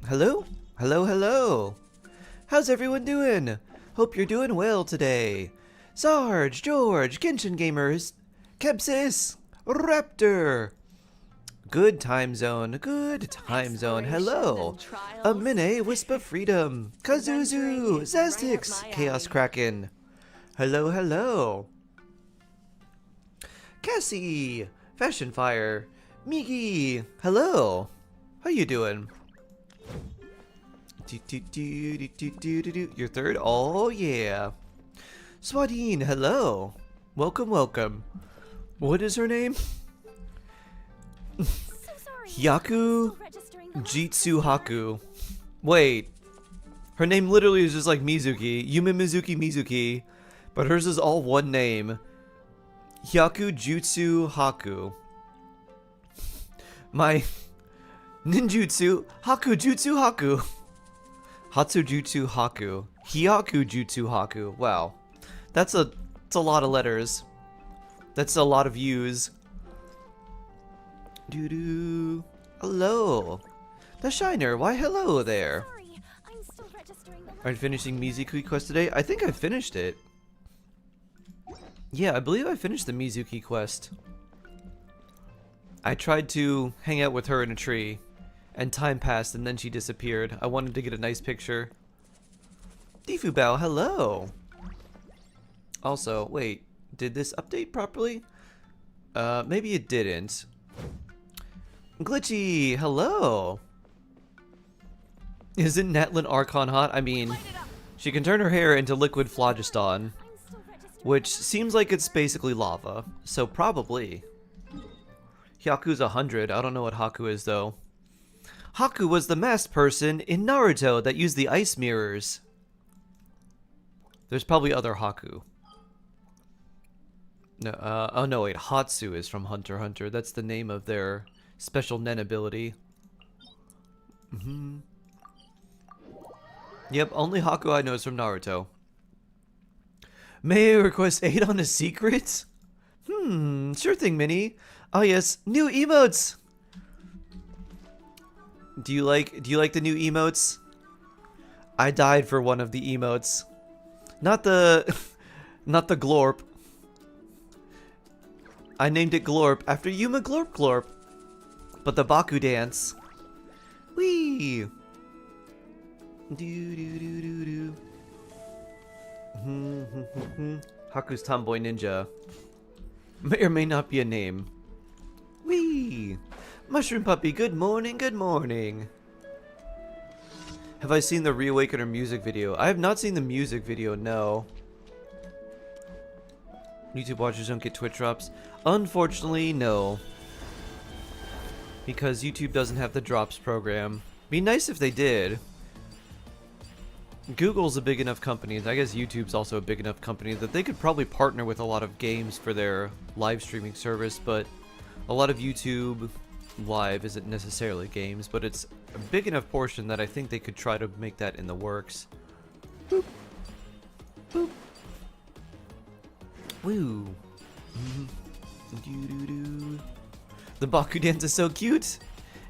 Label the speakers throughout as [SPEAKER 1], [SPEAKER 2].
[SPEAKER 1] Hello? Hello, hello. How's everyone doing? Hope you're doing well today. Sarge, George, Genshin Gamers, Kepsis, Raptor. Good time zone, good time zone. Hello. Amine, Wisp of Freedom, Kazuzu, Zastix, Chaos Kraken. Hello, hello. Cassie, Fashion Fire, Migi, hello. How you doing? Your third? Oh yeah. Swadine, hello. Welcome, welcome. What is her name? Hyaku Jitsu Haku. Wait. Her name literally is just like Mizuki. Yume Mizuki, but hers is all one name. Hyaku Jutsu Haku. My ninjutsu Haku Jutsu Haku. Hatsujutsu Haku. Hyaku Jutsu Haku. Wow. That's a lot of letters. That's a lot of U's. Doo-doo. Hello. The Shiner. Why hello there. Are you finishing Mizuki quest today? I think I finished it. Yeah, I believe I finished the Mizuki quest. I tried to hang out with her in a tree, and time passed and then she disappeared. I wanted to get a nice picture. Difubao, hello! Also, wait, did this update properly? Maybe it didn't. Glitchy, hello! Isn't Natlin Archon hot? I mean, she can turn her hair into liquid phlogiston, which seems like it's basically lava, so probably. Hyaku's 100. I don't know what Haku is, though. Haku was the masked person in Naruto that used the ice mirrors. There's probably other Haku. No, oh no, wait. Hatsu is from Hunter x Hunter. That's the name of their special Nen ability. Yep, only Haku I know is from Naruto. May I request aid on a secret? Sure thing, Minnie. Oh yes, new emotes. Do you like the new emotes? I died for one of the emotes. Not the not the Glorp. I named it Glorp after Yuma Glorp Glorp. But the Baku dance. Whee! Do do do do do. Haku's Tomboy Ninja. May or may not be a name. Whee! Mushroom Puppy, good morning, good morning. Have I seen the Reawakener music video? I have not seen the music video, no. YouTube watchers don't get Twitch drops? Unfortunately, no. Because YouTube doesn't have the drops program. Be nice if they did. Google's a big enough company, and I guess YouTube's also a big enough company that they could probably partner with a lot of games for their live streaming service, but a lot of YouTube Live isn't necessarily games, but it's a big enough portion that I think they could try to make that in the works. Boop. Boop. Woo. Doo-doo-doo. The Baku dance is so cute!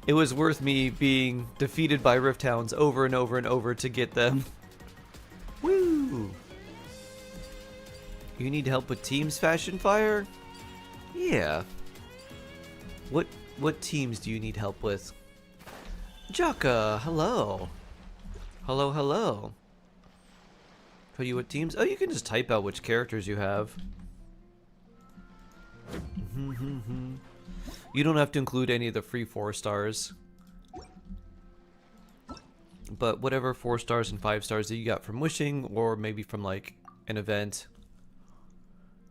[SPEAKER 1] It was worth me being defeated by Rift Hounds over and over and over to get them. Woo! You need help with teams, Fashion Fire? Yeah. What teams do you need help with? Jaka, hello. Hello, hello. Tell you what teams? Oh, you can just type out which characters you have. You don't have to include any of the free 4 stars. But whatever 4 stars and 5 stars that you got from wishing, or maybe from like an event.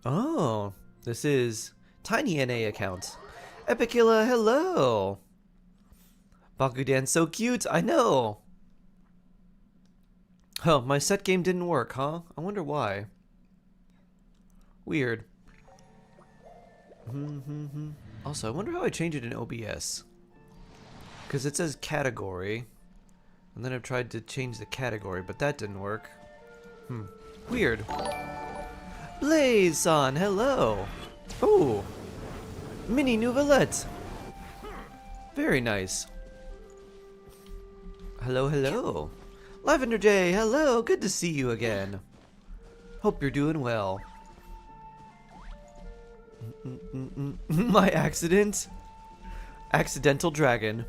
[SPEAKER 1] Oh, this is Tiny NA account. Epicilla, hello. Bakudan's so cute, I know. Oh, my set game didn't work, huh? I wonder why. Weird. Also, I wonder how I change it in OBS. Because it says category. And then I've tried to change the category, but that didn't work. Weird. Blaze-san, hello. Oh. Mini Nouvellette. Very nice. Hello, hello. Lavender J, hello. Good to see you again. Hope you're doing well. My accident. Accidental dragon.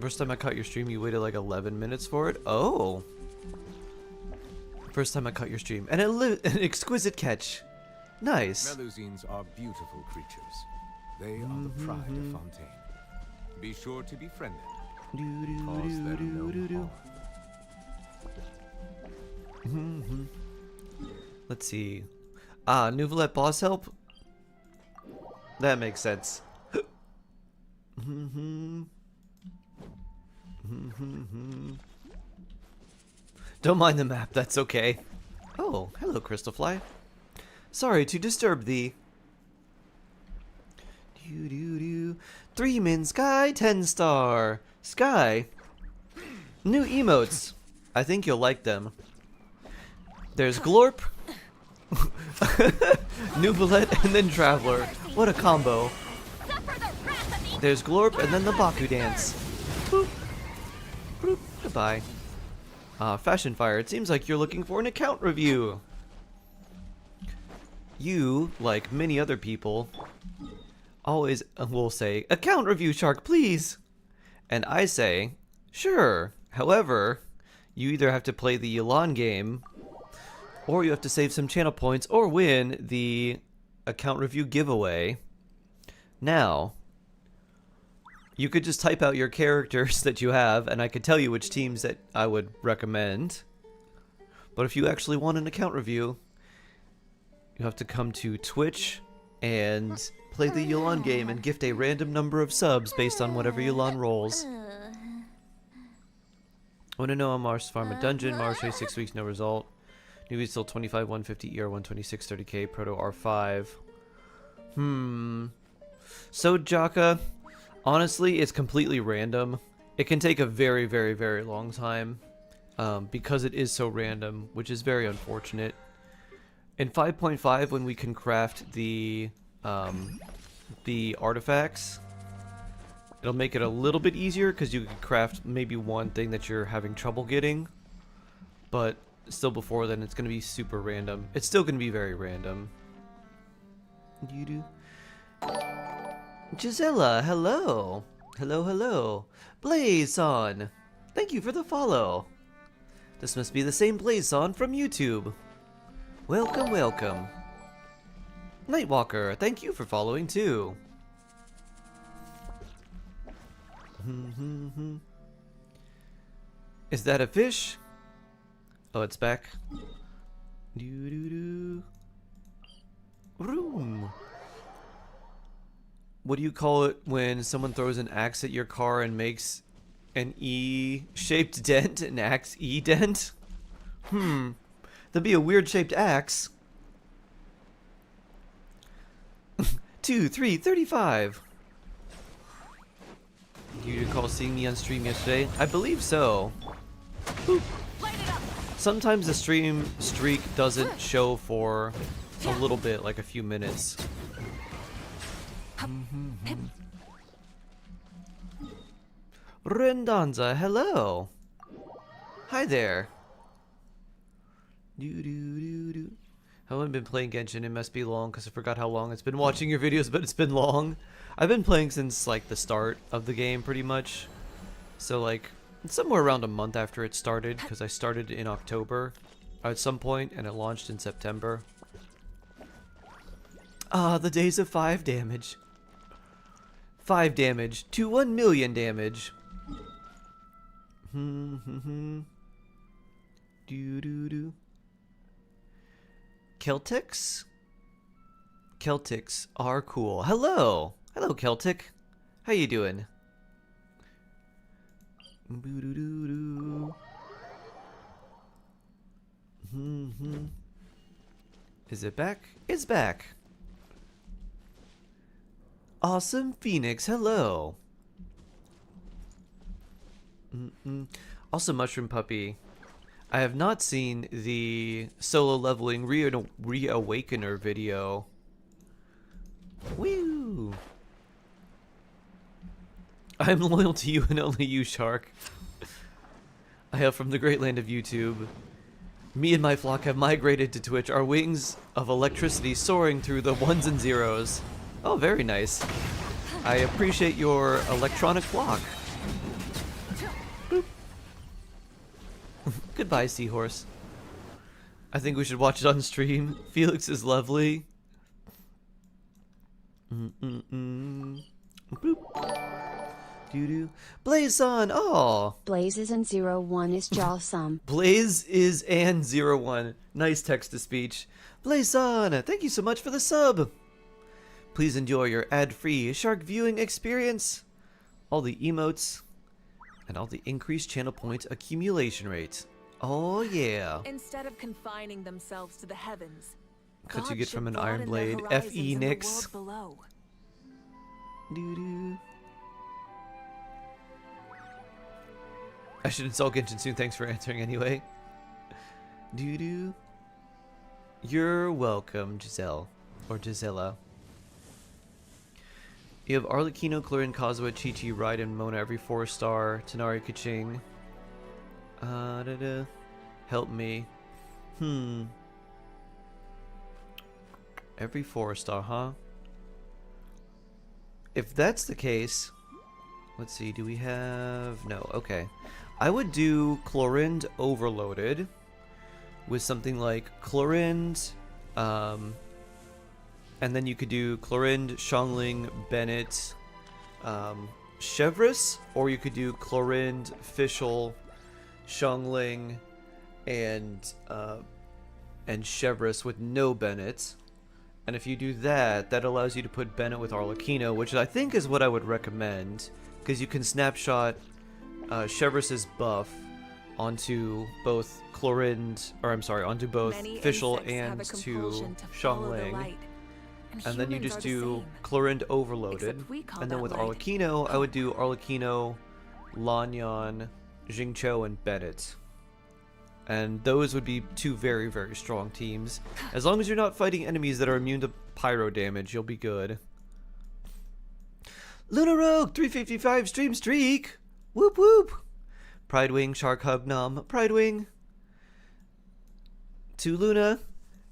[SPEAKER 1] First time I caught your stream, you waited like 11 minutes for it? Oh. First time I caught your stream. And an exquisite catch. Nice.
[SPEAKER 2] Melusines are beautiful creatures. They are the pride of Fontaine. Be sure to befriend them. Cause them no harm.
[SPEAKER 1] Let's see. Ah, Nouvelette boss help? That makes sense. Don't mind the map, that's okay. Oh, hello, Crystalfly. Sorry to disturb thee. 3 min Sky 10 star. Sky. New emotes. I think you'll like them. There's Glorp, Nouvelette, and then Traveler. What a combo. There's Glorp and then the Baku dance. Boop. Boop. Goodbye. Fashion Fire, it seems like you're looking for an account review. You, like many other people, always will say, account review, Shark, please. And I say, sure. However, you either have to play the Yulan game, or you have to save some channel points, or win the account review giveaway. Now, you could just type out your characters that you have, and I could tell you which teams that I would recommend. But if you actually want an account review, you have to come to Twitch and play the Yulan game and gift a random number of subs based on whatever Yulan rolls. Want to know on Mars Farm a Dungeon, Mars Race 6 weeks, no result. Newbie still 25, 150 ER, 126, 30k, Proto R5. So Jaka, honestly, it's completely random. It can take a very, very, very long time because it is so random, which is very unfortunate. In 5.5, when we can craft the artifacts, it'll make it a little bit easier because you can craft maybe one thing that you're having trouble getting, but still before then it's going to be super random. It's still going to be very random. Gisela, hello. Hello, hello. Blazeon, thank you for the follow. This must be the same Blazeon from YouTube. Welcome, welcome. Nightwalker, thank you for following too. Is that a fish? Oh, it's back. Room. What do you call it when someone throws an axe at your car and makes an E-shaped dent? An axe E-dent? That'd be a weird-shaped axe. 2, 3, 35. You recall seeing me on stream yesterday? I believe so. Boop. Sometimes the stream streak doesn't show for a little bit, like a few minutes. Rendanza, hello. Hi there. Haven't been playing Genshin. It must be long because I forgot how long it's been watching your videos, but it's been long. I've been playing since like the start of the game pretty much. So like somewhere around a month after it started, because I started in October at some point and it launched in September. Ah, the days of 5 damage. 5 damage to 1 million damage. Celtics? Celtics are cool. Hello! Hello, Celtic. How you doing? Is it back? It's back. Awesome Phoenix, hello. Also, Mushroom Puppy. I have not seen the solo leveling Reawakener video. Woo! I'm loyal to you and only you, Shark. I hail from the great land of YouTube. Me and my flock have migrated to Twitch, our wings of electricity soaring through the ones and zeros. Oh, very nice. I appreciate your electronic flock. Boop. Goodbye, seahorse. I think we should watch it on stream. Felix is lovely. Boop. Doo-doo. Blaze on. Oh.
[SPEAKER 3] Blaze is in 01 is Jawsome.
[SPEAKER 1] Blaze is and 01. Nice text to speech. Blaze on. Thank you so much for the sub. Please enjoy your ad-free shark viewing experience. All the emotes and all the increased channel point accumulation rate. Oh yeah.
[SPEAKER 4] Instead of confining themselves to the heavens,
[SPEAKER 1] Could you
[SPEAKER 4] God
[SPEAKER 1] get
[SPEAKER 4] should
[SPEAKER 1] from an
[SPEAKER 4] broaden
[SPEAKER 1] Iron
[SPEAKER 4] their
[SPEAKER 1] Blade?
[SPEAKER 4] horizons
[SPEAKER 1] F.E.
[SPEAKER 4] in the
[SPEAKER 1] Nix.
[SPEAKER 4] world below.
[SPEAKER 1] Doo-doo. I should install Genshin soon. Thanks for answering anyway. Doo-doo. You're welcome, Giselle. Or Gisela. You have Arlecchino, Clarin, Kazuha, Chi-Chi, Raiden, Mona every 4-star. Tanari, Kaching. Help me. Every 4-star, huh? If that's the case... Let's see, do we have... No, okay. I would do Chlorind Overloaded with something like Chlorind, and then you could do Chlorind, Xiangling, Bennett, Chevreuse, or you could do Chlorind, Fischl, Xiangling, and Chevreuse with no Bennett. And if you do that, that allows you to put Bennett with Arlecchino, which I think is what I would recommend, because you can snapshot Chevreuse's buff onto both Chlorind, or I'm sorry, onto both
[SPEAKER 4] Many
[SPEAKER 1] Fischl
[SPEAKER 4] insects have
[SPEAKER 1] and
[SPEAKER 4] a
[SPEAKER 1] to
[SPEAKER 4] compulsion to follow the
[SPEAKER 1] Xiangling.
[SPEAKER 4] light,
[SPEAKER 1] And then you
[SPEAKER 4] humans
[SPEAKER 1] just
[SPEAKER 4] are the
[SPEAKER 1] do
[SPEAKER 4] same.
[SPEAKER 1] Chlorind Overloaded.
[SPEAKER 4] Except we call
[SPEAKER 1] And then
[SPEAKER 4] that
[SPEAKER 1] with
[SPEAKER 4] light
[SPEAKER 1] Arlecchino, I would do Arlecchino, Lanyan, Jingqiu, and Bennett. And those would be two very, very strong teams. As long as you're not fighting enemies that are immune to pyro damage, you'll be good. Luna Rogue, 355 stream streak! Whoop whoop! Pridewing, Shark Hug Nom, Pridewing. To Luna.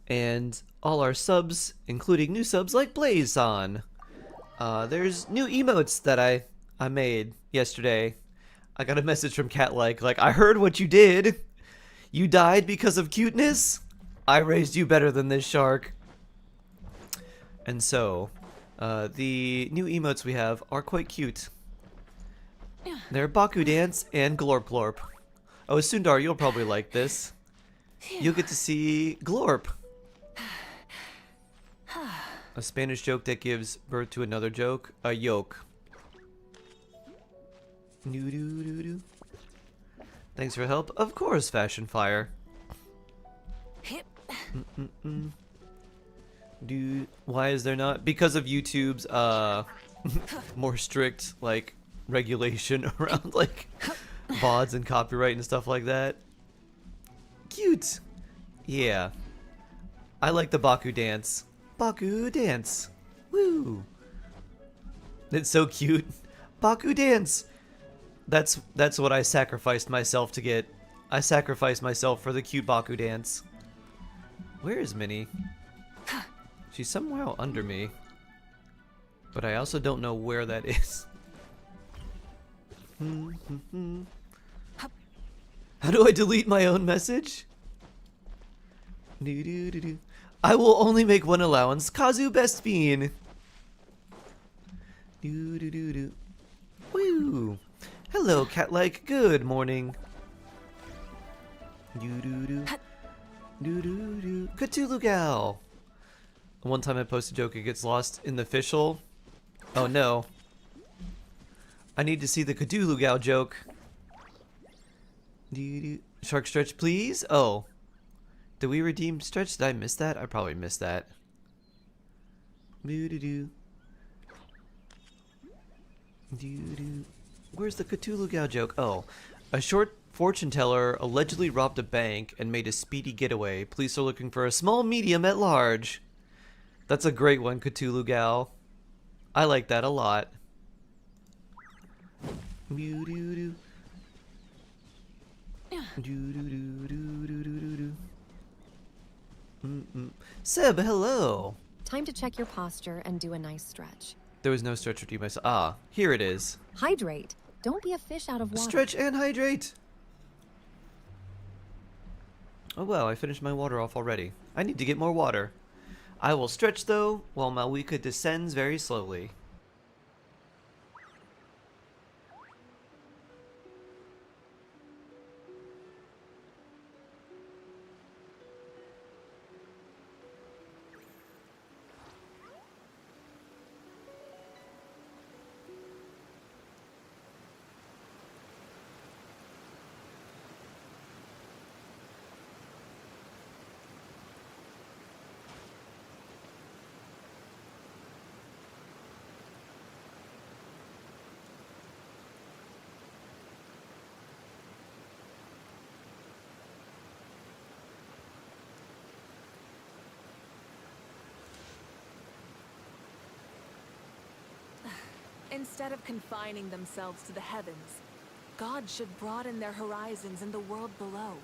[SPEAKER 1] And all our subs, including new subs like Blazon. There's new emotes that I made yesterday. I got a message from Catlike, like, I heard what you did. You died because of cuteness? I raised you better than this shark. And so, the new emotes we have are quite cute. They're Baku Dance and Glorp Glorp. Oh, Sundar, you'll probably like this. You'll get to see Glorp. A Spanish joke that gives birth to another joke. A yoke. Doo-doo-doo-doo. Thanks for help. Of course, Fashion Fire. Dude, why is there not? Because of YouTube's more strict like regulation around like VODs and copyright and stuff like that. Cute. Yeah. I like the Baku dance. Baku dance. Woo. It's so cute. Baku dance. That's what I sacrificed myself to get. I sacrificed myself for the cute Baku dance. Where is Minnie? She's somehow under me. But I also don't know where that is. How do I delete my own message? I will only make one allowance. Kazu Best Bean. Woo. Hello, Catlike. Good morning. Cthulhu Gal. One time I post a joke, it gets lost in the Fischl. Oh no. I need to see the Cthulhu Gal joke. Shark Stretch, please? Oh. Did we redeem Stretch? Did I miss that? I probably missed that. Where's the Cthulhu Gal joke? Oh. A short fortune teller allegedly robbed a bank and made a speedy getaway. Police are looking for a small medium at large. That's a great one, Cthulhu Gal. I like that a lot. Doo doo doo. Doo doo doo doo doo doo doo. Seb, hello.
[SPEAKER 5] Time to check your posture and do a nice stretch.
[SPEAKER 1] There was no stretch routine myself. Ah, here it is.
[SPEAKER 5] Hydrate. Don't be a fish out of water.
[SPEAKER 1] Stretch and hydrate. Oh well, I finished my water off already. I need to get more water. I will stretch though, while Malwika descends very slowly.
[SPEAKER 4] Instead of confining themselves to the heavens, God should broaden their horizons in the world below.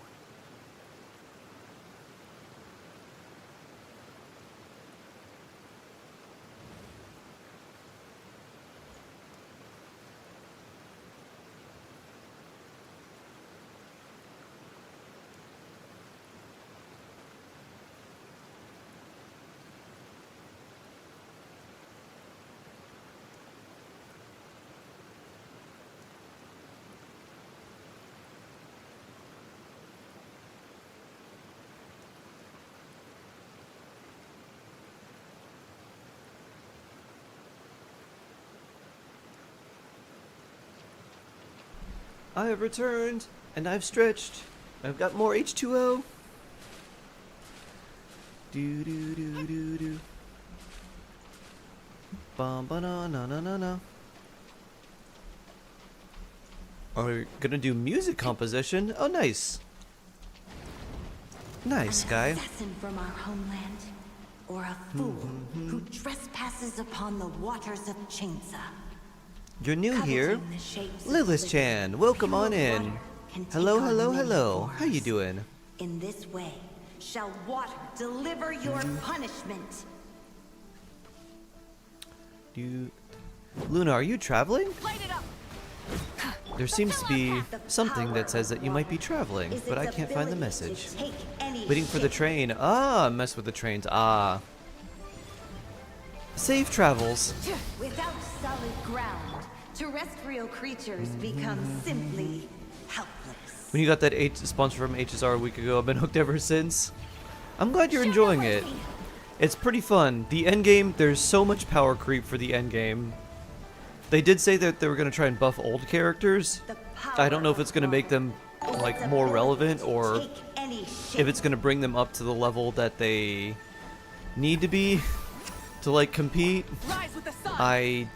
[SPEAKER 1] I have returned, and I've stretched. I've got more H2O. Do do do do do. Bum ba na na na na na. Are we gonna do music composition? Oh, nice. Nice
[SPEAKER 6] An
[SPEAKER 1] guy.
[SPEAKER 6] assassin from our homeland, or a fool who trespasses upon the waters of Chainsa.
[SPEAKER 1] You're new here.
[SPEAKER 6] Coveting the shapes of
[SPEAKER 1] Lilith Chan,
[SPEAKER 6] living,
[SPEAKER 1] welcome on
[SPEAKER 6] pure
[SPEAKER 1] in.
[SPEAKER 6] water can take
[SPEAKER 1] Hello,
[SPEAKER 6] on
[SPEAKER 1] hello,
[SPEAKER 6] many
[SPEAKER 1] hello. How you
[SPEAKER 6] forms.
[SPEAKER 1] doing?
[SPEAKER 6] In this way, shall water deliver your punishment.
[SPEAKER 1] Luna, are you traveling?
[SPEAKER 4] Light it up!
[SPEAKER 1] There seems to be something that says that you might be traveling,
[SPEAKER 6] Is
[SPEAKER 1] but I
[SPEAKER 6] its
[SPEAKER 1] can't find the
[SPEAKER 6] ability
[SPEAKER 1] message.
[SPEAKER 6] to take any
[SPEAKER 1] Waiting for the
[SPEAKER 6] shape.
[SPEAKER 1] train. Ah, mess with the trains. Ah. Safe travels.
[SPEAKER 6] Without solid ground, terrestrial creatures become simply helpless.
[SPEAKER 1] When you got that sponsor from HSR a week ago, I've been hooked ever since. I'm glad you're enjoying it. It's pretty fun. The endgame, there's so much power creep for the endgame. They did say that they were going to try and buff old characters.
[SPEAKER 6] The
[SPEAKER 1] I don't know if
[SPEAKER 6] power
[SPEAKER 1] it's going to
[SPEAKER 6] of
[SPEAKER 1] make them
[SPEAKER 6] water is
[SPEAKER 1] like
[SPEAKER 6] its
[SPEAKER 1] more
[SPEAKER 6] ability
[SPEAKER 1] relevant
[SPEAKER 6] to
[SPEAKER 1] or
[SPEAKER 6] take any
[SPEAKER 1] if
[SPEAKER 6] shape.
[SPEAKER 1] it's going to bring them up to the level that they need to be to like compete.
[SPEAKER 4] Rise with the sun!
[SPEAKER 1] I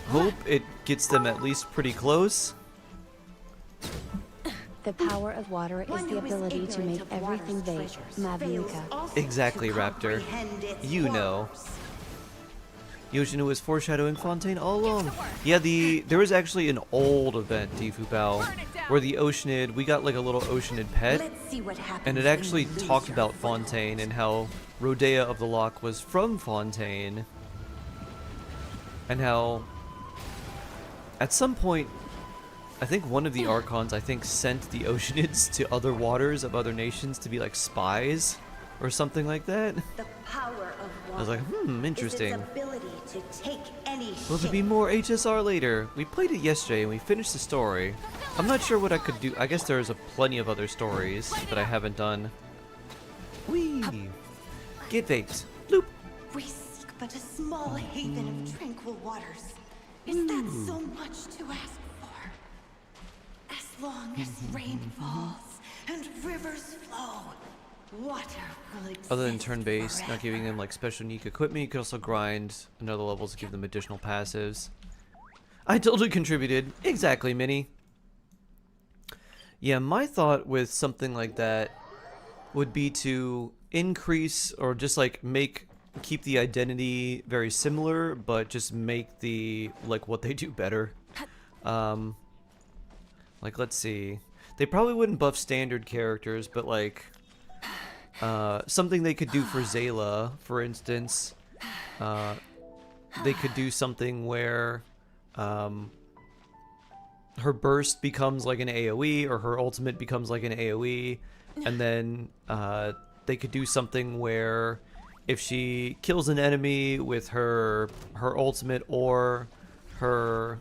[SPEAKER 1] hope it gets them at least pretty close.
[SPEAKER 3] The power of water is
[SPEAKER 6] One
[SPEAKER 3] the
[SPEAKER 6] who is
[SPEAKER 3] ability to
[SPEAKER 6] ignorant
[SPEAKER 3] make
[SPEAKER 6] of
[SPEAKER 3] everything
[SPEAKER 6] water's
[SPEAKER 3] vague.
[SPEAKER 6] treasures
[SPEAKER 3] Mavluka.
[SPEAKER 6] fails also
[SPEAKER 1] Exactly,
[SPEAKER 6] to
[SPEAKER 1] Raptor.
[SPEAKER 6] comprehend its
[SPEAKER 1] You know.
[SPEAKER 6] wonders.
[SPEAKER 1] Yoshino was foreshadowing Fontaine all along. Yeah, there was actually an old event, Tifu Bao, where the Oceanid, we got like a little Oceanid pet,
[SPEAKER 6] Let's see what happens
[SPEAKER 1] and it
[SPEAKER 6] when
[SPEAKER 1] actually
[SPEAKER 6] you lose
[SPEAKER 1] talked
[SPEAKER 6] your
[SPEAKER 1] about
[SPEAKER 6] foothold.
[SPEAKER 1] Fontaine and how Rodea of the Loch was from Fontaine, and how at some point, I think one of the Archons, sent the Oceanids to other waters of other nations to be like spies or something like that.
[SPEAKER 6] The power of water
[SPEAKER 1] I was like, interesting.
[SPEAKER 6] Is its ability to take any
[SPEAKER 1] Will there be
[SPEAKER 6] shape.
[SPEAKER 1] more HSR later? We played it yesterday and we finished the story. I'm not sure what I could do. I guess there's plenty of other stories that I haven't done. Whee! Get vaped. Bloop!
[SPEAKER 6] We seek but a small haven of tranquil waters. Is that so much to ask for? As long as rain falls and rivers flow, water will exist
[SPEAKER 1] Other than turn-based, not giving them
[SPEAKER 6] forever.
[SPEAKER 1] like special unique equipment, you could also grind another levels to give them additional passives. I totally contributed. Exactly, Minnie. Yeah, my thought with something like that would be to increase or just like keep the identity very similar, but just make the like what they do better. Like, let's see. They probably wouldn't buff standard characters, but like something they could do for Zayla, for instance. They could do something where her burst becomes like an AoE, or her ultimate becomes like an AoE, and then they could do something where if she kills an enemy with her ultimate or her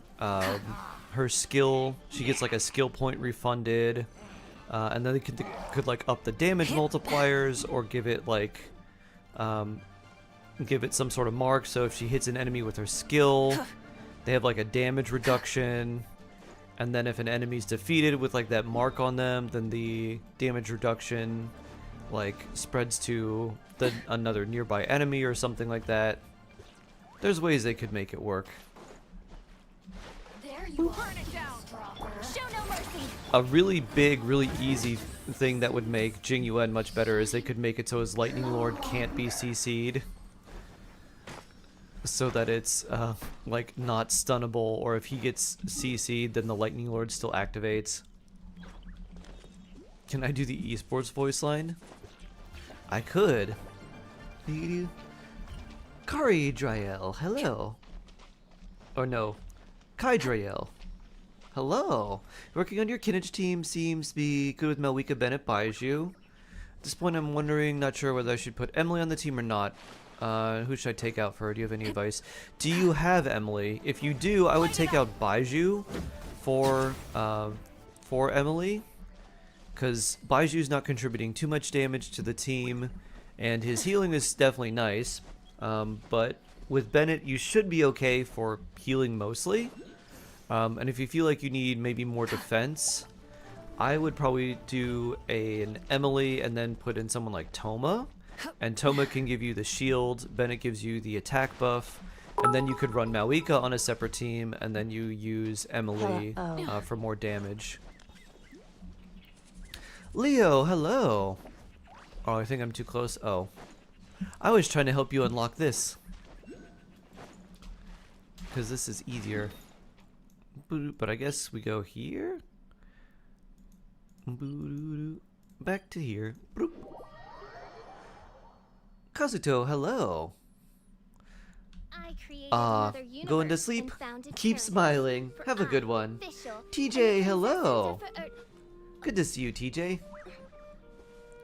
[SPEAKER 1] skill, she gets like a skill point refunded, and then they could like up the damage multipliers, or give it like give it some sort of mark, so if she hits an enemy with her skill, they have like a damage reduction. And then if an enemy's defeated with like that mark on them, then the damage reduction like spreads to another nearby enemy or something like that. There's ways they could make it work.
[SPEAKER 7] There you are. Burn it down. Show no mercy.
[SPEAKER 1] A really big, really easy thing that would make Jing Yuan much better is they could make it so his Lightning Lord can't be CC'd. So that it's like not stunnable, or if he gets CC'd, then the Lightning Lord still activates. Can I do the esports voice line? I could. Kari Dryel, hello. Or no, Kai Dryel. Hello. Working on your Kinnage team seems to be good with Malwika Bennett Baiju. At this point I'm wondering, not sure whether I should put Emily on the team or not. Who should I take out for her? Do you have any advice? Do you have Emily? If you do, I would take out Baiju for Emily, because Baiju's not contributing too much damage to the team, and his healing is definitely nice. But with Bennett, you should be okay for healing mostly. And if you feel like you need maybe more defense, I would probably do an Emily and then put in someone like Toma. And Toma can give you the shield, Bennett gives you the attack buff, and then you could run Malwika on a separate team, and then you use Emily for more damage. Leo, hello! Oh, I think I'm too close. Oh. I was trying to help you unlock this. Because this is easier. But I guess we go here? Back to here. Kazuto, hello.
[SPEAKER 7] I created another universe
[SPEAKER 1] going to sleep?
[SPEAKER 7] and founded
[SPEAKER 1] Keep
[SPEAKER 7] paradise
[SPEAKER 1] smiling.
[SPEAKER 7] for
[SPEAKER 1] Have a good one.
[SPEAKER 7] official
[SPEAKER 1] TJ,
[SPEAKER 7] and
[SPEAKER 1] hello.
[SPEAKER 7] princesses of
[SPEAKER 1] Good to see you, TJ.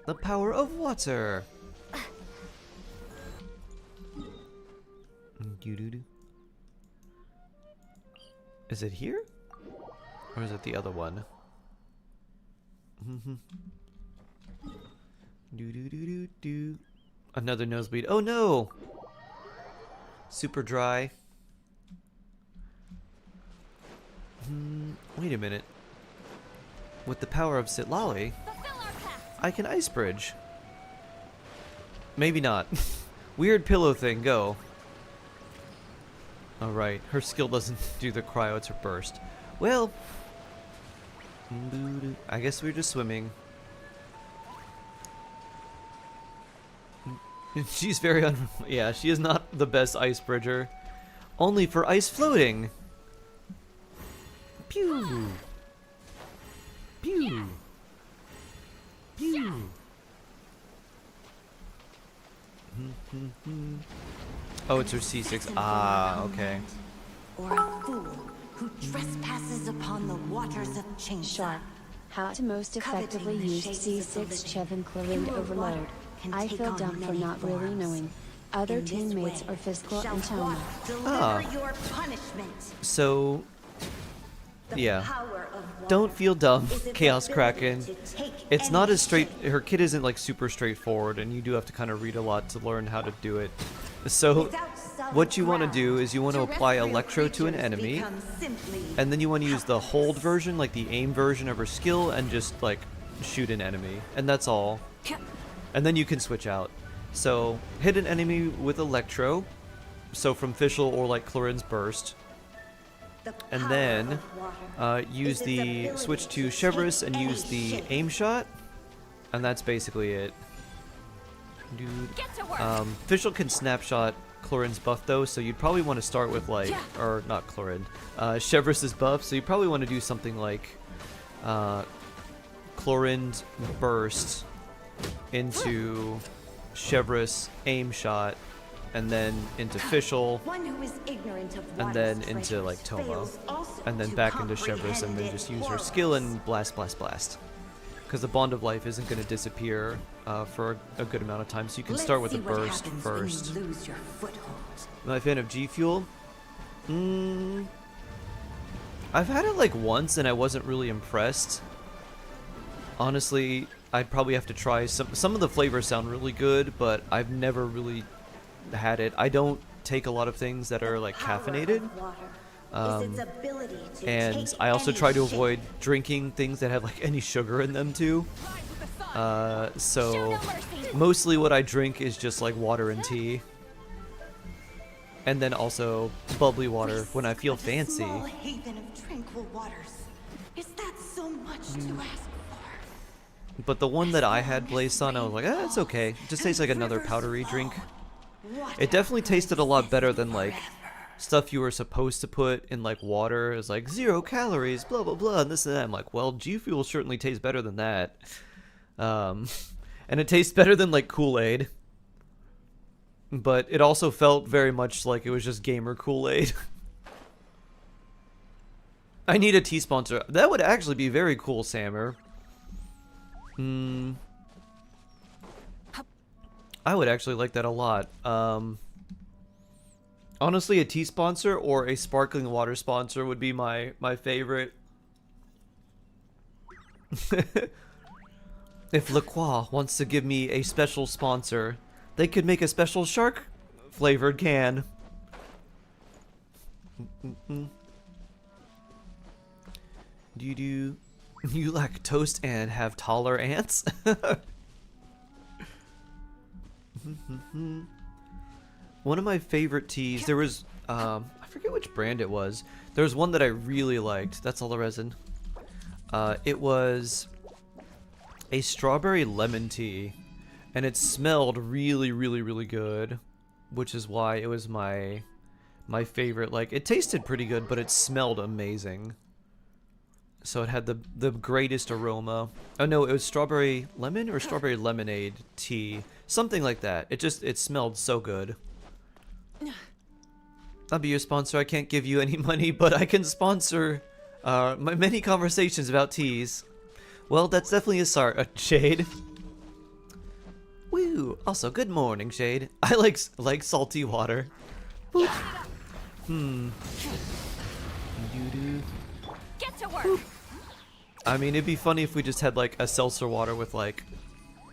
[SPEAKER 1] The power of water. Is it here? Or is it the other one? Another nosebleed. Oh no! Super dry. Wait a minute. With the power of Sitlali, I can ice bridge. Maybe not. Weird pillow thing, go. Alright, her skill doesn't do the cryo, it's her burst. Well, I guess we're just swimming. She's very yeah, she is not the best ice bridger. Only for ice floating. Pew. Pew. Pew. Oh, it's her C6. Ah, okay.
[SPEAKER 6] Or a fool who trespasses upon the waters of Changsha.
[SPEAKER 3] Sharp. How to most effectively use C6 Chevin Chloride Overload. I feel dumb for not really knowing. Other teammates are Fiscal and Tony.
[SPEAKER 1] Ah.
[SPEAKER 6] Your punishment.
[SPEAKER 1] So,
[SPEAKER 6] The
[SPEAKER 1] yeah.
[SPEAKER 6] power of water
[SPEAKER 1] Don't feel dumb,
[SPEAKER 6] is its
[SPEAKER 1] Chaos
[SPEAKER 6] ability
[SPEAKER 1] Kraken.
[SPEAKER 6] to take
[SPEAKER 1] It's not
[SPEAKER 6] any
[SPEAKER 1] as straight.
[SPEAKER 6] shape.
[SPEAKER 1] Her kit isn't like super straightforward, and you do have to kind of read a lot to learn how to do it. So,
[SPEAKER 6] Without solid
[SPEAKER 1] what you want to
[SPEAKER 6] ground,
[SPEAKER 1] do is you want to apply
[SPEAKER 6] terrestrial
[SPEAKER 1] Electro to an
[SPEAKER 6] creatures
[SPEAKER 1] enemy,
[SPEAKER 6] become simply
[SPEAKER 1] and then you want to use the
[SPEAKER 6] powerless.
[SPEAKER 1] hold version, like the aim version of her skill, and just like shoot an enemy, and that's all. And then you can switch out. So, hit an enemy with Electro, so from Fischl or like Clorin's burst,
[SPEAKER 6] The
[SPEAKER 1] and
[SPEAKER 6] power
[SPEAKER 1] then
[SPEAKER 6] of water
[SPEAKER 1] use
[SPEAKER 6] is its
[SPEAKER 1] the
[SPEAKER 6] ability
[SPEAKER 1] switch to
[SPEAKER 6] to
[SPEAKER 1] Chevreuse
[SPEAKER 6] take
[SPEAKER 1] and
[SPEAKER 6] any
[SPEAKER 1] use the
[SPEAKER 6] shape.
[SPEAKER 1] aim shot, and that's basically it. Dude.
[SPEAKER 7] Get to work.
[SPEAKER 1] Fischl can snapshot Clorin's buff though, so you'd probably want to start with like, or not Clorin, Chevreuse's buff, so you probably want to do something like Chlorind Burst into Chevreuse Aim Shot, and then into Fischl,
[SPEAKER 6] One who is ignorant of
[SPEAKER 1] and
[SPEAKER 6] water's
[SPEAKER 1] then into
[SPEAKER 6] treasures
[SPEAKER 1] like Toma,
[SPEAKER 6] fails also
[SPEAKER 1] and then
[SPEAKER 6] to
[SPEAKER 1] back into Chevreuse, and then
[SPEAKER 6] comprehend
[SPEAKER 1] just
[SPEAKER 6] its
[SPEAKER 1] use her
[SPEAKER 6] horrors.
[SPEAKER 1] skill and blast, blast, blast. Because the Bond of Life isn't going to disappear for a good amount of time, so you can start with the burst first.
[SPEAKER 6] When you lose your foothold.
[SPEAKER 1] Am I a fan of G Fuel? I've had it like once and I wasn't really impressed. Honestly, I'd probably have to try some of the flavors sound really good, but I've never really had it. I don't take a lot of things that are like caffeinated. And I also try to avoid drinking things that have like any sugar in them too. So mostly what I drink is just like water and tea. And then also bubbly water when I feel fancy.
[SPEAKER 6] Small haven of tranquil waters. Is that so much to ask for?
[SPEAKER 1] But the one that I had Blazed on, I was like, it's okay. It just tastes like another powdery drink. It definitely tasted a lot better than like stuff you were supposed to put in like water. It's like 0 calories, blah blah blah, and this and that. I'm like, well, G Fuel certainly tastes better than that. And it tastes better than like Kool-Aid. But it also felt very much like it was just gamer Kool-Aid. I need a tea sponsor. That would actually be very cool, Sammer. I would actually like that a lot. Honestly, a tea sponsor or a sparkling water sponsor would be my favorite. If LaCroix wants to give me a special sponsor, they could make a special shark flavored can. Do you like toast and have taller ants? One of my favorite teas, there was, I forget which brand it was. There was one that I really liked. That's all the resin. It was a strawberry lemon tea, and it smelled really, really, really good, which is why it was my favorite. Like, it tasted pretty good, but it smelled amazing. So it had the greatest aroma. Oh no, it was strawberry lemon or strawberry lemonade tea. Something like that. It smelled so good. I'll be your sponsor. I can't give you any money, but I can sponsor my many conversations about teas. Well, that's definitely a Shade. Woo! Also, good morning, Shade. I like salty water. Boop.
[SPEAKER 7] Get to work.
[SPEAKER 1] I mean, it'd be funny if we just had like a seltzer water with like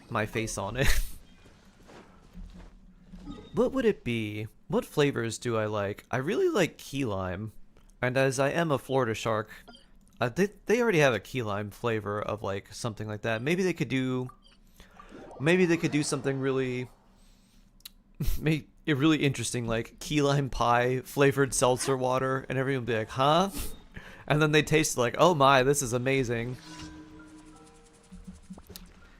[SPEAKER 1] my face on it. What would it be? What flavors do I like? I really like key lime, and as I am a Florida shark, they already have a key lime flavor of like something like that. Maybe they could do something really, really interesting, like key lime pie flavored seltzer water, and everyone would be like, huh? And then they taste like, oh my, this is amazing.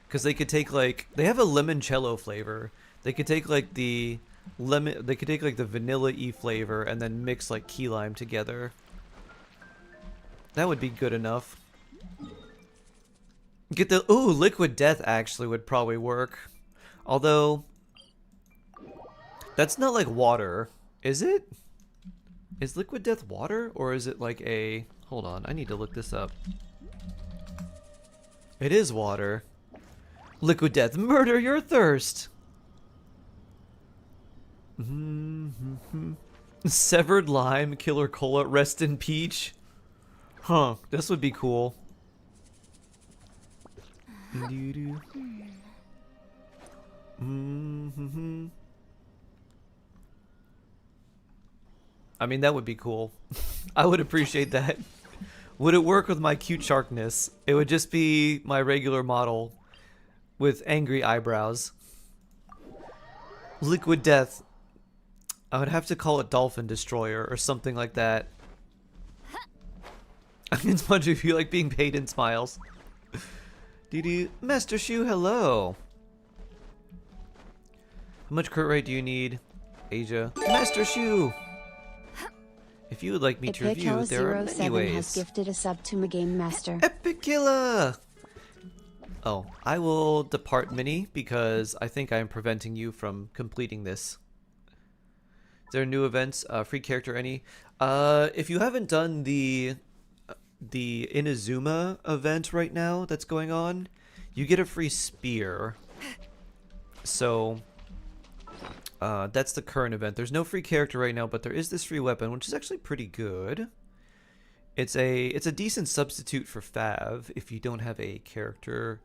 [SPEAKER 1] Because they could take like, they have a limoncello flavor. They could take like the vanilla-y flavor and then mix like key lime together. That would be good enough. Get the, ooh, Liquid Death actually would probably work. Although, that's not like water, is it? Is Liquid Death water, or is it like a, hold on, I need to look this up. It is water. Liquid Death, murder your thirst! Severed lime, killer cola, rest in peach. Huh, this would be cool. I mean, that would be cool. I would appreciate that. Would it work with my cute sharkness? It would just be my regular model with angry eyebrows. Liquid Death. I would have to call it Dolphin Destroyer or something like that. It's much of you like being paid in smiles. Master Shoe, hello. How much crit rate do you need? Asia. Master Shoe! if you would like me to review, there are many
[SPEAKER 3] Epicula07 has
[SPEAKER 1] ways.
[SPEAKER 3] gifted a sub to my game master.
[SPEAKER 1] Epicula! Oh, I will depart, Minnie, because I think I am preventing you from completing this. Is there new events? Free character any? If you haven't done the Inazuma event right now that's going on, you get a free spear. So that's the current event. There's no free character right now, but there is this free weapon, which is actually pretty good. It's a decent substitute for Fav if you don't have a character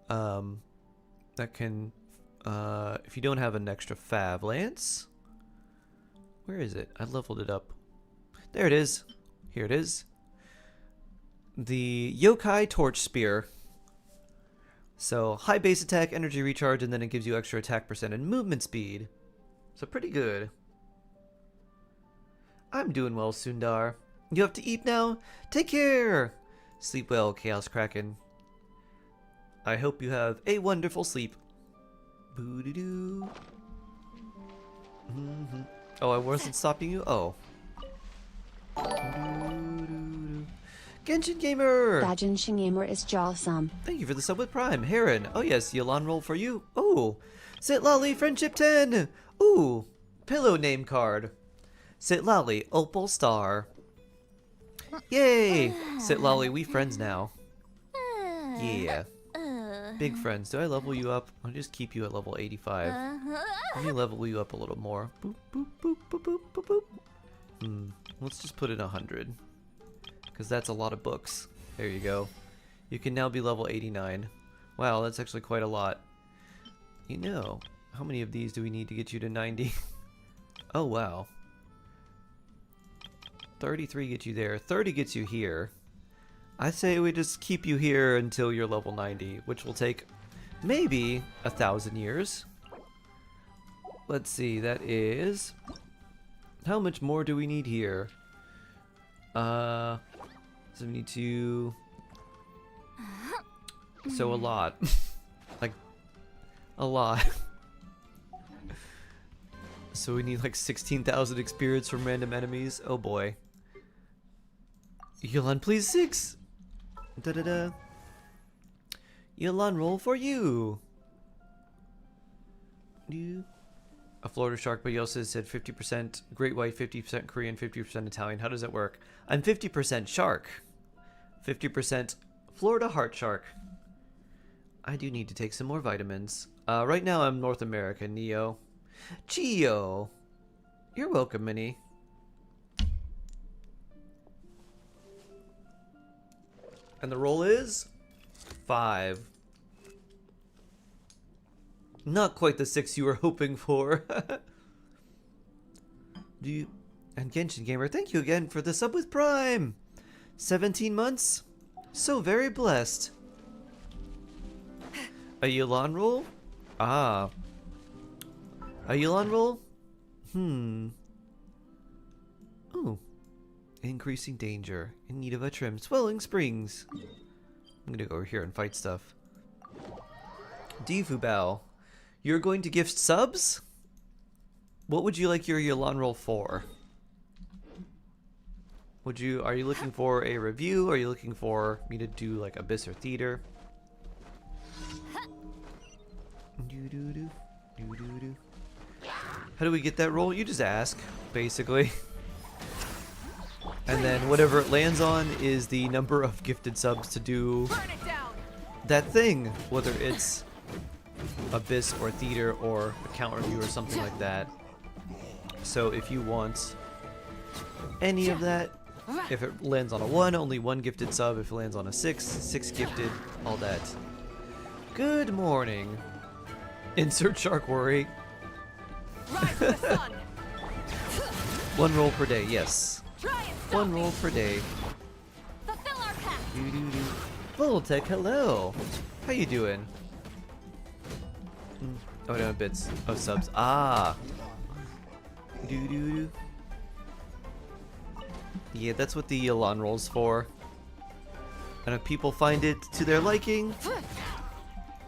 [SPEAKER 1] that can if you don't have an extra Fav. Lance? Where is it? I leveled it up. There it is. Here it is. The Yokai Torch Spear. So high base attack, energy recharge, and then it gives you extra attack percent and movement speed. So pretty good. I'm doing well, Sundar. You have to eat now? Take care! Sleep well, Chaos Kraken. I hope you have a wonderful sleep. Boo-doo-doo. Mm-hmm. Oh, I wasn't stopping you? Oh. Doo-doo-doo-doo. Genshin Gamer!
[SPEAKER 3] That Genshin Gamer is jawsome.
[SPEAKER 1] Thank you for the sub with Prime. Heron. Oh yes, Yolan roll for you. Oh. Sit Lolly Friendship 10. Ooh. Pillow name card. Sit Lolly Opal Star. Yay! Sit Lolly, we friends now. Yeah. Big friends. Do I level you up? I'll just keep you at level 85. Let me level you up a little more. Boop, boop, boop, boop, boop, boop, boop. Let's just put it 100. Because that's a lot of books. There you go. You can now be level 89. Wow, that's actually quite a lot. You know, how many of these do we need to get you to 90? Oh, wow. 33 gets you there. 30 gets you here. I say we just keep you here until you're level 90, which will take maybe 1,000 years. Let's see, that is... How much more do we need here? 72... So a lot. Like, a lot. So we need like 16,000 experience from random enemies. Oh boy. Yolan, please 6! Da-da-da. Yolan, roll for you! A Florida shark, but you also said 50% Great White, 50% Korean, 50% Italian. How does that work? I'm 50% shark. 50% Florida heart shark. I do need to take some more vitamins. Right now I'm North America, Neo. Geo! You're welcome, Minnie. And the roll is 5. Not quite the 6 you were hoping for. And Genshin Gamer, thank you again for the sub with Prime. 17 months? So very blessed. A Yolan roll? Ah. A Yolan roll? Ooh. Increasing danger. In need of a trim. Swelling Springs. I'm gonna go over here and fight stuff. Divu Bao. You're going to gift subs? What would you like your Yolan roll for? Are you looking for a review? Are you looking for me to do like Abyss or Theater? How do we get that roll? You just ask, basically. And then whatever it lands on is the number of gifted subs to do that thing, whether it's Abyss or Theater or account review or something like that. So if you want any of that, if it lands on a 1, only 1 gifted sub. If it lands on a 6, 6 gifted, all that. Good morning. Insert Shark Worry. One roll per day, yes. 1 roll per day. Voltec, hello. How you doing? Oh, no, bits of subs. Ah. Yeah, that's what the Yolan roll's for. And if people find it to their liking,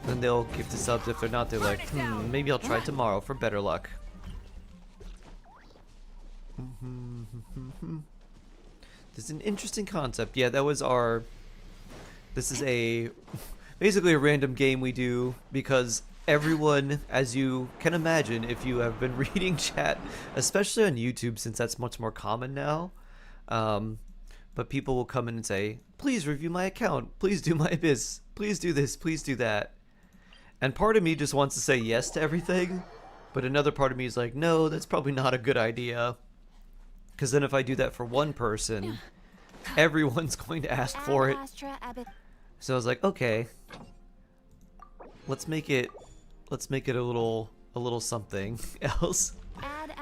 [SPEAKER 1] then they'll give the subs. If they're not, they're like, maybe I'll try tomorrow for better luck. This is an interesting concept. Yeah, that was our... This is basically a random game we do because everyone, as you can imagine, if you have been reading chat, especially on YouTube, since that's much more common now, but people will come in and say, please review my account, please do my biz, please do this, please do that. And part of me just wants to say yes to everything, but another part of me is like, no, that's probably not a good idea. Because then if I do that for one person, everyone's going to ask for it. So I was like, okay, let's make it a little something else.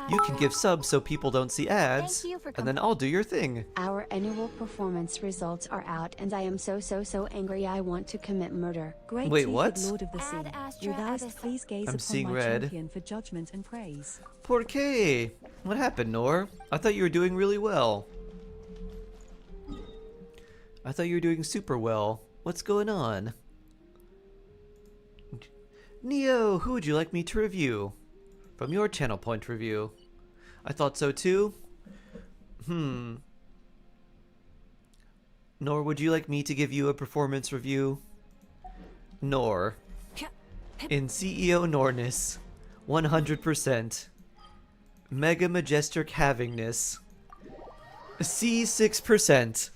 [SPEAKER 1] You can give subs so people don't see ads, and then I'll do your thing.
[SPEAKER 3] Our annual performance results are out, and I am so angry I want to commit murder.
[SPEAKER 8] Great
[SPEAKER 1] Wait, what?
[SPEAKER 8] Lord of the Sea. With eyes, please gaze
[SPEAKER 1] I'm
[SPEAKER 8] upon
[SPEAKER 1] seeing
[SPEAKER 8] my
[SPEAKER 1] red.
[SPEAKER 8] champion for judgment and praise.
[SPEAKER 1] Por qué? What happened, Nor? I thought you were doing really well. I thought you were doing super well. What's going on? Neo, who would you like me to review? From your channel point review. I thought so too. Nor, would you like me to give you a performance review? Nor. In CEO Norness, 100%. Mega Majestic Havingness, C6%.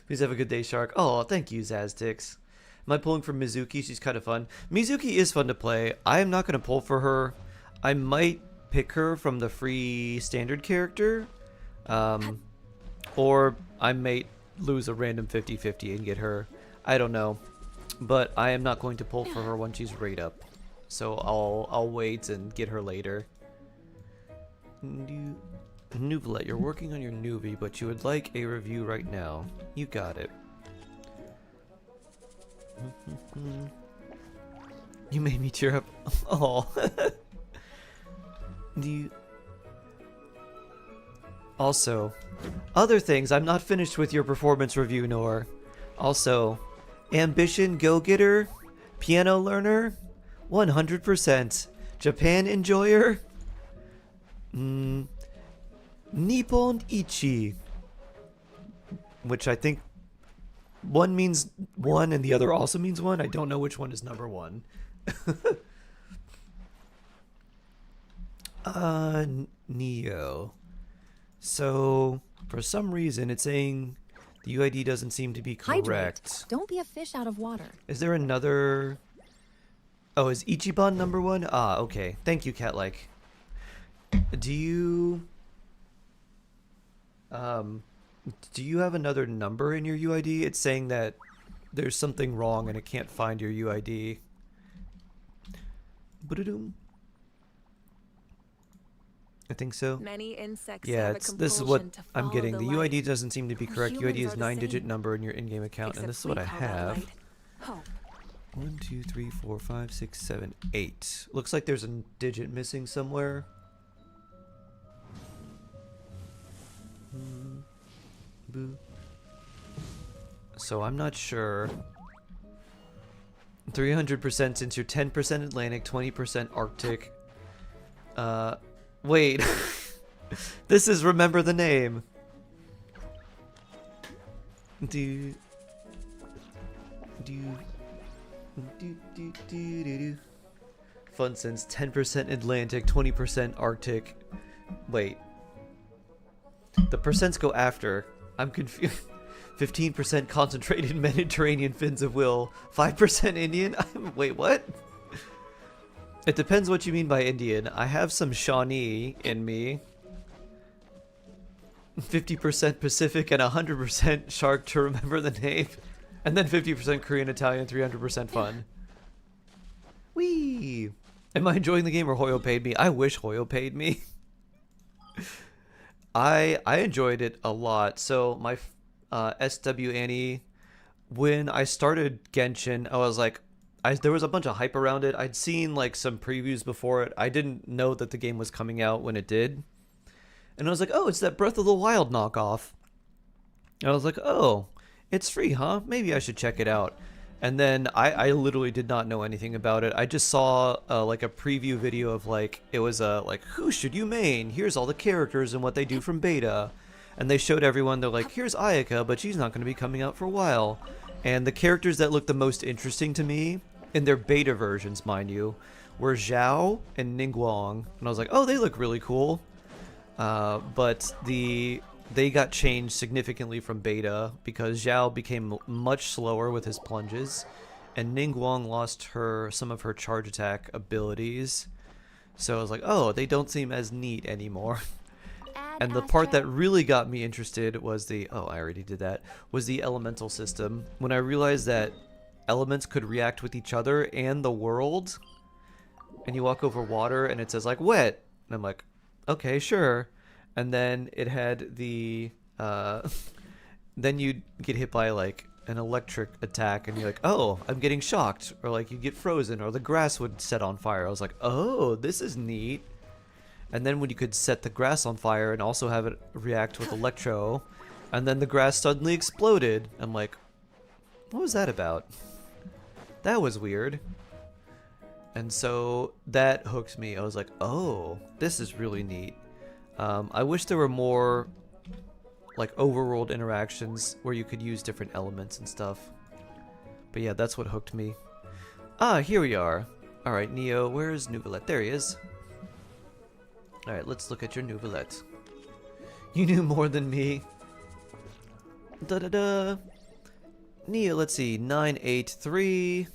[SPEAKER 1] Please have a good day, Shark. Oh, thank you, Zaztix. Am I pulling for Mizuki? She's kind of fun. Mizuki is fun to play. I am not going to pull for her. I might pick her from the free standard character. Or I might lose a random 50-50 and get her. I don't know. But I am not going to pull for her when she's rate up. So I'll wait and get her later. Nuvelet, you're working on your Nuvi, but you would like a review right now. You got it. You made me tear up. Oh. Also, other things, I'm not finished with your performance review, Nor. Also, ambition go-getter, piano learner, 100%, Japan enjoyer, Nippon Ichi, which I think one means one and the other also means one. I don't know which one is number one. Neo. So, for some reason, it's saying the UID doesn't seem to be correct.
[SPEAKER 5] Hydrate. Don't be a fish out of water.
[SPEAKER 1] Is there another... Oh, is Ichiban number one? Ah, okay. Thank you, Catlike. Do you have another number in your UID? It's saying that there's something wrong and it can't find your UID. Ba-da-doom. I think so.
[SPEAKER 4] Many insects
[SPEAKER 1] Yeah,
[SPEAKER 4] have a
[SPEAKER 1] this is what
[SPEAKER 4] compulsion to
[SPEAKER 1] I'm
[SPEAKER 4] follow
[SPEAKER 1] getting.
[SPEAKER 4] the
[SPEAKER 1] The
[SPEAKER 4] light.
[SPEAKER 1] UID doesn't seem to be correct.
[SPEAKER 4] Humans
[SPEAKER 1] UID is
[SPEAKER 4] are the
[SPEAKER 1] 9-digit
[SPEAKER 4] same.
[SPEAKER 1] number in your in-game account, and
[SPEAKER 4] Except
[SPEAKER 1] this is
[SPEAKER 4] we
[SPEAKER 1] what I
[SPEAKER 4] call that
[SPEAKER 1] have.
[SPEAKER 4] light hope.
[SPEAKER 1] 1, 2, 3, 4, 5, 6, 7, 8. Looks like there's a digit missing somewhere. Boo. So I'm not sure. 300% since you're 10% Atlantic, 20% Arctic. Wait. This is remember the name. Fun sense, 10% Atlantic, 20% Arctic. Wait. The percents go after. I'm confused. 15% concentrated Mediterranean fins of will. 5% Indian? Wait, what? It depends what you mean by Indian. I have some Shawnee in me. 50% Pacific and 100% Shark to remember the name. And then 50% Korean, Italian, 300% fun. Whee! Am I enjoying the game or Hoyo paid me? I wish Hoyo paid me. I enjoyed it a lot. So my SW Annie, when I started Genshin, I was like, there was a bunch of hype around it. I'd seen like some previews before it. I didn't know that the game was coming out when it did. And I was like, oh, it's that Breath of the Wild knockoff. And I was like, oh, it's free, huh? Maybe I should check it out. And then I literally did not know anything about it. I just saw like a preview video of like, it was like, who should you main? Here's all the characters and what they do from beta. And they showed everyone, they're like, here's Ayaka, but she's not going to be coming out for a while. And the characters that looked the most interesting to me, in their beta versions, mind you, were Zhao and Ningguang. And I was like, oh, they look really cool. But they got changed significantly from beta because Zhao became much slower with his plunges, and Ningguang lost some of her charge attack abilities. So I was like, oh, they don't seem as neat anymore. And the part that really got me interested was I already did that, was the elemental system. When I realized that elements could react with each other and the world, and you walk over water and it says like wet, and I'm like, okay, sure. And then it had the then you'd get hit by like an electric attack and you're like, oh, I'm getting shocked, or like you get frozen, or the grass would set on fire. I was like, oh, this is neat. And then when you could set the grass on fire and also have it react with electro, and then the grass suddenly exploded. I'm like, what was that about? That was weird. And so that hooked me. I was like, oh, this is really neat. I wish there were more like overworld interactions where you could use different elements and stuff. But yeah, that's what hooked me. Ah, here we are. Alright, Neo, where's Neuvillette? There he is. Alright, let's look at your Neuvillette. You knew more than me. Da-da-da. Neo, let's see, 983.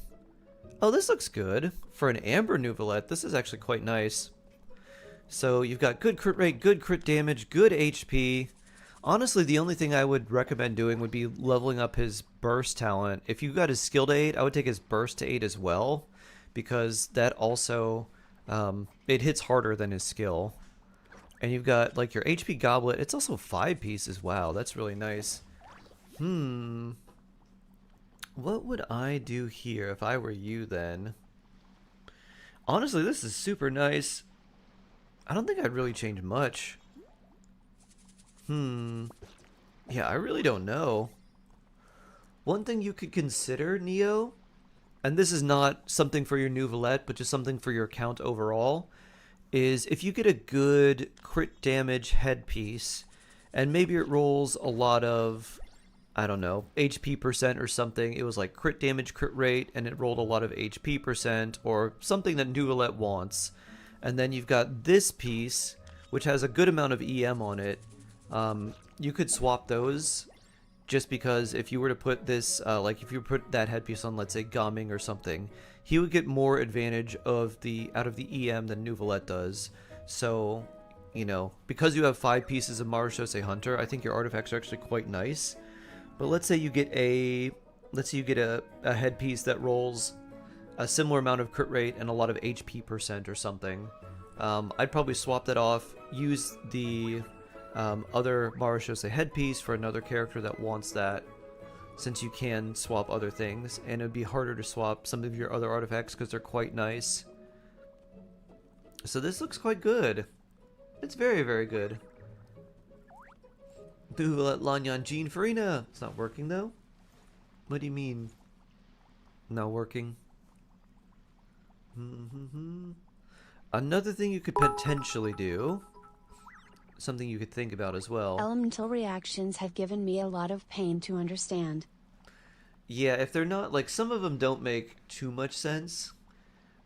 [SPEAKER 1] Oh, this looks good. For an Amber Neuvillette, this is actually quite nice. So you've got good crit rate, good crit damage, good HP. Honestly, the only thing I would recommend doing would be leveling up his burst talent. If you got his skill to 8, I would take his burst to 8 as well, because that also, it hits harder than his skill. And you've got like your HP goblet. It's also 5 pieces. Wow, that's really nice. What would I do here if I were you then? Honestly, this is super nice. I don't think I'd really change much. Yeah, I really don't know. One thing you could consider, Neo, and this is not something for your Neuvillette, but just something for your account overall, is if you get a good crit damage headpiece, and maybe it rolls a lot of, I don't know, HP percent or something. It was like crit damage, crit rate, and it rolled a lot of HP percent, or something that Neuvillette wants. And then you've got this piece, which has a good amount of EM on it. You could swap those, just because if you were to put this, like if you put that headpiece on, let's say, Gaming or something, he would get more advantage out of the EM than Neuvillette does. So, you know, because you have 5 pieces of Marechaussee Hunter, I think your artifacts are actually quite nice. But let's say you get a headpiece that rolls a similar amount of crit rate and a lot of HP percent or something. I'd probably swap that off, use the other Marechaussee headpiece for another character that wants that, since you can swap other things, and it would be harder to swap some of your other artifacts because they're quite nice. So this looks quite good. It's very, very good. Neuvillette Lanyan Jean Farina. It's not working though. What do you mean? Not working? Another thing you could potentially do, something you could think about as well.
[SPEAKER 3] Elemental reactions have given me a lot of pain to understand.
[SPEAKER 1] Yeah, if they're not, like, some of them don't make too much sense,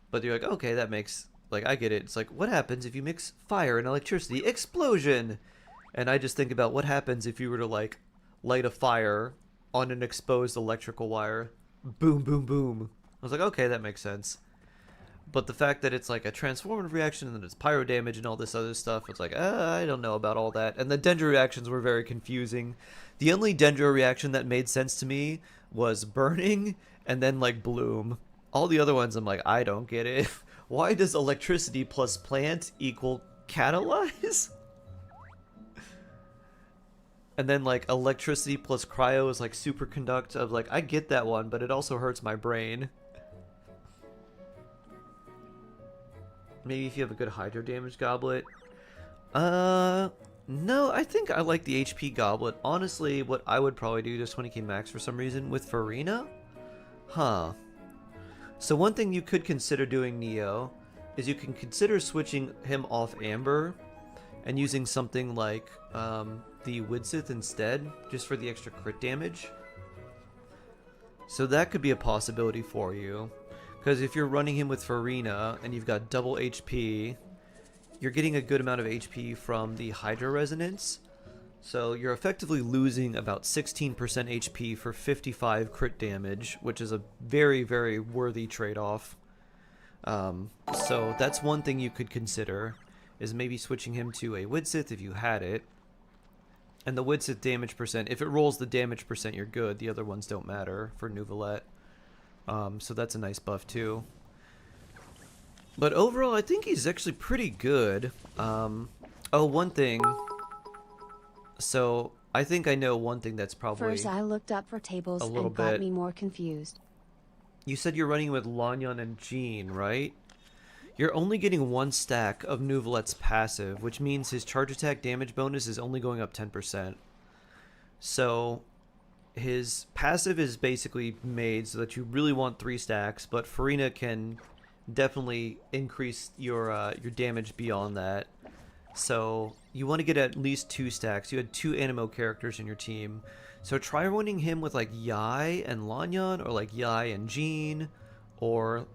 [SPEAKER 1] but you're like, okay, that makes, like, I get it. It's like, what happens if you mix fire and electricity? Explosion! And I just think about what happens if you were to, like, light a fire on an exposed electrical wire. Boom, boom, boom. I was like, okay, that makes sense. But the fact that it's like a transformative reaction and then it's pyro damage and all this other stuff, it's like, I don't know about all that. And the Dendro reactions were very confusing. The only Dendro reaction that made sense to me was burning and then like bloom. All the other ones I'm like, I don't get it. Why does electricity plus plant equal catalyze? And then like electricity plus cryo is like superconduct. Of like, I get that one, but it also hurts my brain. Maybe if you have a good hydro damage goblet. No, I think I like the HP goblet. Honestly, what I would probably do, just 20k max for some reason, with Farina, Huh. So one thing you could consider doing, Neo, is you can consider switching him off Amber and using something like the Widsith instead, just for the extra crit damage. So that could be a possibility for you. Because if you're running him with Farina and you've got double HP, you're getting a good amount of HP from the Hydra Resonance. So you're effectively losing about 16% HP for 55 crit damage, which is a very, very worthy trade-off. So that's one thing you could consider, is maybe switching him to a Widsith if you had it. And the Widsith damage percent, if it rolls the damage percent, you're good. The other ones don't matter for Nuvolette. So that's a nice buff too. But overall, I think he's actually pretty good. Oh, one thing. So I think I know one thing that's probably
[SPEAKER 3] First, I looked up for tables
[SPEAKER 1] a little
[SPEAKER 3] and got
[SPEAKER 1] bit.
[SPEAKER 3] me more confused.
[SPEAKER 1] You said you're running with Lanyon and Jean, right? You're only getting one stack of Nuvolette's passive, which means his charge attack damage bonus is only going up 10%. So his passive is basically made so that you really want 3 stacks, but Farina can definitely increase your damage beyond that. So you want to get at least 2 stacks. You had 2 Animo characters in your team. So try running him with like Yai and Lanyon, or like Yai and Jean, or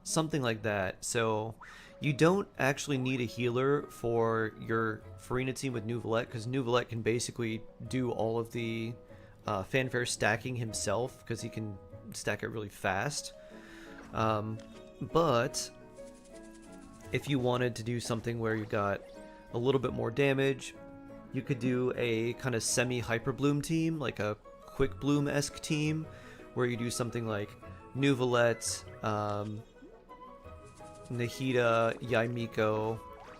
[SPEAKER 1] something like that. So you don't actually need a healer for your Farina team with Nuvolette, because Nuvolette can basically do all of the fanfare stacking himself, because he can stack it really fast. But if you wanted to do something where you got a little bit more damage, you could do a kind of semi-hyper bloom team, like a quick bloom-esque team, where you do something like Nuvolette, Nahida, Yaimiko,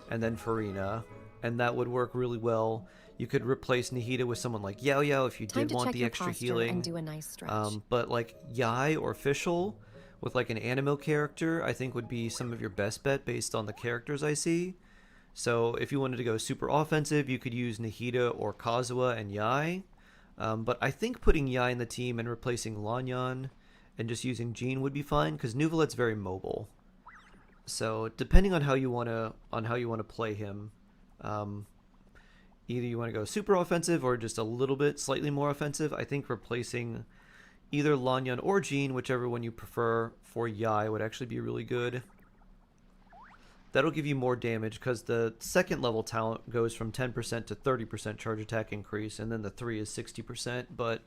[SPEAKER 1] and then Farina, and that would work really well. You could replace Nahida with someone like Yao Yao if you did want the extra healing.
[SPEAKER 5] And do a nice stretch.
[SPEAKER 1] But like Yai or Fischl with like an Animo character, I think would be some of your best bet based on the characters I see. So if you wanted to go super offensive, you could use Nahida or Kazuha and Yai. But I think putting Yai in the team and replacing Lanyon and just using Jean would be fine, because Nuvolette's very mobile. So depending on how you want to play him, either you want to go super offensive or just a little bit slightly more offensive. I think replacing either Lanyon or Jean, whichever one you prefer, for Yai would actually be really good. That'll give you more damage, because the second level talent goes from 10% to 30% charge attack increase, and then the 3 is 60%, but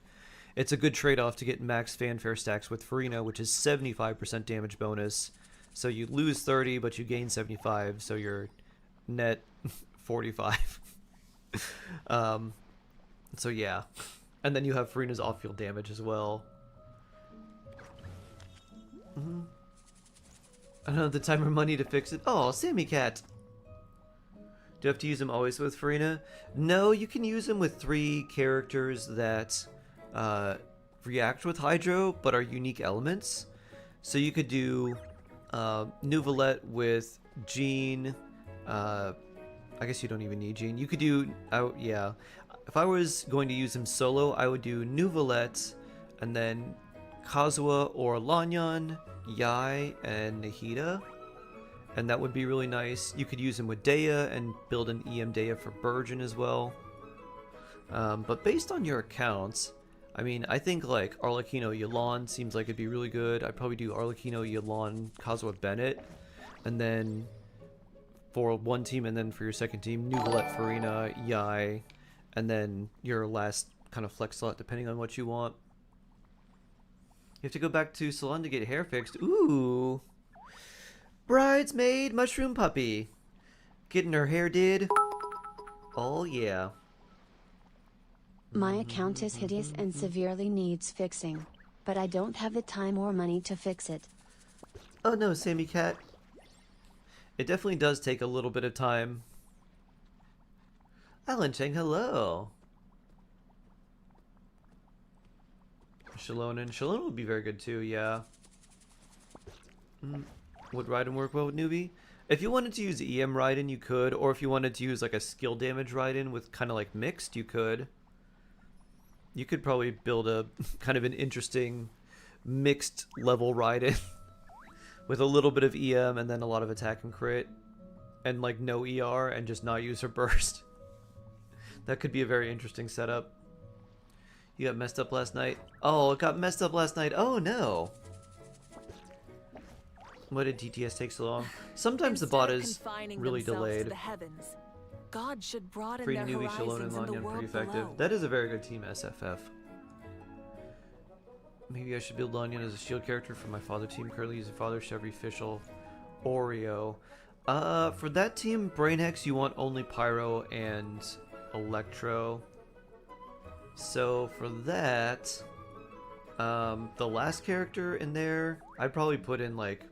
[SPEAKER 1] it's a good trade-off to get max fanfare stacks with Farina, which is 75% damage bonus. So you lose 30, but you gain 75, so you're net 45. So yeah. And then you have Farina's off-field damage as well. I don't have the time or money to fix it. Oh, Sammy Cat. Do you have to use him always with Farina? No, you can use him with 3 characters that react with Hydro, but are unique elements. So you could do Nuvolette with Jean. I guess you don't even need Jean. You could do... yeah. If I was going to use him solo, I would do Nuvolette, and then Kazuha or Lanyon, Yai, and Nahida. And that would be really nice. You could use him with Dea and build an EM Dea for Burgeon as well. But based on your accounts, I mean, I think like Arlecchino Yelan seems like it'd be really good. I'd probably do Arlecchino Yelan, Kazuha Bennett. And then for one team, and then for your second team, Nuvolette, Farina, Yai, and then your last kind of flex slot, depending on what you want. You have to go back to salon to get hair fixed. Ooh. Bridesmaid Mushroom Puppy. Getting her hair did. Oh, yeah.
[SPEAKER 3] My account is hideous and severely needs fixing, but I don't have the time or money to fix it.
[SPEAKER 1] Oh no, Sammy Cat. It definitely does take a little bit of time. Alan Cheng, hello. Shalon would be very good too, yeah. Would Raiden work well with newbie? If you wanted to use EM Raiden, you could, or if you wanted to use like a skill damage Raiden with kind of like mixed, you could. You could probably build a kind of an interesting mixed level Raiden with a little bit of EM and then a lot of attack and crit and like no ER and just not use her burst. That could be a very interesting setup. You got messed up last night? Oh, it got messed up last night. Oh no. Why did TTS take so long? Sometimes the bot is really delayed.
[SPEAKER 4] God should broaden
[SPEAKER 1] Free
[SPEAKER 4] their
[SPEAKER 1] newbie Shalon
[SPEAKER 4] horizons
[SPEAKER 1] and
[SPEAKER 4] in the
[SPEAKER 1] Lanyan, pretty
[SPEAKER 4] world
[SPEAKER 1] effective.
[SPEAKER 4] below.
[SPEAKER 1] That is a very good team, SFF. Maybe I should build Lanyan as a shield character for my father team. Currently using Father Chevy Fischl Oreo. For that team, Brainhex, you want only Pyro and Electro. So for that, the last character in there, I'd probably put in like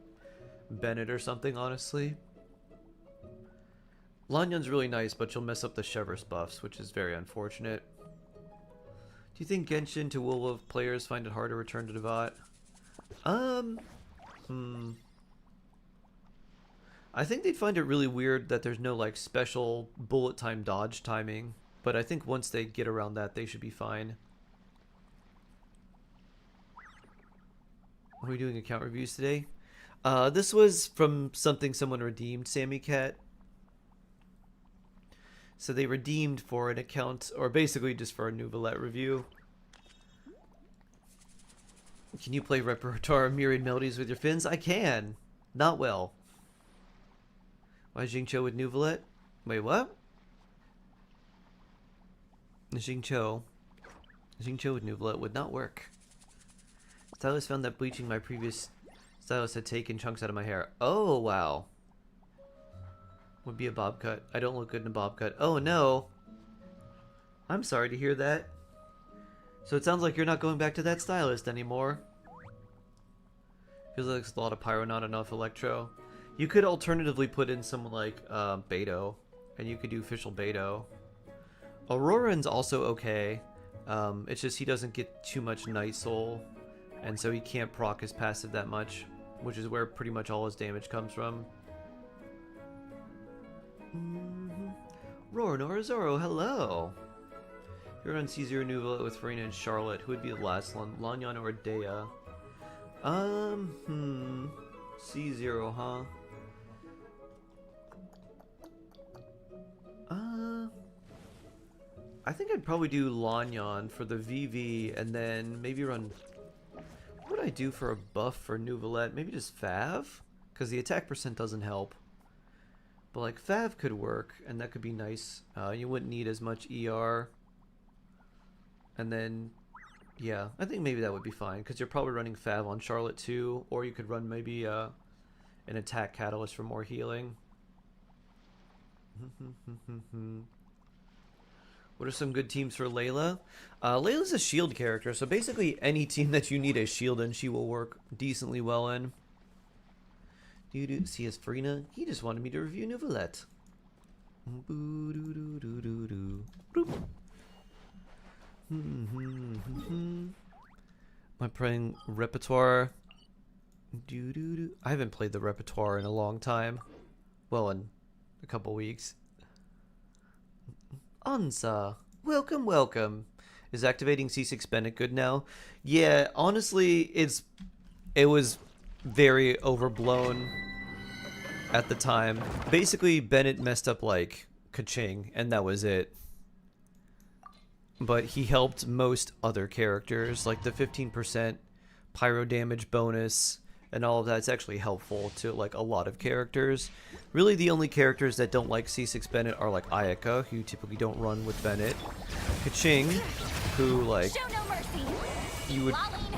[SPEAKER 1] Bennett or something, honestly. Lanyan's really nice, but she'll mess up the Chevers buffs, which is very unfortunate. Do you think Genshin to Wolf players find it hard to return to the bot? I think they'd find it really weird that there's no like special bullet time dodge timing, but I think once they get around that, they should be fine. Are we doing account reviews today? This was from something someone redeemed, Sammy Cat. So they redeemed for an account, or basically just for a Nouvellette review. Can you play repertoire of myriad melodies with your fins? I can. Not well. Why Jingcho with Nouvellette? Wait, what? Jingcho with Nouvellette would not work. Stylist found that bleaching my previous stylist had taken chunks out of my hair. Oh, wow. Would be a bob cut. I don't look good in a bob cut. Oh, no. I'm sorry to hear that. So it sounds like you're not going back to that stylist anymore. Feels like it's a lot of Pyro, not enough Electro. You could alternatively put in someone like Beto, and you could do Official Beto. Auroran's also okay. It's just he doesn't get too much Night Soul, and so he can't proc his passive that much, which is where pretty much all his damage comes from. Roranor Zoro, hello! You're on C0 Nouvellette with Farina and Charlotte. Who would be the last one? Lanyan or Dea? C0, huh? I think I'd probably do Lanyan for the VV and then maybe run... What would I do for a buff for Nouvellette? Maybe just Fav? Because the attack percent doesn't help. But like Fav could work and that could be nice. You wouldn't need as much ER. And then, yeah, I think maybe that would be fine because you're probably running Fav on Charlotte too. Or you could run maybe an attack catalyst for more healing. What are some good teams for Layla? Layla's a shield character, so basically any team that you need a shield in, she will work decently well in. CS Farina, he just wanted me to review Nouvellette. Am I playing repertoire? I haven't played the repertoire in a long time. Well, in a couple weeks. Ansa, welcome, welcome. Is activating C6 Bennett good now? Yeah, honestly, it was very overblown at the time. Basically, Bennett messed up like Kaching, and that was it. But he helped most other characters, like the 15% pyro damage bonus and all of that's actually helpful to like a lot of characters. Really the only characters that don't like C6 Bennett are like Ayaka, who typically don't run with Bennett. Kaching, who like you would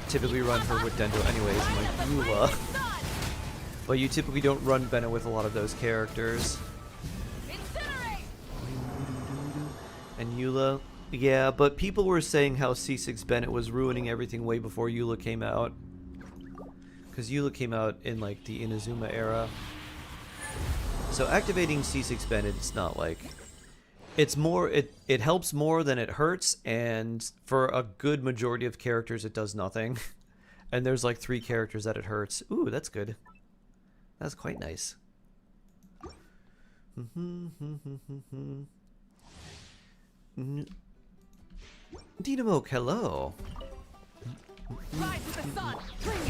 [SPEAKER 1] typically run her with Dendo anyways, and like Eula. But you typically don't run Bennett with a lot of those characters. And Eula, yeah, but people were saying how C6 Bennett was ruining everything way before Eula came out. Because Eula came out in like the Inazuma era. So activating C6 Bennett is not like... It's more, it helps more than it hurts, and for a good majority of characters it does nothing. And there's like 3 characters that it hurts. Ooh, that's good. That's quite nice. Dynamo, hello.
[SPEAKER 4] Rise with the sun. Bring it.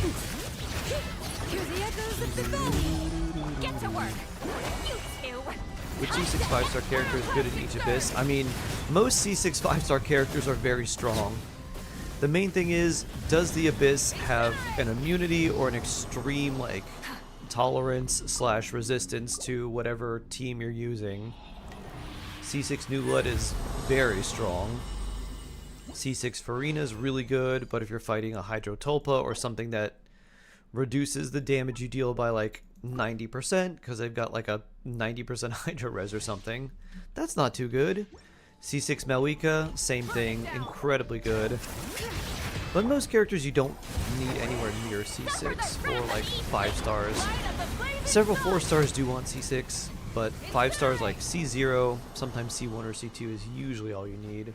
[SPEAKER 4] Hear the echoes of the valley. Get to work. You two.
[SPEAKER 1] Which C6 5-star character is good in each abyss? I mean, most C6 5-star characters are very strong. The main thing is, does the abyss have an immunity or an extreme, like, tolerance / resistance to whatever team you're using? C6 New Blood is very strong. C6 Farina is really good, but if you're fighting a Hydrotulpa or something that reduces the damage you deal by like 90% because they've got like a 90% Hydro Res or something, that's not too good. C6 Malika, same thing, incredibly good. But most characters you don't need anywhere near C6 for like 5 stars. Several 4 stars do want C6, but 5 stars like C0, sometimes C1 or C2 is usually all you need.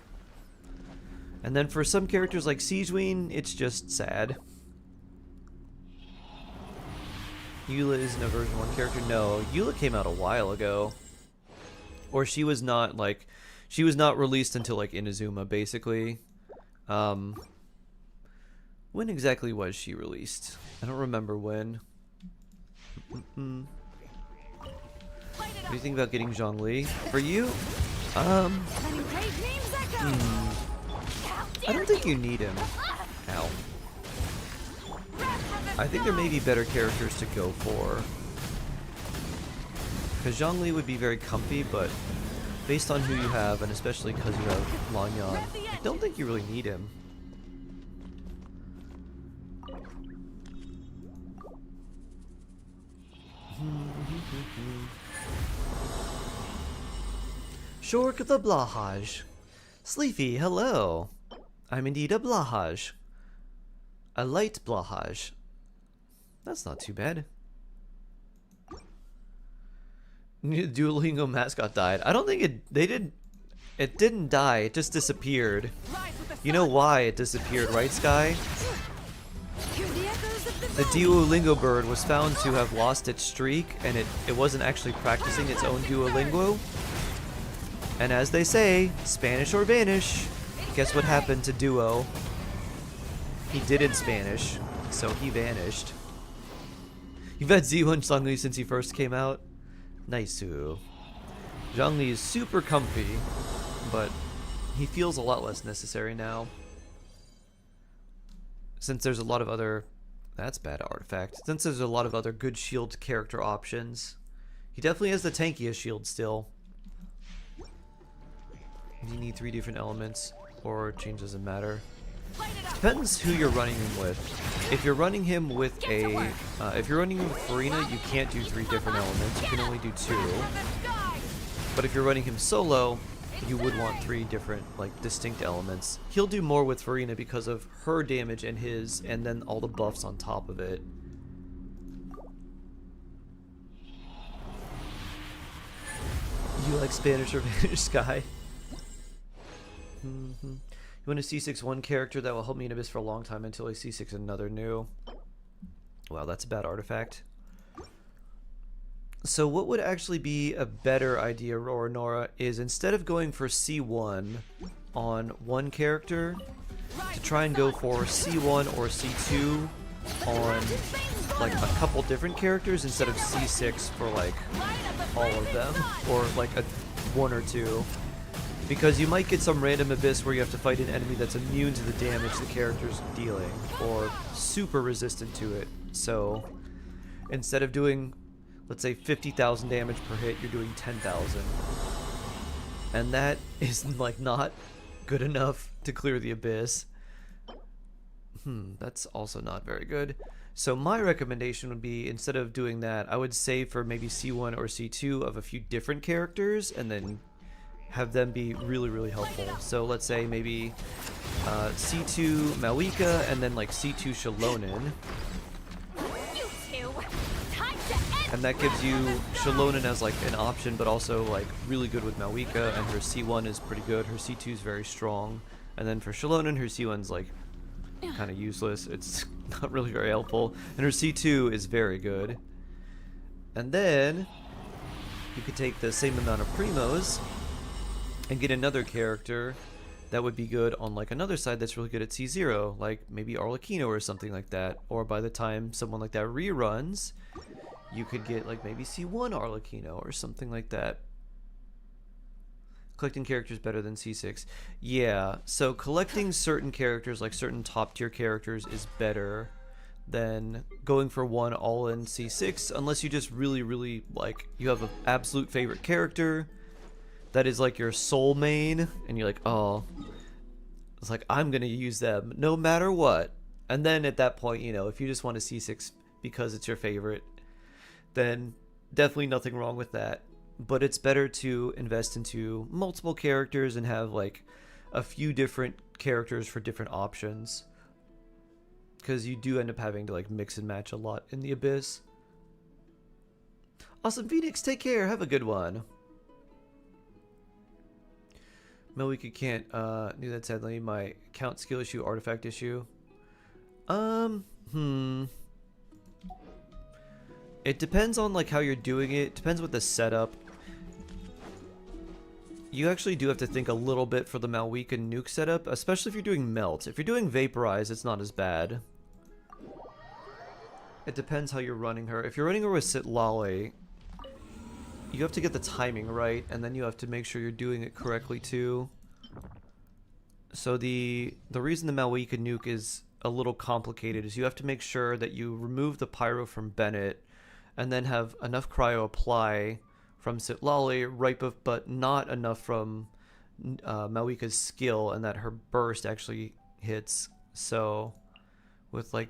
[SPEAKER 1] And then for some characters like Siegeween, it's just sad. Eula isn't a version 1 character. No, Eula came out a while ago. Or she was not like, she was not released until like Inazuma basically. When exactly was she released? I don't remember when. What do you think about getting Zhongli? For you? I don't think you need him. Ow. I think there may be better characters to go for. Because Zhongli would be very comfy, but based on who you have, and especially because you have Lanyan, I don't think you really need him. Shork the Blahaj. Sleepy, hello. I'm indeed a Blahaj. A light Blahaj. That's not too bad. Duolingo mascot died. I don't think it didn't die, it just disappeared. You know why it disappeared, right, Sky? The Duolingo bird was found to have lost its streak, and it wasn't actually practicing its own Duolingo. And as they say, Spanish or vanish. Guess what happened to Duo? He did in Spanish, so he vanished. You've had Z1 Zhongli since he first came out? Nice. Zhongli is super comfy, but he feels a lot less necessary now. Since there's a lot of other... That's bad artifact. Since there's a lot of other good shield character options. He definitely has the tankiest shield still. You need 3 different elements, or change doesn't matter. Depends who you're running him with. If you're running him with a, if you're running him with Farina, you can't do 3 different elements. You can only do 2. But if you're running him solo, you would want 3 different, like, distinct elements. He'll do more with Farina because of her damage and his, and then all the buffs on top of it. You like Spanish or Spanish Sky? You want a C6-1 character that will help me in Abyss for a long time until I C6 another new. Wow, that's a bad artifact. So what would actually be a better idea, Roranora, is instead of going for C1 on one character, to try and go for C1 or C2 on like a couple different characters instead of C6 for like all of them, or like a 1 or 2. Because you might get some random abyss where you have to fight an enemy that's immune to the damage the character's dealing, or super resistant to it. So instead of doing, let's say, 50,000 damage per hit, you're doing 10,000. And that is like not good enough to clear the abyss. That's also not very good. So my recommendation would be, instead of doing that, I would save for maybe C1 or C2 of a few different characters, and then have them be really, really helpful. So let's say maybe C2 Malika, and then like C2 Shalonen. And that gives you Shalonen as like an option, but also like really good with Malika, and her C1 is pretty good. Her C2 is very strong. And then for Shalonen, her C1's like kind of useless. It's not really very helpful. And her C2 is very good. And then you could take the same amount of Primos and get another character that would be good on like another side that's really good at C0, like maybe Arlecchino or something like that. Or by the time someone like that reruns, you could get like maybe C1 Arlecchino or something like that. Collecting characters better than C6. Yeah, so collecting certain characters, like certain top tier characters, is better than going for one all in C6, unless you just really like, you have an absolute favorite character that is like your soul main, and you're like, oh, it's like, I'm gonna use them no matter what. And then at that point, you know, if you just want a C6 because it's your favorite, then definitely nothing wrong with that. But it's better to invest into multiple characters and have like a few different characters for different options, because you do end up having to like mix and match a lot in the Abyss. Awesome, Phoenix, take care, have a good one. Melwika can't do that, sadly. My count skill issue, artifact issue. It depends on like how you're doing it. Depends with the setup. You actually do have to think a little bit for the Malwika nuke setup, especially if you're doing melt. If you're doing vaporize, it's not as bad. It depends how you're running her. If you're running her with Sitlale, you have to get the timing right, and then you have to make sure you're doing it correctly too. So the reason the Malwika nuke is a little complicated is you have to make sure that you remove the pyro from Bennett, and then have enough cryo apply from Sitlale, but not enough from Malwika's skill, and that her burst actually hits. So with like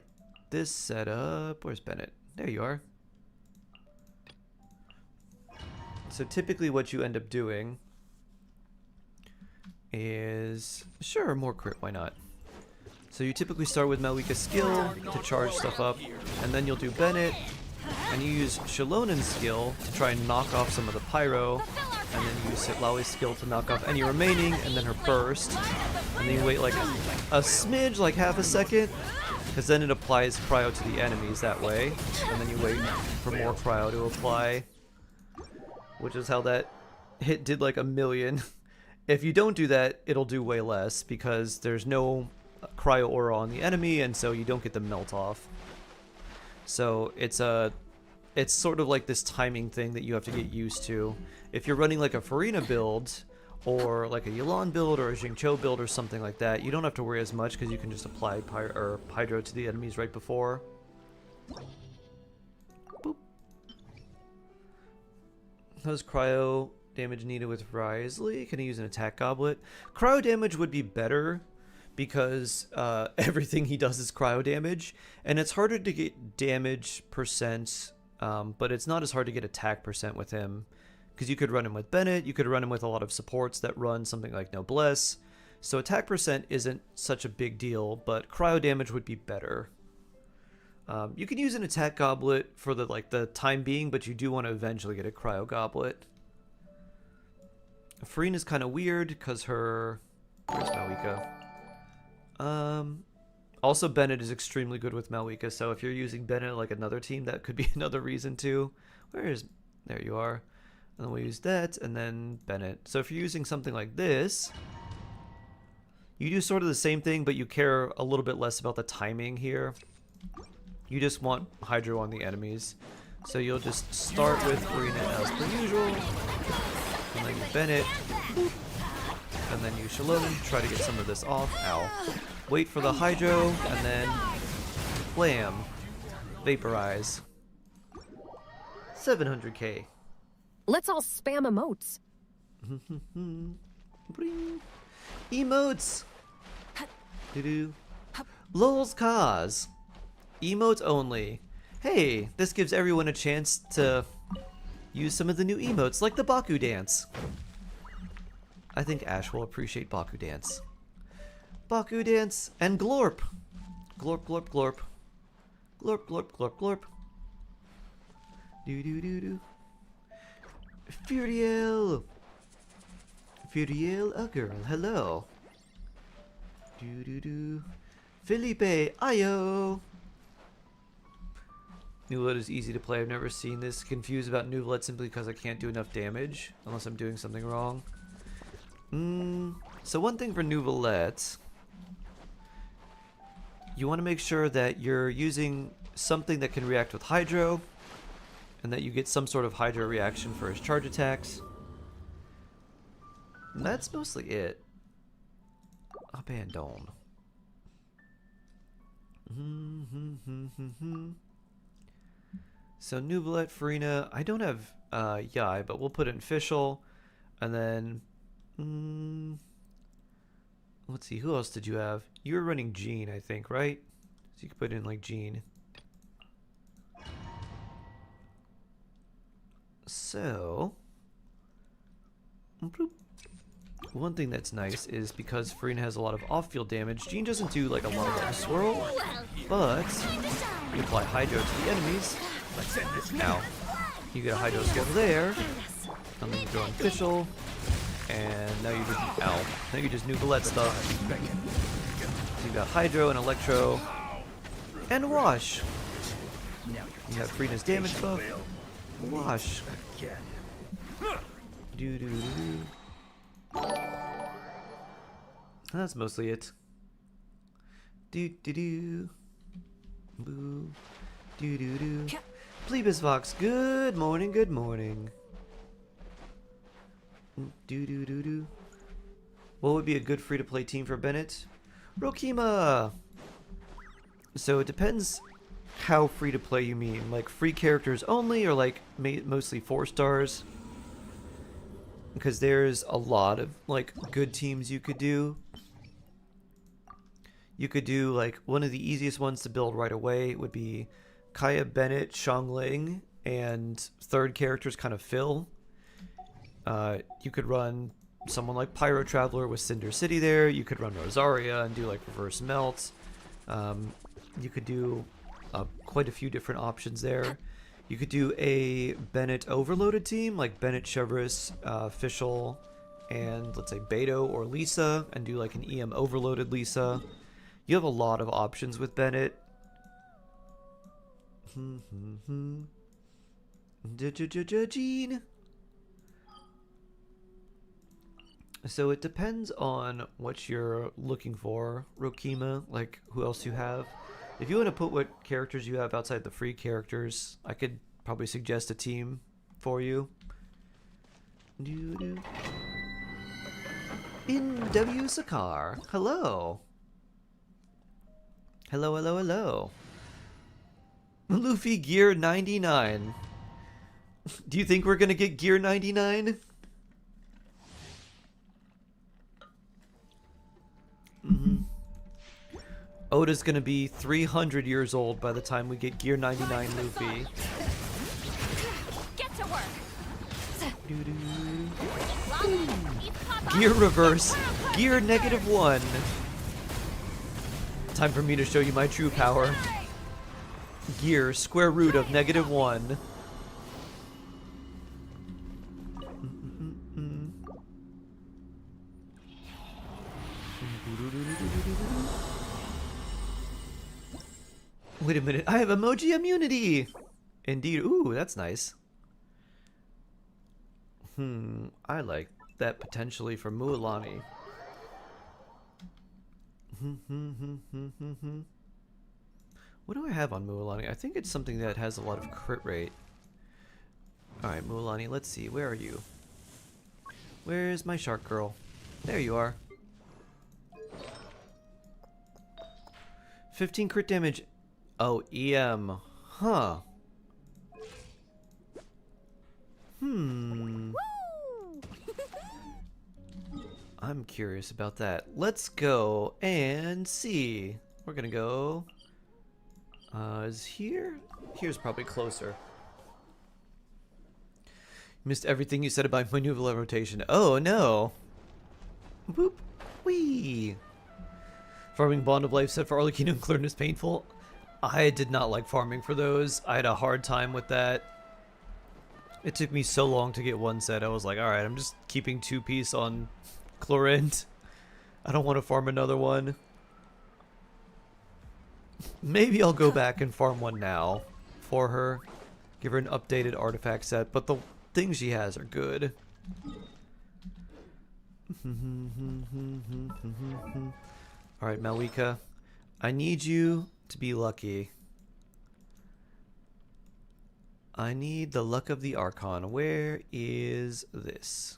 [SPEAKER 1] this setup, where's Bennett? There you are. So typically what you end up doing is, sure, more crit, why not? So you typically start with Malwika's skill to charge stuff up, and then you'll do Bennett, and you use Shalonen's skill to try and knock off some of the pyro, and then you use Sitlale's skill to knock off any remaining, and then her burst, and then you wait like a smidge, like half a second, because then it applies cryo to the enemies that way, and then you wait for more cryo to apply, which is how that hit did like 1,000,000. If you don't do that, it'll do way less, because there's no cryo aura on the enemy, and so you don't get the melt off. So it's sort of like this timing thing that you have to get used to. If you're running like a Farina build, or like a Yelan build, or a Xingqiu build, or something like that, you don't have to worry as much, because you can just apply Hydro to the enemies right before. Boop. How's cryo damage needed with Risley? Can I use an attack goblet? Cryo damage would be better, because everything he does is cryo damage, and it's harder to get damage percent, but it's not as hard to get attack percent with him, because you could run him with Bennett, you could run him with a lot of supports that run something like Noblesse, so attack percent isn't such a big deal, but cryo damage would be better. You can use an attack goblet for the time being, but you do want to eventually get a cryo goblet. Farina's kind of weird, because her... Where's Malwika? Also Bennett is extremely good with Malwika, so if you're using Bennett like another team, that could be another reason too. There you are. And then we'll use that, and then Bennett. So if you're using something like this, you do sort of the same thing, but you care a little bit less about the timing here. You just want Hydro on the enemies. So you'll just start with Farina as per usual, and then you Bennett, and then you Shalonen, try to get some of this off. Ow. Wait for the Hydro, and then blam. Vaporize. 700k.
[SPEAKER 5] Let's all spam emotes.
[SPEAKER 1] Bring. Emotes. Doo-doo. Lol's cause. Emotes only. Hey, this gives everyone a chance to use some of the new emotes, like the Baku dance. I think Ash will appreciate Baku dance. Baku dance and glorp. Glorp, glorp, glorp. Glorp, glorp, glorp, glorp. Do-do-do-do. Furiel. Furiel, a girl, hello. Do-do-do. Felipe, ayo. Nuvolet is easy to play. I've never seen this. Confused about Nuvolet simply because I can't do enough damage. Unless I'm doing something wrong. So one thing for Nouvelette, you want to make sure that you're using something that can react with Hydro, and that you get some sort of Hydro reaction for his charge attacks. And that's mostly it. Abandon. So Nouvelette, Farina, I don't have Yai, but we'll put it in Fischl. And then, let's see, who else did you have? You were running Jean, I think, right? So you could put in like Jean. So, bloop. One thing that's nice is because Farina has a lot of off-field damage, Jean doesn't do like a lot of swirl, but you apply Hydro to the enemies. Now, you get a Hydro skill there, and then you go on Fischl, and now you just now you just Nouvelette stuff. So you got Hydro and Electro, and Wash. You have Farina's damage buff. Wash. Do do do do. That's mostly it. Do do do. Boo. Do do do. Plebis Vox, good morning, good morning. Do do do do. What would be a good free-to-play team for Bennett? Rokima! So it depends how free-to-play you mean. Like free characters only, or like mostly 4 stars? Because there's a lot of like good teams you could do. You could do like one of the easiest ones to build right away would be Kaya, Bennett, Xiangling, and third characters kind of fill. You could run someone like Pyro Traveler with Cinder City there. You could run Rosaria and do like reverse melt. You could do quite a few different options there. You could do a Bennett overloaded team like Bennett, Chevrolet, Fischl, and let's say Beto or Lisa, and do like an EM overloaded Lisa. You have a lot of options with Bennett. Jean. So it depends on what you're looking for, Rokima, like who else you have. If you want to put what characters you have outside the free characters, I could probably suggest a team for you. In Sakar, hello. Hello, hello, hello. Luffy Gear 99. Do you think we're gonna get Gear 99? Oda's gonna be 300 years old by the time we get Gear 99 Luffy.
[SPEAKER 7] Get to work.
[SPEAKER 1] Gear reverse. Gear -1. Time for me to show you my true power. Gear square root of -1. Wait a minute, I have emoji immunity! Indeed, ooh, that's nice. I like that potentially for Mualani. What do I have on Mualani? I think it's something that has a lot of crit rate. Alright, Mualani, let's see, where are you? Where's my shark girl? There you are. 15 crit damage. Oh, EM. Huh. I'm curious about that. Let's go and see. We're gonna go... is here? Here's probably closer. Missed everything you said about my Nouvelette rotation. Oh, no. Boop. Wee. Farming Bond of Life set for Arlecchino and Clearness painful. I did not like farming for those. I had a hard time with that. It took me so long to get one set. I was like, alright, I'm just keeping 2-piece on Chlorint. I don't want to farm another one. Maybe I'll go back and farm one now for her. Give her an updated artifact set. But the things she has are good. Alright, Malika. I need you to be lucky. I need the luck of the Archon. Where is this?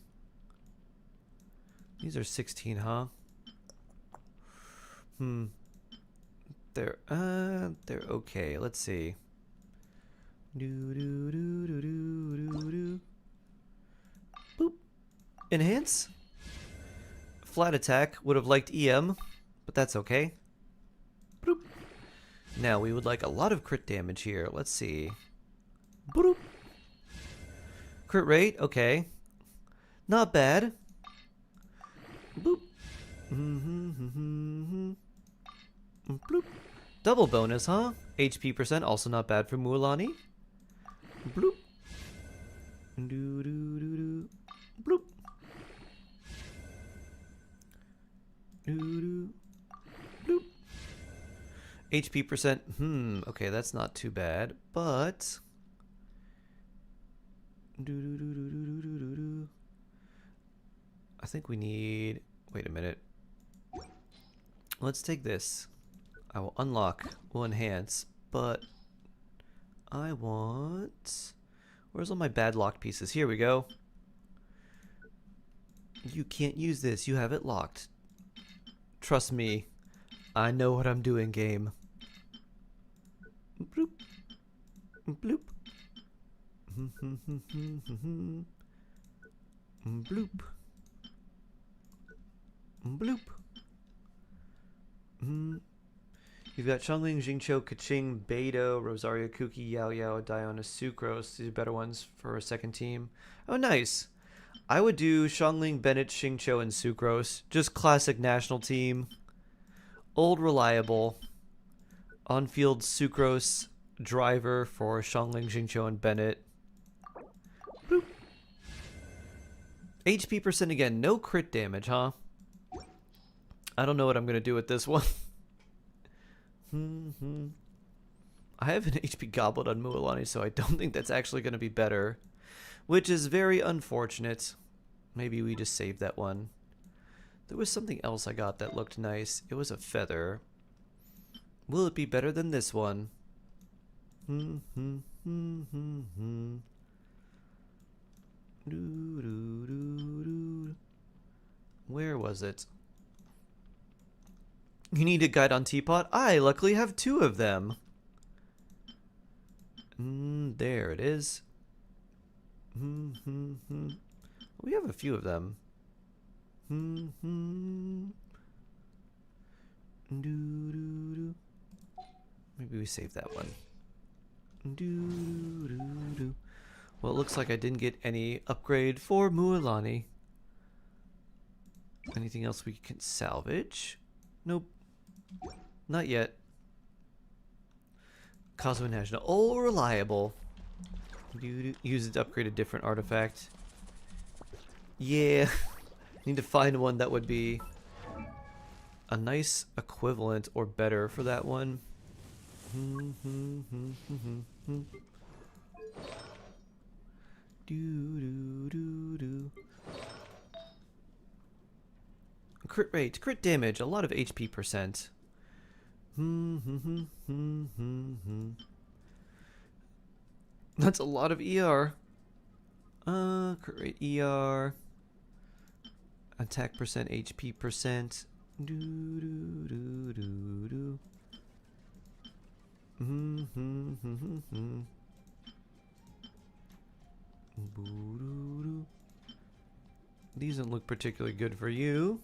[SPEAKER 1] These are 16, huh? They're okay. Let's see. Boop. Enhance. Flat attack. Would have liked EM, but that's okay. Boop. Now we would like a lot of crit damage here. Let's see. Boop. Crit rate. Okay. Not bad. Boop. Bloop. Double bonus, huh? HP percent, also not bad for Mualani. Bloop. Doo doo doo doo. Bloop. Doo doo. Bloop. HP percent, okay, that's not too bad, but doo doo doo doo doo doo doo doo. I think we need, wait a minute. Let's take this. I will unlock, will enhance, but I want... Where's all my bad locked pieces? Here we go. You can't use this. You have it locked. Trust me. I know what I'm doing, game. Bloop. Bloop. Bloop. Bloop. You've got Xiangling, Jingqiu, Keqing, Beidou, Rosario, Kuki, Yao Yao, Diona, Sucrose. These are better ones for a second team. Oh, nice. I would do Xiangling, Bennett, Xingqiu, and Sucrose. Just classic national team. Old, reliable. On-field Sucrose driver for Xiangling, Jingqiu, and Bennett. Bloop. HP percent again. No crit damage, huh? I don't know what I'm going to do with this one. I have an HP Goblet on Mualani, so I don't think that's actually going to be better. Which is very unfortunate. Maybe we just saved that one. There was something else I got that looked nice. It was a feather. Will it be better than this one? Where was it? You need a guide on Teapot? I luckily have 2 of them. There it is. We have a few of them. Maybe we save that one. Well, it looks like I didn't get any upgrade for Mualani. Anything else we can salvage? Nope. Not yet. Cosmo National. Oh, reliable. Use it to upgrade a different artifact. Yeah. Need to find one that would be a nice equivalent or better for that one. Crit rate, crit damage, a lot of HP percent. That's a lot of ER. Crit rate, ER. Attack percent, HP percent. These don't look particularly good for you.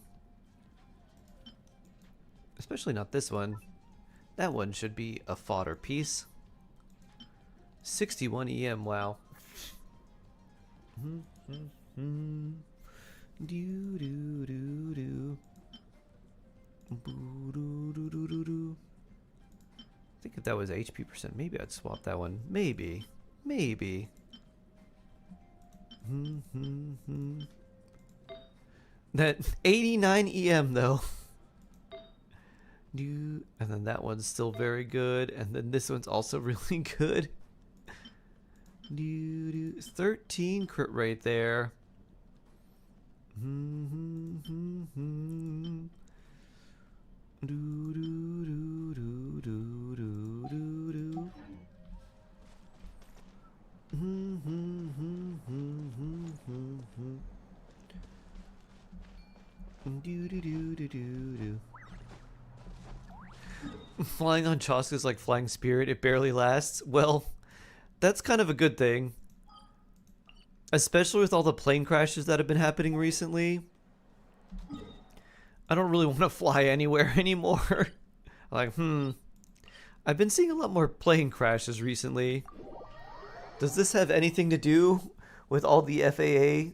[SPEAKER 1] Especially not this one. That one should be a fodder piece. 61 EM, wow. I think if that was HP percent, maybe I'd swap that one. Maybe. Maybe. That 89 EM though. And then that one's still very good. And then this one's also really good. 13 crit rate there. Flying on Chosk is like flying spirit, it barely lasts. Well, that's kind of a good thing. Especially with all the plane crashes that have been happening recently. I don't really want to fly anywhere anymore. Like, I've been seeing a lot more plane crashes recently. Does this have anything to do with all the FAA,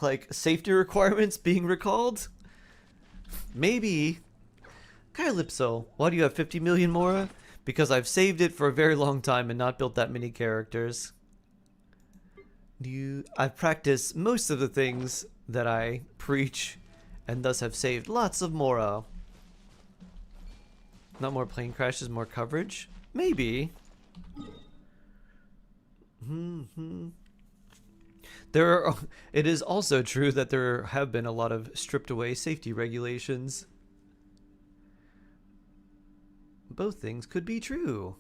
[SPEAKER 1] like, safety requirements being recalled? Maybe. Calypso, why do you have 50 million, Mora? Because I've saved it for a very long time and not built that many characters. I've practiced most of the things that I preach, and thus have saved lots of Mora. Not more plane crashes, more coverage? Maybe. It is also true that there have been a lot of stripped away safety regulations. Both things could be true.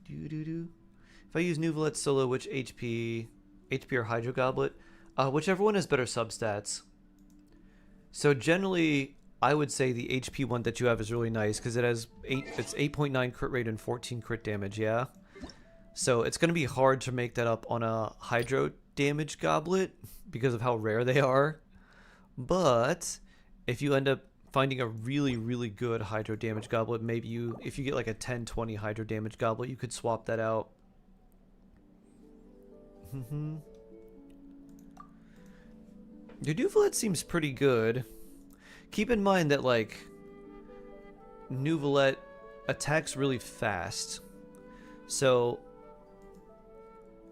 [SPEAKER 1] If I use Nuvalet solo, which HP or Hydro Goblet? Whichever one has better substats. So generally, I would say the HP one that you have is really nice because it's 8.9 crit rate and 14 crit damage, yeah? So it's going to be hard to make that up on a Hydro damage Goblet because of how rare they are. But if you end up finding a really, really good Hydro damage Goblet, maybe if you get like a 10-20 Hydro damage Goblet, you could swap that out. Your Nuvalet seems pretty good. Keep in mind that, like, Nuvalet attacks really fast. So,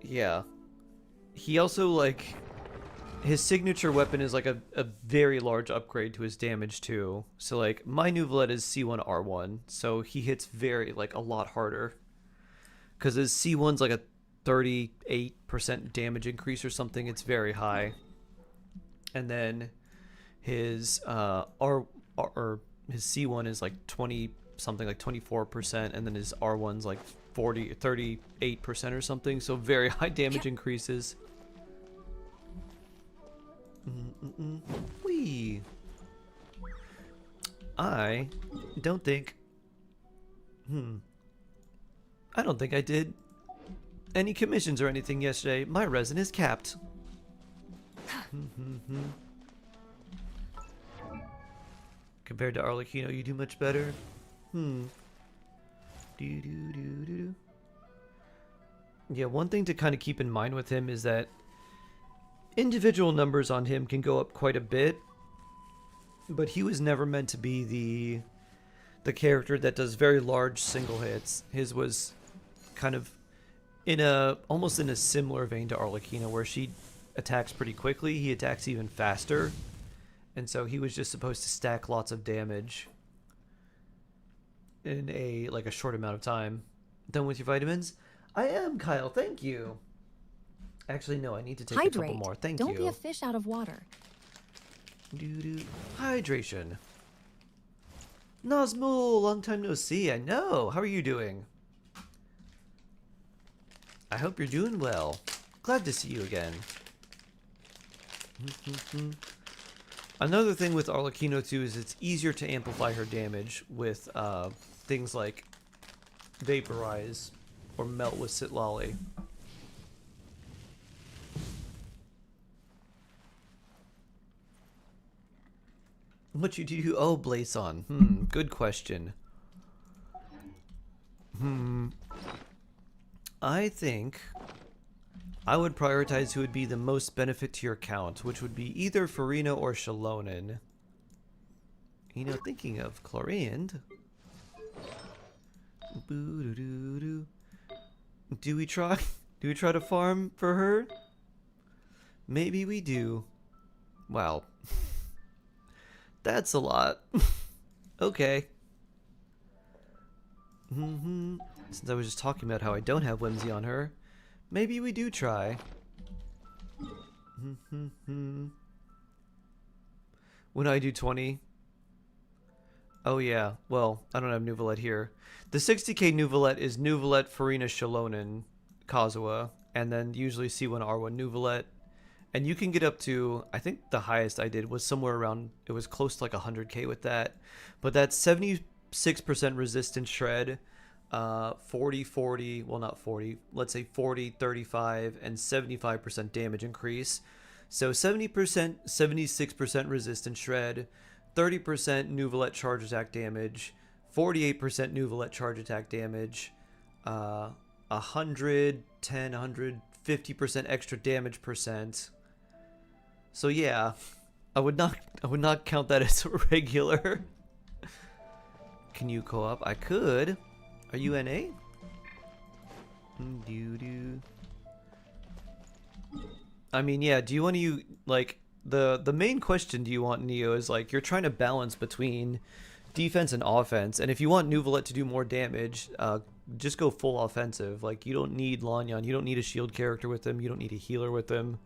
[SPEAKER 1] yeah. He also, like, his signature weapon is, like, a very large upgrade to his damage, too. So, like, my Nuvalet is C1R1, so he hits a lot harder. Because his C1's, like, a 38% damage increase or something. It's very high. And then his his C1 is like 20 something, like 24%, and then his R1's like 38% or something. So very high damage increases. Whee! I don't think I did any commissions or anything yesterday. My resin is capped. Compared to Arlecchino, you do much better. Yeah, one thing to kind of keep in mind with him is that individual numbers on him can go up quite a bit, but he was never meant to be the character that does very large single hits. His was kind of almost in a similar vein to Arlecchino, where she attacks pretty quickly. He attacks even faster, and so he was just supposed to stack lots of damage in a short amount of time. Done with your vitamins? I am, Kyle. Thank you. Actually, no. I need to take a couple more. Thank you.
[SPEAKER 5] Don't be a fish out of water.
[SPEAKER 1] Hydration. Nazmul, long time no see. I know. How are you doing? I hope you're doing well. Glad to see you again. Another thing with Arlecchino too is it's easier to amplify her damage with things like Vaporize or Melt with Sitlali. What you do? Oh, Blason. Good question. I think I would prioritize who would be the most benefit to your count, which would be either Farina or Shalonen. You know, thinking of Chlorind. Do we try to farm for her? Maybe we do. Wow. That's a lot. Okay. Since I was just talking about how I don't have Whimsy on her, maybe we do try. when I do 20. Oh yeah, well, I don't have Nuvolette here. The 60k Nuvolette is Nuvolette, Farina, Shalonen, Kazuha, and then usually C1, R1 Nuvolette. And you can get up to, I think the highest I did was somewhere around, it was close to like 100k with that. But that's 76% resistance shred, 40, 40, well not 40, let's say 40, 35, and 75% damage increase. So 70%, 76% resistance shred, 30% Nuvolette charge attack damage, 48% Nuvolette charge attack damage, 110, 150% extra damage percent. So yeah, I would not count that as a regular. Can you co-op? I could. Are you NA? I mean, yeah, do you want to like the main question do you want Neo is like you're trying to balance between defense and offense, and if you want Nuvolette to do more damage, just go full offensive. Like you don't need Lanyan, you don't need a shield character with him, you don't need a healer with him.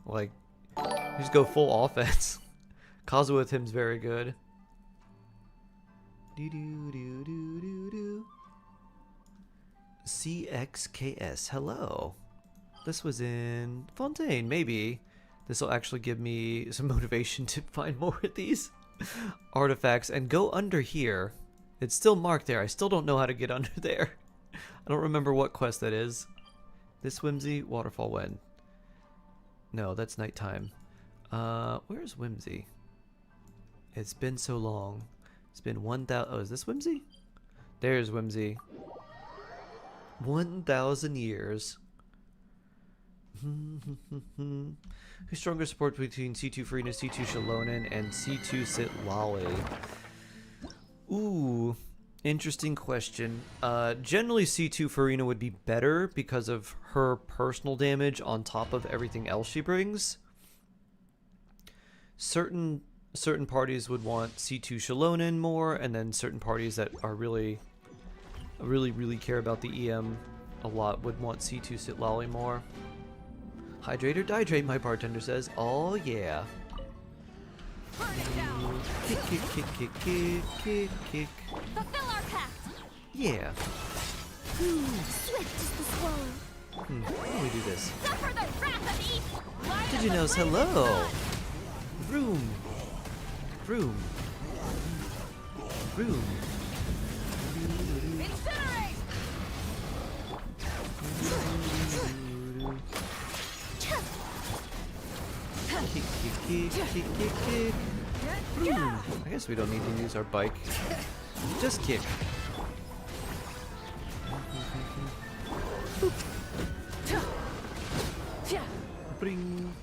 [SPEAKER 1] Like just go full offense. Kazuha with him's very good. CXKS, hello. This was in Fontaine, maybe. This will actually give me some motivation to find more of these artifacts and go under here. It's still marked there. I still don't know how to get under there. I don't remember what quest that is. This Whimsy, Waterfall when? No, that's nighttime. Where's Whimsy? It's been so long. It's been 1,000. Oh, is this Whimsy? There's Whimsy. 1,000 years. Who's stronger support between C2 Farina, C2 Shalonen, and C2 Sitlali? Ooh, interesting question. Generally C2 Farina would be better because of her personal damage on top of everything else she brings. Certain parties would want C2 Shalonen more, and then certain parties that are really care about the EM a lot would want C2 Sitlali more. Hydrate or dihydrate, my bartender says. Oh yeah. Kick, kick, kick, kick, kick, kick, kick.
[SPEAKER 7] Fulfill our pact.
[SPEAKER 1] Yeah.
[SPEAKER 7] Swift is the swallow.
[SPEAKER 1] How do we do this?
[SPEAKER 7] Suffer the wrath of evil.
[SPEAKER 1] Did you know? Hello. Vroom. Vroom. Vroom.
[SPEAKER 7] Incinerate.
[SPEAKER 1] Kick, kick, kick, kick, kick, kick. Vroom. I guess we don't need to use our bike. Just kick. Bring.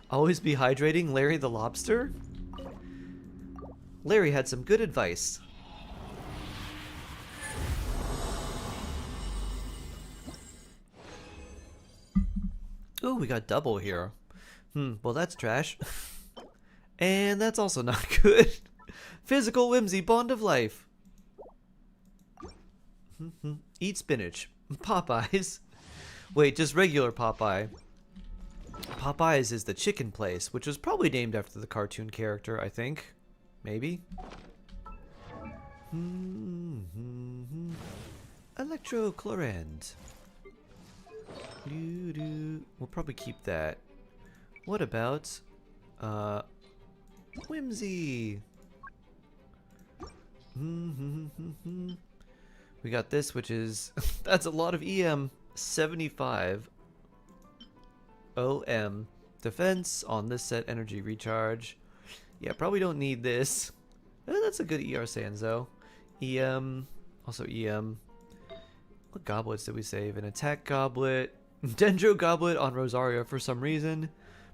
[SPEAKER 1] Always be hydrating, Larry the Lobster? Larry had some good advice. Oh, we got double here. Well that's trash. And that's also not good. Physical Whimsy, Bond of Life. Eat spinach. Popeyes. Wait, just regular Popeye. Popeyes is the chicken place, which was probably named after the cartoon character, I think. Maybe. Electrochlorand. We'll probably keep that. What about Whimsy? We got this, which is that's a lot of EM. 75 OM defense on this set. Energy recharge. Yeah, probably don't need this. That's a good ER Sans though. EM, also EM. What goblets did we save? An attack goblet, Dendro goblet on Rosario for some reason,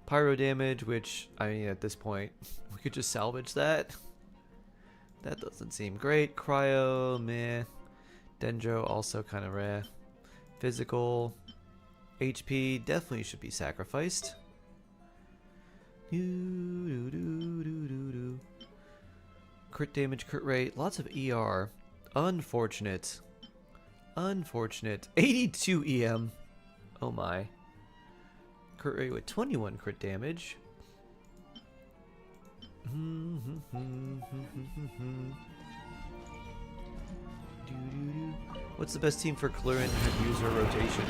[SPEAKER 1] pyro damage, which I mean at this point we could just salvage that. That doesn't seem great. Cryo, meh. Dendro also kind of rare. Physical, HP definitely should be sacrificed. Crit damage, crit rate, lots of ER. Unfortunate. Unfortunate. 82 EM. Oh my. Crit rate with 21 crit damage. What's the best team for Chlorine user rotation?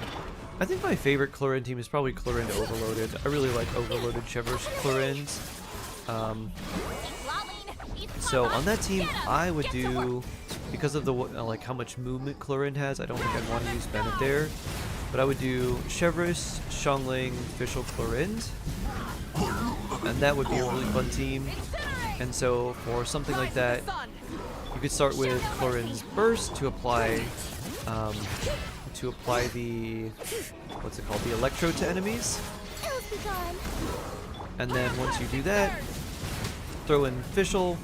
[SPEAKER 1] I think my favorite Chlorine team is probably Chlorine Overloaded. I really like Overloaded Chevrolet Chlorines. So on that team, I would do, because of the like how much movement Chlorine has, I don't think I'd want to use Bennett there. But I would do Chevrolet, Xiangling, Fischl, Chlorine. And that would be a really fun team. And so for something like that, you could start with Chlorine's Burst to apply the, what's it called, the Electro to enemies. And then once you do that, throw in Fischl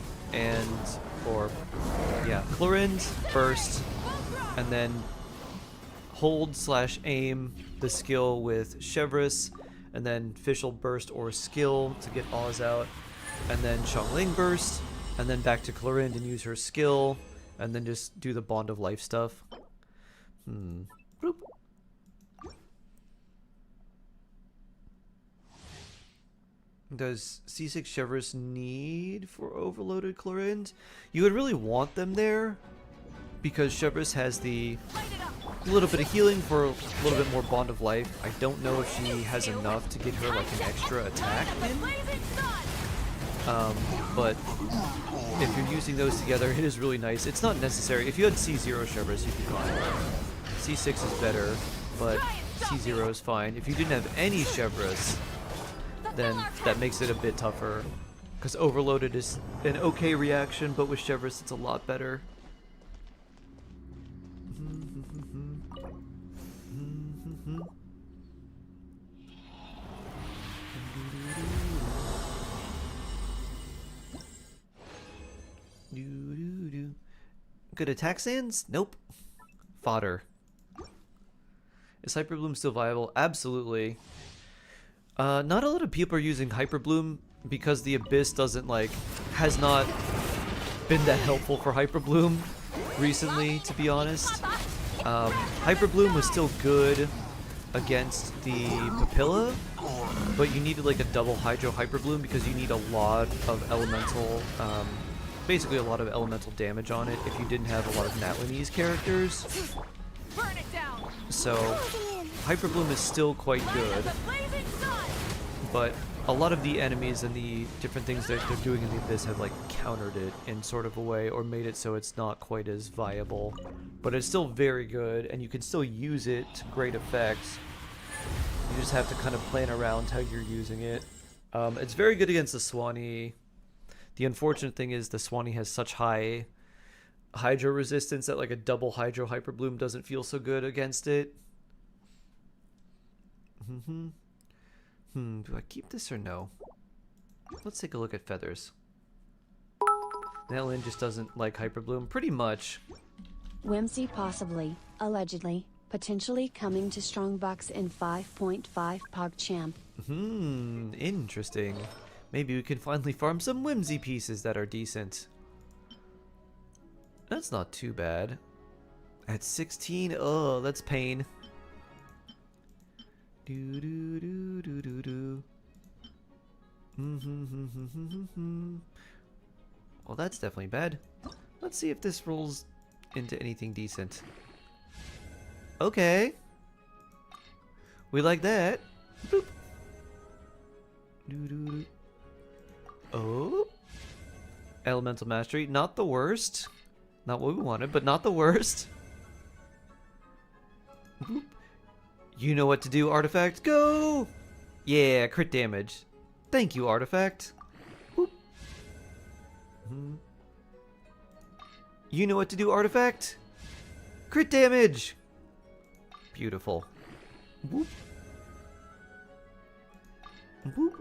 [SPEAKER 1] Chlorine's Burst, and then hold/aim the skill with Chevrolet, and then Fischl Burst or skill to get Oz out, and then Xiangling Burst, and then back to Chlorine and use her skill, and then just do the Bond of Life stuff. Boop. Does C6 Chevrolet need for overloaded Chlorine? You would really want them there, because Chevrolet has the little bit of healing for a little bit more Bond of Life. I don't know if she has enough to get her like an extra attack in. But if you're using those together, it is really nice. It's not necessary. If you had C0 Chevrolet, you'd be fine. C6 is better, but C0 is fine. If you didn't have any Chevrolet, then that makes it a bit tougher. Because Overloaded is an okay reaction, but with Chevrolet it's a lot better. Good attack sands? Nope. Fodder. Is Hyperbloom still viable? Absolutely. Not a lot of people are using Hyperbloom because the Abyss doesn't has not been that helpful for Hyperbloom recently, to be honest. Hyperbloom was still good against the Papilla, but you needed like a double Hydro Hyperbloom because you need a lot of elemental, basically a lot of elemental damage on it if you didn't have a lot of Natlanese characters. So Hyperbloom is still quite good, but a lot of the enemies and the different things that they're doing in the Abyss have like countered it in sort of a way, or made it so it's not quite as viable. But it's still very good, and you can still use it to great effect. You just have to kind of plan around how you're using it. It's very good against the Swanee. The unfortunate thing is the Swanee has such high Hydro resistance that like a double Hydro Hyperbloom doesn't feel so good against it. Do I keep this or no? Let's take a look at feathers. Natlin just doesn't like Hyperbloom, pretty much.
[SPEAKER 3] Whimsy possibly, allegedly, potentially coming to Strongbox in 5.5 PogChamp.
[SPEAKER 1] Interesting. Maybe we can finally farm some Whimsy pieces that are decent. That's not too bad. At 16, oh, that's pain. Do do do do do do. Well, that's definitely bad. Let's see if this rolls into anything decent. Okay. We like that. Boop. Do do do. Oh. Elemental Mastery, not the worst. Not what we wanted, but not the worst. Boop. You know what to do, Artifact. Go! Yeah, crit damage. Thank you, Artifact. Boop. You know what to do, Artifact. Crit damage. Beautiful. Boop. Boop.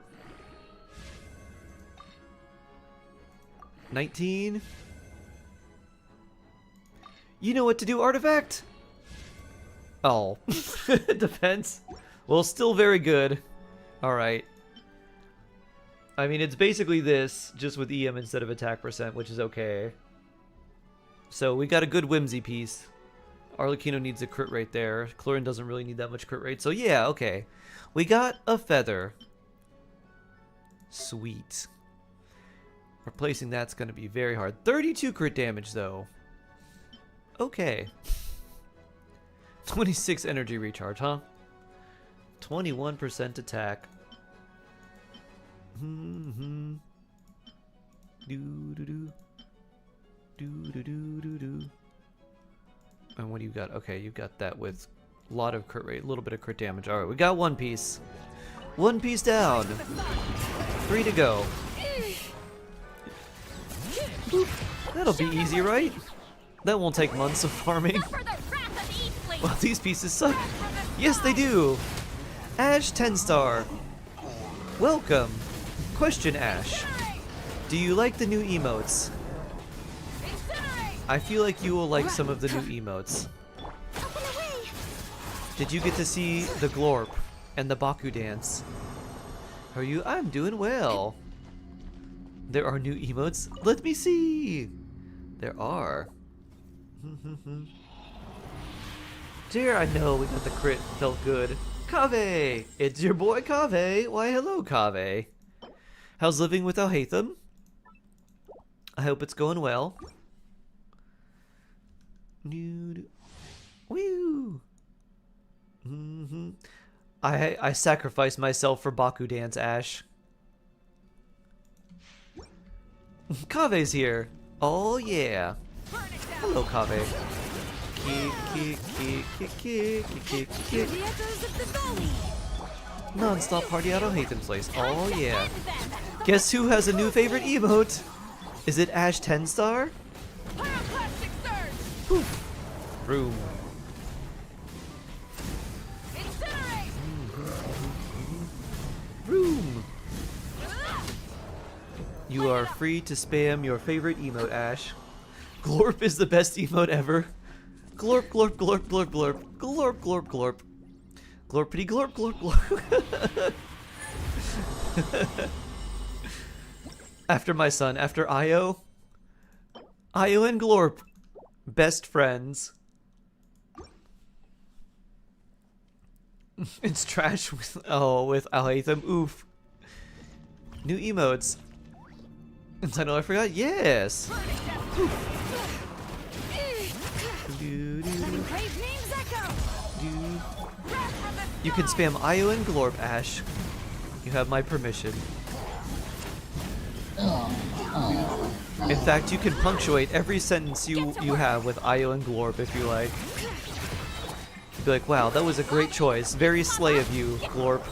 [SPEAKER 1] 19. You know what to do, Artifact. Oh, defense. Well, still very good. Alright. I mean, it's basically this, just with EM instead of attack percent, which is okay. So, we got a good Whimsy piece. Arlecchino needs a crit rate there. Chlorine doesn't really need that much crit rate. So yeah, okay. We got a feather. Sweet. Replacing that's going to be very hard. 32 crit damage, though. Okay. 26 energy recharge, huh? 21% attack. Do do do. Do do do do do. And what do you got? Okay, you got that with a lot of crit rate, a little bit of crit damage. All right, we got one piece. One piece down. 3 to go. That'll be easy, right? That won't take months of farming. Well, these pieces suck. Yes, they do. Ash 10-star. Welcome. Question, Ash. Do you like the new emotes? I feel like you will like some of the new emotes. Did you get to see the Glorp and the Baku dance? Are you? I'm doing well. There are new emotes. Let me see. There are. Dear, I know we got the crit. Felt good. Kaveh! It's your boy Kaveh. Why, hello, Kaveh. How's living with Alhaitham? I hope it's going well. Woo! I sacrificed myself for Baku dance, Ash. Kaveh's here. Oh yeah. Hello, Kaveh. Kick. Non-stop party out on Hatham's place. Oh yeah. Guess who has a new favorite emote? Is it Ash 10-star? Room. Room. You are free to spam your favorite emote, Ash. Glorp is the best emote ever. Glorp, glorp, glorp, glorp, glorp. Glorp, glorp, glorp. Glorpity glorp, glorp, glorp. After my son, after Io. Io and Glorp. Best friends. It's trash with, with Alhaitham. Oof. New emotes. I know I forgot. Yes. You can spam Io and Glorp, Ash. You have my permission. In fact, you can punctuate every sentence you have with Io and Glorp if you like. Be like, wow, that was a great choice. Very slay of you, Glorp.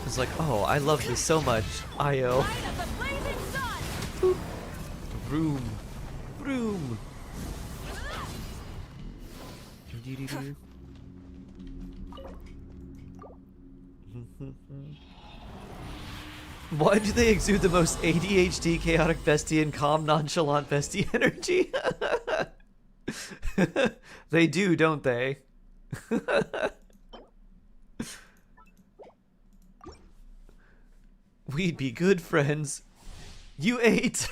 [SPEAKER 1] It's like, oh, I love this so much, Io. Room. Room. Why do they exude the most ADHD, chaotic bestie, and calm, nonchalant bestie energy? They do, don't they? We'd be good friends. You ate.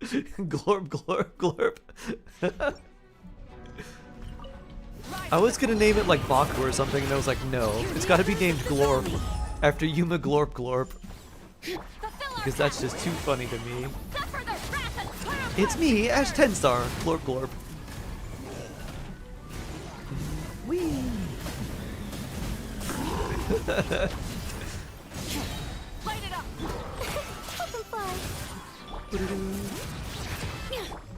[SPEAKER 1] Glorp, glorp, glorp. I was gonna name it like Baku or something, and I was like, no, it's gotta be named Glorp after Yuma Glorp Glorp. Because that's just too funny to me. It's me, Ash 10-star, Glorp Glorp. Whee!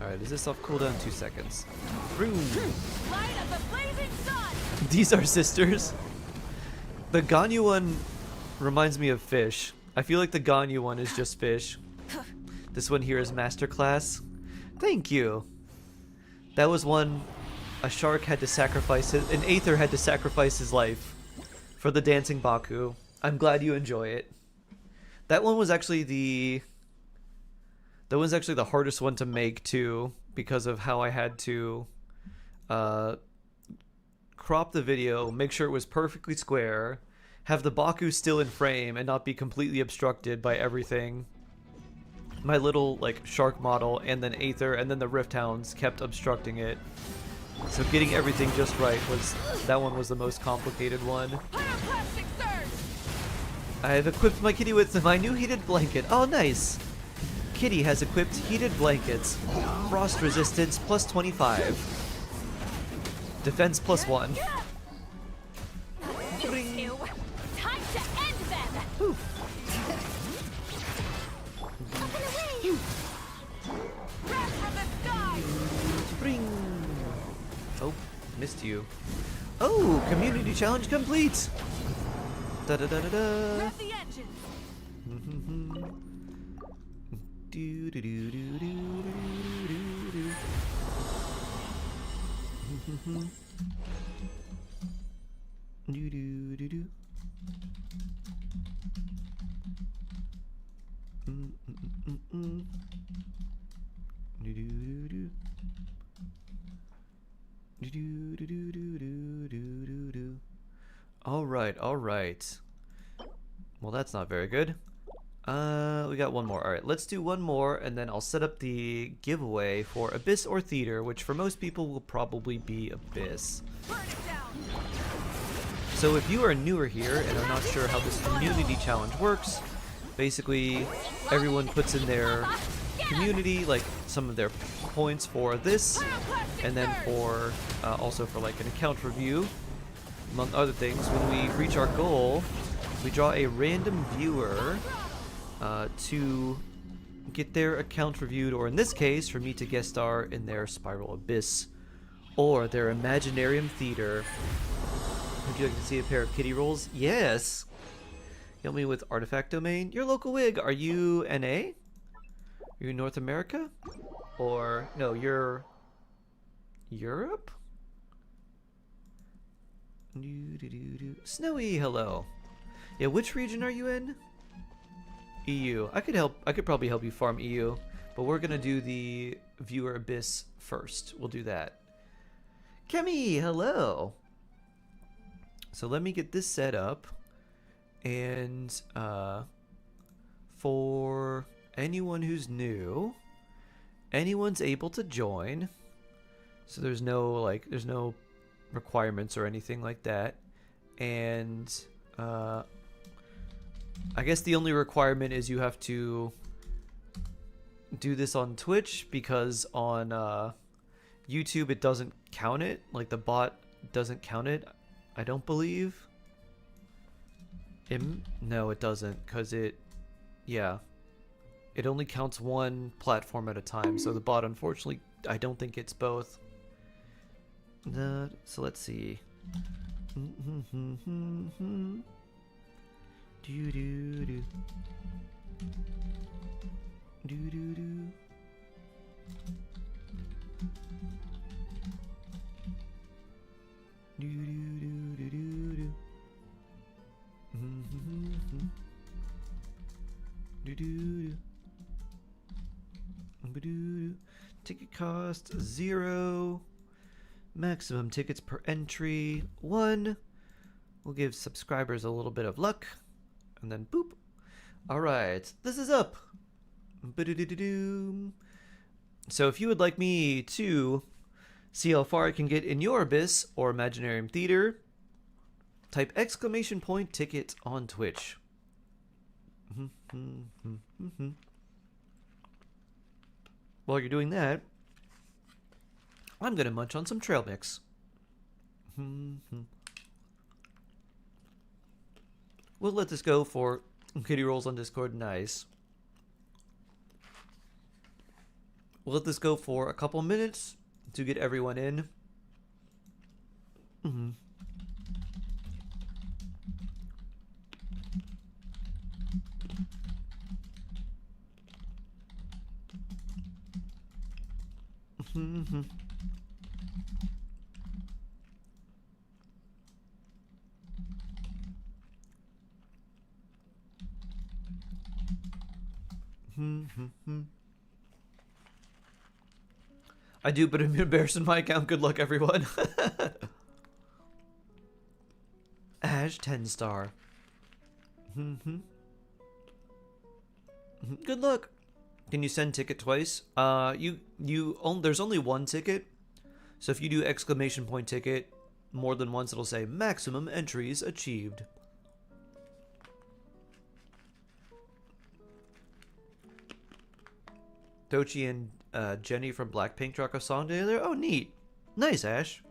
[SPEAKER 1] Alright, is this off cooldown? 2 seconds. Room. These are sisters. The Ganyu one reminds me of fish. I feel like the Ganyu one is just fish. This one here is Masterclass. Thank you. That was one a shark had to sacrifice an Aether had to sacrifice his life for the dancing Baku. I'm glad you enjoy it. That one was actually the hardest one to make too, because of how I had to crop the video, make sure it was perfectly square, have the Baku still in frame and not be completely obstructed by everything. my little like shark model and then Aether and then the Rift Hounds kept obstructing it. So getting everything just right that one was the most complicated one. I have equipped my kitty with my new heated blanket. Oh, nice. Kitty has equipped heated blankets. Frost resistance plus 25. Defense plus 1.
[SPEAKER 7] You. Time to end them.
[SPEAKER 1] Whew.
[SPEAKER 7] Up and away. Wrath from the sky.
[SPEAKER 1] Spring. Oh, missed you. Oh, community challenge complete. Da da da da da.
[SPEAKER 4] Rev the engine.
[SPEAKER 1] Do do do do do do do do. Do do do do. Do do do do. Do do do do do do do do. All right, all right. Well, that's not very good. We got one more. All right, let's do one more, and then I'll set up the giveaway for Abyss or Theater, which for most people will probably be Abyss.
[SPEAKER 4] Burn it down.
[SPEAKER 1] So if you are newer here and are not sure how this community challenge works, basically everyone puts in their community like some of their points for this, and then for also for like an account review, among other things. When we reach our goal, we draw a random viewer to get their account reviewed, or in this case, for me to guest star in their Spiral Abyss or their Imaginarium Theater. Would you like to see a pair of kitty rolls? Yes! Help me with Artifact Domain. Your local wig, are you NA? Are you North America? Or, no, you're Europe? Snowy, hello. Yeah, which region are you in? EU. I could probably help you farm EU, but we're gonna do the Viewer Abyss first. We'll do that. Kemi, hello. So let me get this set up, and for anyone who's new, anyone's able to join. So there's no requirements or anything like that, and I guess the only requirement is you have to do this on Twitch, because on YouTube it doesn't count it, like the bot doesn't count it, I don't believe. No, it doesn't, because it only counts one platform at a time, so the bot, unfortunately, I don't think it's both. So let's see. Do do do. Do do do. Do do do do do do. Do do do. Ticket cost 0. Maximum tickets per entry 1. We'll give subscribers a little bit of luck. And then boop. Alright, this is up. So if you would like me to see how far I can get in your Abyss or Imaginarium Theater, type !ticket on Twitch. While you're doing that, I'm gonna munch on some trail mix. We'll let this go for kitty rolls on Discord. Nice. We'll let this go for a couple minutes to get everyone in. I do, but I'm embarrassed in my account. Good luck, everyone. Ash 10-star. Good luck. Can you send ticket twice? There's only one ticket. So if you do exclamation point ticket more than once, it'll say maximum entries achieved. Dochi and Jenny from Blackpink dropped a song together. Oh, neat. Nice, Ash.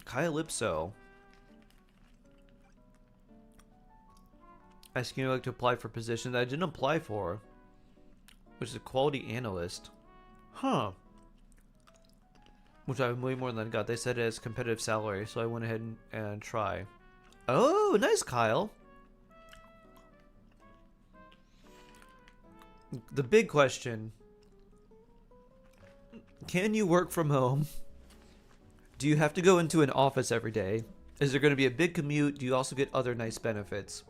[SPEAKER 1] Calypso. Asking you like to apply for position that I didn't apply for, which is a quality analyst. Huh. Which I'm way more than I got. They said it has competitive salary, so I went ahead and try. Oh, nice, Kyle. The big question. Can you work from home? Do you have to go into an office every day? Is there going to be a big commute? Do you also get other nice benefits?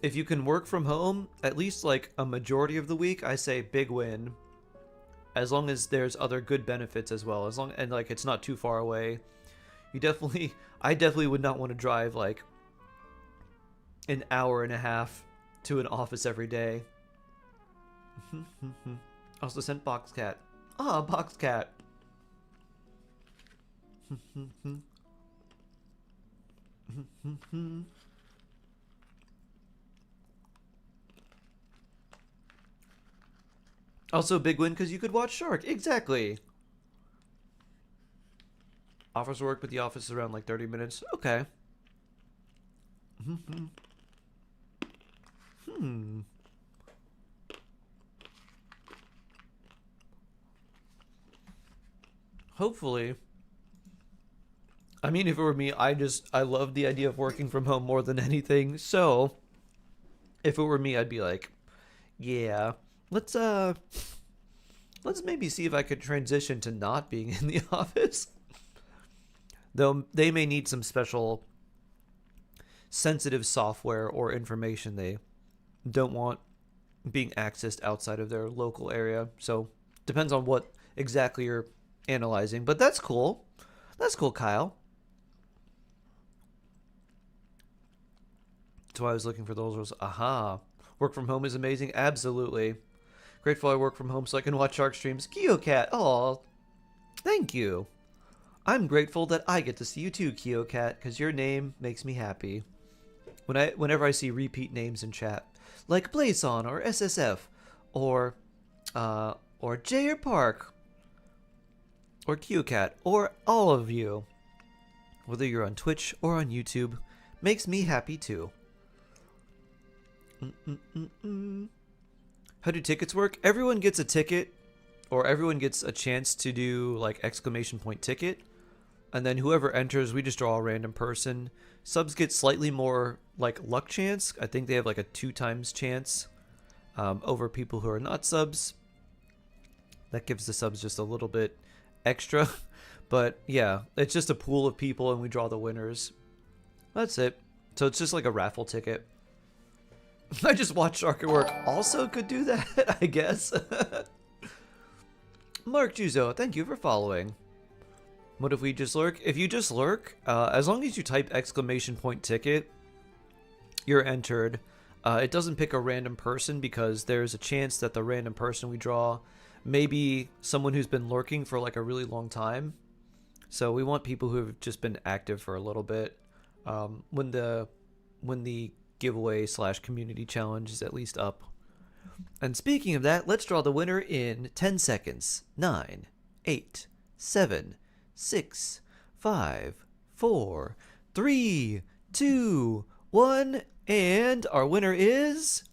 [SPEAKER 1] If you can work from home, at least like a majority of the week, I say big win. As long as there's other good benefits as well. And like it's not too far away. I definitely would not want to drive like an hour and a half to an office every day. Also sent Boxcat. Ah, Boxcat. Also a big win because you could watch Shark. Exactly. Offers work, but the office is around like 30 minutes. Okay. Hopefully. I mean, if it were me, I love the idea of working from home more than anything. So, if it were me, I'd be like, yeah, let's maybe see if I could transition to not being in the office. Though they may need some special sensitive software or information they don't want being accessed outside of their local area. So, depends on what exactly you're analyzing. But that's cool. That's cool, Kyle. That's why I was looking for those. Aha. Work from home is amazing. Absolutely. Grateful I work from home so I can watch Shark streams. KyoCat. Oh, thank you. I'm grateful that I get to see you too, KyoCat, because your name makes me happy. Whenever I see repeat names in chat, like Blazon or SSF, or Jayer Park, or KyoCat, or all of you, whether you're on Twitch or on YouTube, makes me happy too. How do tickets work? Everyone gets a ticket, or everyone gets a chance to do like exclamation point ticket, and then whoever enters, we just draw a random person. Subs get slightly more like luck chance. I think they have like a 2 times chance over people who are not subs. That gives the subs just a little bit extra. But yeah, it's just a pool of people and we draw the winners. That's it. So it's just like a raffle ticket. I just watched Shark at Work. Also could do that, I guess. Mark Juzo, thank you for following. What if we just lurk? If you just lurk, as long as you type exclamation point ticket, you're entered. It doesn't pick a random person because there's a chance that the random person we draw may be someone who's been lurking for like a really long time. So we want people who have just been active for a little bit. When the giveaway / community challenge is at least up. And speaking of that, let's draw the winner in 10 seconds. 9, 8, 7, 6, 5, 4, 3, 2, 1, and our winner is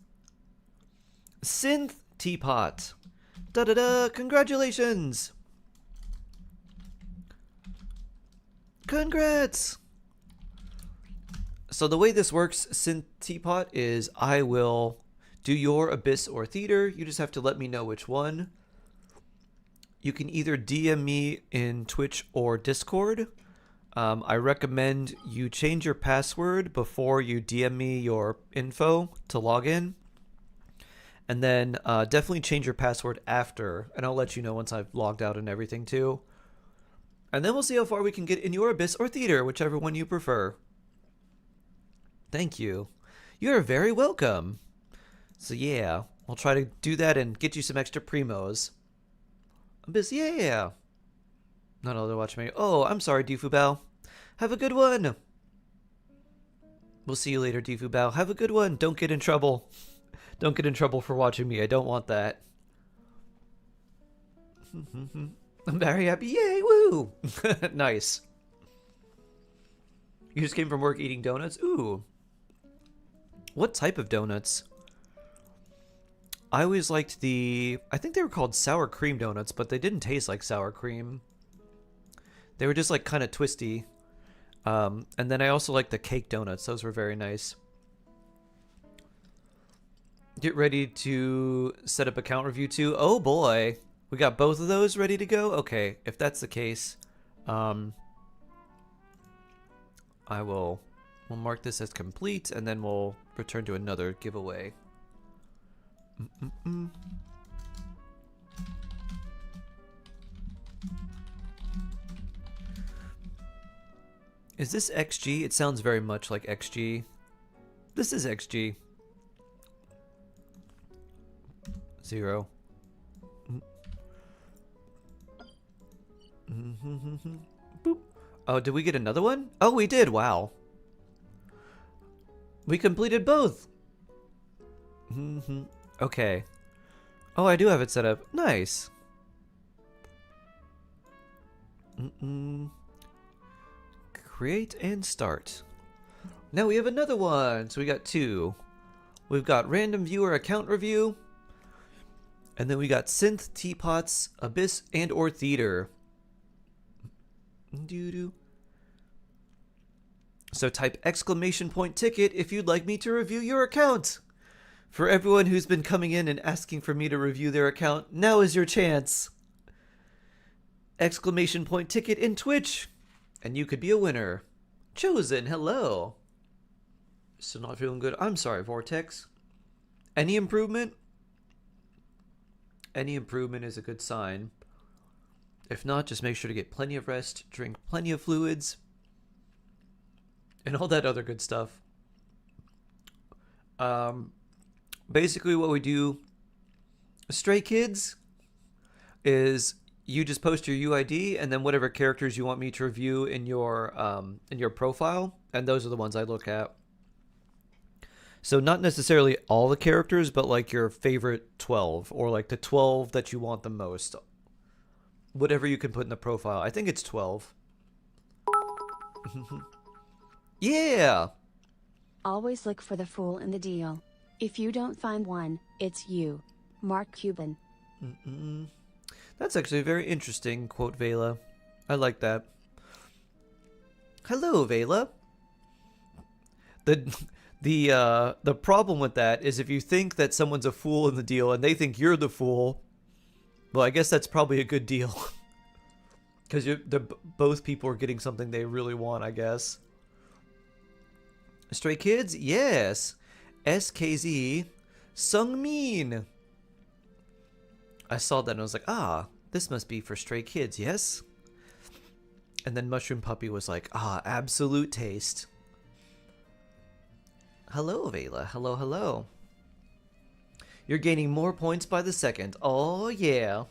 [SPEAKER 1] Synth Teapot. Da-da-da! Congratulations! Congrats! So the way this works, Synth Teapot, is I will do your Abyss or Theater. You just have to let me know which one. You can either DM me in Twitch or Discord. I recommend you change your password before you DM me your info to log in. And then definitely change your password after, and I'll let you know once I've logged out and everything too. And then we'll see how far we can get in your Abyss or Theater, whichever one you prefer. Thank you. You're very welcome. So yeah, I'll try to do that and get you some extra primos. Yeah. Not allowed to watch me. Oh, I'm sorry, Difubao. Have a good one. We'll see you later, Difubao. Have a good one. Don't get in trouble. Don't get in trouble for watching me. I don't want that. I'm very happy. Yay, woo! Nice. You just came from work eating donuts? Ooh. What type of donuts? I always liked I think they were called sour cream donuts, but they didn't taste like sour cream. They were just like kind of twisty. And then I also liked the cake donuts. Those were very nice. Get ready to set up account review too. Oh boy. We got both of those ready to go? Okay, if that's the case, we'll mark this as complete, and then we'll return to another giveaway. Is this XG? It sounds very much like XG. This is XG. 0. Boop. Oh, did we get another one? Oh, we did. Wow. We completed both. Okay. Oh, I do have it set up. Nice. Create and start. Now we have another one. So we got 2. We've got random viewer account review. And then we got synth, teapots, abyss, and or theater. So type !ticket if you'd like me to review your account. For everyone who's been coming in and asking for me to review their account, now is your chance. !ticket in Twitch, and you could be a winner. Chosen, hello. Still not feeling good. I'm sorry, Vortex. Any improvement? Any improvement is a good sign. If not, just make sure to get plenty of rest, drink plenty of fluids, and all that other good stuff. Basically what we do, Stray Kids, is you just post your UID and then whatever characters you want me to review in your profile, and those are the ones I look at. So not necessarily all the characters, but like your favorite 12, or like the 12 that you want the most. Whatever you can put in the profile. I think it's 12. Yeah!
[SPEAKER 3] Always look for the fool in the deal. If you don't find one, it's you. Mark Cuban.
[SPEAKER 1] That's actually a very interesting quote, Vela. I like that. Hello, Vela. The problem with that is if you think that someone's a fool in the deal and they think you're the fool, well, I guess that's probably a good deal. Because both people are getting something they really want, I guess. Stray Kids? Yes. SKZ Sungmin. I saw that and I was like, ah, this must be for Stray Kids, yes? And then Mushroom Puppy was like, ah, absolute taste. Hello, Vela. Hello, hello. You're gaining more points by the second. Oh, yeah.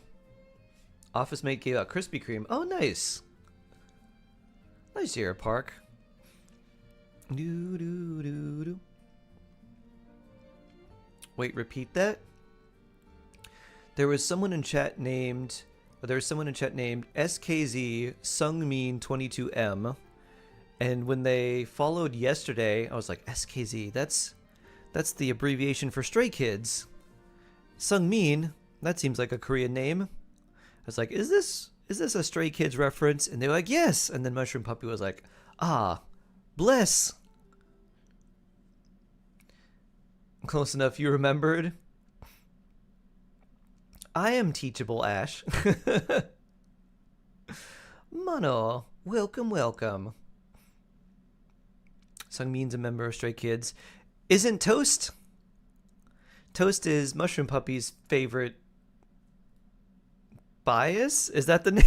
[SPEAKER 1] Office mate gave out Krispy Kreme. Oh, nice. Nice here, Park. Wait, repeat that? There was someone in chat named SKZ Sungmin 22M. And when they followed yesterday, I was like, SKZ, that's the abbreviation for Stray Kids. Sungmin, that seems like a Korean name. I was like, is this a Stray Kids reference? And they were like, yes. And then Mushroom Puppy was like, ah, bless. Close enough, you remembered. I am teachable, Ash. Mono, welcome, welcome. Sungmin's a member of Stray Kids. Isn't Toast? Toast is Mushroom Puppy's favorite Bias? Is that the name?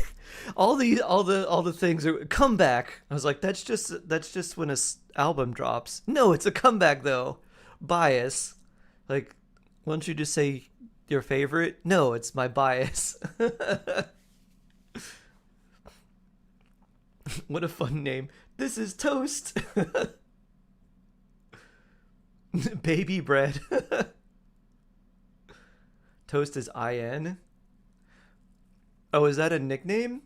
[SPEAKER 1] All the things are comeback. I was like, that's just when a album drops. No, it's a comeback though. Bias. Like, why don't you just say your favorite? No, it's my bias. What a fun name. This is Toast. Baby bread. Toast is IN. Oh, is that a nickname?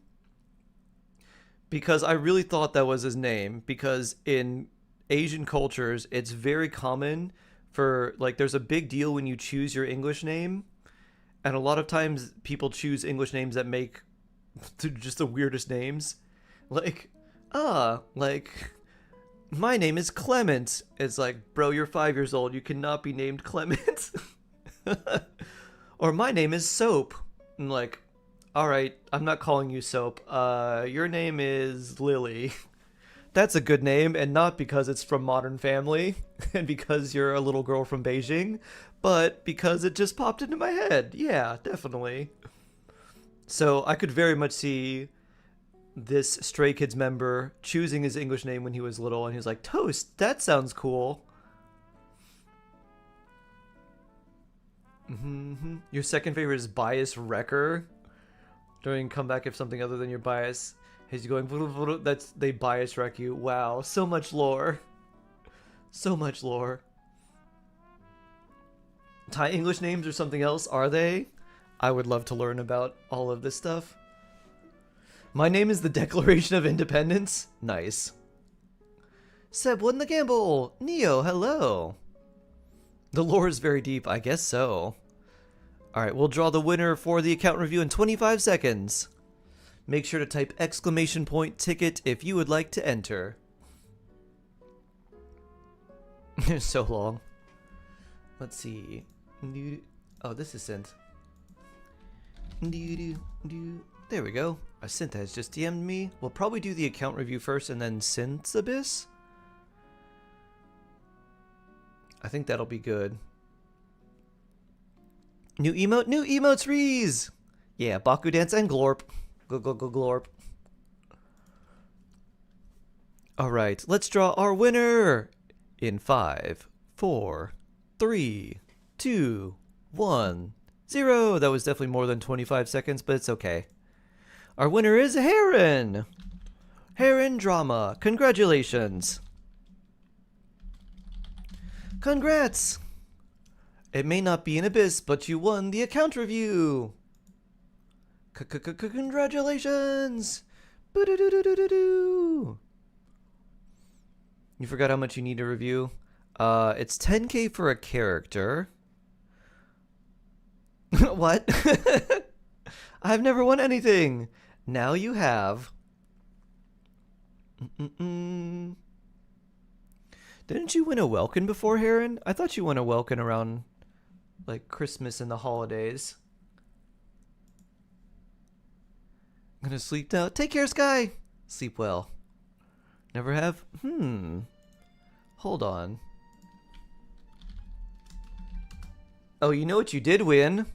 [SPEAKER 1] Because I really thought that was his name. Because in Asian cultures, it's very common for, like, there's a big deal when you choose your English name. And a lot of times people choose English names that make just the weirdest names. Like, my name is Clement. It's like, bro, you're 5 years old. You cannot be named Clement. Or my name is Soap. I'm like, all right, I'm not calling you Soap. Your name is Lily. That's a good name, and not because it's from Modern Family and because you're a little girl from Beijing, but because it just popped into my head. Yeah, definitely. So I could very much see this Stray Kids member choosing his English name when he was little, and he was like, Toast, that sounds cool. Your second favorite is Bias Wrecker. During comeback if something other than your bias. He's going, that's, they bias wreck you. Wow, so much lore. So much lore. Thai English names or something else, are they? I would love to learn about all of this stuff. My name is the Declaration of Independence. Nice. Seb won the gamble. Neo, hello. The lore is very deep, I guess so. Alright, we'll draw the winner for the account review in 25 seconds. Make sure to type exclamation point ticket if you would like to enter. So long. Let's see. Oh, this is Synth. There we go. A Synth has just DM'd me. We'll probably do the account review first and then Synth's Abyss. I think that'll be good. New emotes, Rees! Yeah, Baku Dance and Glorp. Glorp. Alright, let's draw our winner! In 5, 4, 3, 2, 1, 0. That was definitely more than 25 seconds, but it's okay. Our winner is Heron! Heron Drama, congratulations! Congrats! It may not be an abyss, but you won the account review! Congratulations! Boo-doo-doo-doo-doo-doo! You forgot how much you need to review? It's 10k for a character. What? I've never won anything! Now you have. Didn't you win a Welkin before, Heron? I thought you won a Welkin around, like, Christmas and the holidays. I'm gonna sleep now. Take care, Sky! Sleep well. Never have? Hold on. Oh, you know what you did win?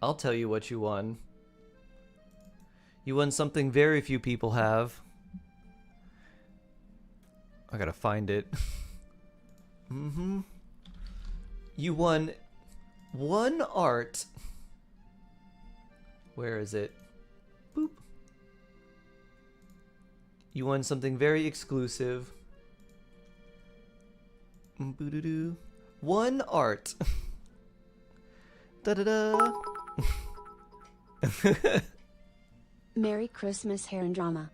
[SPEAKER 1] I'll tell you what you won. You won something very few people have. I gotta find it. You won one art. Where is it? Boop. You won something very exclusive. Boo-doo-doo. One art. Da-da-da.
[SPEAKER 3] Merry Christmas, Heron Drama.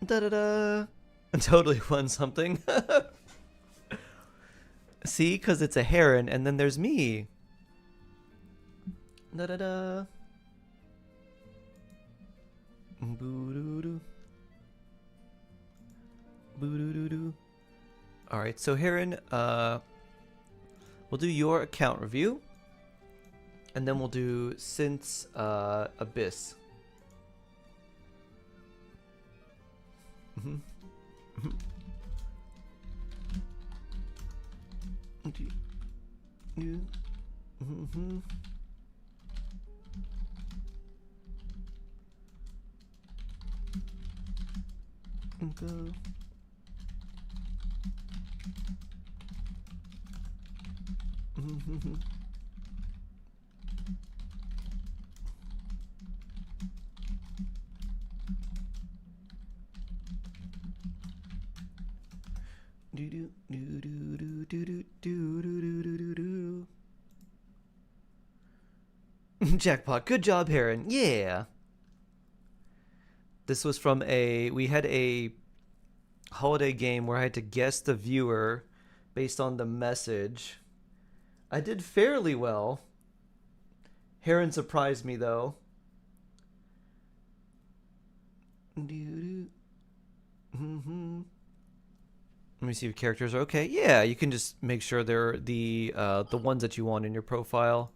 [SPEAKER 1] Da-da-da. Totally won something. See? Because it's a heron, and then there's me. Da-da-da. Boo-doo-doo. Boo-doo-doo-doo. Alright, so Heron, we'll do your account review. And then we'll do Synth's Abyss. Go. Jackpot. Good job, Heron. Yeah. This was from we had a holiday game where I had to guess the viewer based on the message. I did fairly well. Heron surprised me though. Let me see if characters are okay. Yeah, you can just make sure they're the ones that you want in your profile.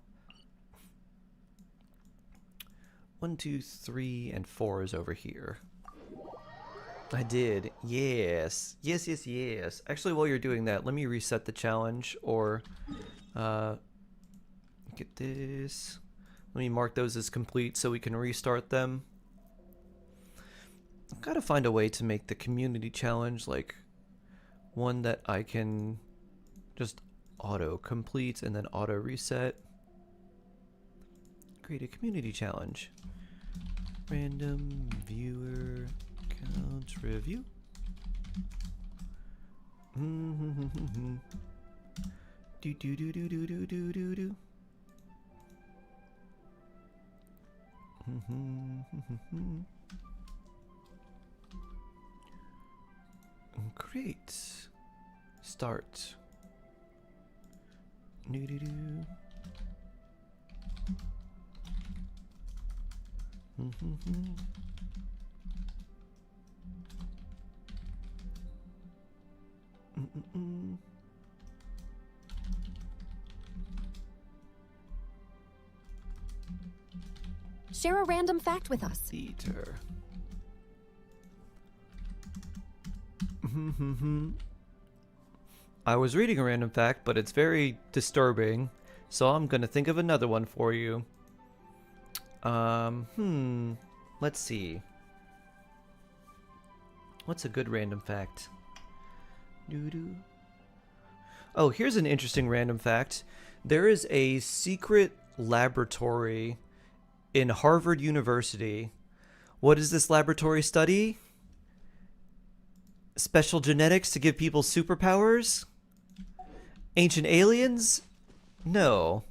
[SPEAKER 1] 1, 2, 3, and 4 is over here. I did. Yes. Yes, yes, yes. Actually, while you're doing that, let me reset the challenge or get this. Let me mark those as complete so we can restart them. I've got to find a way to make the community challenge like one that I can just auto complete and then auto reset. Create a community challenge. Random viewer count review. Do do do do do do do do do. Great. Start. Do do do.
[SPEAKER 5] Share a random fact with us.
[SPEAKER 1] Theater. I was reading a random fact, but it's very disturbing, so I'm gonna think of another one for you. Let's see. What's a good random fact? Doo-doo. Oh, here's an interesting random fact. There is a secret laboratory in Harvard University. What does this laboratory study? Special genetics to give people superpowers? Ancient aliens? No.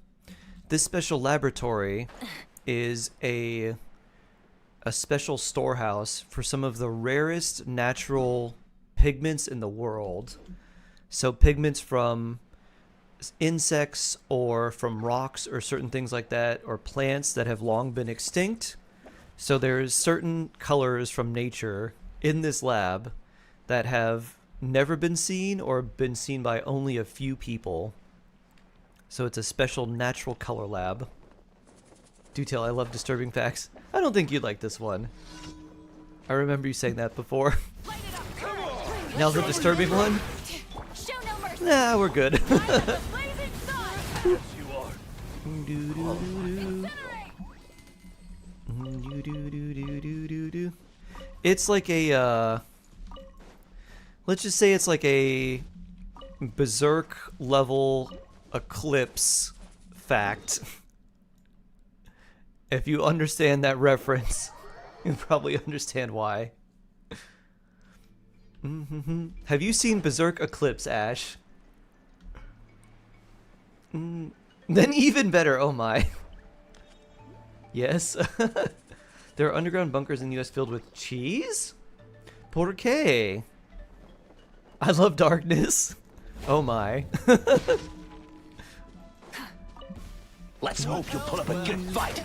[SPEAKER 1] This special laboratory is a special storehouse for some of the rarest natural pigments in the world. So pigments from insects or from rocks or certain things like that, or plants that have long been extinct. So there's certain colors from nature in this lab that have never been seen or been seen by only a few people. So it's a special natural color lab. Do tell, I love disturbing facts. I don't think you'd like this one. I remember you saying that before. Now the disturbing one? Nah, we're good. It's like a, let's just say it's like a Berserk level eclipse fact. If you understand that reference, you probably understand why. Have you seen Berserk Eclipse, Ash? Then even better, oh my. Yes. There are underground bunkers in the US filled with cheese? Por qué? I love darkness. Oh my.
[SPEAKER 9] Let's hope you pull up a good fight.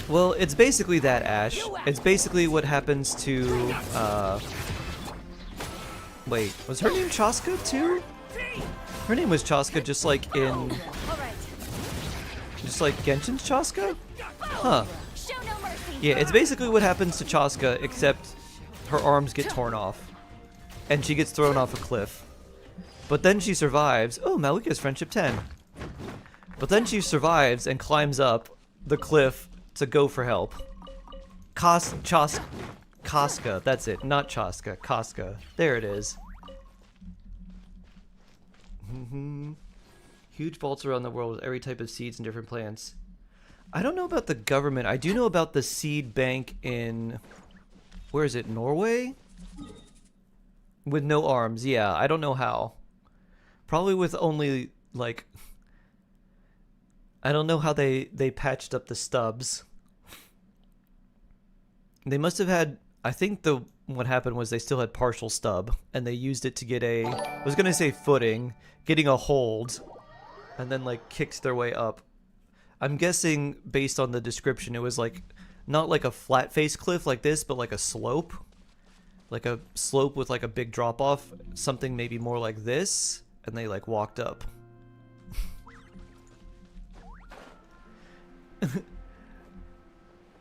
[SPEAKER 1] Well, it's basically that, Ash. It's basically what happens to, wait, was her name Chaska too? Her name was Chaska just like in... Just like Genshin's Chaska? Huh. Yeah, it's basically what happens to Chaska, except her arms get torn off. And she gets thrown off a cliff. But then she survives. Oh, Malika's friendship 10. But then she survives and climbs up the cliff to go for help. Koska, that's it. Not Chaska, Koska. There it is. Huge vaults around the world with every type of seeds and different plants. I don't know about the government. I do know about the seed bank in... Where is it? Norway? With no arms. Yeah, I don't know how. Probably with only, like... I don't know how they patched up the stubs. They must have had... I think what happened was they still had partial stub, and they used it to get a... I was gonna say footing, getting a hold, and then, like, kicked their way up. I'm guessing, based on the description, it was, like, not like a flat-faced cliff like this, but like a slope. Like a slope with, like, a big drop-off. Something maybe more like this, and they, like, walked up.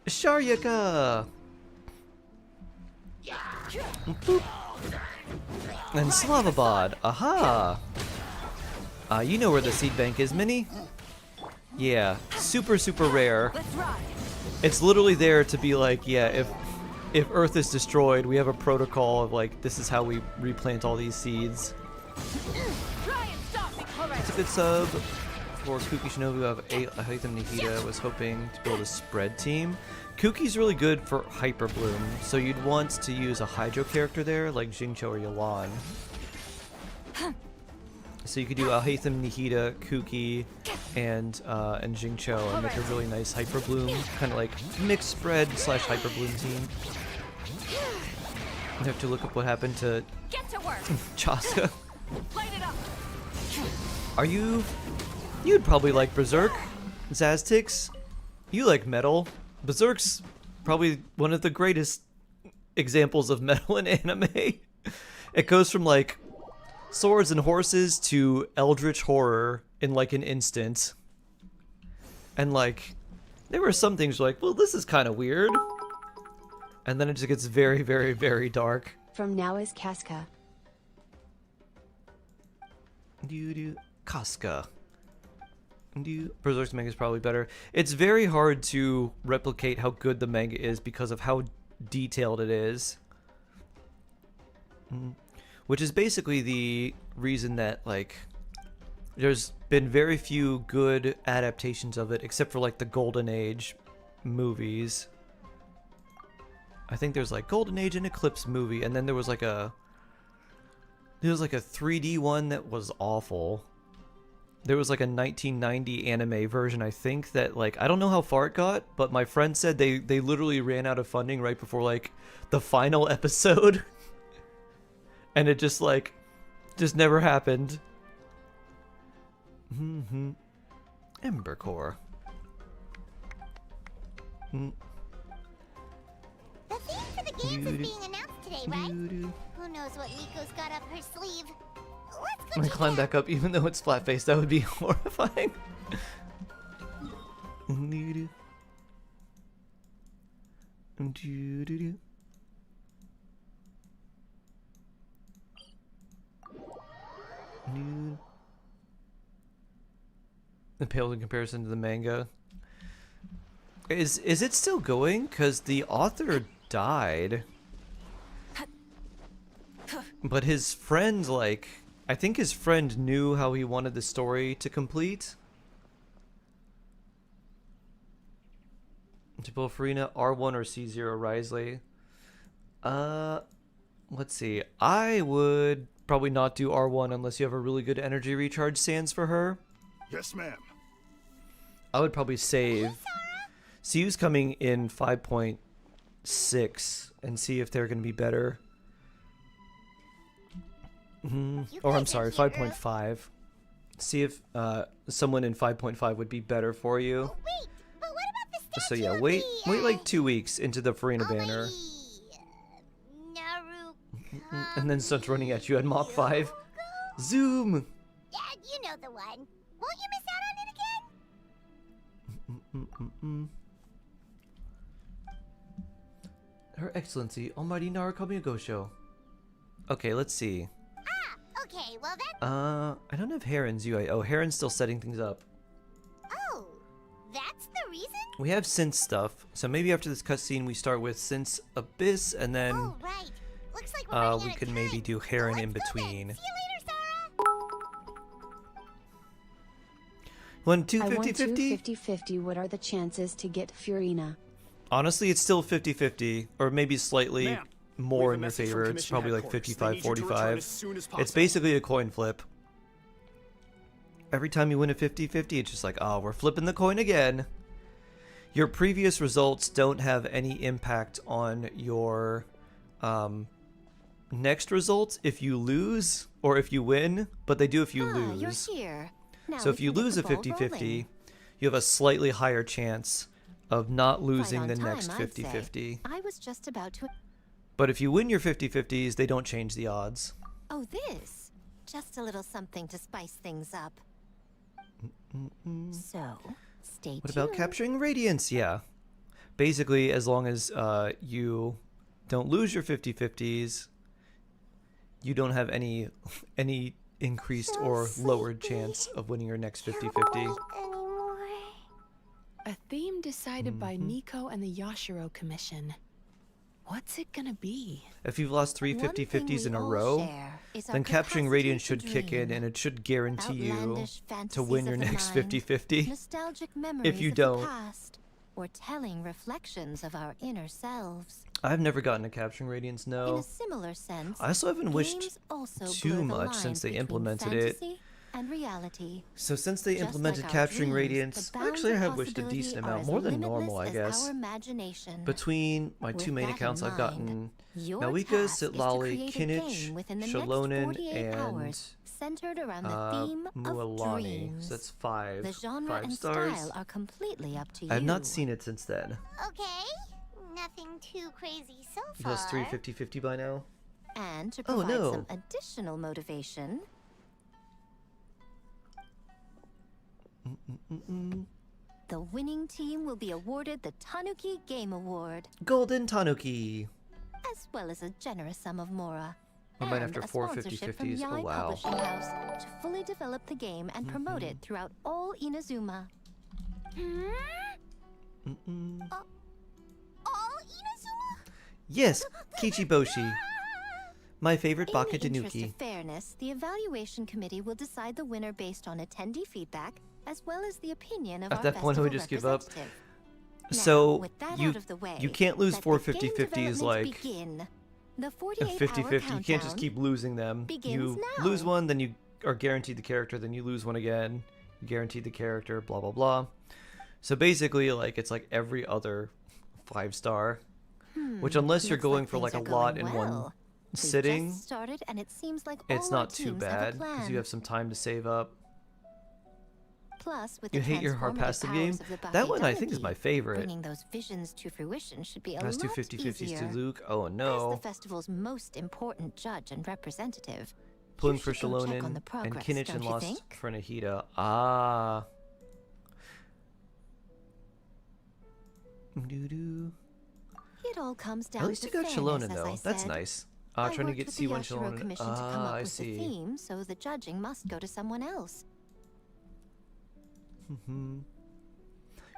[SPEAKER 1] Sharyaka! And Slavabad, aha! You know where the seed bank is, Minnie? Yeah, super rare. It's literally there to be like, yeah, if Earth is destroyed, we have a protocol of like, this is how we replant all these seeds. It's a good sub. For Kuki Shinobu, who have Haitham Nikita was hoping to build a spread team. Kuki's really good for Hyper Bloom, so you'd want to use a Hydro character there, like Jingcho or Yalan. So you could do Haitham Nikita, Kuki, and Jingcho, and make a really nice Hyper Bloom, kind of like mixed spread / Hyper Bloom team. You have to look up what happened to Chaska. Are you? You'd probably like Berserk, Zaztix. You like metal. Berserk's probably one of the greatest examples of metal in anime. It goes from like swords and horses to eldritch horror in like an instant. And like, there were some things like, well, this is kind of weird. And then it just gets very dark.
[SPEAKER 3] From now is Casca.
[SPEAKER 1] Casca. Berserk's manga is probably better. It's very hard to replicate how good the manga is because of how detailed it is. Which is basically the reason that, like, there's been very few good adaptations of it, except for, like, the Golden Age movies. I think there's, like, Golden Age and Eclipse movie, and then there was, like, a 3D one that was awful. There was like a 1990 anime version, I think, that like, I don't know how far it got, but my friend said they literally ran out of funding right before like the final episode. And it just like, just never happened. Ember Core.
[SPEAKER 7] The theme for the games is being announced today, right? Who knows what Miko's got up her sleeve? Let's go
[SPEAKER 1] I'm gonna climb back up even though it's flat-faced. That would be horrifying. It pales in comparison to the manga. Is it still going? Because the author died. But his friend, like... I think his friend knew how he wanted the story to complete. Typical Farina, R1 or C0 Risley. Let's see. I would probably not do R1 unless you have a really good energy recharge sands for her.
[SPEAKER 10] Yes, ma'am.
[SPEAKER 1] I would probably save. CU's coming in 5.6 and see if they're going to be better. Or I'm sorry, 5.5. See if someone in 5.5 would be better for you.
[SPEAKER 7] Wait, but what about the
[SPEAKER 1] So yeah, wait like 2 weeks into the Farina banner. And then starts running at you at Mach 5. Zoom!
[SPEAKER 7] Yeah, you know the one. Won't you miss out on it again?
[SPEAKER 1] Her Excellency, Almighty Narukami Gosho. Okay, let's see.
[SPEAKER 7] Okay, well that.
[SPEAKER 1] I don't have Heron's UI. Oh, Heron's still setting things up.
[SPEAKER 7] Oh, that's the reason?
[SPEAKER 1] We have Synth stuff, so maybe after this cutscene we start with Synth's Abyss, and then
[SPEAKER 7] Oh, right. Looks like we're running
[SPEAKER 1] we
[SPEAKER 7] out of
[SPEAKER 1] can maybe
[SPEAKER 7] time.
[SPEAKER 1] do Heron
[SPEAKER 7] Let's
[SPEAKER 1] in
[SPEAKER 7] go then.
[SPEAKER 1] between.
[SPEAKER 7] See you later, Sarah.
[SPEAKER 1] Want two
[SPEAKER 3] I want
[SPEAKER 1] 50-50?
[SPEAKER 3] 50-50. What are the chances to get Furina?
[SPEAKER 1] Honestly, it's still 50-50, or maybe slightly
[SPEAKER 9] Ma'am,
[SPEAKER 1] more
[SPEAKER 9] we have
[SPEAKER 1] in
[SPEAKER 9] a
[SPEAKER 1] your
[SPEAKER 9] message from
[SPEAKER 1] favor. It's
[SPEAKER 9] Commission
[SPEAKER 1] probably like
[SPEAKER 9] headquarters. They need you to return as
[SPEAKER 1] 55-45.
[SPEAKER 9] soon as
[SPEAKER 1] It's
[SPEAKER 9] possible.
[SPEAKER 1] basically a coin flip. Every time you win a 50-50, it's just like, oh, we're flipping the coin again. Your previous results don't have any impact on your next results if you lose or if you win, but they do if you lose.
[SPEAKER 6] You're here. Now
[SPEAKER 1] So
[SPEAKER 6] we
[SPEAKER 1] if you
[SPEAKER 6] can get
[SPEAKER 1] lose
[SPEAKER 6] the
[SPEAKER 1] a
[SPEAKER 6] ball
[SPEAKER 1] 50-50,
[SPEAKER 6] rolling.
[SPEAKER 1] you have a slightly higher chance of not losing
[SPEAKER 6] Right
[SPEAKER 1] the
[SPEAKER 6] on time,
[SPEAKER 1] next
[SPEAKER 6] I'd say.
[SPEAKER 1] 50-50.
[SPEAKER 6] I was just about to.
[SPEAKER 1] But if you win your 50-50s, they don't change the odds.
[SPEAKER 6] Oh, this. Just a little something to spice things up. So, stay tuned.
[SPEAKER 1] What about capturing radiance? Yeah. Basically, as long as you don't lose your 50-50s, you don't have any increased or lowered chance of winning your next 50-50.
[SPEAKER 4] A theme decided by Nico and the Yashiro Commission. What's it gonna be?
[SPEAKER 1] If you've lost three
[SPEAKER 6] One thing
[SPEAKER 1] 50-50s in
[SPEAKER 6] we
[SPEAKER 1] a
[SPEAKER 6] all
[SPEAKER 1] row,
[SPEAKER 6] share is our
[SPEAKER 1] then capturing
[SPEAKER 6] capacity
[SPEAKER 1] radiance
[SPEAKER 6] to
[SPEAKER 1] should kick in,
[SPEAKER 6] dream.
[SPEAKER 1] and it should guarantee you
[SPEAKER 6] Outlandish
[SPEAKER 1] to
[SPEAKER 6] fantasies
[SPEAKER 1] win your
[SPEAKER 6] of the
[SPEAKER 1] next
[SPEAKER 6] mind,
[SPEAKER 1] 50-50.
[SPEAKER 6] Nostalgic memories
[SPEAKER 1] you
[SPEAKER 6] of
[SPEAKER 1] don't.
[SPEAKER 6] the past, or telling reflections of our inner selves.
[SPEAKER 1] I've never gotten a capturing radiance,
[SPEAKER 6] In
[SPEAKER 1] no.
[SPEAKER 6] a similar sense,
[SPEAKER 1] I also haven't wished
[SPEAKER 6] games also
[SPEAKER 1] too
[SPEAKER 6] blur the
[SPEAKER 1] much
[SPEAKER 6] lines
[SPEAKER 1] since they
[SPEAKER 6] between
[SPEAKER 1] implemented it.
[SPEAKER 6] fantasy and reality.
[SPEAKER 1] So since they
[SPEAKER 6] Just
[SPEAKER 1] implemented
[SPEAKER 6] like our
[SPEAKER 1] capturing
[SPEAKER 6] dreams,
[SPEAKER 1] radiance,
[SPEAKER 6] the bounds
[SPEAKER 1] actually I
[SPEAKER 6] of
[SPEAKER 1] have wished a
[SPEAKER 6] possibility
[SPEAKER 1] decent
[SPEAKER 6] are
[SPEAKER 1] amount,
[SPEAKER 6] as
[SPEAKER 1] more than normal,
[SPEAKER 6] limitless
[SPEAKER 1] I
[SPEAKER 6] as
[SPEAKER 1] guess.
[SPEAKER 6] our imagination.
[SPEAKER 1] Between my
[SPEAKER 6] With
[SPEAKER 1] two main
[SPEAKER 6] that in
[SPEAKER 1] accounts, I've
[SPEAKER 6] mind,
[SPEAKER 1] gotten
[SPEAKER 6] your
[SPEAKER 1] Malika,
[SPEAKER 6] task is to
[SPEAKER 1] Sitlali,
[SPEAKER 6] create a
[SPEAKER 1] Kinich,
[SPEAKER 6] game within the next
[SPEAKER 1] Shalonen,
[SPEAKER 6] 48 hours,
[SPEAKER 1] and
[SPEAKER 6] centered around the theme of
[SPEAKER 1] Mualani.
[SPEAKER 6] dreams.
[SPEAKER 1] So that's five.
[SPEAKER 6] The genre
[SPEAKER 1] 5
[SPEAKER 6] and
[SPEAKER 1] stars.
[SPEAKER 6] style are completely up to you.
[SPEAKER 1] I have not seen it since then.
[SPEAKER 7] Okay. Nothing too crazy so
[SPEAKER 1] You
[SPEAKER 7] far.
[SPEAKER 1] lost 3 50-50 by now?
[SPEAKER 6] And to
[SPEAKER 1] Oh,
[SPEAKER 6] provide
[SPEAKER 1] no.
[SPEAKER 6] some additional motivation, the winning team will be awarded the Tanuki Game Award,
[SPEAKER 1] Golden Tanuki.
[SPEAKER 6] as well as a generous sum of mora.
[SPEAKER 1] I might
[SPEAKER 6] And
[SPEAKER 1] after
[SPEAKER 6] a
[SPEAKER 1] 4
[SPEAKER 6] sponsorship from
[SPEAKER 1] 50-50s. Oh,
[SPEAKER 6] Yai
[SPEAKER 1] wow.
[SPEAKER 6] Publishing House to fully develop the game and promote it throughout all Inazuma.
[SPEAKER 7] All Inazuma?
[SPEAKER 1] Yes, Kichiboshi. My favorite
[SPEAKER 6] In
[SPEAKER 1] Baka
[SPEAKER 6] the interest
[SPEAKER 1] Tanuki.
[SPEAKER 6] of fairness, the evaluation committee will decide the winner based on attendee feedback, as well as the opinion of
[SPEAKER 1] At
[SPEAKER 6] our
[SPEAKER 1] that point, I would
[SPEAKER 6] festival
[SPEAKER 1] just give up.
[SPEAKER 6] representative.
[SPEAKER 1] So,
[SPEAKER 6] with that
[SPEAKER 1] you
[SPEAKER 6] out of the way,
[SPEAKER 1] you can't lose
[SPEAKER 6] let
[SPEAKER 1] 4
[SPEAKER 6] the game
[SPEAKER 1] 50-50s
[SPEAKER 6] development
[SPEAKER 1] like
[SPEAKER 6] begin. The
[SPEAKER 1] a
[SPEAKER 6] 48-hour
[SPEAKER 1] 50-50. You can't just
[SPEAKER 6] countdown
[SPEAKER 1] keep losing them.
[SPEAKER 6] begins
[SPEAKER 1] You
[SPEAKER 6] now.
[SPEAKER 1] lose one, then you are guaranteed the character, then you lose one again. You guaranteed the character, blah blah blah. So basically, like it's like every other 5-star, which unless you're
[SPEAKER 6] looks
[SPEAKER 1] going
[SPEAKER 6] like
[SPEAKER 1] for like a
[SPEAKER 6] things are
[SPEAKER 1] lot
[SPEAKER 6] going
[SPEAKER 1] in one
[SPEAKER 6] well. We've
[SPEAKER 1] sitting,
[SPEAKER 6] just started, and it seems like
[SPEAKER 1] it's
[SPEAKER 6] all our
[SPEAKER 1] not too
[SPEAKER 6] teams have a
[SPEAKER 1] bad because you
[SPEAKER 6] plan.
[SPEAKER 1] have some time to save up.
[SPEAKER 6] Plus, with
[SPEAKER 1] You
[SPEAKER 6] the
[SPEAKER 1] hate your hard
[SPEAKER 6] transformative
[SPEAKER 1] passive game?
[SPEAKER 6] powers of the
[SPEAKER 1] That one I think is
[SPEAKER 6] Bakedanagi,
[SPEAKER 1] my favorite.
[SPEAKER 6] Bringing those visions to fruition should be a
[SPEAKER 1] Let's do
[SPEAKER 6] lot
[SPEAKER 1] 50-50s
[SPEAKER 6] easier.
[SPEAKER 1] to Luke. Oh
[SPEAKER 6] As
[SPEAKER 1] no.
[SPEAKER 6] the festival's most important judge and representative,
[SPEAKER 1] Pulling
[SPEAKER 6] you
[SPEAKER 1] for
[SPEAKER 6] should go check on
[SPEAKER 1] Shalonen
[SPEAKER 6] the
[SPEAKER 1] and
[SPEAKER 6] progress,
[SPEAKER 1] Kinich
[SPEAKER 6] don't
[SPEAKER 1] and
[SPEAKER 6] you
[SPEAKER 1] lost
[SPEAKER 6] think?
[SPEAKER 1] for Nahida. Ah. Doo-doo.
[SPEAKER 6] It all comes down
[SPEAKER 1] At least
[SPEAKER 6] to
[SPEAKER 1] you got
[SPEAKER 6] fairness,
[SPEAKER 1] Shalonen
[SPEAKER 6] as
[SPEAKER 1] though.
[SPEAKER 6] I
[SPEAKER 1] That's
[SPEAKER 6] said.
[SPEAKER 1] nice.
[SPEAKER 6] I
[SPEAKER 1] Trying to
[SPEAKER 6] worked
[SPEAKER 1] get
[SPEAKER 6] with the
[SPEAKER 1] C1
[SPEAKER 6] Yashiro
[SPEAKER 1] Shalonen.
[SPEAKER 6] Commission to come up
[SPEAKER 1] I
[SPEAKER 6] with
[SPEAKER 1] see.
[SPEAKER 6] the theme, so the judging must go to someone else.
[SPEAKER 1] You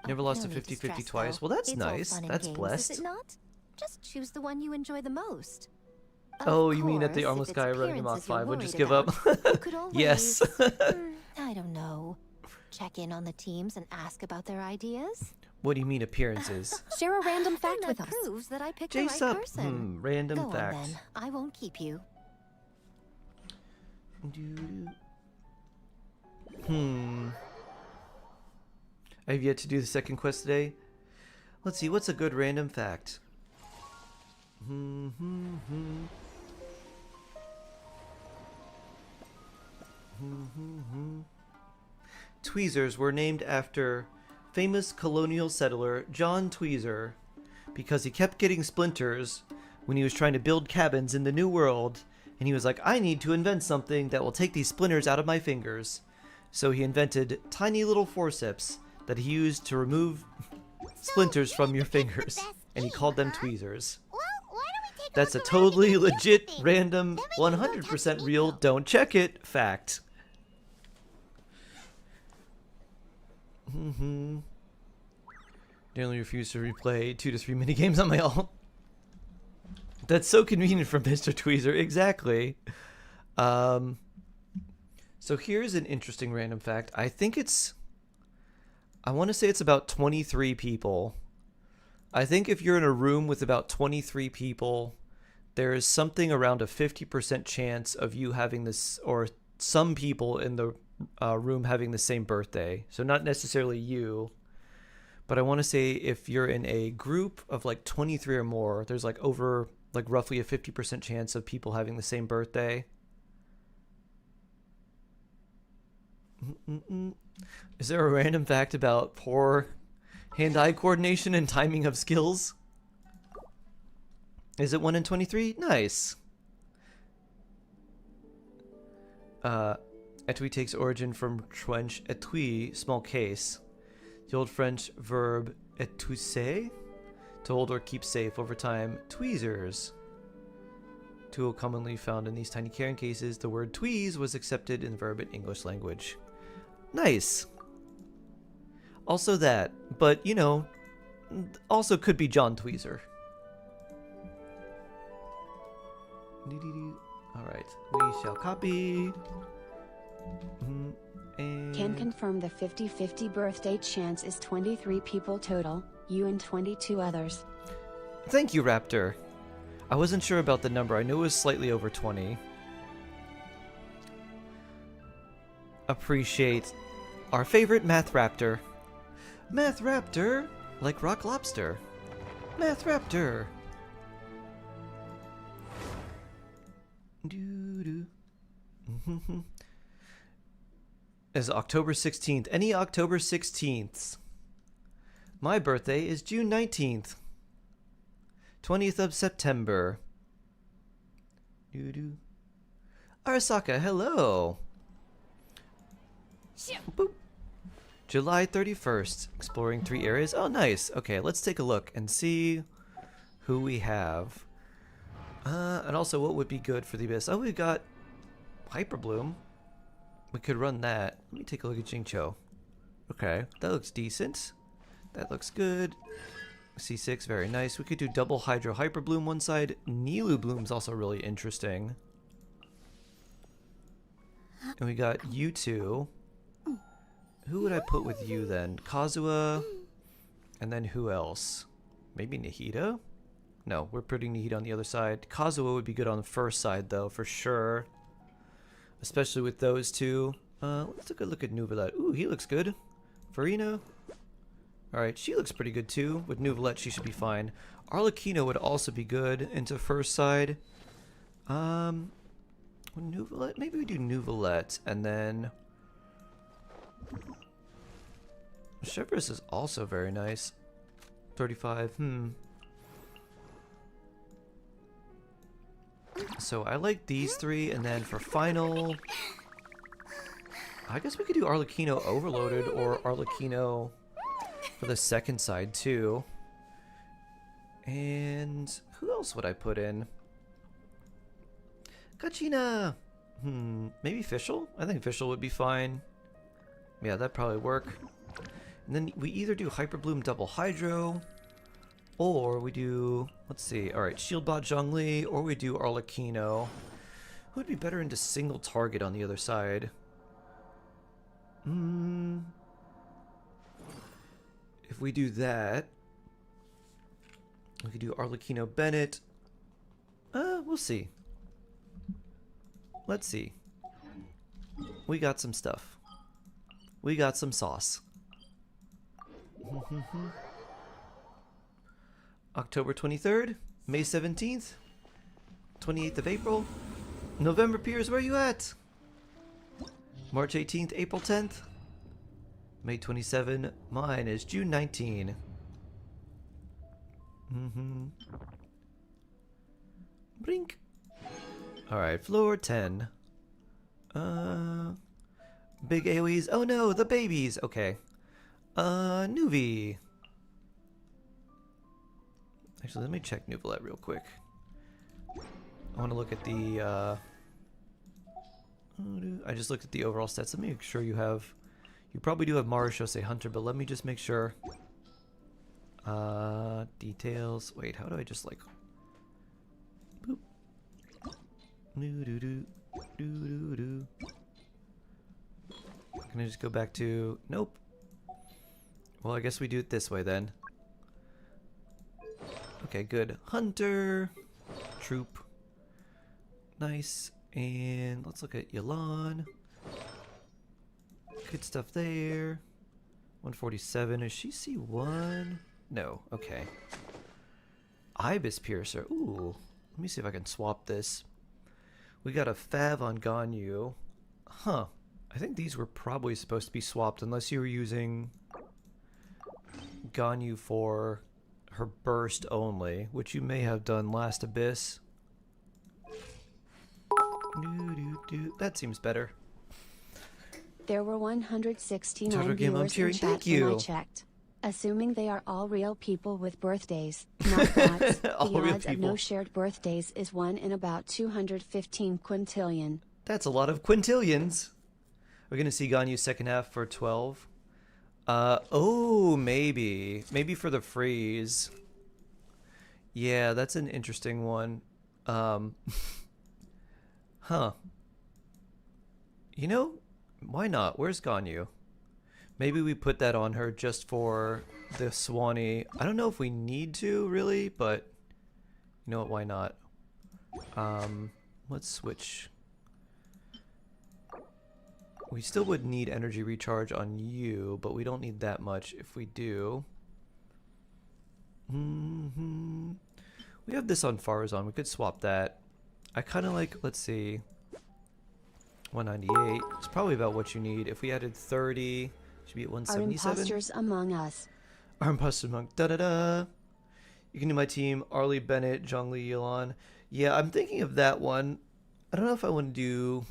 [SPEAKER 1] never lost a
[SPEAKER 6] no need to
[SPEAKER 1] 50-50
[SPEAKER 6] stress,
[SPEAKER 1] twice.
[SPEAKER 6] though.
[SPEAKER 1] Well, that's
[SPEAKER 6] It's all
[SPEAKER 1] nice.
[SPEAKER 6] fun and
[SPEAKER 1] That's
[SPEAKER 6] games,
[SPEAKER 1] blessed.
[SPEAKER 6] Is it not? Just choose the one you enjoy the most. Of
[SPEAKER 1] Oh, you mean at the
[SPEAKER 6] course,
[SPEAKER 1] armless
[SPEAKER 6] if
[SPEAKER 1] guy
[SPEAKER 6] its
[SPEAKER 1] running Mach
[SPEAKER 6] appearance is you're
[SPEAKER 1] 5 would just
[SPEAKER 6] worried
[SPEAKER 1] give up?
[SPEAKER 6] about, you could always,
[SPEAKER 1] Yes.
[SPEAKER 6] I don't know, check in on the teams and ask about their ideas.
[SPEAKER 1] What do you mean appearances?
[SPEAKER 5] Share a random fact
[SPEAKER 6] And
[SPEAKER 5] with
[SPEAKER 6] that
[SPEAKER 5] us.
[SPEAKER 6] proves that I picked
[SPEAKER 1] Jace
[SPEAKER 6] the right
[SPEAKER 1] up.
[SPEAKER 6] person.
[SPEAKER 1] Random
[SPEAKER 6] Go
[SPEAKER 1] fact.
[SPEAKER 6] on then. I won't keep you.
[SPEAKER 1] I have yet to do the second quest today. Let's see, what's a good random fact? Tweezers were named after famous colonial settler John Tweezer because he kept getting splinters when he was trying to build cabins in the New World, and he was like, I need to invent something that will take these splinters out of my fingers. So he invented tiny little forceps that he used to remove splinters from your fingers, and he called them tweezers.
[SPEAKER 7] Well, why don't we take
[SPEAKER 1] That's a totally legit, random, 100% real, don't check it fact. Nearly refuse to replay 2 to 3 minigames on my alt. That's so convenient for Mr. Tweezer, exactly. So here's an interesting random fact. I want to say it's about 23 people. I think if you're in a room with about 23 people, there is something around a 50% chance of you having this, or some people in the room having the same birthday. So not necessarily you, but I want to say if you're in a group of like 23 or more, there's like over like roughly a 50% chance of people having the same birthday. Is there a random fact about poor hand-eye coordination and timing of skills? Is it 1 in 23? Nice. Etui takes origin from French etui, small case. The old French verb etuiser, to hold or keep safe. Over time, tweezers. Tool commonly found in these tiny carrying cases, the word tweeze was accepted in the verb in English language. Nice. Also that, but you know, also could be John Tweezer. Alright, we shall copy. And
[SPEAKER 3] Can confirm the 50-50 birthday chance is 23 people total, you and 22 others.
[SPEAKER 1] Thank you, Raptor. I wasn't sure about the number. I knew it was slightly over 20. Appreciate our favorite Math Raptor. Math Raptor, like Rock Lobster. Math Raptor. Doo-doo. Is October 16th. Any October 16th. My birthday is June 19th. 20th of September. Doo-doo. Arasaka, hello. Boop. July 31st. Exploring 3 areas. Oh, nice. Okay, let's take a look and see who we have. And also what would be good for the abyss. Oh, we've got Hyperbloom. We could run that. Let me take a look at Jingcho. Okay, that looks decent. That looks good. C6, very nice. We could do double Hydro Hyperbloom one side. Nilu Bloom's also really interesting. And we got you two. Who would I put with you then? Kazuha. And then who else? Maybe Nihida? No, we're putting Nihida on the other side. Kazuha would be good on the first side though, for sure. Especially with those two. Let's take a look at Nuvalet. Ooh, he looks good. Farina. Alright, she looks pretty good too. With Nuvalet, she should be fine. Arlecchino would also be good into first side. Nuvalet? Maybe we do Nuvalet and then... Chevres is also very nice. 35, So I like these three, and then for final... I guess we could do Arlecchino Overloaded or Arlecchino for the second side too. And who else would I put in? Kachina! Maybe Fischl? I think Fischl would be fine. Yeah, that'd probably work. And then we either do Hyperbloom Double Hydro, or we do, let's see, alright, Shieldbot Zhongli, or we do Arlecchino. Who would be better into single target on the other side? If we do that, we could do Arlecchino Bennett. We'll see. Let's see. We got some stuff. We got some sauce. October 23rd, May 17th, 28th of April, November Piers, where you at? March 18th, April 10th, May 27, mine is June 19. Brink. Alright, floor 10. Big AoEs. Oh no, the babies. Okay. Nuvi. Actually, let me check Nuvalet real quick. I want to look at the, I just looked at the overall stats. Let me make sure you probably do have Marishose Hunter, but let me just make sure. Details. Wait, how do I just like... Boop. Can I just go back to... Nope. Well, I guess we do it this way then. Okay, good. Hunter. Troop. Nice. And let's look at Yelan. Good stuff there. 147. Is she C1? No. Okay. Ibis Piercer. Ooh. Let me see if I can swap this. We got a Fav on Ganyu. Huh. I think these were probably supposed to be swapped unless you were using Ganyu for her burst only, which you may have done last Abyss. That seems better.
[SPEAKER 3] There were 169
[SPEAKER 1] Total game, I'm
[SPEAKER 3] viewers in
[SPEAKER 1] cheering.
[SPEAKER 3] chat
[SPEAKER 1] Thank you.
[SPEAKER 3] when I checked. Assuming they are all real people with birthdays, not bots, the
[SPEAKER 1] All real
[SPEAKER 3] odds of
[SPEAKER 1] people.
[SPEAKER 3] no shared birthdays is 1 in about 215 quintillion.
[SPEAKER 1] That's a lot of quintillions. We're gonna see Ganyu second half for 12. Oh, maybe for the freeze. Yeah, that's an interesting one. Huh. You know, why not? Where's Ganyu? Maybe we put that on her just for the Swanee. I don't know if we need to, really, but you know what, why not? Let's switch. We still would need energy recharge on you, but we don't need that much if we do. We have this on Farazan. We could swap that. I kind of like, let's see, 198. It's probably about what you need. If we added 30, should be at
[SPEAKER 3] Are
[SPEAKER 1] 177.
[SPEAKER 3] imposters among us?
[SPEAKER 1] Our imposters among da-da-da. You can do my team, Arlie, Bennett, Zhongli, Yelan. Yeah, I'm thinking of that one. I don't know if I want to do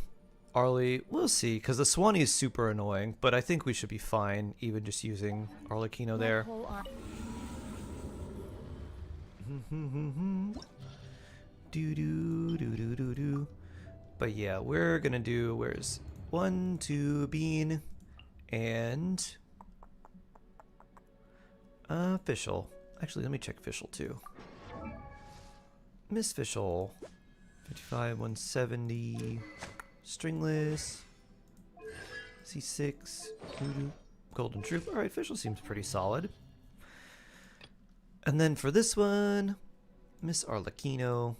[SPEAKER 1] Arlie. We'll see, because the Swanee is super annoying, but I think we should be fine even just using Arlecchino there. Do. But yeah, we're gonna do, where's 1, 2, Bean, and Fischl. Actually, let me check Fischl too. Miss Fischl, 55, 170, stringless, C6, Golden Troop. All right, Fischl seems pretty solid. And then for this one, Miss Arlecchino.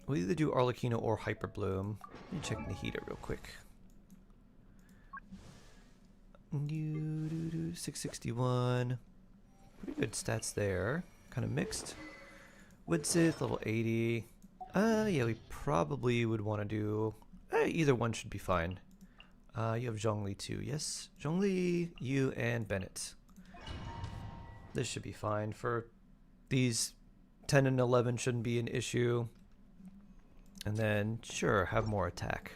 [SPEAKER 1] We'll either do Arlecchino or Hyper Bloom. Let me check Nahida real quick. 661. Pretty good stats there. Kind of mixed. Woodsith, level 80. Yeah, we probably would want to do... either one should be fine. You have Zhongli too, yes? Zhongli, you, and Bennett. This should be fine. For these 10 and 11 shouldn't be an issue. And then, sure, have more attack.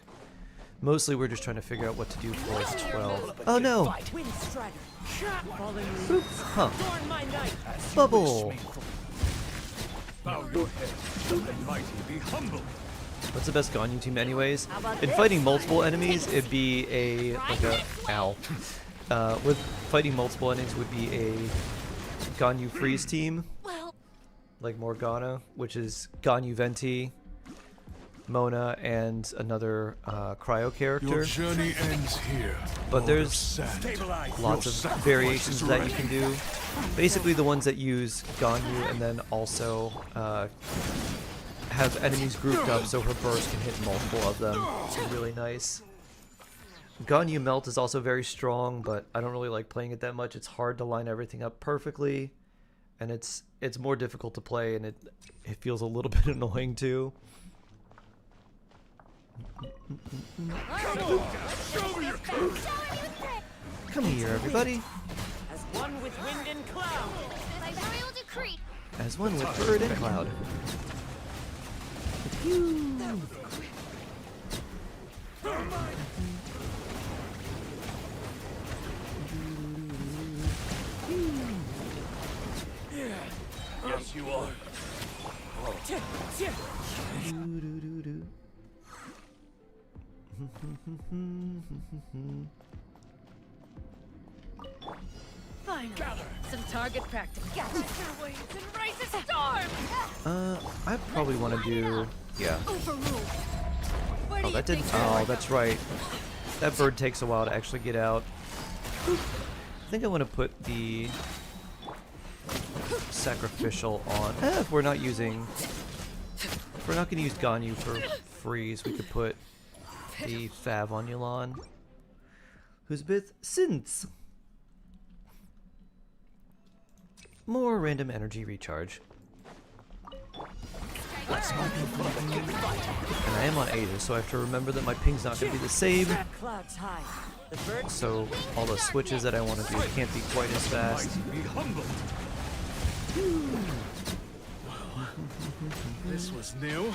[SPEAKER 1] Mostly we're just trying to figure out what to do for 12. Oh no! Boop. Huh. Bubble! What's the best Ganyu team anyways? In fighting multiple enemies, it'd be a... with fighting multiple enemies would be a Ganyu Freeze team. Like Morgana, which is Ganyu Venti, Mona, and another cryo character.
[SPEAKER 10] Your journey ends here.
[SPEAKER 1] But there's lots of variations that you can do. Basically the ones that use Ganyu and then also have enemies grouped up so her burst can hit multiple of them, which is really nice. Ganyu Melt is also very strong, but I don't really like playing it that much. It's hard to line everything up perfectly, and it's more difficult to play, and it feels a little bit annoying too. Come here, everybody.
[SPEAKER 11] As one with wind and cloud.
[SPEAKER 7] By royal decree.
[SPEAKER 1] As one with bird and cloud.
[SPEAKER 9] Yes, you are.
[SPEAKER 4] Finally, some target practice. Gather your wings and raise a storm!
[SPEAKER 1] I probably want to do... Yeah.
[SPEAKER 4] Overruled. Where do
[SPEAKER 1] Oh,
[SPEAKER 4] you
[SPEAKER 1] that didn't...
[SPEAKER 4] think you're
[SPEAKER 1] Oh,
[SPEAKER 4] going?
[SPEAKER 1] that's right. That bird takes a while to actually get out. I think I want to put the sacrificial on. If we're not using... If we're not going to use Ganyu for freeze, we could put the Fav on Yulan. Who's with Synths. More random energy recharge.
[SPEAKER 9] Let's hope you put up a good fight.
[SPEAKER 1] And I am on Asia, so I have to remember that my ping's not going to be the same.
[SPEAKER 11] Clouds high. The birds
[SPEAKER 1] So all the switches that I want to do can't be quite as fast.
[SPEAKER 10] Be humbled. This was new.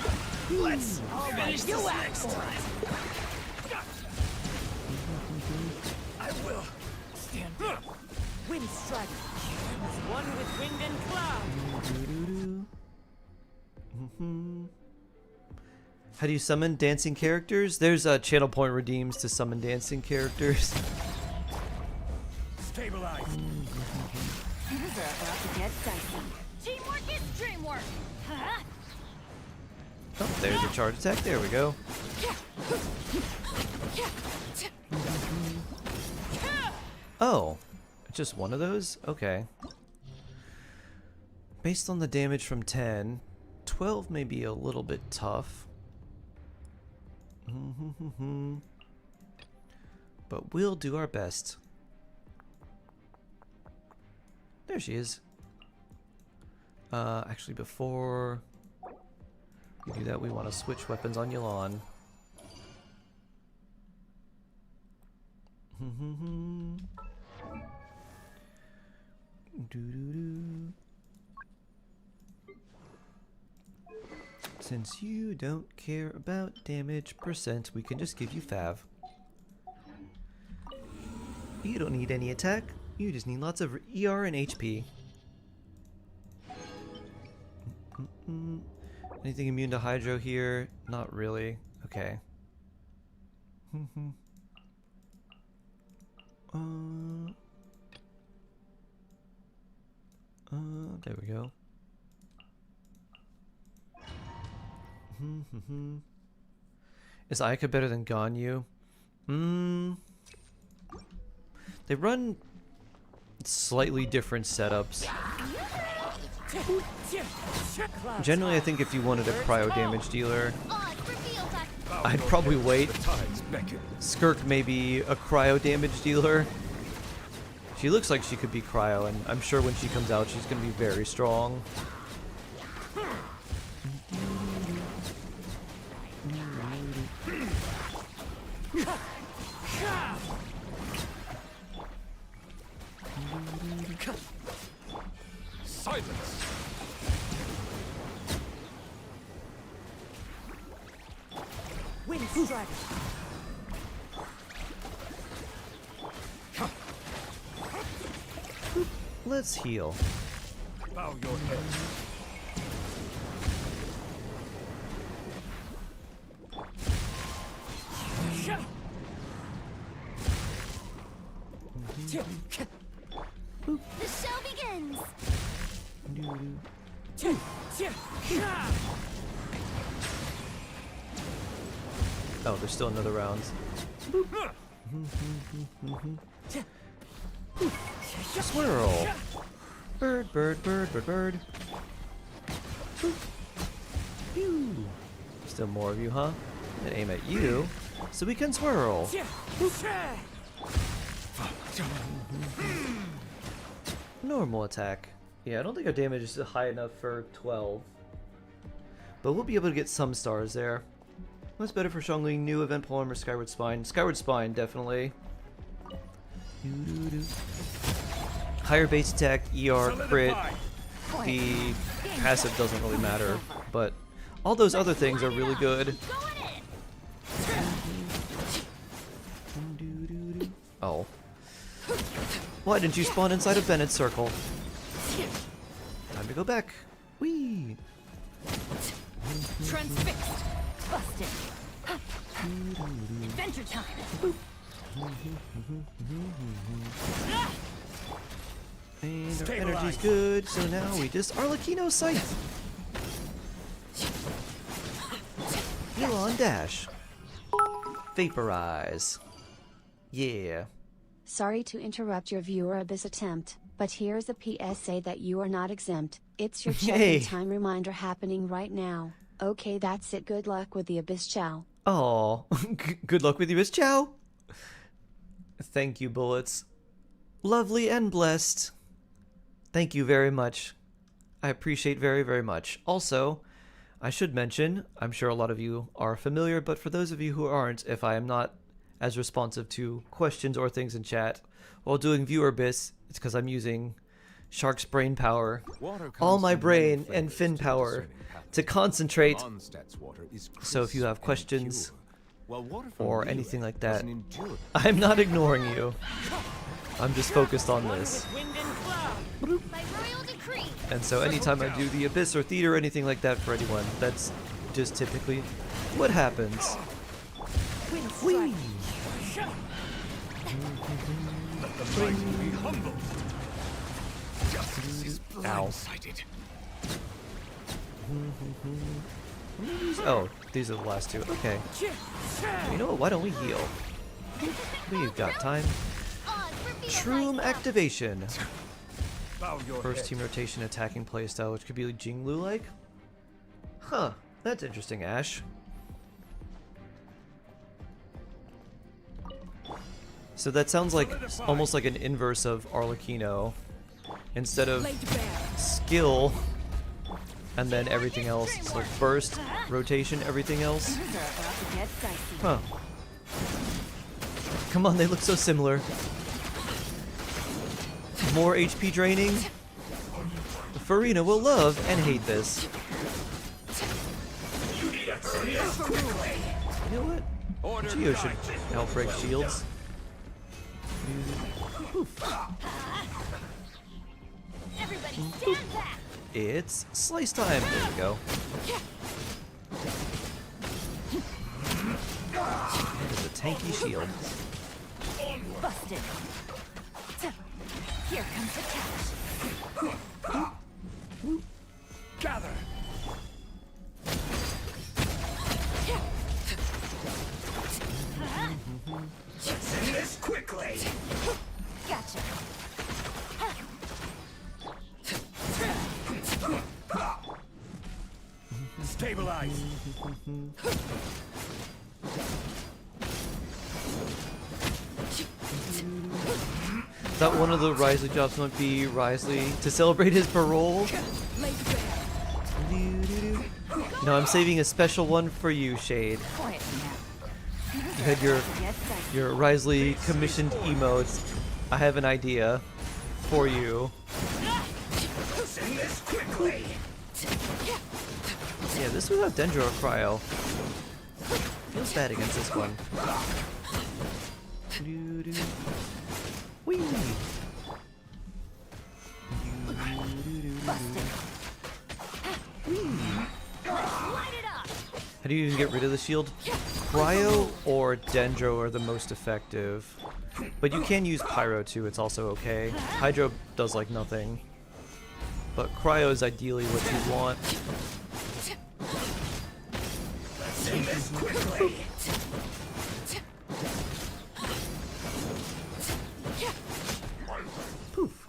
[SPEAKER 9] Let's finish this next time. I will stand up.
[SPEAKER 11] wind strider. As one with wind and cloud.
[SPEAKER 1] How do you summon dancing characters? There's channel point redeems to summon dancing characters.
[SPEAKER 9] Stabilize.
[SPEAKER 3] Things are about to get dicey.
[SPEAKER 7] Teamwork is dreamwork. Huh?
[SPEAKER 1] Oh, there's a charge attack. There we go. Oh, just one of those? Okay. Based on the damage from 10, 12 may be a little bit tough. But we'll do our best. There she is. Actually, before we do that, we want to switch weapons on Yulan. Since you don't care about damage percent, we can just give you Fav. You don't need any attack, you just need lots of ER and HP. Anything immune to Hydro here? Not really. Okay. There we go. Is Aika better than Ganyu? They run slightly different setups. Generally, I think if you wanted a cryo damage dealer, I'd probably wait. Skirk may be a cryo damage dealer. She looks like she could be cryo, and I'm sure when she comes out, she's going to be very strong.
[SPEAKER 2] Silence!
[SPEAKER 11] Wind strider.
[SPEAKER 1] Let's heal.
[SPEAKER 9] Bow your head.
[SPEAKER 7] The show begins.
[SPEAKER 1] Oh, there's still another round. Swirl! Bird, bird, bird, bird, bird. Pew. Still more of you, huh? And aim at you, so we can swirl. Normal attack. Yeah, I don't think our damage is high enough for 12. But we'll be able to get some stars there. What's better for Xiangling? New Event Poem or Skyward Spine? Skyward Spine, definitely. Higher base attack, ER, crit. The passive doesn't really matter, but all those other things are really good. Oh. Why didn't you spawn inside of Bennett's circle? Time to go back. Whee!
[SPEAKER 4] Transfixed. Busted.
[SPEAKER 11] Adventure time.
[SPEAKER 1] And our energy's good, so now we just Arlecchino Scythe. Elon Dash. Vaporize. Yeah.
[SPEAKER 3] Sorry to interrupt your viewer Abyss attempt, but here's a PSA that you are not exempt. It's your
[SPEAKER 1] Yay.
[SPEAKER 3] check-in time reminder happening right now. Okay, that's it. Good luck with the Abyss. Ciao.
[SPEAKER 1] Oh, good luck with you, Miss Chow. Thank you, Bullets. Lovely and blessed. Thank you very much. I appreciate very, very much. Also, I should mention, I'm sure a lot of you are familiar, but for those of you who aren't, if I am not as responsive to questions or things in chat while doing Viewer Abyss, it's because I'm using Shark's brain power, all my brain and fin power to concentrate. So if you have questions or anything like that, I'm not ignoring you. I'm just focused on this. And so anytime I do the Abyss or Theater or anything like that for anyone, that's just typically what happens. Whee! Ow. Oh, these are the last two. Okay. You know what? Why don't we heal? We've got time. Shroom activation. First team rotation attacking playstyle, which could be Jinglu-like. Huh. That's interesting, Ash. So that sounds like almost like an inverse of Arlecchino. Instead of skill and then everything else, it's like burst, rotation, everything else. Huh. Come on, they look so similar. More HP draining. Farina will love and hate this. You know what? Geo should help break shields. It's slice time. There we go. There's a tanky shield.
[SPEAKER 11] Busted. Here comes the catch.
[SPEAKER 10] Gather. Send this quickly.
[SPEAKER 11] Gotcha.
[SPEAKER 10] Stabilize.
[SPEAKER 1] Thought one of the Risley jobs might be Risley to celebrate his parole. No, I'm saving a special one for you, Shade. You had your Risley commissioned emotes. I have an idea for you.
[SPEAKER 10] Send this quickly.
[SPEAKER 1] Yeah, this without Dendro or Cryo. Feels bad against this one. Whee! How do you even get rid of the shield? Cryo or Dendro are the most effective. But you can use Pyro too, it's also okay. Hydro does like nothing. But Cryo is ideally what you want.
[SPEAKER 10] Send this quickly.
[SPEAKER 1] Poof.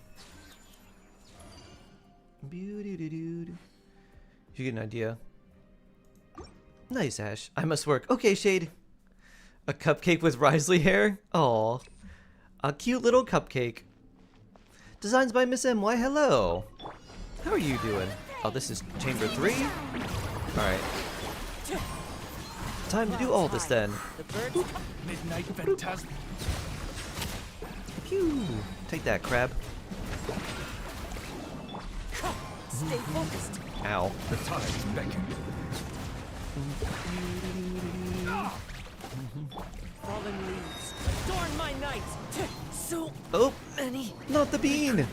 [SPEAKER 1] You get an idea. Nice, Ash. I must work. Okay, Shade. A cupcake with Risley hair? Aw. A cute little cupcake. Designs by Miss M. Why, hello. How are you doing? Oh, this is Chamber 3? Alright. Time to do all this then.
[SPEAKER 10] Midnight Phantasm.
[SPEAKER 1] Pew. Take that, crab.
[SPEAKER 11] Stay focused.
[SPEAKER 1] Ow.
[SPEAKER 10] The tides beckon.
[SPEAKER 11] Fallen leaves. Adorn my night. So
[SPEAKER 1] Oh,
[SPEAKER 11] many.
[SPEAKER 1] not the bean.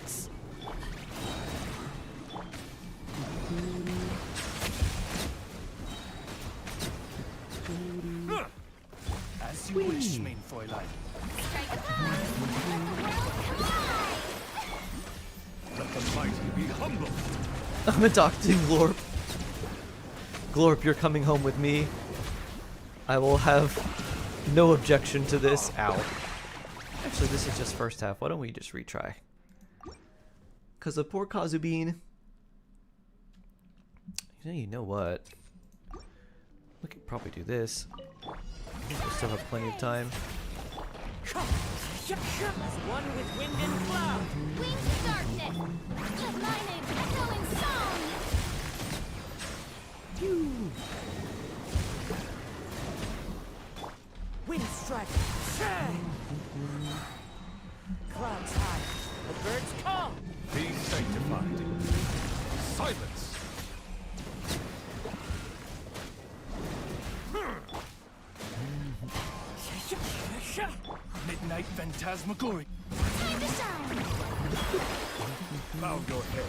[SPEAKER 10] wish me for life.
[SPEAKER 7] Strike a pose! Let the world collide!
[SPEAKER 10] Let the mighty be humble.
[SPEAKER 1] I'm adopting Glorp. Glorp, you're coming home with me. I will have no objection to this. Ow. Actually, this is just first half. Why don't we just retry? Because of poor Kazubin. You know what? We could probably do this. I think we still have plenty of time.
[SPEAKER 11] As one with wind and cloud.
[SPEAKER 7] Winged darkness! Let my name echo in song!
[SPEAKER 11] Wind strike. Clouds high. The birds come.
[SPEAKER 10] Be sanctified. Silence. Midnight phantasmagoria.
[SPEAKER 7] Time to shine!
[SPEAKER 10] Bow your head.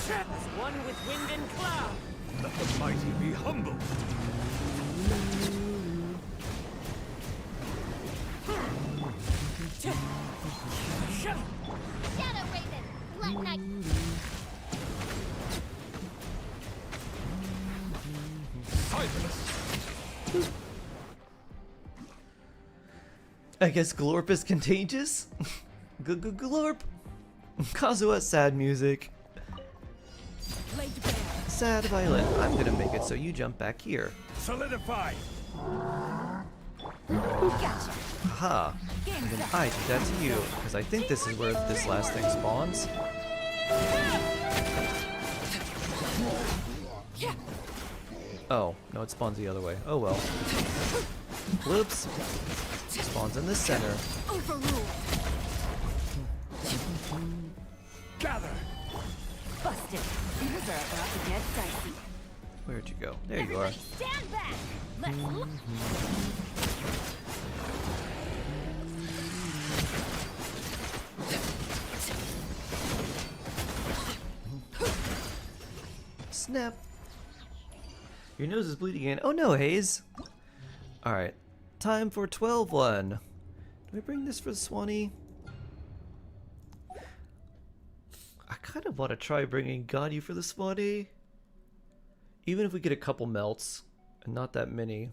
[SPEAKER 11] As one with wind and cloud.
[SPEAKER 10] Let the mighty be humble.
[SPEAKER 7] Shadow Raven! Let night...
[SPEAKER 10] Silence.
[SPEAKER 1] I guess Glorp is contagious? Glorp! Kazuha's sad music. Sad violin. I'm gonna make it so you jump back here.
[SPEAKER 10] Solidify.
[SPEAKER 7] Gotcha!
[SPEAKER 1] Haha. And then I do that to you, because I think this is where this last thing spawns. Oh, no, it spawns the other way. Oh well. Whoops. Spawns in the center.
[SPEAKER 7] Overruled!
[SPEAKER 10] Gather.
[SPEAKER 7] Busted! Things are about to get dicey.
[SPEAKER 1] Where'd you go? There you are.
[SPEAKER 7] Everybody stand back! Let's look!
[SPEAKER 1] Snap. Your nose is bleeding again. Oh no, Haze. Alright. Time for 12-1. Do we bring this for the Swanee? I kind of want to try bringing Gaudy for the Swanee. Even if we get a couple melts. And not that many.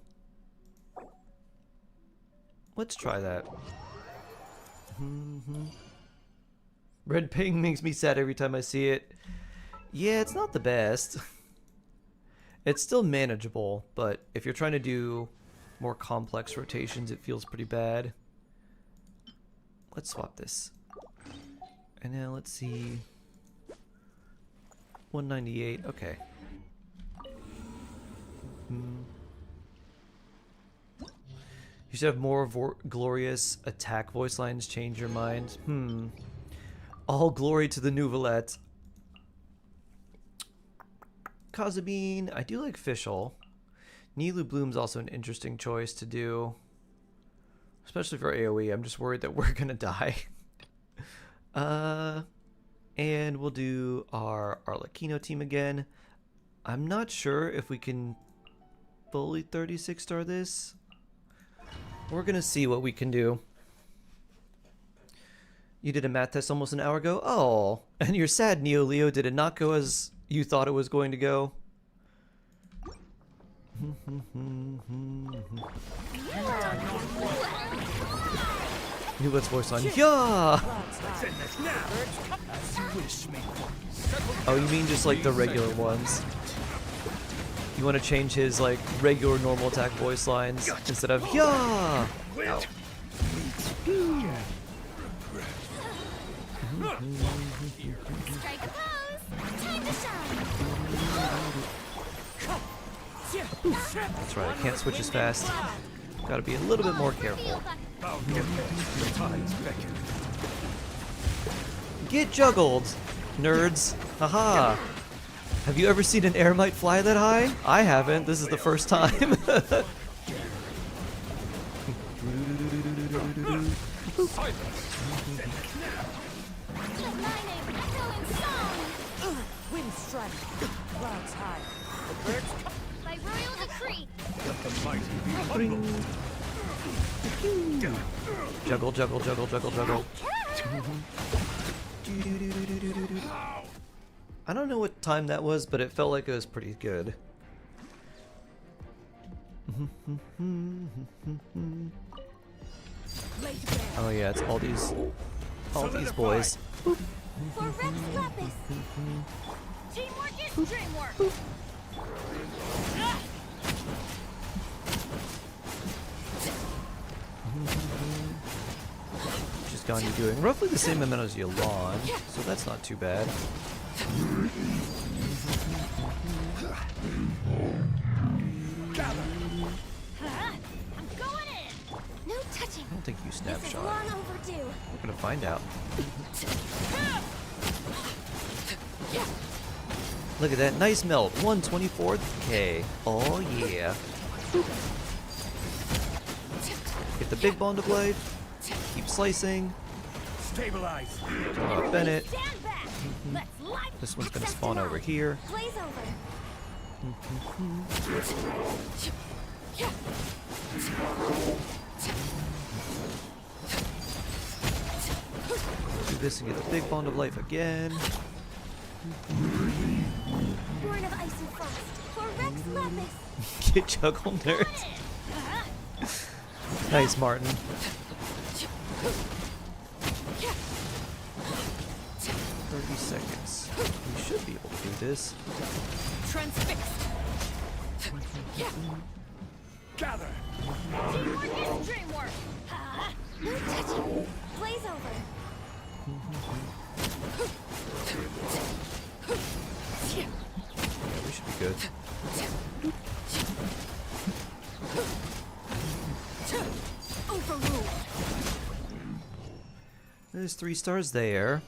[SPEAKER 1] Let's try that. Red ping makes me sad every time I see it. Yeah, it's not the best. It's still manageable, but if you're trying to do more complex rotations, it feels pretty bad. Let's swap this. And now let's see. 198, okay. You should have more glorious attack voice lines change your mind. All glory to the Nouvelette. Kazabine, I do like Fischl. Nilu Bloom's also an interesting choice to do. Especially for AoE, I'm just worried that we're gonna die. And we'll do our Arlecchino team again. I'm not sure if we can fully 36 star this. We're gonna see what we can do. You did a math test almost an hour ago? Oh, and you're sad, Neo Leo. Did it not go as you thought it was going to go? Nouvette's voice on. Yeah! Oh, you mean just like the regular ones? You want to change his like regular normal attack voice lines instead of yeah! Oh.
[SPEAKER 7] Strike a pose! Time to shine!
[SPEAKER 1] That's right, I can't switch as fast. Gotta be a little bit more careful. Get juggled, nerds. Haha. Have you ever seen an Eremite fly that high? I haven't. This is the first time.
[SPEAKER 11] Wind strike. Clouds high.
[SPEAKER 10] humbled.
[SPEAKER 1] Juggle, juggle, juggle, juggle, juggle. I don't know what time that was, but it felt like it was pretty good. Oh yeah, it's all these boys.
[SPEAKER 7] For Rex Lapis. Teamwork is dreamwork.
[SPEAKER 1] Just gone, you're doing roughly the same amount as Yolan, so that's not too bad.
[SPEAKER 7] I'm going in. No touching.
[SPEAKER 1] I don't think you
[SPEAKER 7] This is
[SPEAKER 1] snapshot.
[SPEAKER 7] long overdue.
[SPEAKER 1] We're gonna find out. Look at that nice melt. 1/24th K. Oh yeah. Get the big bond of life. Keep slicing.
[SPEAKER 10] Stabilize.
[SPEAKER 1] Bennett.
[SPEAKER 7] Stand back. Let's light
[SPEAKER 1] This one's gonna
[SPEAKER 7] access
[SPEAKER 1] spawn
[SPEAKER 7] denied.
[SPEAKER 1] over here.
[SPEAKER 7] Blaze over.
[SPEAKER 1] Do this and get the big bond of life again.
[SPEAKER 7] Born of ice and frost. For Rex Lapis.
[SPEAKER 1] Get juggle nerds. Nice, Martin. 30 seconds. We should be able to do this.
[SPEAKER 11] Transfixed.
[SPEAKER 10] Gather.
[SPEAKER 7] Teamwork is dreamwork. No touching. Blaze over.
[SPEAKER 1] Yeah, we should be good.
[SPEAKER 11] Overruled.
[SPEAKER 1] There's 3 stars there.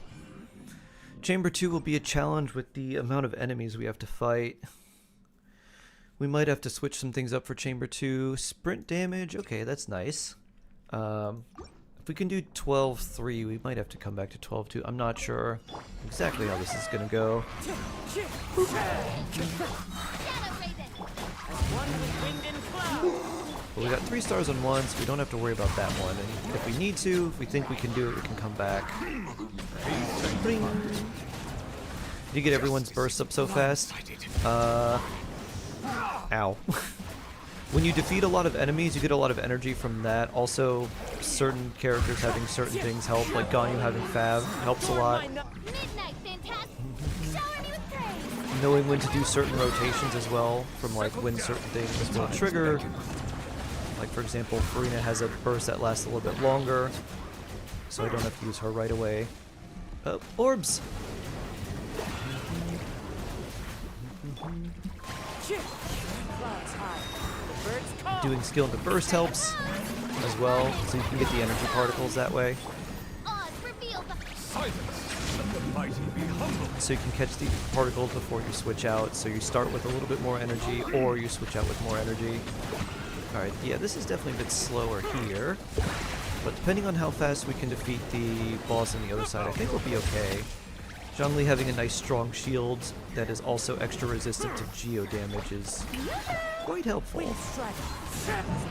[SPEAKER 1] Chamber 2 will be a challenge with the amount of enemies we have to fight. We might have to switch some things up for Chamber 2. Sprint damage, okay, that's nice. If we can do 12-3, we might have to come back to 12-2. I'm not sure exactly how this is gonna go.
[SPEAKER 11] One with wind and cloud.
[SPEAKER 1] But we got 3 stars on 1, so we don't have to worry about that one. And if we need to, if we think we can do it, we can come back. Bring. Did you get everyone's bursts up so fast? Ow. When you defeat a lot of enemies, you get a lot of energy from that. Also, certain characters having certain things help, like Ganyu having Fab helps a lot.
[SPEAKER 7] Midnight, fantastic. Shower me with praise.
[SPEAKER 1] Knowing when to do certain rotations as well, from like when certain things will trigger. Like for example, Farina has a burst that lasts a little bit longer, so I don't have to use her right away. Orbs!
[SPEAKER 11] Clouds high. The birds call.
[SPEAKER 1] Doing skill into burst helps as well, so you can get the energy particles that way.
[SPEAKER 7] Oz revealed the
[SPEAKER 10] Silence. Let the mighty be humbled.
[SPEAKER 1] So you can catch the particles before you switch out, so you start with a little bit more energy, or you switch out with more energy. Alright, yeah, this is definitely a bit slower here, but depending on how fast we can defeat the boss on the other side, I think we'll be okay. Zhongli having a nice strong shield that is also extra resistant to geo damage is quite helpful.
[SPEAKER 11] Wind strike.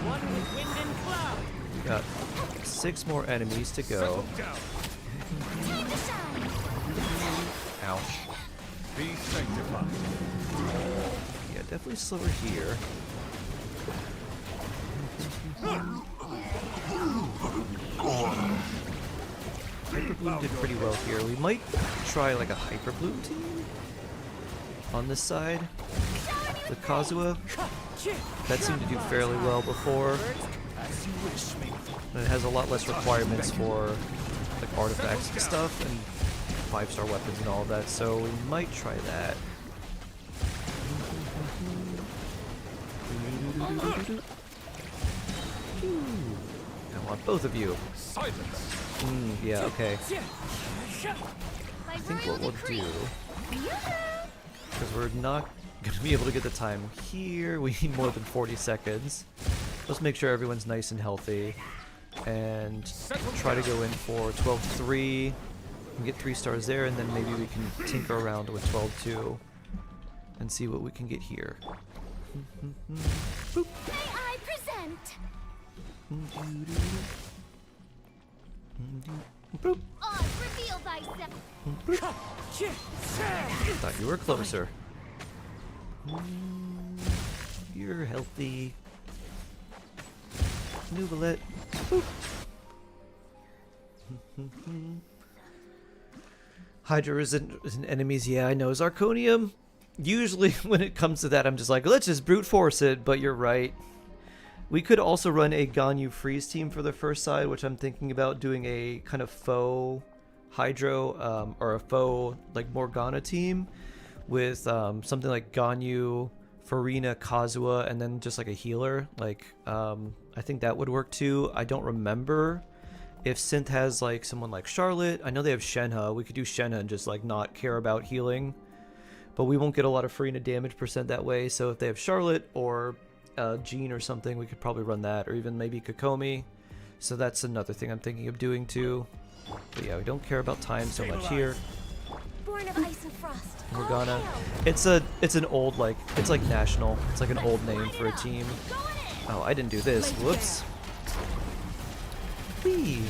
[SPEAKER 11] One with wind and cloud.
[SPEAKER 1] We got 6 more enemies to go.
[SPEAKER 10] Down.
[SPEAKER 7] time to shine.
[SPEAKER 1] Ow.
[SPEAKER 10] Be sanctified.
[SPEAKER 1] Yeah, definitely slower here. Hyper Bloom did pretty well here. We might try like a Hyper Bloom team on this side with Kazuha. That seemed to do fairly well before. And it has a lot less requirements for like artifacts and stuff and 5-star weapons and all of that, so we might try that. I want both of you.
[SPEAKER 10] Silence.
[SPEAKER 1] Yeah, okay. I think what we'll do, because we're not going to be able to get the time here, we need more than 40 seconds. Let's make sure everyone's nice and healthy, and try to go in for 12-3, and get 3 stars there, and then maybe we can tinker around with 12-2, and see what we can get here.
[SPEAKER 7] May I present sent.
[SPEAKER 1] Boop.
[SPEAKER 7] Oz, reveal thyself.
[SPEAKER 1] Thought you were closer. You're healthy. Nuvalet. Boop. Hydra resistant enemies, yeah, I know. Zirconium. Usually when it comes to that, I'm just like, let's just brute force it, but you're right. We could also run a Ganyu freeze team for the first side, which I'm thinking about doing a kind of faux Hydro, or a faux like Morgana team with something like Ganyu, Farina, Kazuha, and then just like a healer. Like, I think that would work too. I don't remember if Synth has like someone like Charlotte. I know they have Shenhe. We could do Shenhe and just like not care about healing. But we won't get a lot of Farina damage percent that way. So if they have Charlotte or Jean or something, we could probably run that. Or even maybe Kokomi. So that's another thing I'm thinking of doing too. But yeah, we don't care about time so much here.
[SPEAKER 7] Born of ice and frost.
[SPEAKER 1] Morgana. It's an old, like, it's like national. It's like an old name for a team. Oh, I didn't do this. Whoops. Whee.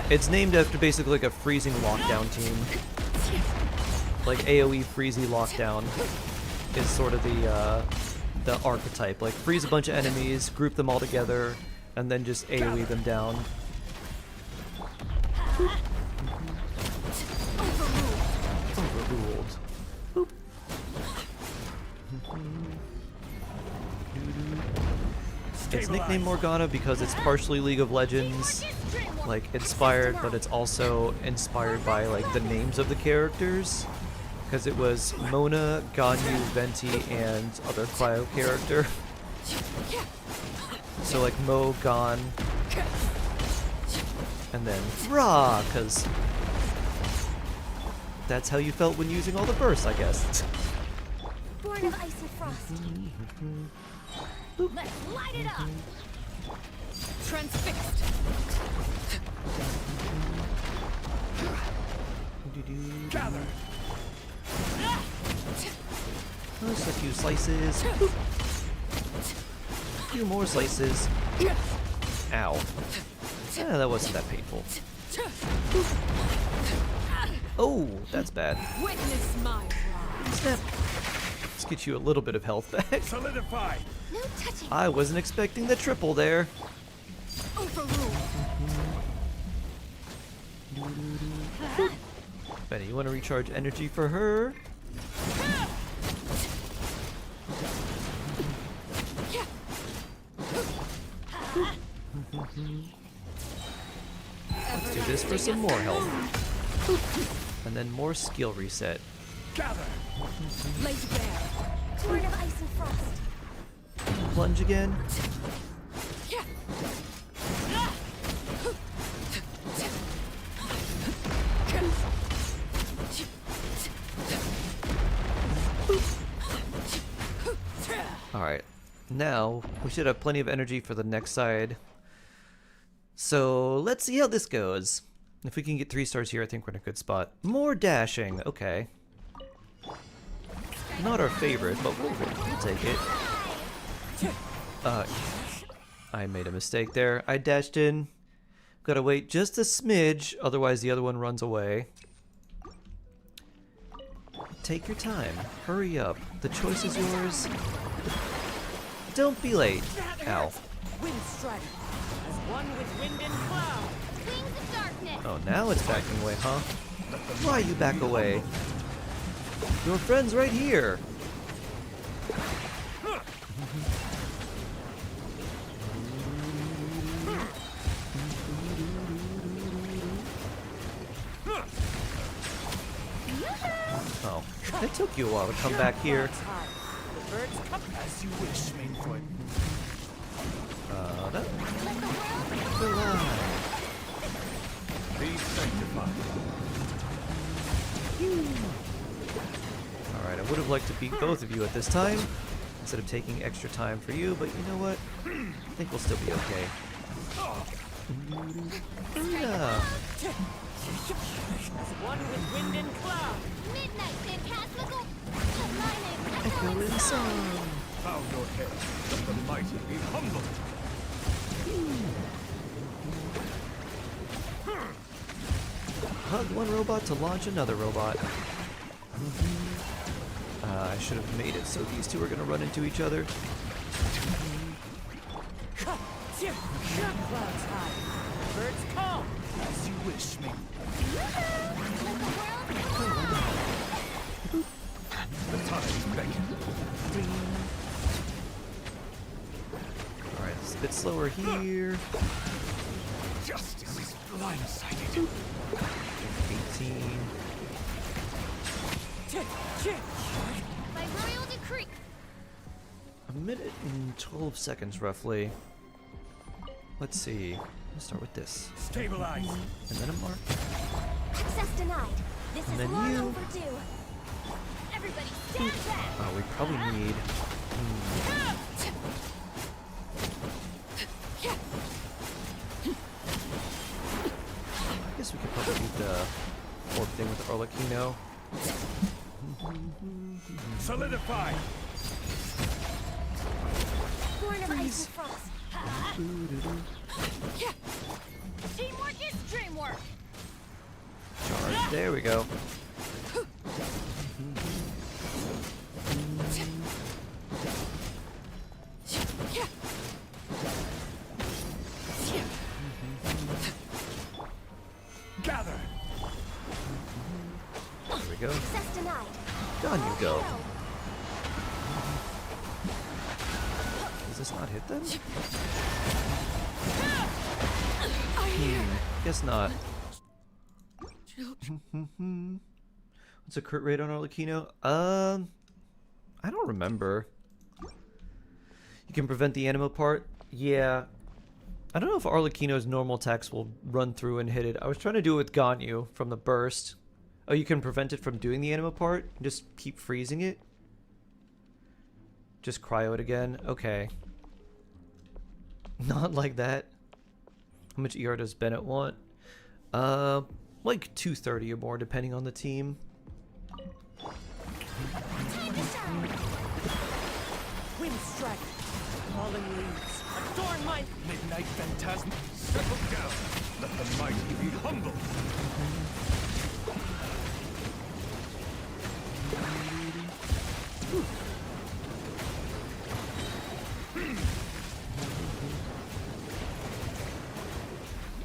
[SPEAKER 1] It's named after basically like a freezing lockdown team. Like AoE freezy lockdown is sort of the archetype. Like freeze a bunch of enemies, group them all together, and then just AoE them down. Overruled. Boop. It's nicknamed Morgana because it's partially League of Legends, like inspired, but it's also inspired by like the names of the characters. Because it was Mona, Ganyu, Venti, and other Cryo character. So like Mo, Gon, and then Ra, because that's how you felt when using all the bursts, I guess.
[SPEAKER 7] Born of ice and frost. Let's light it up.
[SPEAKER 11] Transfixed.
[SPEAKER 10] Gather.
[SPEAKER 1] Just a few slices. A few more slices. Ow. Yeah, that wasn't that painful. Oh, that's bad.
[SPEAKER 11] Witness my
[SPEAKER 1] Snap. Let's get you a little bit of health back.
[SPEAKER 10] Solidify.
[SPEAKER 7] No touching.
[SPEAKER 1] I wasn't expecting the triple there.
[SPEAKER 11] overruled.
[SPEAKER 1] Benny, you want to recharge energy for her? Let's do this for some more health. And then more skill reset.
[SPEAKER 10] Gather.
[SPEAKER 11] Laid bare.
[SPEAKER 7] Born of ice and frost.
[SPEAKER 1] Plunge again. Alright, now we should have plenty of energy for the next side. So let's see how this goes. If we can get 3 stars here, I think we're in a good spot. More dashing, okay. Not our favorite, but we'll take it. I made a mistake there. I dashed in. Gotta wait just a smidge, otherwise the other one runs away. Take your time. Hurry up. The choice is yours. Don't be late. Ow.
[SPEAKER 11] Wind strider. As one with wind and cloud.
[SPEAKER 7] Wings of darkness.
[SPEAKER 1] Oh, now it's backing away, huh? Why you back away? Your friend's right here. Oh, it took you a while to come back here.
[SPEAKER 11] The birds come
[SPEAKER 10] As you wish, Mainfoot. Be sanctified.
[SPEAKER 1] Alright, I would have liked to beat both of you at this time, instead of taking extra time for you, but you know what? I think we'll still be okay. Yeah.
[SPEAKER 11] as one with wind and cloud.
[SPEAKER 7] Midnight phantasmical. Aligning
[SPEAKER 1] Echo
[SPEAKER 7] echoing
[SPEAKER 1] in
[SPEAKER 7] song.
[SPEAKER 1] song.
[SPEAKER 10] Bow your head. Let the mighty be humble.
[SPEAKER 1] Hug one robot to launch another robot. I should have made it so these two are gonna run into each other.
[SPEAKER 11] Clouds high. Birds call.
[SPEAKER 10] As you wish, me. The time beckon.
[SPEAKER 1] Alright, it's a bit slower here.
[SPEAKER 10] Justice is blindsided.
[SPEAKER 1] 18.
[SPEAKER 7] By royal decree.
[SPEAKER 1] A minute and 12 seconds roughly. Let's see. Let's start with this.
[SPEAKER 10] Stabilize.
[SPEAKER 1] And then a mark.
[SPEAKER 7] Access denied. This
[SPEAKER 1] And
[SPEAKER 7] is
[SPEAKER 1] then
[SPEAKER 7] long
[SPEAKER 1] you.
[SPEAKER 7] overdue. Everybody stand back.
[SPEAKER 1] Oh, we probably need. I guess we could probably beat the orb thing with the Arlecchino.
[SPEAKER 10] Solidify.
[SPEAKER 7] Born of ice and frost. Teamwork is dreamwork.
[SPEAKER 1] Charge. There we go.
[SPEAKER 10] Gather.
[SPEAKER 1] There we go.
[SPEAKER 7] Access denied.
[SPEAKER 1] Down you go. Does this not hit them? Guess not. What's a crit rate on Arlecchino? I don't remember. You can prevent the anima part? Yeah. I don't know if Arlecchino's normal attacks will run through and hit it. I was trying to do it with Ganyu from the burst. Oh, you can prevent it from doing the anima part? Just keep freezing it? Just cryo it again? Okay. Not like that. How much ER does Bennett want? Like 230 or more, depending on the team.
[SPEAKER 11] Wind strike. Falling leaves. Adorn my
[SPEAKER 10] Midnight phantasm. Settle down. Let the mighty be humble.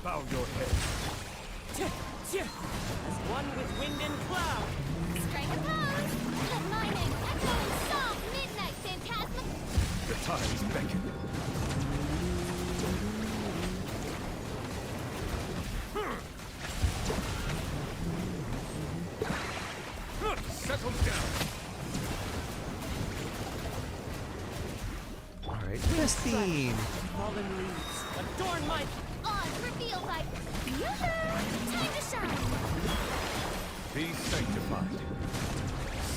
[SPEAKER 10] Bow your head.
[SPEAKER 11] as one with wind and cloud.
[SPEAKER 7] Strike a pose. Let my name echo in song. Midnight phantasm.
[SPEAKER 10] The times beckon. Settle down.
[SPEAKER 1] Alright, best theme.
[SPEAKER 11] Fallen leaves. Adorn my
[SPEAKER 7] Odds revealed by Yoo-hoo! Time to shine.
[SPEAKER 10] Be sanctified.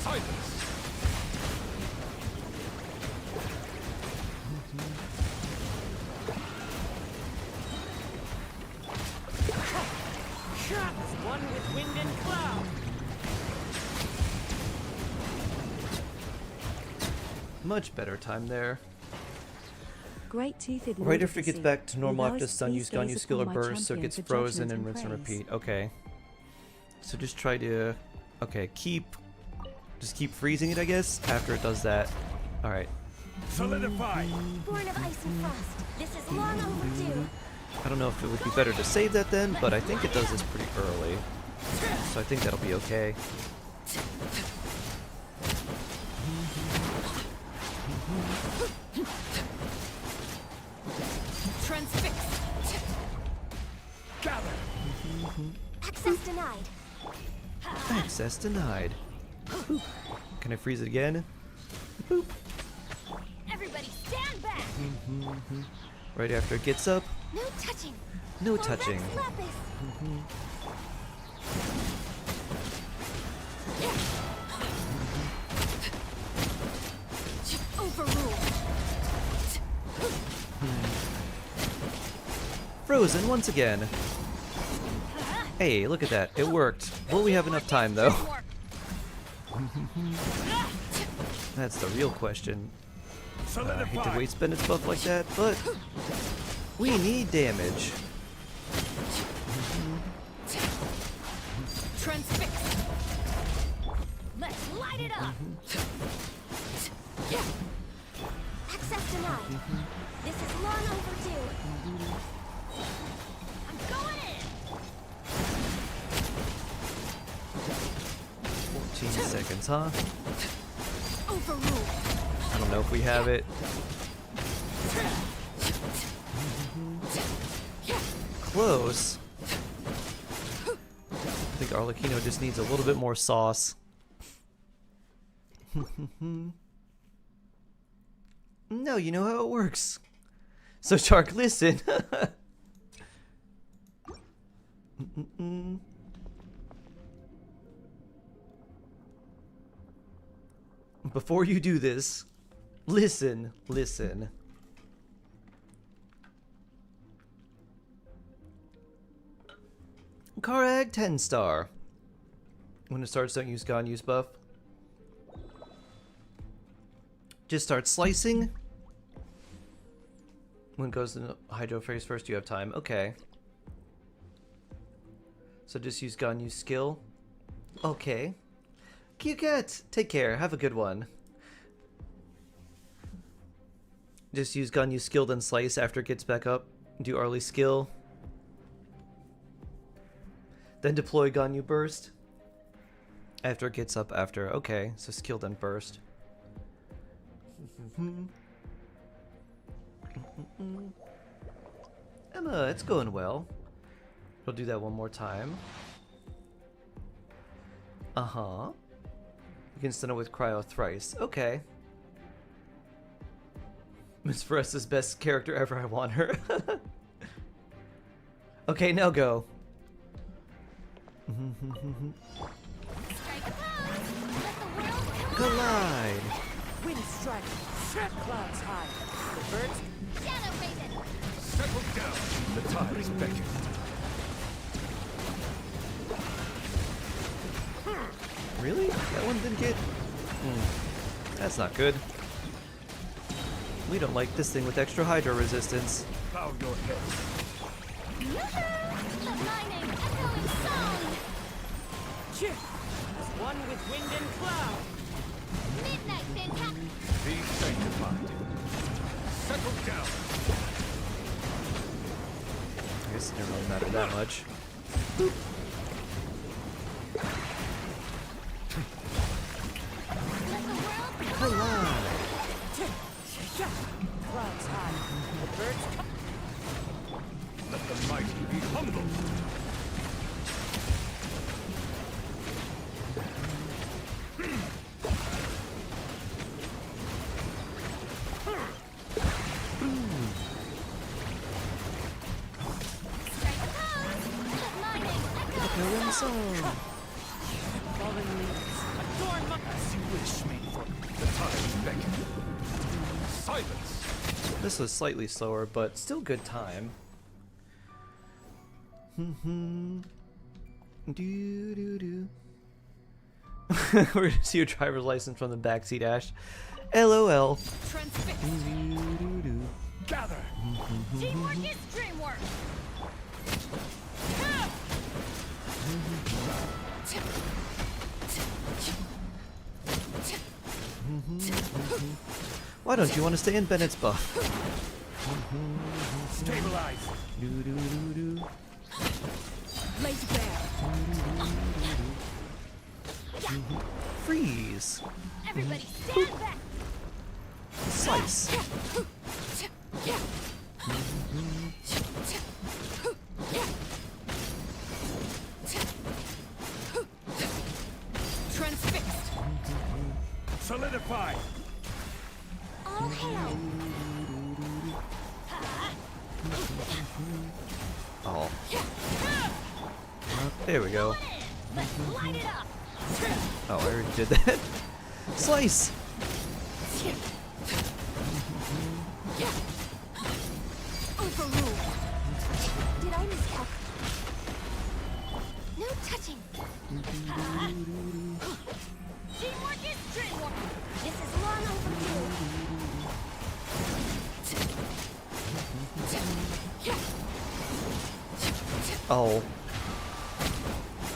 [SPEAKER 10] Silence.
[SPEAKER 11] as one with wind and cloud.
[SPEAKER 1] Much better time there.
[SPEAKER 8] Great-toothed
[SPEAKER 1] Right after it gets
[SPEAKER 8] Lordicacy.
[SPEAKER 1] back to normal
[SPEAKER 8] Your
[SPEAKER 1] after
[SPEAKER 8] vows,
[SPEAKER 1] stun,
[SPEAKER 8] please
[SPEAKER 1] use Ganyu
[SPEAKER 8] gaze
[SPEAKER 1] skill or
[SPEAKER 8] upon my
[SPEAKER 1] burst so it
[SPEAKER 8] champion
[SPEAKER 1] gets
[SPEAKER 8] for
[SPEAKER 1] frozen
[SPEAKER 8] judgment
[SPEAKER 1] and rinse and
[SPEAKER 8] praise.
[SPEAKER 1] repeat. Okay. So just try to... Okay, just keep freezing it, I guess, after it does that. Alright.
[SPEAKER 10] Solidify.
[SPEAKER 7] Born of ice and frost. This is long overdue.
[SPEAKER 1] I don't know if it would be better to save that then, but I think it does this pretty early. So I think that'll be okay.
[SPEAKER 11] Transfix.
[SPEAKER 10] Gather.
[SPEAKER 7] Access denied.
[SPEAKER 1] Access denied. Boop. Can I freeze it again? Boop.
[SPEAKER 7] Everybody stand back.
[SPEAKER 1] Right after it gets up.
[SPEAKER 7] No touching.
[SPEAKER 1] No
[SPEAKER 7] For
[SPEAKER 1] touching.
[SPEAKER 7] Rex Lapis.
[SPEAKER 11] Overruled.
[SPEAKER 1] Frozen once again. Hey, look at that. It worked. Will we have enough time, though? That's the real question. I hate to waste Bennett's buff like that, but We need damage.
[SPEAKER 11] Transfix. Let's light it up.
[SPEAKER 7] Access denied. This is long overdue. I'm going in.
[SPEAKER 1] 14 seconds, huh?
[SPEAKER 11] Overruled.
[SPEAKER 1] I don't know if we have it. Close. I think Arlecchino just needs a little bit more sauce. No, you know how it works. So Shark, listen. Before you do this, listen. Karag 10-star. When it starts, don't use God, use buff. Just start slicing. When it goes to Hydro phase first, you have time. Okay. So just use gun, use skill. Okay. Cute cat! Take care. Have a good one. Just use gun, use skill, then slice after it gets back up. Do early skill. Then deploy gun, you burst. After it gets up after. Okay, so skill, then burst. Emma, it's going well. We'll do that one more time. Uh-huh. You can stun it with cryo thrice. Okay. Miss Foresta's best character ever. I want her. Okay, now go. Collide.
[SPEAKER 11] Wind strike. Clouds high. The birds.
[SPEAKER 7] Shadow Raven.
[SPEAKER 10] Settle down. The tide is beckoning.
[SPEAKER 1] Really? That one didn't get... That's not good. We don't like this thing with extra hydro resistance.
[SPEAKER 10] Bow your head.
[SPEAKER 7] Let my name echo in song.
[SPEAKER 11] Chip. As one with wind and cloud.
[SPEAKER 7] Midnight fantastic.
[SPEAKER 10] Be sanctified. Settle down.
[SPEAKER 1] I guess it didn't really matter that much. Collide.
[SPEAKER 11] Clouds high. The birds.
[SPEAKER 10] Let the mighty be humble.
[SPEAKER 11] Fallen leaves. Adorn my.
[SPEAKER 10] As you wish, maiden. The tide is beckoning. Silence.
[SPEAKER 1] This was slightly slower, but still good time. We're gonna see your driver's license from the backseat, Ash. LOL.
[SPEAKER 10] Gather.
[SPEAKER 7] Teamwork is dreamwork.
[SPEAKER 1] Why don't you want to stay in Bennett's buff?
[SPEAKER 10] Stabilize.
[SPEAKER 11] Lazy bear.
[SPEAKER 1] Freeze.
[SPEAKER 7] Everybody stand back.
[SPEAKER 1] Slice.
[SPEAKER 11] Transfixed.
[SPEAKER 10] Solidify.
[SPEAKER 7] All hail.
[SPEAKER 1] Oh. There we go.
[SPEAKER 7] Let's light it up.
[SPEAKER 1] Oh, I already did that. Slice.
[SPEAKER 11] Overruled.
[SPEAKER 7] Did I miscalculate? No touching. Teamwork is dreamwork. This is long overdue.
[SPEAKER 1] Oh.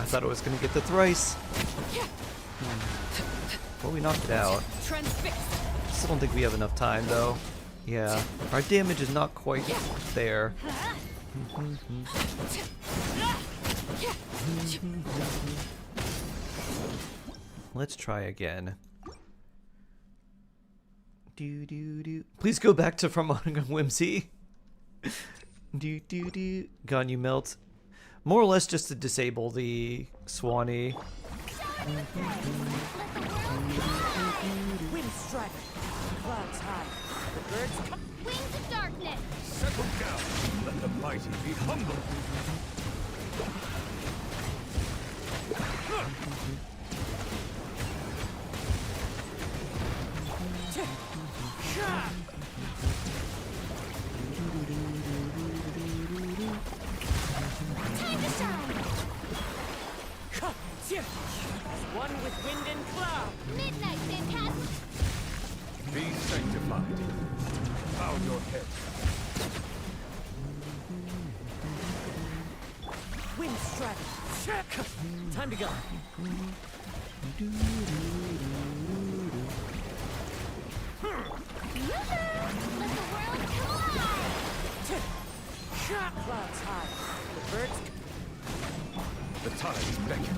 [SPEAKER 1] I thought it was gonna get the thrice. Well, we knocked it out. Still don't think we have enough time, though. Yeah, our damage is not quite there. Let's try again. Please go back to From Whimsy. Gone you melt. More or less just to disable the Swanee.
[SPEAKER 11] Wind strike. Clouds high. The birds come.
[SPEAKER 7] Wings of darkness.
[SPEAKER 10] Settle down. Let the mighty be humble.
[SPEAKER 7] Time to shine.
[SPEAKER 11] As one with wind and cloud.
[SPEAKER 7] Midnight, phantasm.
[SPEAKER 10] Be sanctified. Bow your head.
[SPEAKER 11] Wind strike. Time to go.
[SPEAKER 7] Let the world come alive.
[SPEAKER 11] Clouds high. The birds.
[SPEAKER 10] The tides beckon.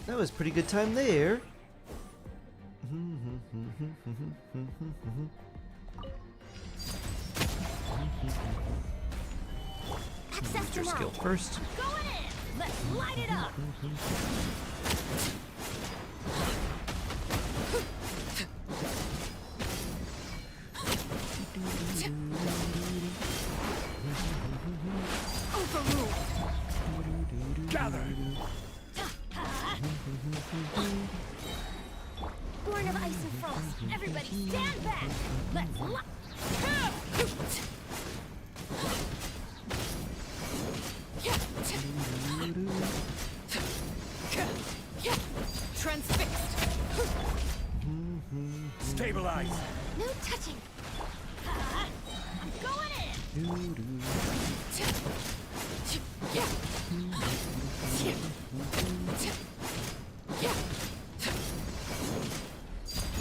[SPEAKER 1] That was pretty good time there. Use your skill first.
[SPEAKER 7] Going in. Let's light it up.
[SPEAKER 11] Overruled.
[SPEAKER 10] Gather.
[SPEAKER 7] Born of ice and frost. Everybody stand back. Let's light.
[SPEAKER 11] Transfixed.
[SPEAKER 10] Stabilize.
[SPEAKER 7] No touching. I'm going in.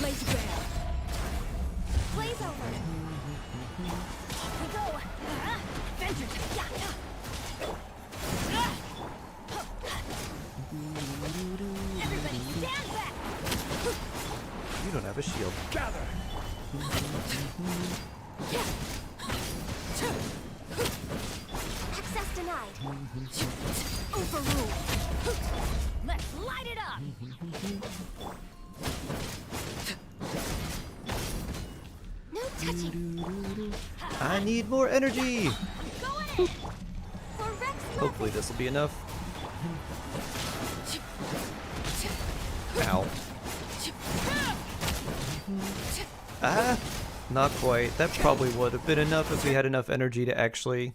[SPEAKER 11] Lazy bear.
[SPEAKER 7] Blaze over. Off we go. Vengeance. Everybody stand back.
[SPEAKER 1] You don't have a shield.
[SPEAKER 10] Gather.
[SPEAKER 7] Access denied. Overruled. Let's light it up. No touching.
[SPEAKER 1] I need more energy.
[SPEAKER 7] Going in. For Rex.
[SPEAKER 1] Hopefully this will be enough. Ow. Ah, not quite. That probably would have been enough if we had enough energy to actually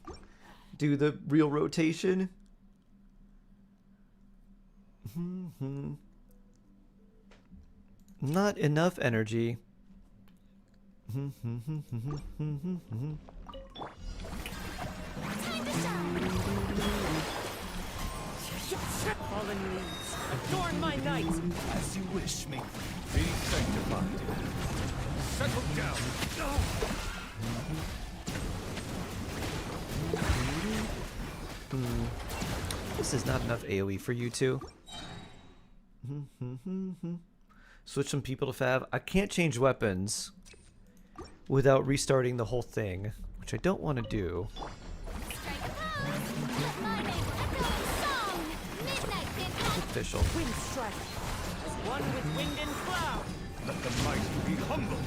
[SPEAKER 1] do the real rotation. Not enough energy.
[SPEAKER 7] Time to shine.
[SPEAKER 11] Fallen leaves. Adorn my night.
[SPEAKER 10] As you wish, me. Be sanctified. Settle down.
[SPEAKER 1] This is not enough AoE for you two. Switch some people to Fab. I can't change weapons without restarting the whole thing, which I don't want to do.
[SPEAKER 7] Strike a pose. Let my name echo in song. Midnight phantasm.
[SPEAKER 1] Official.
[SPEAKER 11] Wind strike. As one with wind and cloud.
[SPEAKER 10] Let the mighty be humble.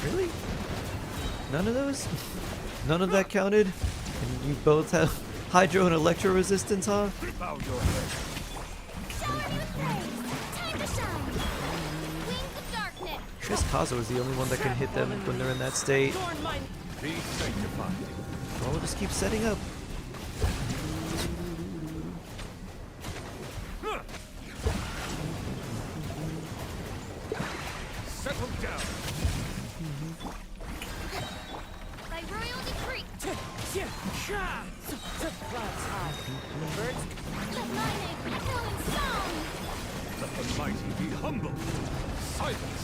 [SPEAKER 1] Really? None of those? None of that counted? And you both have hydro and electro resistance, huh?
[SPEAKER 10] Bow your head.
[SPEAKER 7] Shower me with praise. Time to shine. Wings of darkness.
[SPEAKER 1] I guess Kazo is the only one that can hit them when they're in that state.
[SPEAKER 10] Be sanctified.
[SPEAKER 1] Well, we'll just keep setting up.
[SPEAKER 10] Settle down.
[SPEAKER 7] By royal decree.
[SPEAKER 11] Clouds high. The birds
[SPEAKER 7] Let mine echo in song.
[SPEAKER 10] Let the mighty be humble. Silence.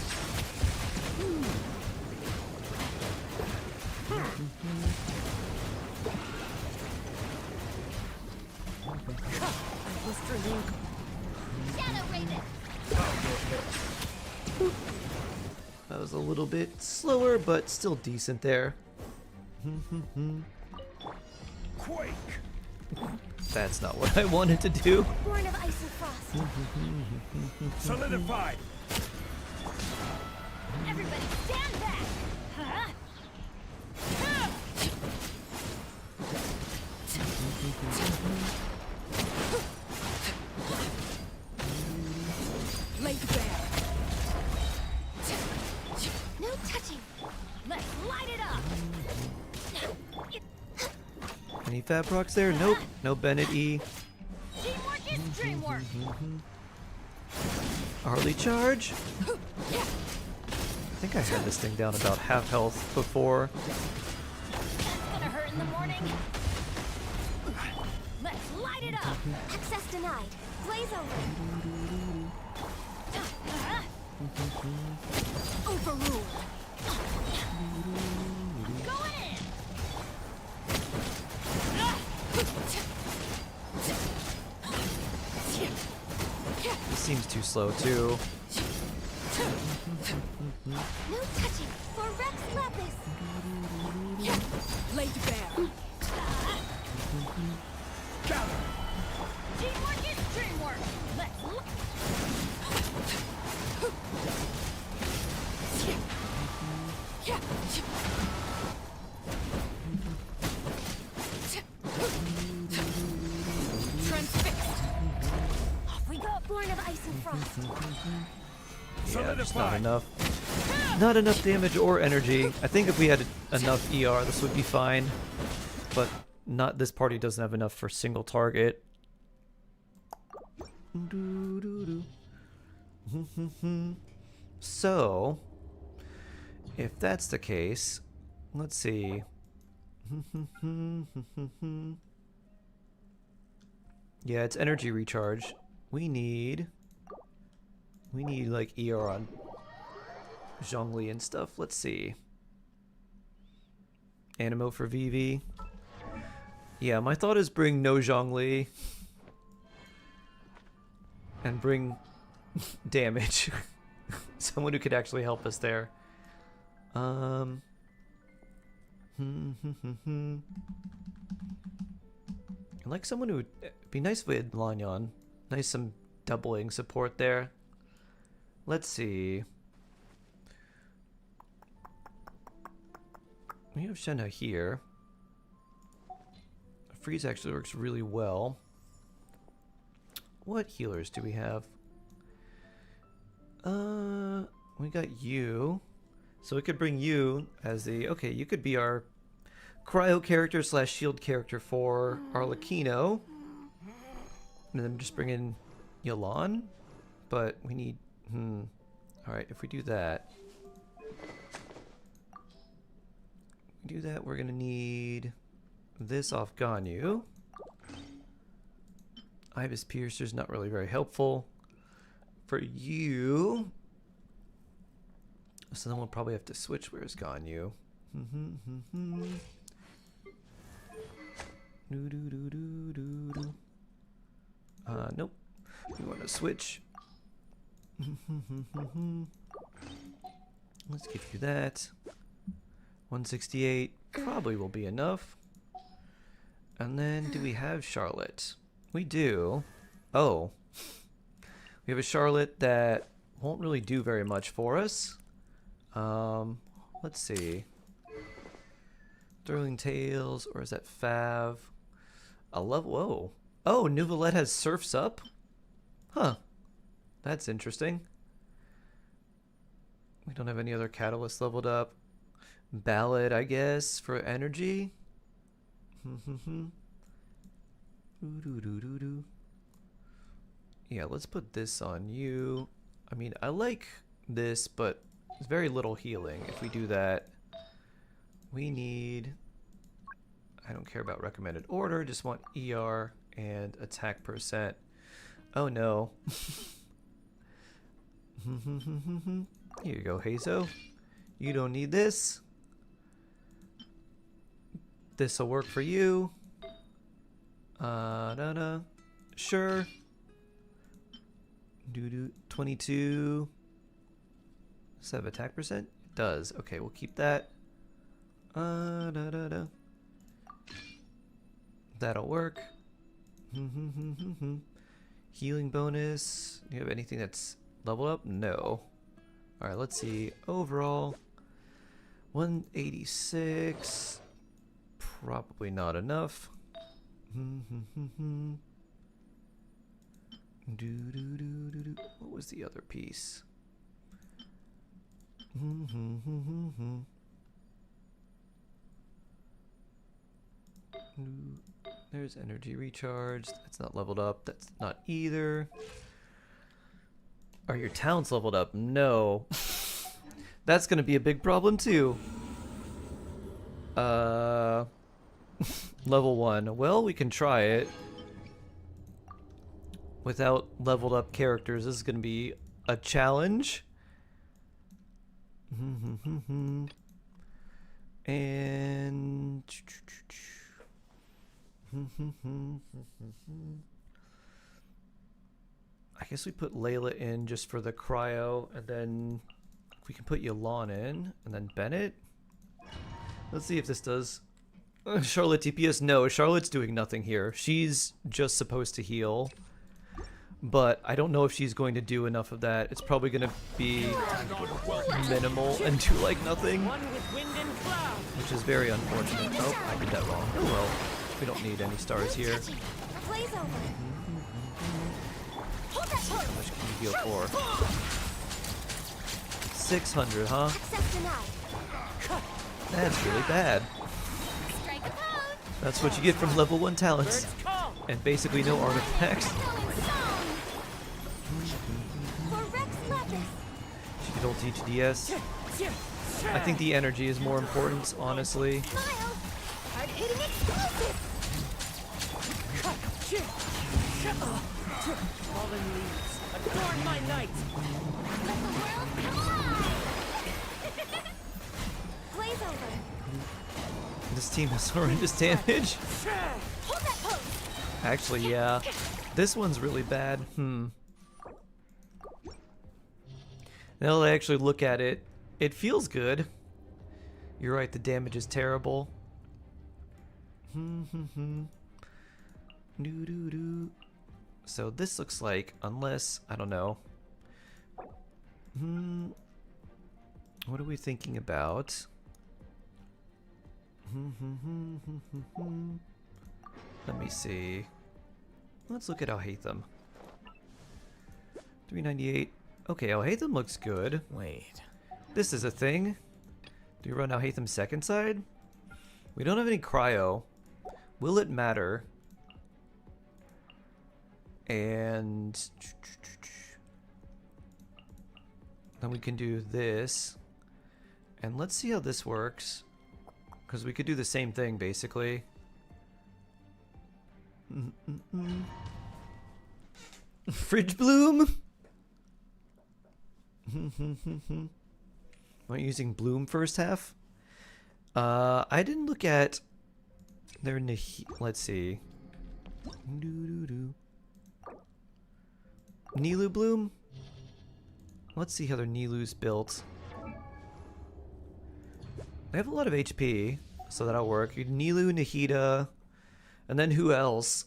[SPEAKER 7] Shadow Raven.
[SPEAKER 1] That was a little bit slower, but still decent there.
[SPEAKER 10] Quake.
[SPEAKER 1] That's not what I wanted to do.
[SPEAKER 7] Born of ice and frost.
[SPEAKER 10] Solidified.
[SPEAKER 7] Everybody stand back. Huh?
[SPEAKER 11] laid bare.
[SPEAKER 7] No touching. Let's light it up.
[SPEAKER 1] Any fat procs there? Nope. No Bennett E.
[SPEAKER 7] Teamwork is dreamwork.
[SPEAKER 1] Early charge? I think I had this thing down about half health before.
[SPEAKER 7] That's gonna hurt in the morning. Let's light it up. Access denied. Blaze over. Overruled. Going in.
[SPEAKER 1] This seems too slow too.
[SPEAKER 7] No touching for Rex Lapis.
[SPEAKER 11] Laid bare.
[SPEAKER 7] Teamwork is dreamwork. Let's
[SPEAKER 11] Transfixed.
[SPEAKER 7] Off we go. Born of ice and frost.
[SPEAKER 1] Yeah, just not enough. Not enough damage or energy. I think if we had enough ER, this would be fine. But not. This party doesn't have enough for single target. So, if that's the case, let's see. Yeah, it's energy recharge. We need like ER on Zhongli and stuff. Let's see. Animo for Vivi. Yeah, my thought is bring no Zhongli and bring damage. Someone who could actually help us there. Like someone who would be nice if we had Lanyon. Nice some doubling support there. Let's see. We have Shenna here. Freeze actually works really well. What healers do we have? We got you. So we could bring you as the... Okay, you could be our cryo character / shield character for Arlecchino. And then just bring in Yolan. But we need... Alright, if we do that... we're gonna need this off Ganyu. Ibis Piercer's not really very helpful. For you... So then we'll probably have to switch. Where's Ganyu? Nope. We want to switch. Let's give you that. 168 probably will be enough. And then do we have Charlotte? We do. Oh. We have a Charlotte that won't really do very much for us. Let's see. Thrilling Tales, or is that Fav? A level. Whoa. Oh, Nouvelette has Surfs Up? Huh. That's interesting. We don't have any other catalysts leveled up. Ballad, I guess, for energy. Yeah, let's put this on you. I mean, I like this, but it's very little healing. If we do that, we need... I don't care about recommended order, just want ER and attack percent. Oh no. Here you go, Hazo. You don't need this. This'll work for you. Sure. 22. Does that have attack percent? It does. Okay, we'll keep that. That'll work. Healing bonus. Do you have anything that's leveled up? No. Alright, let's see. Overall, 186. Probably not enough. What was the other piece? There's energy recharge. That's not leveled up. That's not either. Are your towns leveled up? No. That's gonna be a big problem too. Level 1. Well, we can try it. Without leveled up characters, this is gonna be a challenge. And I guess we put Layla in just for the cryo, and then we can put Yalan in, and then Bennett. Let's see if this does. Charlotte DPS. No, Charlotte's doing nothing here. She's just supposed to heal. But I don't know if she's going to do enough of that. It's probably going to be minimal and do like nothing. Which is very unfortunate. Oh, I did that wrong. Oh well. We don't need any stars here. How much can you heal for? 600, huh? That's really bad. That's what you get from level 1 talents. And basically no artifacts. She could ult HDS. I think the energy is more important, honestly. This team has horrendous damage. Actually, yeah. This one's really bad. Now that I actually look at it, it feels good. You're right, the damage is terrible. So this looks like, unless, I don't know. What are we thinking about? Let me see. Let's look at Alhaitham. 398. Okay, Alhaitham looks good. Wait. This is a thing. Do we run Alhaitham's second side? We don't have any cryo. Will it matter? And then we can do this. And let's see how this works. Because we could do the same thing, basically. Fridge Bloom? Am I using Bloom first half? I didn't look at their let's see. Nilu Bloom? Let's see how their Nilu's built. They have a lot of HP, so that'll work. Nilu, Nahida, and then who else?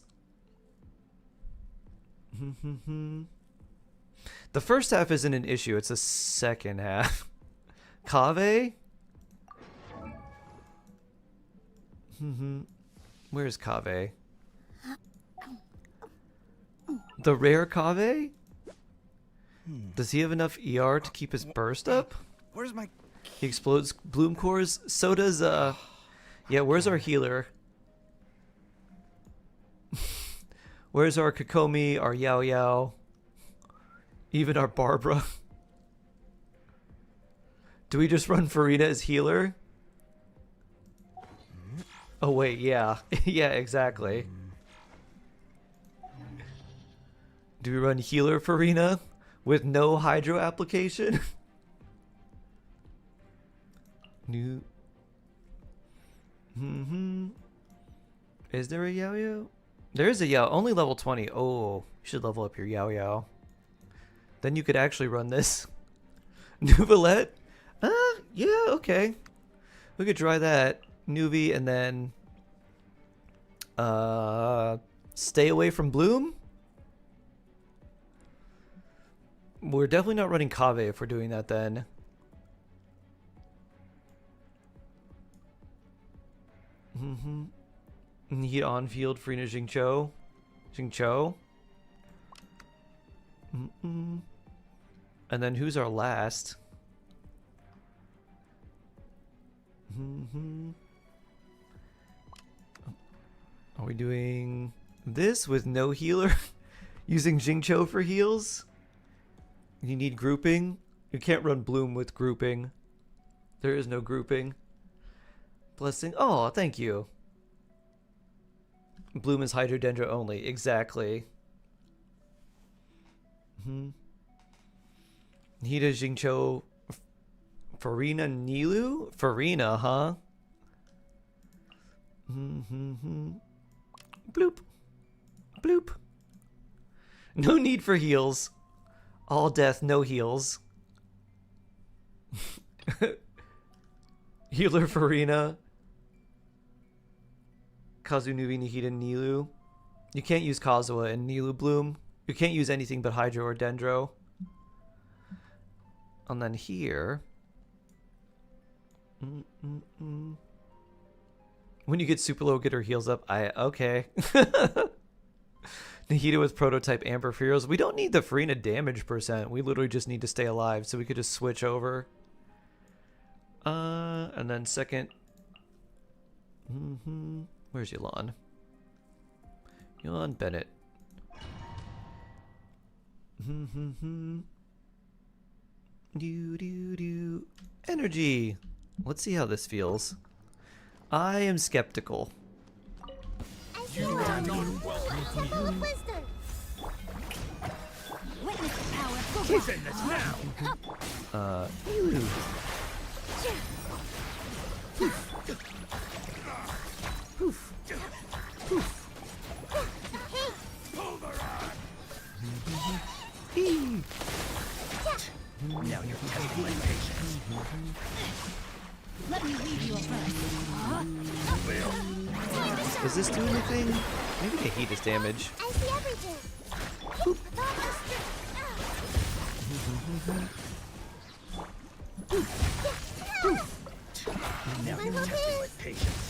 [SPEAKER 1] The first half isn't an issue, it's the second half. Kaveh? Where's Kaveh? The rare Kaveh? Does he have enough ER to keep his burst up?
[SPEAKER 10] Where's my...
[SPEAKER 1] He explodes bloom cores. So does, yeah, where's our healer? Where's our Kokomi, our Yao Yao? Even our Barbara? Do we just run Farina as healer? Oh wait, yeah. Yeah, exactly. Do we run healer Farina with no hydro application? New. Is there a Yao Yao? There is a Yao. Only level 20. Oh, you should level up your Yao Yao. Then you could actually run this. Nuvalette? Yeah, okay. We could try that. Nuvi and then stay away from Bloom? We're definitely not running Kave if we're doing that then. Need on field Farina Jingcho. Jingcho. And then who's our last? Are we doing this with no healer? Using Jingcho for heals? You need grouping? You can't run Bloom with grouping. There is no grouping. Blessing. Oh, thank you. Bloom is Hydrodendro only. Exactly. Hida Jingcho Farina Nilu? Farina, huh? Bloop. Bloop. No need for heals. All death, no heals. Healer Farina. Kazunuvi Nihida Nilu. You can't use Kazuha and Nilu Bloom. You can't use anything but Hydro or Dendro. And then here. When you get super low, get her heals up. Okay. Nihida with prototype Amber for heroes. We don't need the Farina damage percent. We literally just need to stay alive, so we could just switch over. And then second. Where's Yolan? Yolan Bennett. Energy. Let's see how this feels. I am skeptical.
[SPEAKER 7] You are not welcome. Witness the power.
[SPEAKER 10] Who's in this now?
[SPEAKER 9] Now you're testing my patience.
[SPEAKER 6] Let me lead you first.
[SPEAKER 1] Does this do anything? Maybe the heat is damage.
[SPEAKER 7] I see everything.
[SPEAKER 9] Now you're testing my patience.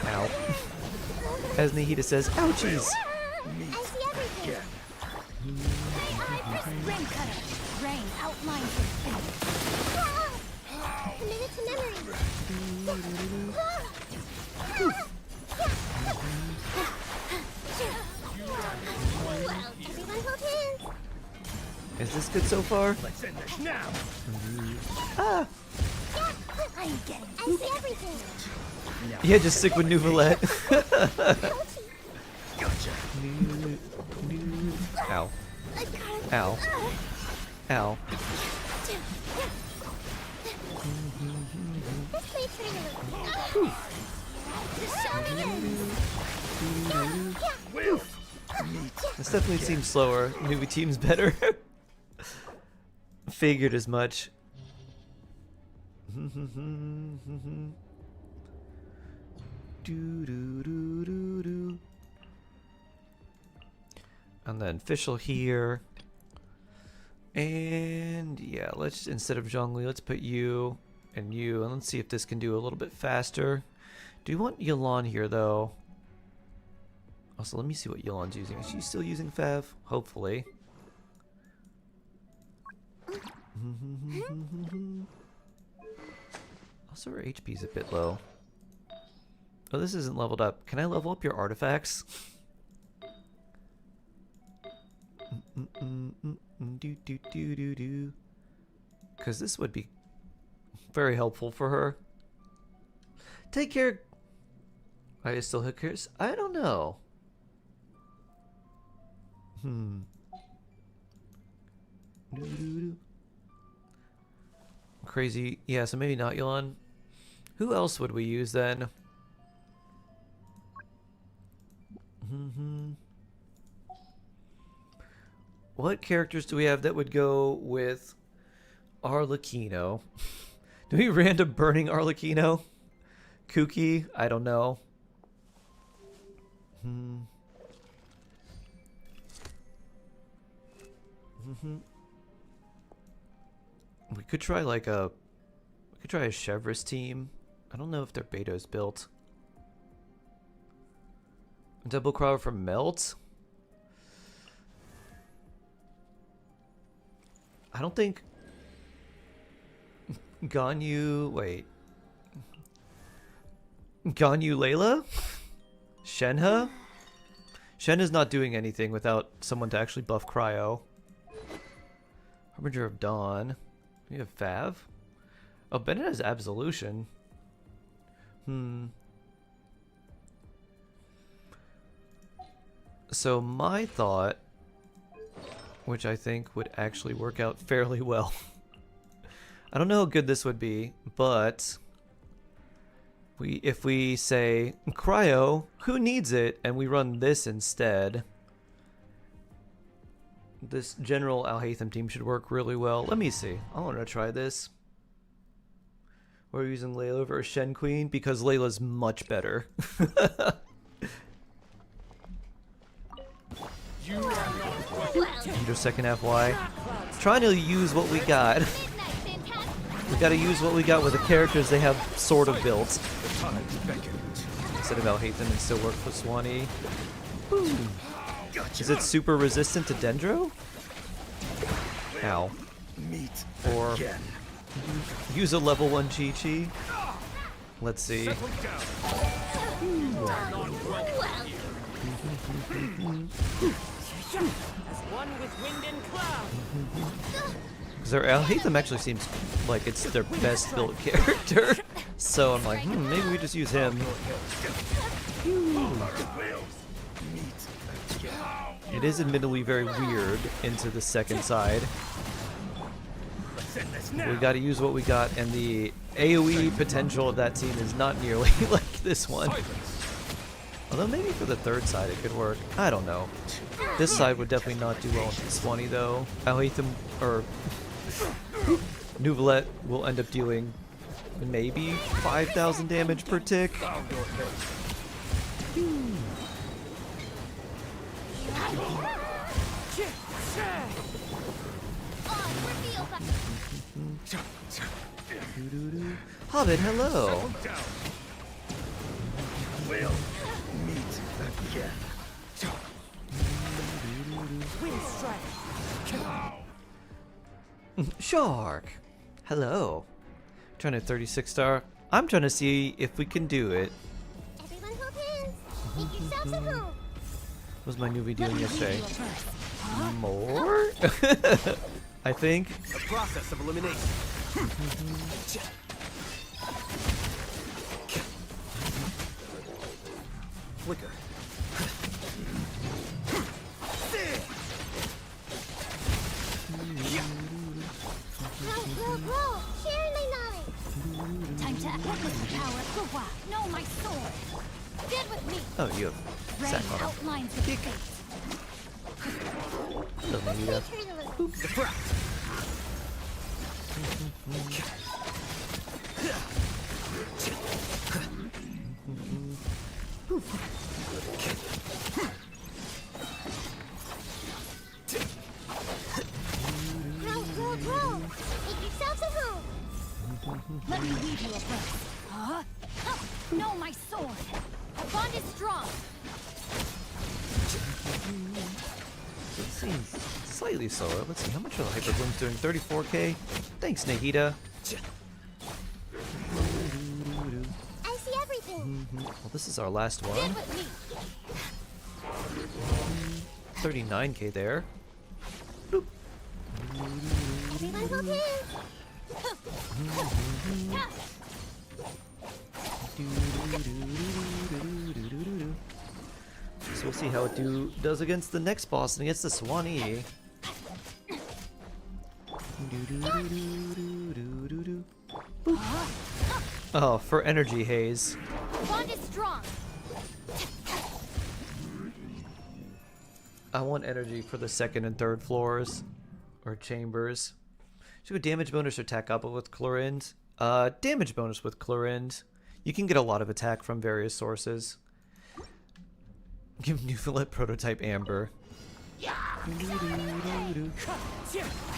[SPEAKER 1] Ow. As Nihida says, ouchies!
[SPEAKER 7] I see everything.
[SPEAKER 6] Rain cutter. Rain outlines your face.
[SPEAKER 7] Commit it to memory. Everyone hold hands.
[SPEAKER 1] Is this good so far?
[SPEAKER 10] Let's end this now.
[SPEAKER 1] Ah!
[SPEAKER 7] I'm getting. I see everything.
[SPEAKER 1] Yeah, just stick with Nuvalette.
[SPEAKER 10] Gotcha.
[SPEAKER 1] Ow. Ow. Ow.
[SPEAKER 7] This may turn a little.
[SPEAKER 1] This definitely seems slower. Newbie team's better. Figured as much. And then Fischl here. And yeah, let's, instead of Zhongli, let's put you and you. And let's see if this can do a little bit faster. Do you want Yolan here though? Also, let me see what Yolan's using. Is she still using Fav? Hopefully. Also, her HP's a bit low. Oh, this isn't leveled up. Can I level up your artifacts? Because this would be very helpful for her. Take care. Are you still hookers? I don't know. Crazy. Yeah, so maybe not Yolan. Who else would we use then? What characters do we have that would go with Arlecchino? Do we random burning Arlecchino? Kooky? I don't know. We could try like a... We could try a Chevreuse team. I don't know if their beta is built. Double Crow from Melt? I don't think... Ganyu... Wait. Ganyu Layla? Shenhe? Shenhe's not doing anything without someone to actually buff Cryo. Harbinger of Dawn. We have Fav? Oh, Bennett has Absolution. So my thought, which I think would actually work out fairly well. I don't know how good this would be, but if we say Cryo, who needs it, and we run this instead, this general Alhaitham team should work really well. Let me see. I want to try this. We're using Layla over Shen Queen because Layla's much better. Your second half Y. Trying to use what we got. We gotta use what we got with the characters they have sort of built. Instead of Alhaitham and still work for Swanee. Ooh. Is it super resistant to Dendro? Ow. Or use a level 1 Chi-Chi? Let's see. Because their Alhaitham actually seems like it's their best built character. So I'm like, maybe we just use him. It is admittedly very weird into the second side. We gotta use what we got, and the AoE potential of that team is not nearly like this one. Although maybe for the third side it could work. I don't know. This side would definitely not do well in Swanee though. Alhaitham, or Nuvolette will end up dealing maybe 5,000 damage per tick. Hobbit, hello.
[SPEAKER 9] We'll meet again.
[SPEAKER 1] Shark, hello. Trying to 36 star. I'm trying to see if we can do it.
[SPEAKER 7] Everyone hold hands. Make yourselves at home.
[SPEAKER 1] What was my newbie doing yesterday? More? I think.
[SPEAKER 9] The process of elimination. Flicker.
[SPEAKER 7] Grow. Share my knowledge. Time to witness the power of Gua. Know my sword. Get with me.
[SPEAKER 1] Oh, you have sack on him.
[SPEAKER 7] Outlines of fate.
[SPEAKER 1] Doesn't need that.
[SPEAKER 7] Grow. Make yourselves at home. Let me lead you abreast. Huh? Know my sword. The bond is strong.
[SPEAKER 1] It seems Slightly slower. Let's see, how much are the Hyper Blooms doing? 34k? Thanks, Nahida.
[SPEAKER 7] I see everything.
[SPEAKER 1] Well, this is our last one.
[SPEAKER 7] Stand with me.
[SPEAKER 1] 39k there. Boop.
[SPEAKER 7] Everyone's okay.
[SPEAKER 1] So we'll see how it does against the next boss and against the Swanee. Oh, for energy haze.
[SPEAKER 7] Bond is strong.
[SPEAKER 1] I want energy for the second and third floors or chambers. Should we damage bonus or attack up with Chlorind? Damage bonus with Chlorind. You can get a lot of attack from various sources. Give Newfoundland prototype Amber.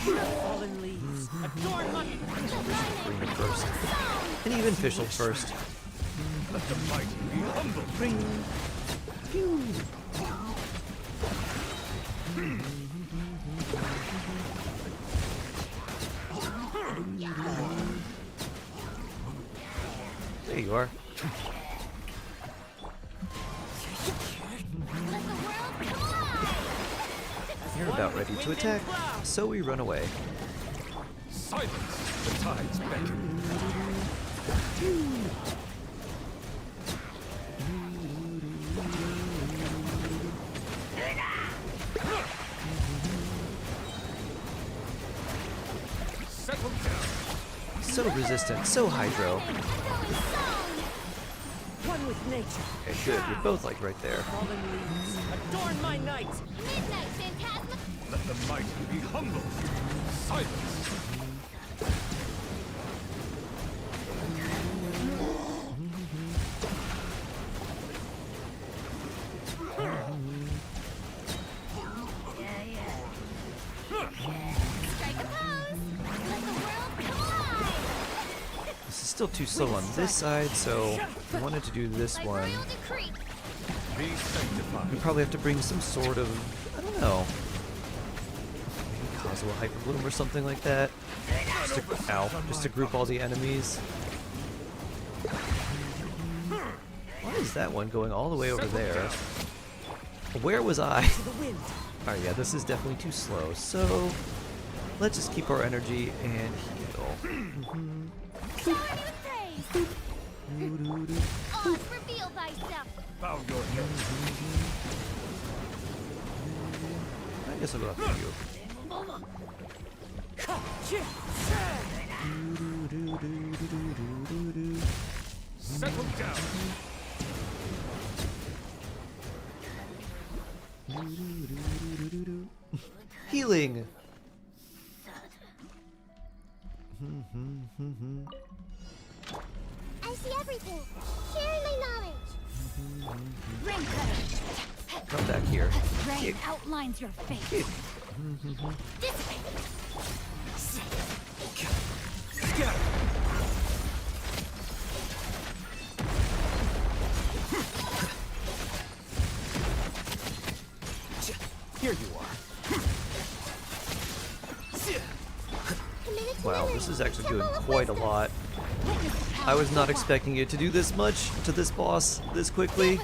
[SPEAKER 11] Fallen leaves. Adorn my
[SPEAKER 1] Bring it first. And even Fischl first.
[SPEAKER 10] Let the mighty be humble.
[SPEAKER 1] Bring. Pew. There you are. You're about ready to attack, so we run away.
[SPEAKER 10] Silence! The tides beckon. Settle down.
[SPEAKER 1] So resistant, so hydro.
[SPEAKER 11] one with nature.
[SPEAKER 1] Okay, good. You're both like right there.
[SPEAKER 11] Fallen leaves. Adorn my night.
[SPEAKER 7] Midnight Phantasma.
[SPEAKER 10] Let the mighty be humble. Silence!
[SPEAKER 7] Strike a pose. Let the world come alive.
[SPEAKER 1] This is still too slow on this side, so I wanted to do this
[SPEAKER 7] By
[SPEAKER 1] one.
[SPEAKER 7] royal decree.
[SPEAKER 10] Be sanctified.
[SPEAKER 1] We probably have to bring some sort of, I don't know, maybe Kazuha Hyper Bloom or something like that. Just to group all the enemies. Why is that one going all the way over there? Where was I? Alright, yeah, this is definitely too slow, so let's just keep our energy and heal.
[SPEAKER 7] Shine with praise. Oz, reveal thyself.
[SPEAKER 10] Bow your head.
[SPEAKER 1] I guess I'll go after you.
[SPEAKER 10] Settle down.
[SPEAKER 1] Healing!
[SPEAKER 7] I see everything. Sharing my knowledge. Ring cutter.
[SPEAKER 1] Come back here.
[SPEAKER 7] Rain outlines your face. Dissipate.
[SPEAKER 9] Here you are.
[SPEAKER 1] Wow, this is actually doing quite a lot. I was not expecting it to do this much to this boss this quickly.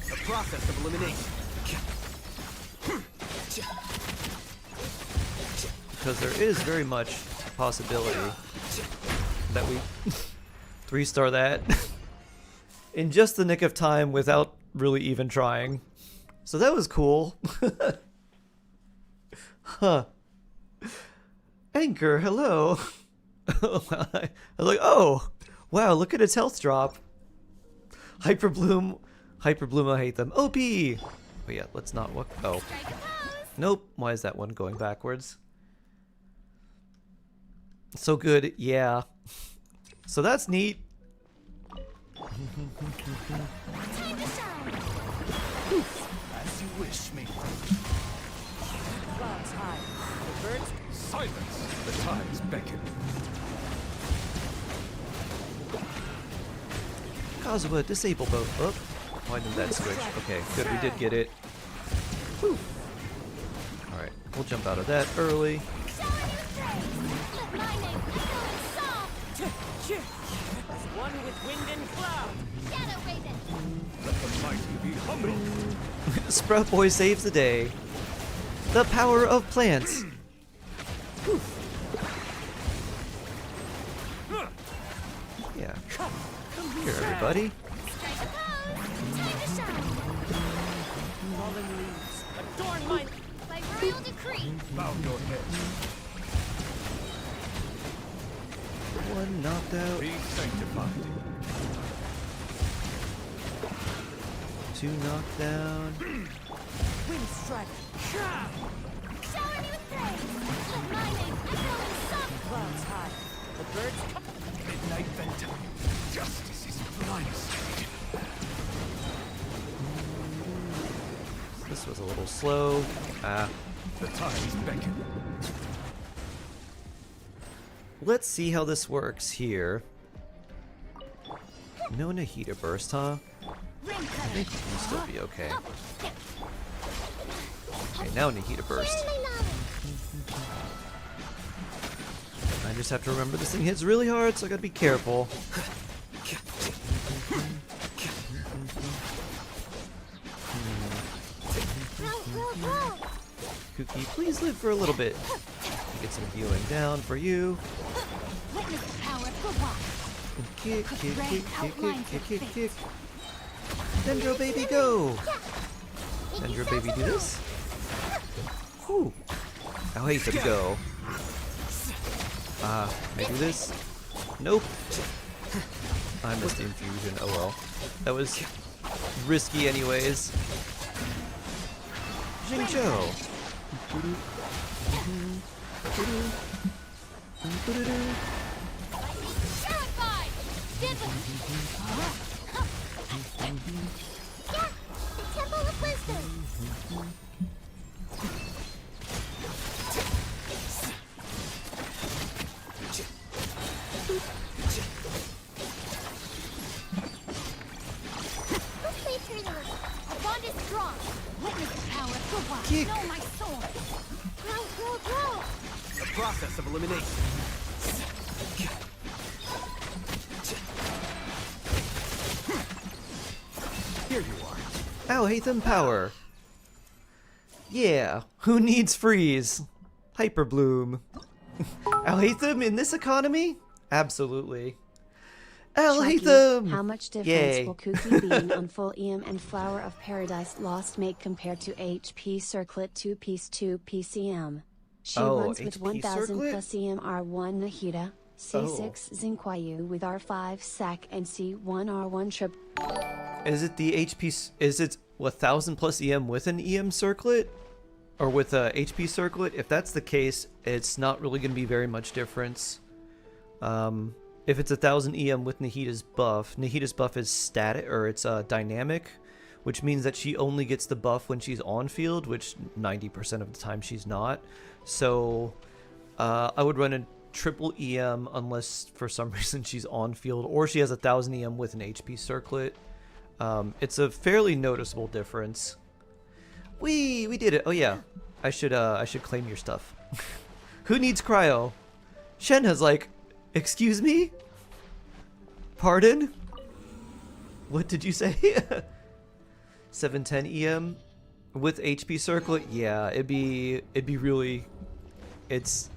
[SPEAKER 9] The process of elimination.
[SPEAKER 1] Because there is very much a possibility that we 3-star that in just the nick of time without really even trying. So that was cool. Huh. Anchor, hello. I was like, oh, wow, look at its health drop. Hyper Bloom, I hate them. OP! Oh yeah, let's not look. Oh. Nope, why is that one going backwards? So good, yeah. So that's neat.
[SPEAKER 9] As you wish, me.
[SPEAKER 11] Clouds high. The birds.
[SPEAKER 10] Silence! The tides beckon.
[SPEAKER 1] Kazuha, disable both. Oh, why did that switch? Okay, good, we did get it. Whew. We'll jump out of that early.
[SPEAKER 11] As one with wind and cloud.
[SPEAKER 7] Shadow Raven.
[SPEAKER 10] Let the mighty be humbled.
[SPEAKER 1] Sprout Boy saves the day. The power of plants. Yeah. Come here, everybody.
[SPEAKER 7] Strike a pose. Time to shine.
[SPEAKER 11] Fallen leaves. Adorn my...
[SPEAKER 7] By royal decree.
[SPEAKER 10] Bow your head.
[SPEAKER 1] One knocked out.
[SPEAKER 10] Be sanctified.
[SPEAKER 1] 2 knocked down.
[SPEAKER 11] Wind strike.
[SPEAKER 7] Shower me with praise. Let my name echo in song.
[SPEAKER 11] Clouds high. The birds come.
[SPEAKER 10] Midnight vent. Justice is blinded.
[SPEAKER 1] This was a little slow.
[SPEAKER 10] The time is beckoning.
[SPEAKER 1] Let's see how this works here. No Nahida burst, huh? I think we'll still be okay. Okay, now Nahida burst. I just have to remember this thing hits really hard, so I gotta be careful. Cookie, please live for a little bit. Get some healing down for you.
[SPEAKER 7] Witness the power of the walk.
[SPEAKER 1] Kick, kick, kick, kick, kick, kick, kick, kick. Dendro baby, go! Dendro baby, do this. Whew. I'll hate to go. May I do this? Nope. I missed the infusion. Oh well. That was risky anyways. Jingcho!
[SPEAKER 7] Terrified. Did with yeah, the Temple of Wisdom. A bond is strong. Witness the power of the wild.
[SPEAKER 1] Kick.
[SPEAKER 7] Know my sword. Grow, grow, grow.
[SPEAKER 9] The process of elimination. Here you are.
[SPEAKER 1] Alhaitham power. Yeah, who needs freeze? Hyperbloom. Alhaitham in this economy? Absolutely. Alhaitham!
[SPEAKER 3] How much difference
[SPEAKER 1] Yay.
[SPEAKER 3] will Cookie Bean on full EM and Flower of Paradise Lost make compared to HP Circlet 2-piece 2 PCM? She runs with
[SPEAKER 1] HP
[SPEAKER 3] 1000
[SPEAKER 1] Circlet?
[SPEAKER 3] plus EM R1 Nahida, C6 Zinquayu with R5 Sac and C1 R1 Trip.
[SPEAKER 1] Is it the is it 1000 plus EM with an EM circlet? Or with a HP circlet? If that's the case, it's not really going to be very much difference. If it's 1000 EM with Nahida's buff is static, or it's dynamic, which means that she only gets the buff when she's on field, which 90% of the time she's not. So I would run a triple EM unless for some reason she's on field, or she has 1000 EM with an HP circlet. It's a fairly noticeable difference. We did it. Oh yeah, I should claim your stuff. Who needs cryo? Shen has like, excuse me? Pardon? What did you say? 710 EM with HP circlet? Yeah, it'd be really, it's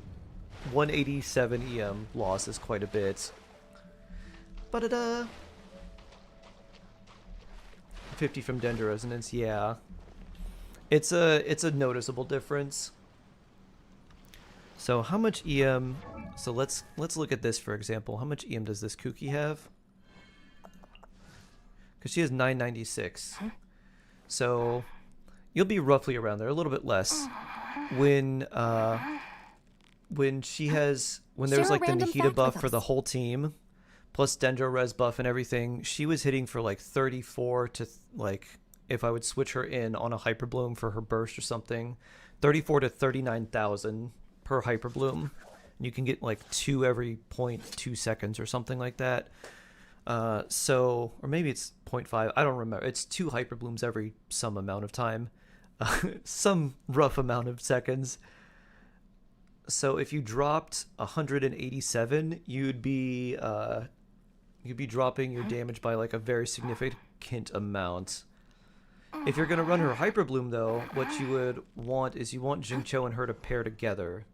[SPEAKER 1] 187 EM loss is quite a bit. Ba-da-da. 50 from Dendro Resonance, yeah. It's a noticeable difference. So how much EM? So let's look at this for example. How much EM does this Cookie have? Because she has 996. So you'll be roughly around there, a little bit less. When she has, when there's like the Nahida buff for the whole team, plus Dendro Res buff and everything, she was hitting for like 34 to like, if I would switch her in on a Hyperbloom for her burst or something, 34 to 39,000 per Hyperbloom. And you can get like 2 every 0.2 seconds or something like that. So, or maybe it's 0.5, I don't remember. It's 2 Hyperblooms every some amount of time. some rough amount of seconds. So if you dropped 187, you'd be dropping your damage by like a very significant amount. If you're gonna run her Hyper Bloom though, what you would want is you want Jingcho and her to pair together,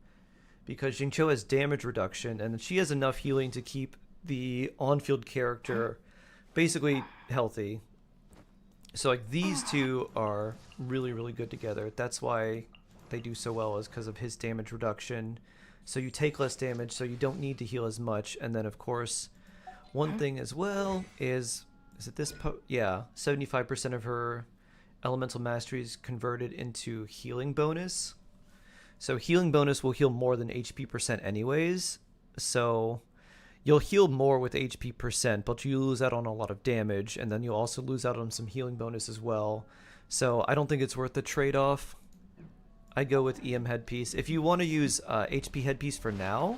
[SPEAKER 1] because Jingcho has damage reduction and she has enough healing to keep the on-field character basically healthy. So like these two are really, really good together. That's why they do so well, is because of his damage reduction. So you take less damage, so you don't need to heal as much. And then of course, one thing as well is it this? Yeah, 75% of her elemental mastery is converted into healing bonus. So healing bonus will heal more than HP percent anyways. So you'll heal more with HP percent, but you lose out on a lot of damage, and then you'll also lose out on some healing bonus as well. So I don't think it's worth the trade-off. I go with EM headpiece. If you want to use HP headpiece for now,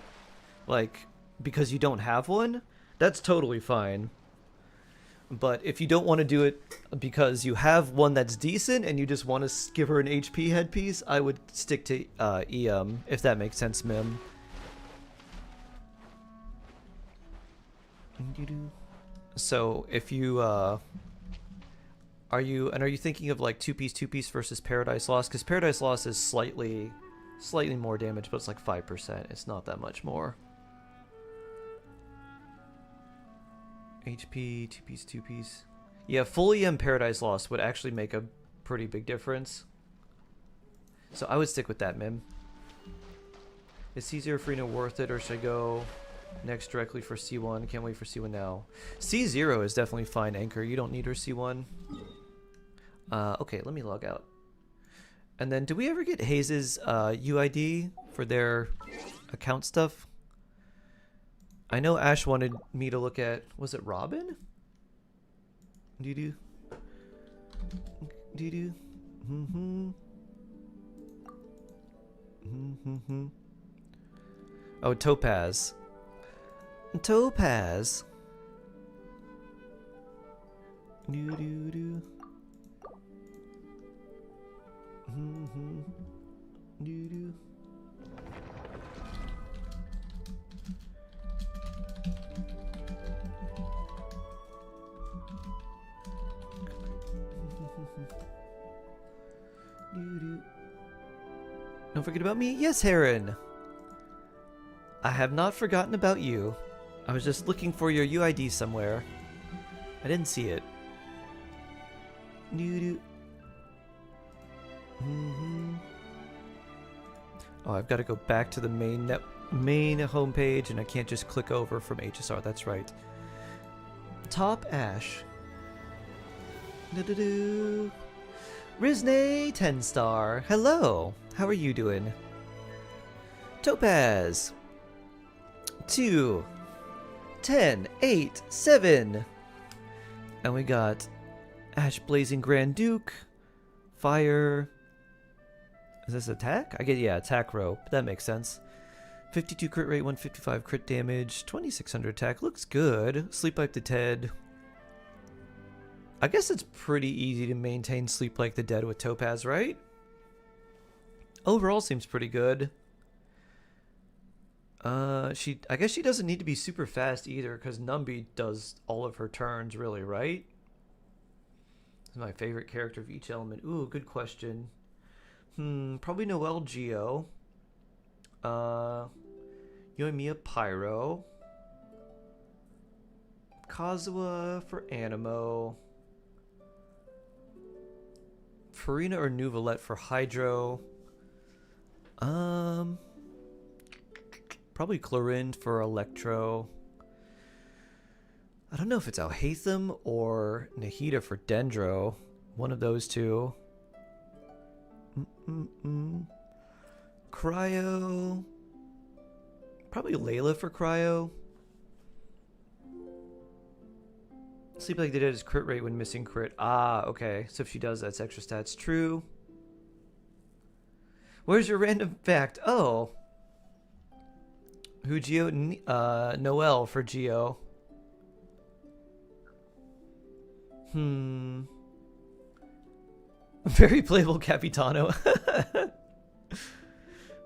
[SPEAKER 1] like because you don't have one, that's totally fine. But if you don't want to do it because you have one that's decent and you just want to give her an HP headpiece, I would stick to EM, if that makes sense, Mim. So if you are you thinking of like two piece versus Paradise Lost? Because Paradise Lost is slightly more damage, but it's like 5%. It's not that much more. HP, two piece. Yeah, full EM Paradise Lost would actually make a pretty big difference. So I would stick with that, Mim. Is C0 Farina worth it, or should I go next directly for C1? Can't wait for C1 now. C0 is definitely fine, Anchor. You don't need her C1. Okay, let me log out. And then, do we ever get Hayes' UID for their account stuff? I know Ash wanted me to look at, was it Robin? Doo-doo. Doo-doo. Mm-hmm. Mm-hmm. Oh, Topaz. Topaz. Doo-doo-doo. Mm-hmm. Doo-doo. Don't forget about me. Yes, Heron. I have not forgotten about you. I was just looking for your UID somewhere. I didn't see it. Oh, I've got to go back to the main homepage, and I can't just click over from HSR. That's right. Top Ash. Rizne 10-star. Hello. How are you doing? Topaz. 2, 10, 8, 7. And we got Ash Blazing Grand Duke. Fire. Is this attack? I get, yeah, attack rope. That makes sense. 52 crit rate, 155 crit damage, 2600 attack. Looks good. Sleep Like the Dead. I guess it's pretty easy to maintain Sleep Like the Dead with Topaz, right? Overall seems pretty good. I guess she doesn't need to be super fast either, because Numby does all of her turns, really, right? This is my favorite character of each element. Ooh, good question. Probably Noelle Geo. Yoimiya Pyro. Kazuha for Animo. Farina or Nuvolette for Hydro. Probably Chlorinde for Electro. I don't know if it's Alhaitham or Nahida for Dendro. One of those two. Cryo. Probably Layla for Cryo. Sleep Like the Dead is crit rate when missing crit. Ah, okay. So if she does, that's extra stats. True. Where's your random fact? Oh. Who Geo? Noelle for Geo. Very playable Capitano.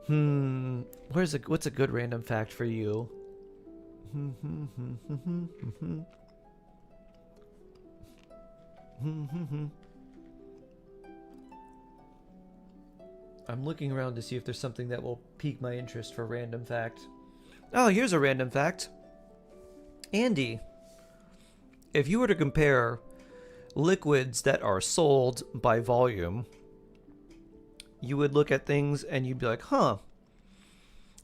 [SPEAKER 1] What's a good random fact for you? I'm looking around to see if there's something that will pique my interest for random fact. Oh, here's a random fact. Andy, if you were to compare liquids that are sold by volume, you would look at things and you'd be like, huh,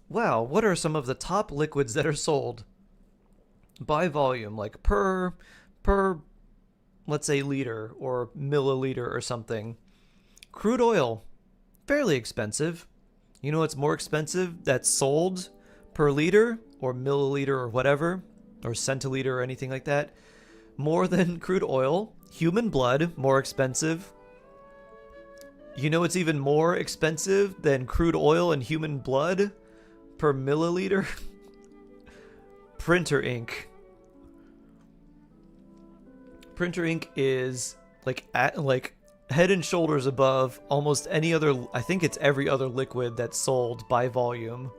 [SPEAKER 1] wow, what are some of the top liquids that are sold by volume, like per let's say liter or milliliter or something? Crude oil, fairly expensive. You know what's more expensive that's sold per liter or milliliter or whatever, or centiliter or anything like that? More than crude oil? Human blood, more expensive. You know what's even more expensive than crude oil and human blood per milliliter? Printer ink. Printer ink is like head and shoulders above almost any other, I think it's every other liquid that's sold by volume.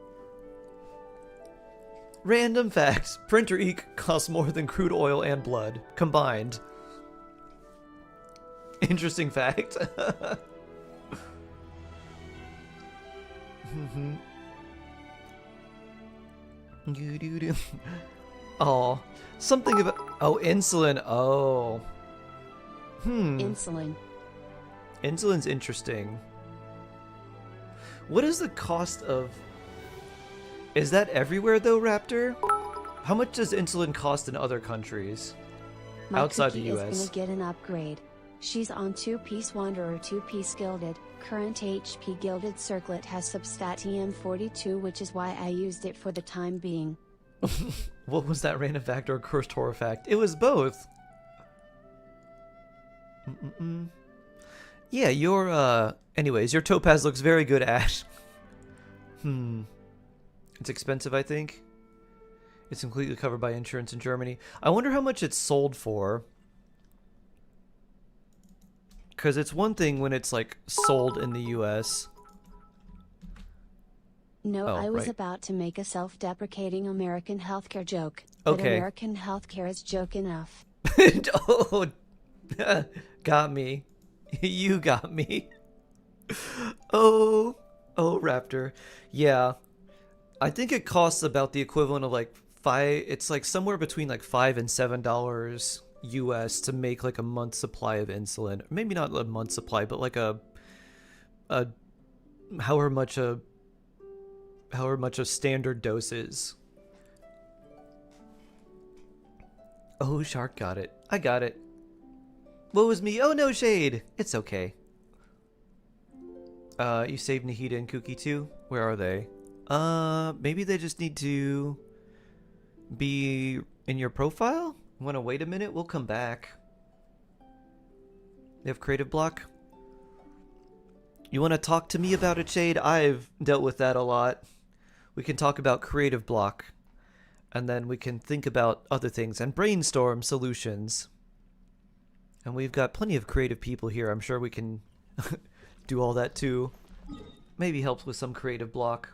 [SPEAKER 1] Random facts. Printer ink costs more than crude oil and blood combined. Interesting fact. Oh, something about... Oh, insulin. Oh.
[SPEAKER 3] Insulin.
[SPEAKER 1] Insulin's interesting. What is the cost of... Is that everywhere though, Raptor? How much does insulin cost in other countries?
[SPEAKER 3] My
[SPEAKER 1] outside
[SPEAKER 3] cookie
[SPEAKER 1] the US?
[SPEAKER 3] is gonna get an upgrade. She's on 2-piece Wanderer, 2-piece Gilded. Current HP Gilded Circlet has substat EM42, which is why I used it for the time being.
[SPEAKER 1] What was that random fact or cursed horror fact? It was both. Yeah, your anyways, your topaz looks very good, Ash. It's expensive, I think. It's completely covered by insurance in Germany. I wonder how much it's sold for. Because it's one thing when it's like sold in the US.
[SPEAKER 3] No, I was
[SPEAKER 1] right.
[SPEAKER 3] about to make a self-deprecating American healthcare joke. But
[SPEAKER 1] Okay.
[SPEAKER 3] American healthcare is joke enough.
[SPEAKER 1] Oh, got me. You got me. Oh, Raptor. Yeah. I think it costs about the equivalent of like it's like somewhere between like $5 and $7 US to make like a month's supply of insulin. Maybe not a month's supply, but like a however much a standard dose is. Oh, Shark got it. I got it. What was me? Oh, no shade. It's okay. You saved Nahida and Kuki too? Where are they? Maybe they just need to be in your profile? Wanna wait a minute? We'll come back. They have creative block? You wanna talk to me about it, Shade? I've dealt with that a lot. We can talk about creative block. And then we can think about other things and brainstorm solutions. And we've got plenty of creative people here. I'm sure we can do all that too. Maybe helps with some creative block.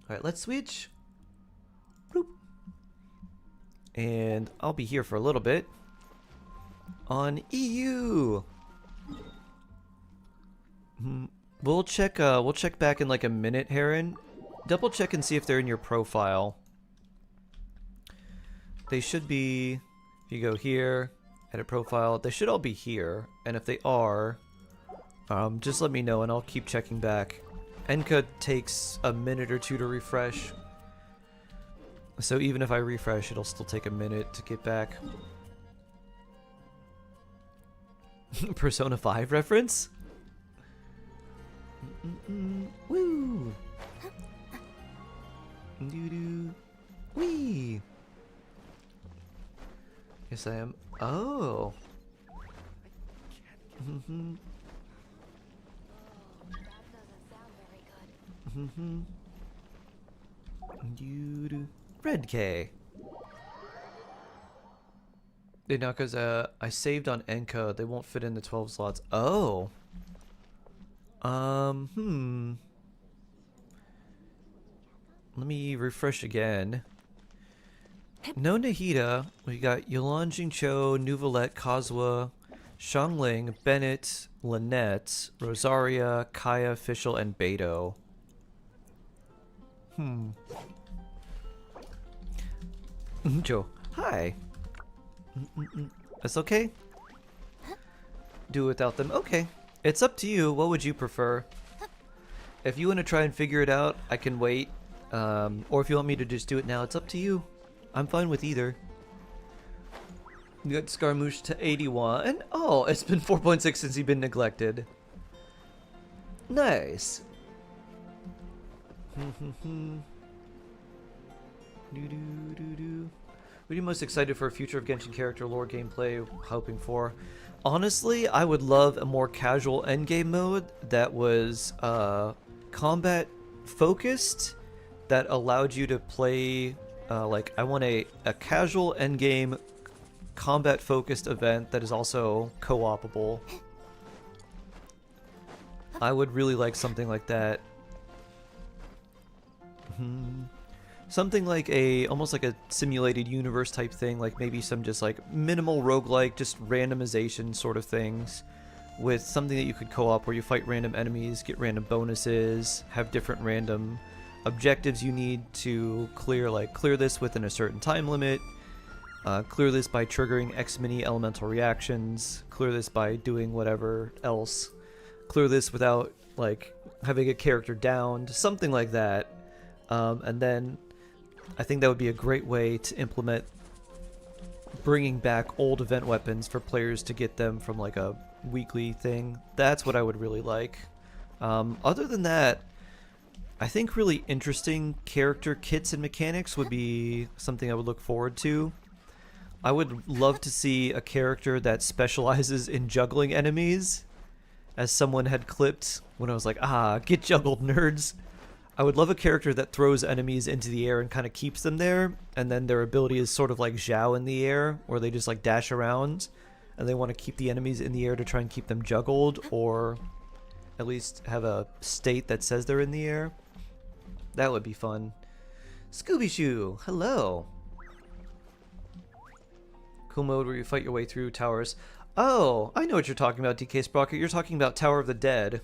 [SPEAKER 1] Alright, let's switch. Bloop. And I'll be here for a little bit. On EU. We'll check back in like a minute, Heron. Double check and see if they're in your profile. They should be, if you go here, edit profile, they should all be here. And if they are, just let me know and I'll keep checking back. Enka takes a minute or two to refresh. So even if I refresh, it'll still take a minute to get back. Persona 5 reference? Woo! Doo-doo. Wee! Yes, I am. Oh! Red K. No, because I saved on encode. They won't fit in the 12 slots. Oh. Let me refresh again. No Nahida. We got Yulan Jingcho, Nuvolette, Kozwa, Xiangling, Bennett, Lynette, Rosaria, Kaya, Fischl, and Beto. Joe. Hi. That's okay? Do without them? Okay. It's up to you. What would you prefer? If you want to try and figure it out, I can wait. Or if you want me to just do it now, it's up to you. I'm fine with either. You got Scaramouche to 81. Oh, it's been 4.6 since you've been neglected. Nice. What are you most excited for a future of Genshin character lore gameplay hoping for? Honestly, I would love a more casual endgame mode that was combat focused, that allowed you to play like I want a casual endgame combat focused event that is also co-opable. I would really like something like that. Something like almost like a simulated universe type thing, like maybe some just like minimal roguelike, just randomization sort of things, with something that you could co-op where you fight random enemies, get random bonuses, have different random objectives you need to clear, like clear this within a certain time limit, clear this by triggering X many elemental reactions, clear this by doing whatever else, clear this without like having a character downed, something like that. And then I think that would be a great way to implement bringing back old event weapons for players to get them from like a weekly thing. That's what I would really like. Other than that, I think really interesting character kits and mechanics would be something I would look forward to. I would love to see a character that specializes in juggling enemies, as someone had clipped when I was like, get juggled, nerds. I would love a character that throws enemies into the air and kind of keeps them there, and then their ability is sort of like Zhao in the air, where they just like dash around, and they want to keep the enemies in the air to try and keep them juggled, or at least have a state that says they're in the air. That would be fun. Scooby Shoo, hello. Cool mode where you fight your way through towers. Oh, I know what you're talking about, DK Sprocket. You're talking about Tower of the Dead.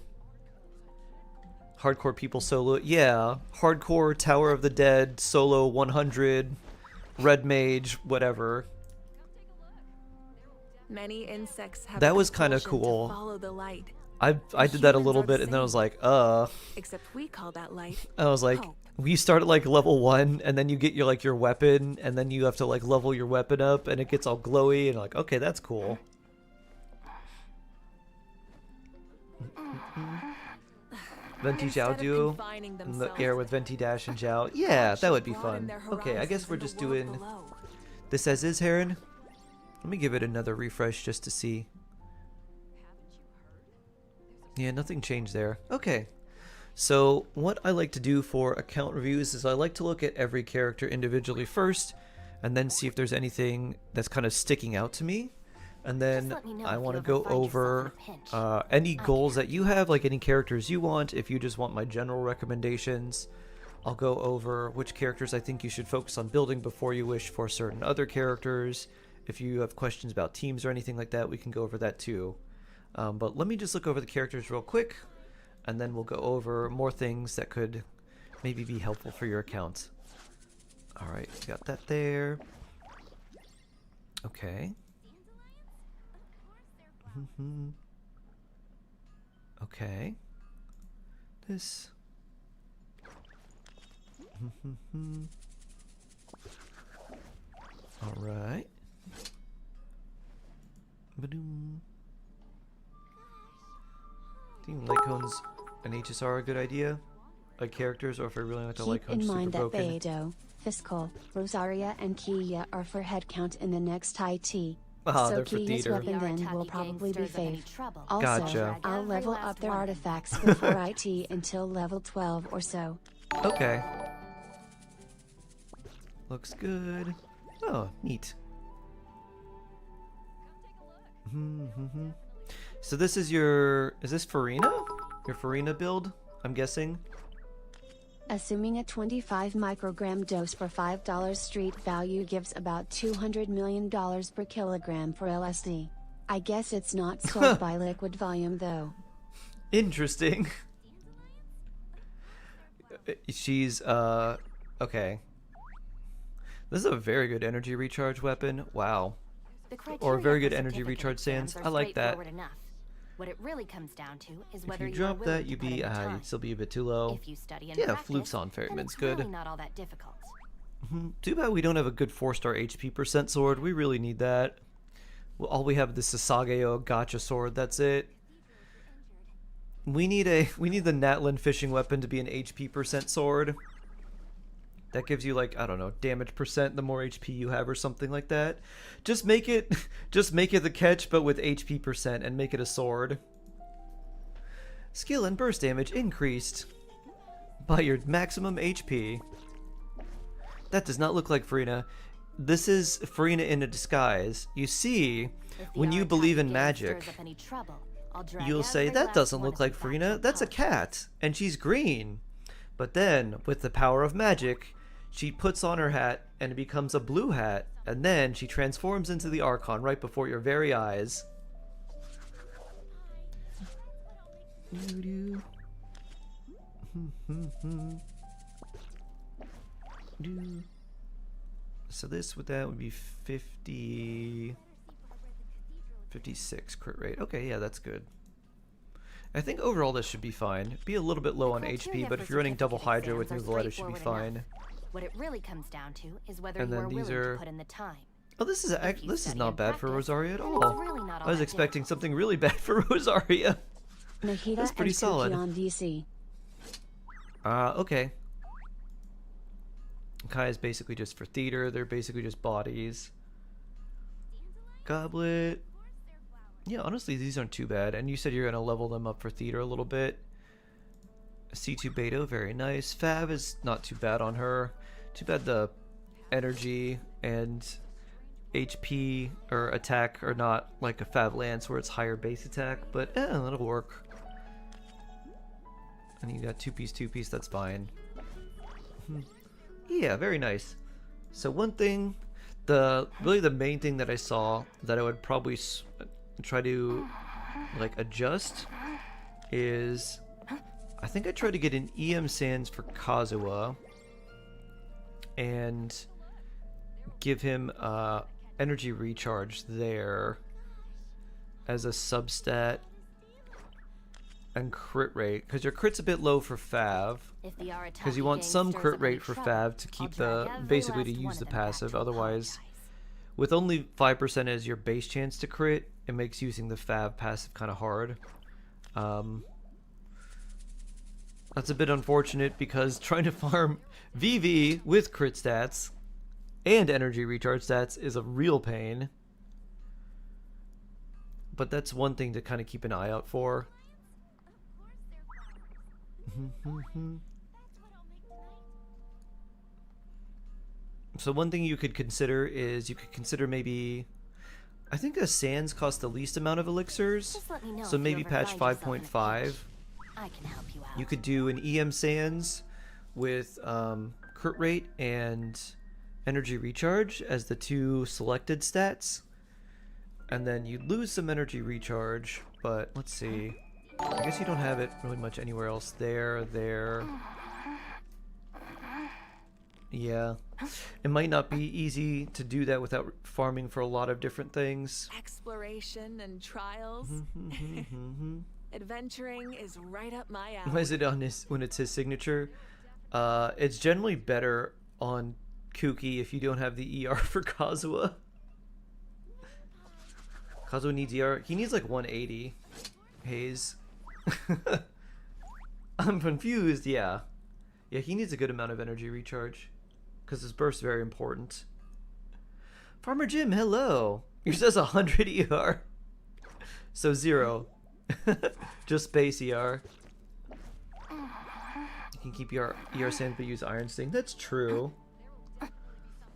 [SPEAKER 1] Hardcore people solo. Yeah, hardcore Tower of the Dead solo 100 red mage whatever.
[SPEAKER 4] Many insects have
[SPEAKER 1] that was kind of cool.
[SPEAKER 4] Follow the light.
[SPEAKER 1] I did that a little bit and then I was like,
[SPEAKER 4] except we call that light.
[SPEAKER 1] I was like, we start at like level 1 and then you get your weapon and then you have to like level your weapon up and it gets all glowy and like, okay, that's cool. Venti Zhao duo in the air with Venti Dash and Zhao. Yeah, that would be fun. Okay, I guess we're just doing this as is, Heron. Let me give it another refresh just to see. Yeah, nothing changed there. Okay. So what I like to do for account reviews is I like to look at every character individually first and then see if there's anything that's kind of sticking out to me. And then I want to go over any goals that you have, like any characters you want. If you just want my general recommendations, I'll go over which characters I think you should focus on building before you wish for certain other characters. If you have questions about teams or anything like that, we can go over that too. But let me just look over the characters real quick, and then we'll go over more things that could maybe be helpful for your account. Alright, got that there. Okay. Okay. This. Alright. Ba-doom. Do you think light cones and HSR are a good idea? Like characters, or if I really like to light cones
[SPEAKER 3] Keep in mind that
[SPEAKER 6] broken?
[SPEAKER 3] Beto, Fischl, Rosaria, and Kia are for headcount in the next IT.
[SPEAKER 1] Ah,
[SPEAKER 3] so
[SPEAKER 1] they're for
[SPEAKER 3] Kia's
[SPEAKER 1] theater.
[SPEAKER 3] weapon then will probably be Faith. Also,
[SPEAKER 1] Gotcha.
[SPEAKER 3] I'll level up their artifacts before IT until level 12 or so.
[SPEAKER 1] Okay. Looks good. Oh, neat. So this is your... Is this Farina? Your Farina build, I'm guessing?
[SPEAKER 3] Assuming a 25 microgram dose for $5 street value gives about $200 million per kilogram for LSD. I guess it's not sold by liquid volume though.
[SPEAKER 1] Interesting. She's, okay. This is a very good energy recharge weapon. Wow. Or very good energy recharge sands. I like that.
[SPEAKER 7] What it really comes down to is
[SPEAKER 1] If
[SPEAKER 7] whether
[SPEAKER 1] you drop that, you'd be, you'd still be a bit too low.
[SPEAKER 7] If you study and
[SPEAKER 1] yeah,
[SPEAKER 7] practice,
[SPEAKER 1] flukes on Ferryman's good.
[SPEAKER 7] Really not all that difficult.
[SPEAKER 1] Too bad we don't have a good 4-star HP percent sword. We really need that. Well, all we have is the Sasageo Gacha sword. That's it. We need the Natlin fishing weapon to be an HP percent sword. That gives you, like, I don't know, damage percent the more HP you have or something like that. Just make it the catch but with HP percent and make it a sword. Skill and burst damage increased by your maximum HP. That does not look like Farina. This is Farina in a disguise. You see, when you believe in magic, you'll say, that doesn't look like Farina, that's a cat, and she's green. But then, with the power of magic, she puts on her hat and it becomes a blue hat, and then she transforms into the Archon right before your very eyes. So this with that would be 56 crit rate. Okay, yeah, that's good. I think overall this should be fine. Be a little bit low on HP, but if you're running double Hydra with Nuvoletta, it should be fine.
[SPEAKER 7] What it really comes down to is whether
[SPEAKER 1] And
[SPEAKER 7] you
[SPEAKER 1] then
[SPEAKER 7] are
[SPEAKER 1] these
[SPEAKER 7] willing
[SPEAKER 1] are...
[SPEAKER 7] to put in the time.
[SPEAKER 1] Oh, this is not bad for Rosaria at all.
[SPEAKER 7] Really not all
[SPEAKER 1] I was
[SPEAKER 7] that
[SPEAKER 1] expecting something really bad for Rosaria.
[SPEAKER 3] Nahida
[SPEAKER 1] That's pretty
[SPEAKER 3] and
[SPEAKER 1] solid.
[SPEAKER 3] Kuki on DC.
[SPEAKER 1] Okay. Kai is basically just for theater. They're basically just bodies. Goblet. Yeah, honestly, these aren't too bad. And you said you're going to level them up for theater a little bit. C2 Beto, very nice. Fav is not too bad on her. Too bad the energy and HP or attack are not like a Fav Lance where it's higher base attack. But that'll work. And you got two-piece, that's fine. Yeah, very nice. So one thing, really the main thing that I saw that I would probably try to like adjust is I think I tried to get an EM Sands for Kazuha and give him energy recharge there as a substat and crit rate, because your crit's a bit low for Fav, because you want some crit rate for Fav to keep basically to use the passive. Otherwise, with only 5% as your base chance to crit, it makes using the Fav passive kind of hard. That's a bit unfortunate because trying to farm VV with crit stats and energy recharge stats is a real pain. But that's one thing to kind of keep an eye out for. So one thing you could consider is maybe, I think the sands cost the least amount of elixirs, so maybe patch 5.5. You could do an EM sands with crit rate and energy recharge as the two selected stats, and then you'd lose some energy recharge, but let's see. I guess you don't have it really much anywhere else. There. Yeah. It might not be easy to do that without farming for a lot of different things.
[SPEAKER 4] Exploration and trials. Adventuring is right up my alley.
[SPEAKER 1] Why is it on his, when it's his signature? It's generally better on Kuki if you don't have the ER for Kazuha. Kazuha needs ER. He needs like 180. Haze. I'm confused, yeah. Yeah, he needs a good amount of energy recharge. Because his burst's very important. Farmer Jim, hello! Yours says 100 ER. So 0. Just base ER. You can keep your ER sand but use Iron Sting. That's true.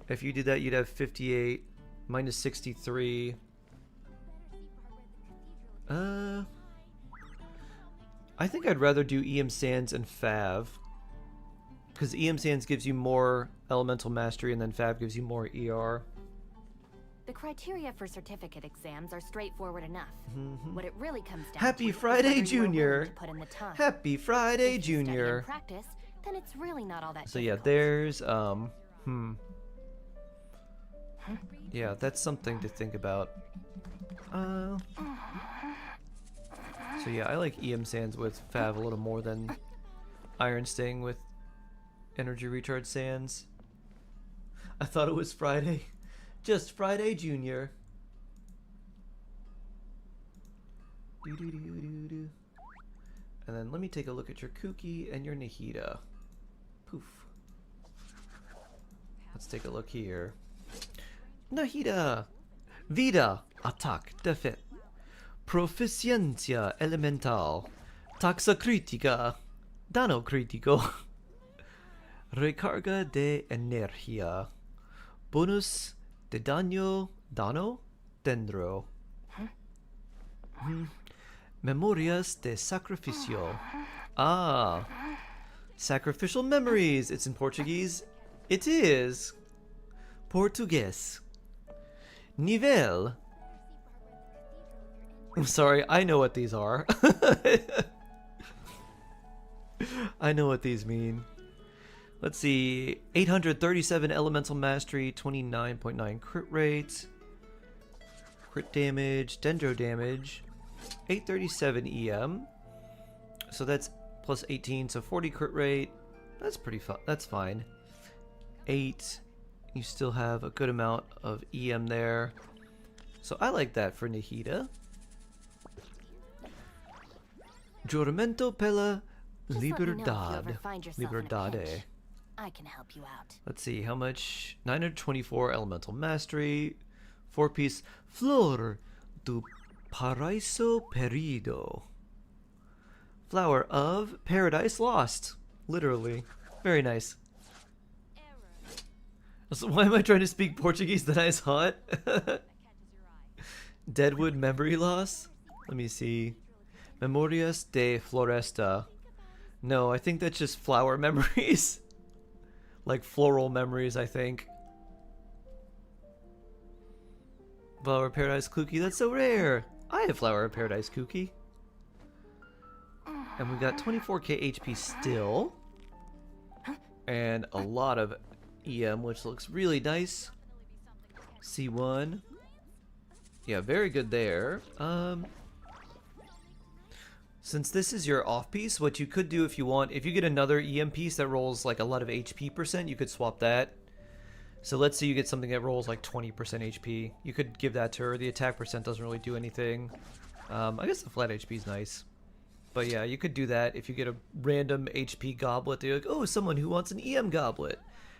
[SPEAKER 1] If you did that, you'd have 58 minus 63. I think I'd rather do EM Sands and Fav. Because EM Sands gives you more elemental mastery and then Fav gives you more ER.
[SPEAKER 12] The criteria for certificate exams are straightforward enough. What it really comes down
[SPEAKER 1] Happy
[SPEAKER 12] to
[SPEAKER 1] Friday,
[SPEAKER 12] is whether you are willing
[SPEAKER 1] Junior.
[SPEAKER 12] to put in the time.
[SPEAKER 1] Happy Friday,
[SPEAKER 12] If you study
[SPEAKER 1] Junior.
[SPEAKER 12] and practice, then it's really not all that
[SPEAKER 1] So yeah,
[SPEAKER 12] difficult.
[SPEAKER 1] there's yeah, that's something to think about. So yeah, I like EM Sands with Fav a little more than Iron Sting with Energy Recharge Sands. I thought it was Friday. Just Friday, Junior. And then let me take a look at your Kuki and your Nahida. Poof. Let's take a look here. Nahida! Vida! Attack, defet. Proficiencia elemental. Taxa critica. Dano critico. Recarga de energía. Bonus de daño. Dano. Dendro. Memorias de sacrificio. Ah. Sacrificial memories. It's in Portuguese. It is. Portuguese. Nivel. I'm sorry, I know what these are. I know what these mean. Let's see. 837 elemental mastery, 29.9 crit rate. Crit damage, dendro damage. 837 EM. So that's plus 18, so 40 crit rate. That's pretty fun. That's fine. 8. You still have a good amount of EM there. So I like that for Nahida. Giuramento pela Liberdade. Liberdade.
[SPEAKER 12] I can help you out.
[SPEAKER 1] Let's see, how much? 924 elemental mastery. 4-piece Flor do Paraíso Perdido. Flower of Paradise Lost. Literally. Very nice. So why am I trying to speak Portuguese that I saw it? Deadwood memory loss? Let me see. Memorias de Floresta. No, I think that's just flower memories. Like floral memories, I think. Flower of Paradise Kuki, that's so rare. I have Flower of Paradise Kuki. And we got 24k HP still. And a lot of EM, which looks really nice. C1. Yeah, very good there. Since this is your off piece, what you could do if you want, if you get another EM piece that rolls like a lot of HP percent, you could swap that. So let's say you get something that rolls like 20% HP. You could give that to her. The attack percent doesn't really do anything. I guess the flat HP is nice. But yeah, you could do that if you get a random HP goblet. They're like, oh, someone who wants an EM goblet.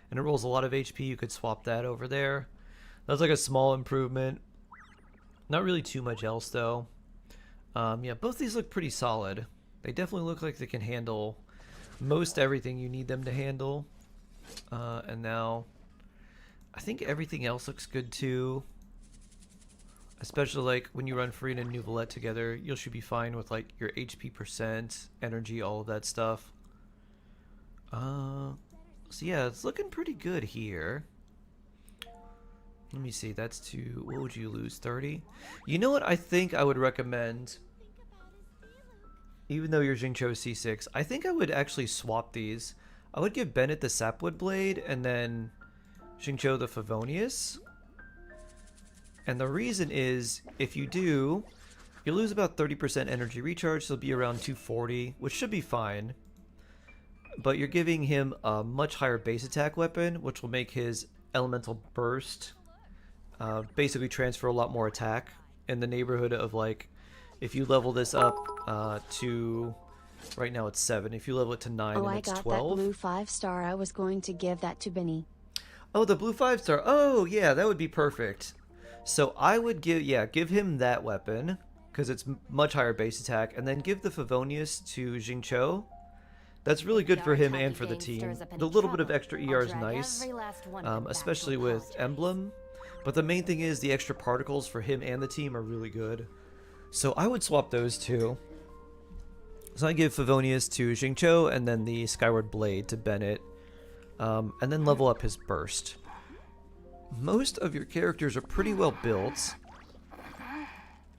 [SPEAKER 1] And it rolls a lot of HP, you could swap that over there. That's like a small improvement. Not really too much else though. Yeah, both these look pretty solid. They definitely look like they can handle most everything you need them to handle. And now, I think everything else looks good too. Especially like when you run Farina and Nuvolette together, you should be fine with like your HP percent, energy, all of that stuff. So yeah, it's looking pretty good here. Let me see, that's to, what would you lose, 30? You know what I think I would recommend? Even though you're Xingqiu C6, I think I would actually swap these. I would give Bennett the Sapwood Blade and then Xingqiu the Favonius. And the reason is, if you do, you lose about 30% energy recharge, so it'll be around 240, which should be fine. But you're giving him a much higher base attack weapon, which will make his elemental burst basically transfer a lot more attack in the neighborhood of like, if you level this up to, right now it's 7, if you level it to 9 and it's 12.
[SPEAKER 3] Oh, I got that blue 5-star. I was going to give that to Benny.
[SPEAKER 1] Oh, the blue 5-star. Oh, yeah, that would be perfect. So I would give him that weapon, because it's much higher base attack, and then give the Favonius to Xingqiu. That's really good for him and for the team. The little bit of extra ER is nice, especially with Emblem. But the main thing is the extra particles for him and the team are really good. So I would swap those two. So I give Favonius to Xingqiu and then the Skyward Blade to Bennett. And then level up his burst. Most of your characters are pretty well built.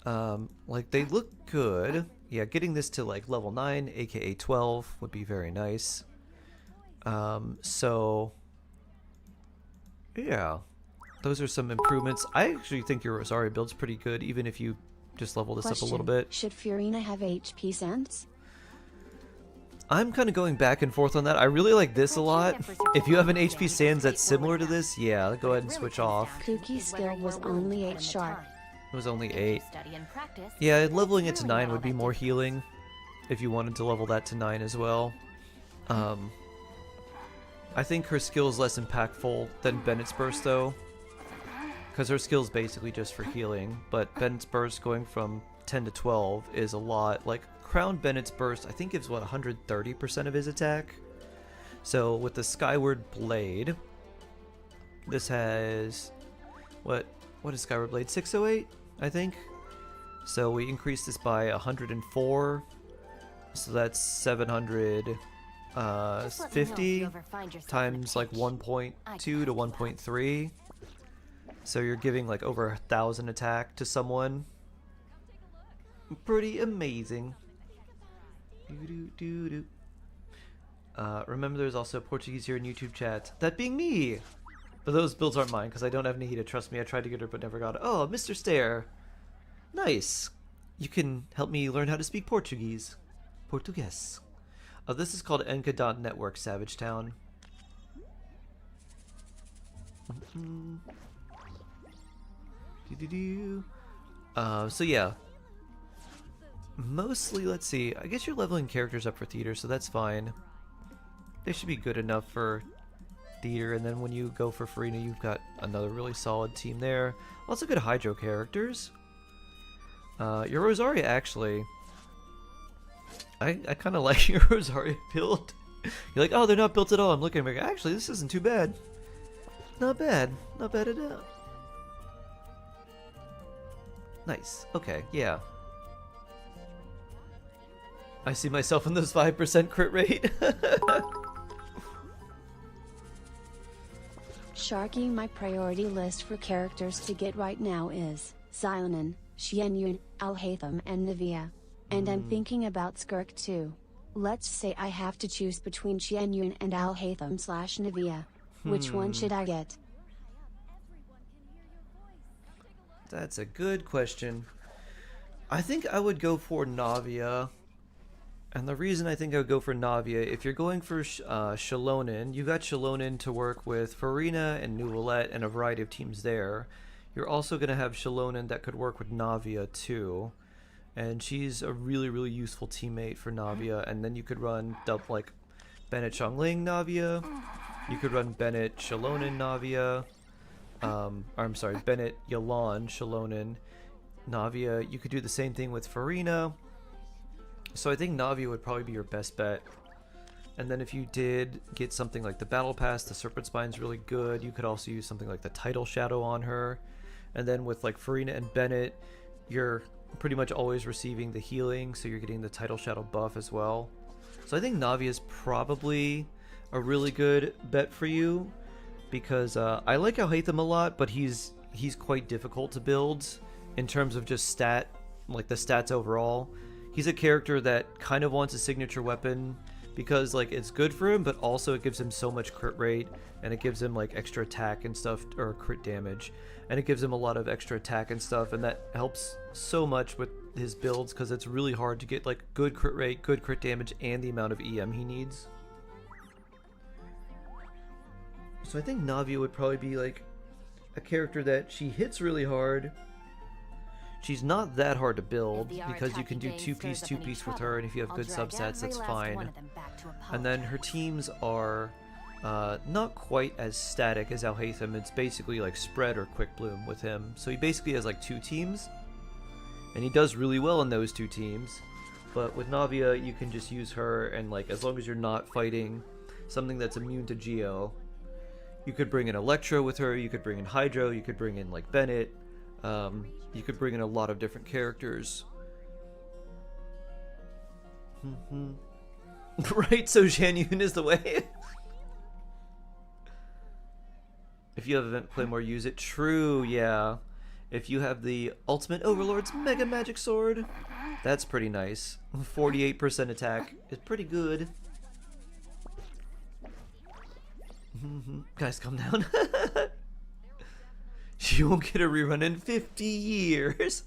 [SPEAKER 1] Like they look good. Yeah, getting this to like level 9, aka 12 would be very nice. So yeah, those are some improvements. I actually think your Rosaria build's pretty good, even if you just level this up a little bit.
[SPEAKER 3] Should Furina have HP sense?
[SPEAKER 1] I'm kind of going back and forth on that. I really like this a lot. If you have an HP Sands that's similar to this, yeah, go ahead and switch off.
[SPEAKER 3] Kuki's skill was only 8 sharp.
[SPEAKER 1] It was only 8. Yeah, leveling it to 9 would be more healing if you wanted to level that to 9 as well. I think her skill is less impactful than Bennett's Burst though, because her skill is basically just for healing, but Bennett's Burst going from 10 to 12 is a lot. Like, Crown Bennett's Burst, I think gives, what, 130% of his attack? So, with the Skyward Blade, this has, what is Skyward Blade? 608, I think? So, we increase this by 104, so that's 750 times, like, 1.2 to 1.3. So, you're giving, like, over 1,000 attack to someone. Pretty amazing. Remember, there's also Portuguese here in YouTube chat. That being me! But those builds aren't mine, because I don't have Nahida. Trust me, I tried to get her, but never got it. Oh, Mr. Stare! Nice! You can help me learn how to speak Portuguese. Portuguese. Oh, this is called Enka.network, Savage Town. So yeah. Mostly, let's see, I guess you're leveling characters up for theater, so that's fine. They should be good enough for theater, and then when you go for Farina, you've got another really solid team there. Also good Hydro characters. Your Rosaria, actually, I kind of like your Rosaria build. You're like, oh, they're not built at all. I'm looking at them, actually, this isn't too bad. Not bad. Not bad at all. Nice. Okay, yeah. I see myself in this 5% crit rate.
[SPEAKER 3] Sharky, my priority list for characters to get right now is Xiaonan, Xianyun, Alhaitham, and Nivea. And I'm thinking about Skirk too. Let's say I have to choose between Xianyun and Alhaitham/Nivea. Which one should I get?
[SPEAKER 1] That's a good question. I think I would go for Navia. And the reason I think I would go for Navia, if you're going for Shalonen, you've got Shalonen to work with Farina and Nouvellette and a variety of teams there. You're also going to have Shalonen that could work with Navia too. And she's a really, really useful teammate for Navia. And then you could run like Bennett Chongling Navia. You could run Bennett Shalonen Navia. I'm sorry, Bennett Yalan Shalonen Navia. You could do the same thing with Farina. So I think Navia would probably be your best bet. And then if you did get something like the Battle Pass, the Serpent Spine's really good. You could also use something like the Tidal Shadow on her. And then with like Farina and Bennett, you're pretty much always receiving the healing, so you're getting the Tidal Shadow buff as well. So I think Navia is probably a really good bet for you, because I like Alhaitham a lot, but he's quite difficult to build in terms of just the stats overall. He's a character that kind of wants a signature weapon because like it's good for him, but also it gives him so much crit rate, and it gives him like extra attack and stuff, or crit damage, and it gives him a lot of extra attack and stuff, and that helps so much with his builds because it's really hard to get like good crit rate, good crit damage, and the amount of EM he needs. So I think Navia would probably be like a character that she hits really hard. She's not that hard to build because you can do 2-piece with her, and if you have good substats, that's fine. And then her teams are not quite as static as Alhaitham. It's basically like Spread or Quick Bloom with him. So he basically has like 2 teams, and he does really well in those 2 teams. But with Navia, you can just use her, and like as long as you're not fighting something that's immune to Geo, you could bring in Electro with her, you could bring in Hydro, you could bring in like Bennett. You could bring in a lot of different characters Right, so Xianyun is the way. If you have event play more, use it. True, yeah. If you have the Ultimate Overlord's Mega Magic Sword, that's pretty nice. 48% attack is pretty good. Guys, calm down. She won't get a rerun in 50 years.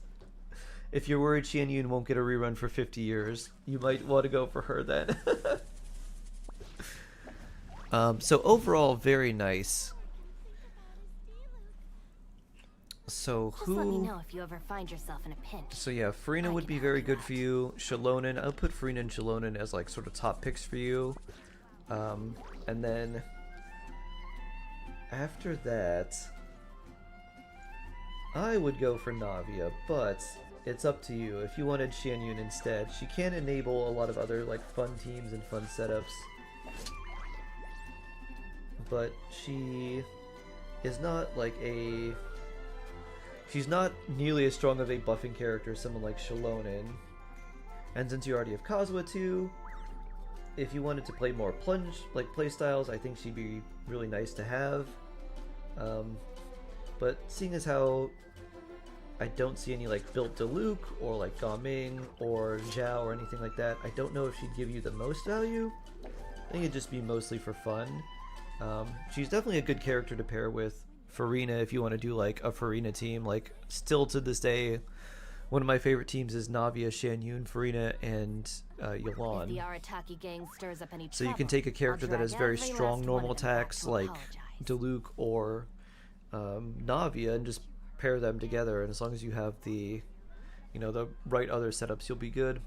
[SPEAKER 1] If you're worried Xianyun won't get a rerun for 50 years, you might want to go for her then. So overall, very nice. So
[SPEAKER 12] Just let me know if you ever find yourself in a pinch.
[SPEAKER 1] So yeah, Farina would be very good for you. Shalonen, I'll put Farina and Shalonen as like sort of top picks for you. And then after that, I would go for Navia, but it's up to you. If you wanted Xianyun instead, she can enable a lot of other like fun teams and fun setups. But she is not like a... She's not nearly as strong of a buffing character as someone like Shalonen. And since you already have Kazuha too, if you wanted to play more plunge like playstyles, I think she'd be really nice to have. But seeing as how I don't see any like built Diluc or like Gaming or Zhao or anything like that, I don't know if she'd give you the most value. I think it'd just be mostly for fun. She's definitely a good character to pair with Farina if you want to do like a Farina team. Like still to this day, one of my favorite teams is Navia, Xianyun, Farina, and Yelan.
[SPEAKER 12] The Arataki gang stirs up any
[SPEAKER 1] So you can take a character that has very strong normal attacks like Diluc or Navia and just pair them together, and as long as you have the, you know, the right other setups, you'll be good.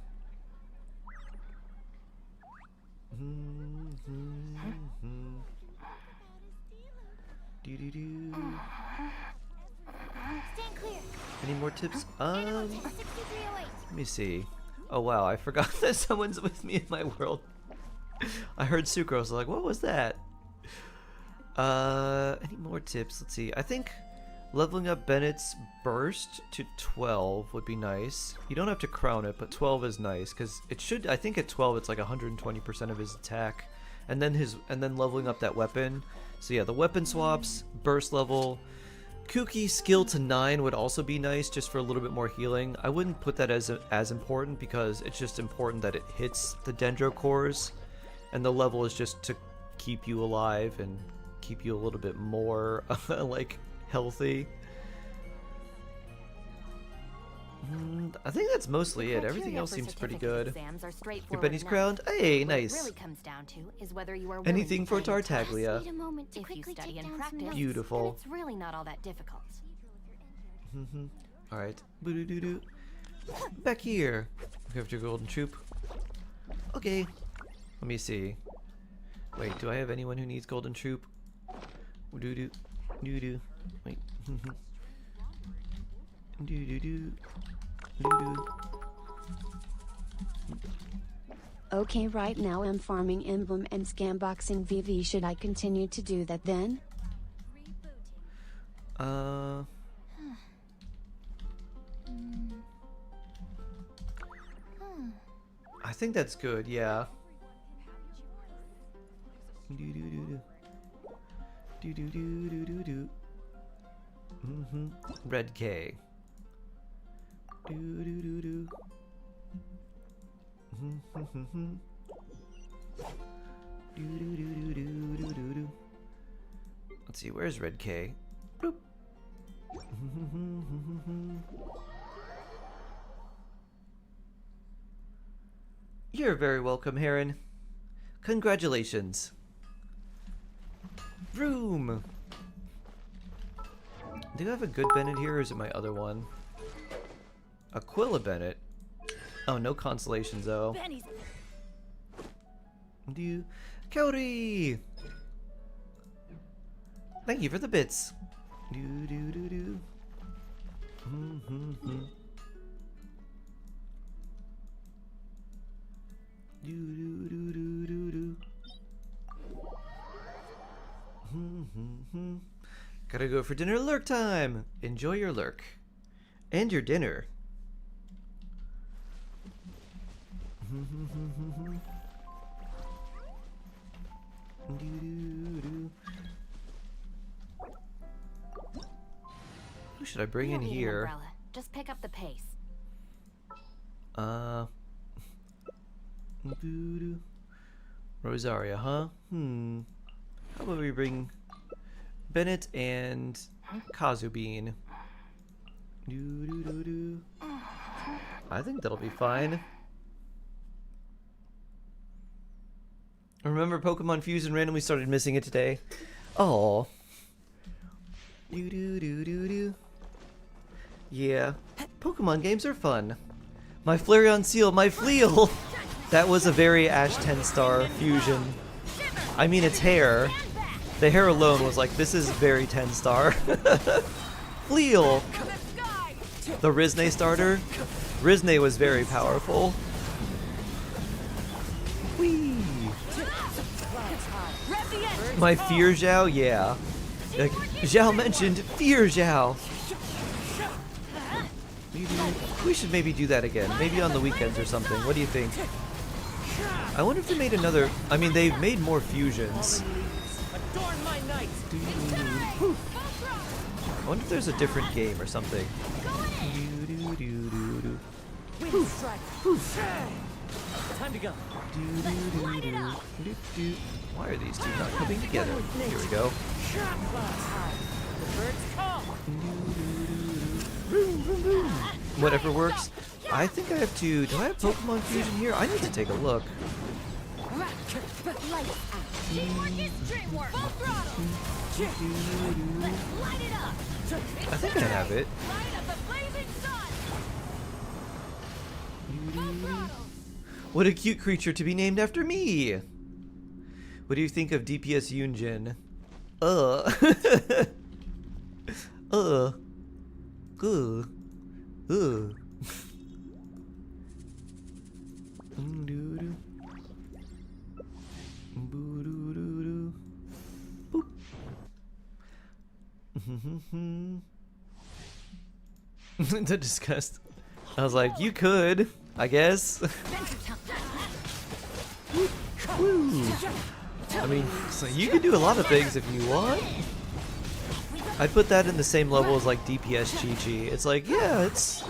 [SPEAKER 1] Any more tips? Let me see. Oh wow, I forgot that someone's with me in my world. I heard Sucrose, I was like, what was that? Any more tips? Let's see. I think leveling up Bennett's burst to 12 would be nice. You don't have to crown it, but 12 is nice because it should. I think at 12 it's like 120% of his attack, and then leveling up that weapon. So yeah, the weapon swaps, burst level. Kuki skill to 9 would also be nice just for a little bit more healing. I wouldn't put that as important because it's just important that it hits the dendro cores, and the level is just to keep you alive and keep you a little bit more like healthy. I think that's mostly it. Everything else seems pretty good. Your Benny's crowned. Hey, nice.
[SPEAKER 12] What it really comes down to is whether you are
[SPEAKER 1] anything for Tartaglia.
[SPEAKER 12] If you study and practice,
[SPEAKER 1] beautiful.
[SPEAKER 12] It's really not all that difficult.
[SPEAKER 1] All right. Boo-doo-doo-doo. Back here. We have your golden troop. Okay. Let me see. Wait, do I have anyone who needs golden troop? Doo-doo. Doo-doo. Wait. Doo-doo-doo. Doo-doo.
[SPEAKER 3] Okay, right now I'm farming Emblem and scamboxing VV. Should I continue to do that then?
[SPEAKER 1] I think that's good, yeah. Do-do-do-do. Do-do-do-do-do-do. Red K. Do-do-do-do. Do-do-do-do-do-do-do. Let's see, where's Red K? Bloop. You're very welcome, Heron. Congratulations. Vroom. Do you have a good Bennett here, or is it my other one? Aquila Bennett. Oh, no consolations though. Do you? Cody! Thank you for the bits. Do do do do. Do do do do do do. Gotta go for dinner. Lurk time. Enjoy your lurk and your dinner. Who should I bring in here?
[SPEAKER 12] Just pick up the pace.
[SPEAKER 1] Rosaria, huh? How about we bring Bennett and Kazubean? I think that'll be fine. Remember Pokemon Fusion randomly started missing it today? Oh. Yeah, Pokemon games are fun. My Flareon Seal, my Fleal! That was a very Ash 10-star fusion. I mean, its hair. The hair alone was like, this is very 10-star. Fleal! The Rizne starter? Rizne was very powerful. Whee! My Fear Zhao? Yeah. Like, Zhao mentioned Fear Zhao! We should maybe do that again. Maybe on the weekends or something. What do you think? I wonder if they made another... I mean, they've made more fusions. I wonder if there's a different game or something.
[SPEAKER 11] Time to go.
[SPEAKER 1] Why are these two not coming together? Here we go. Whatever works. I think I have to... Do I have Pokemon Fusion here? I need to take a look. I think I have it. What a cute creature to be named after me! What do you think of DPS Yunjin? The disgust. I was like, you could, I guess. Woo. I mean, so you can do a lot of things if you want. I'd put that in the same level as like DPS Chi-Chi. It's like, yeah, it's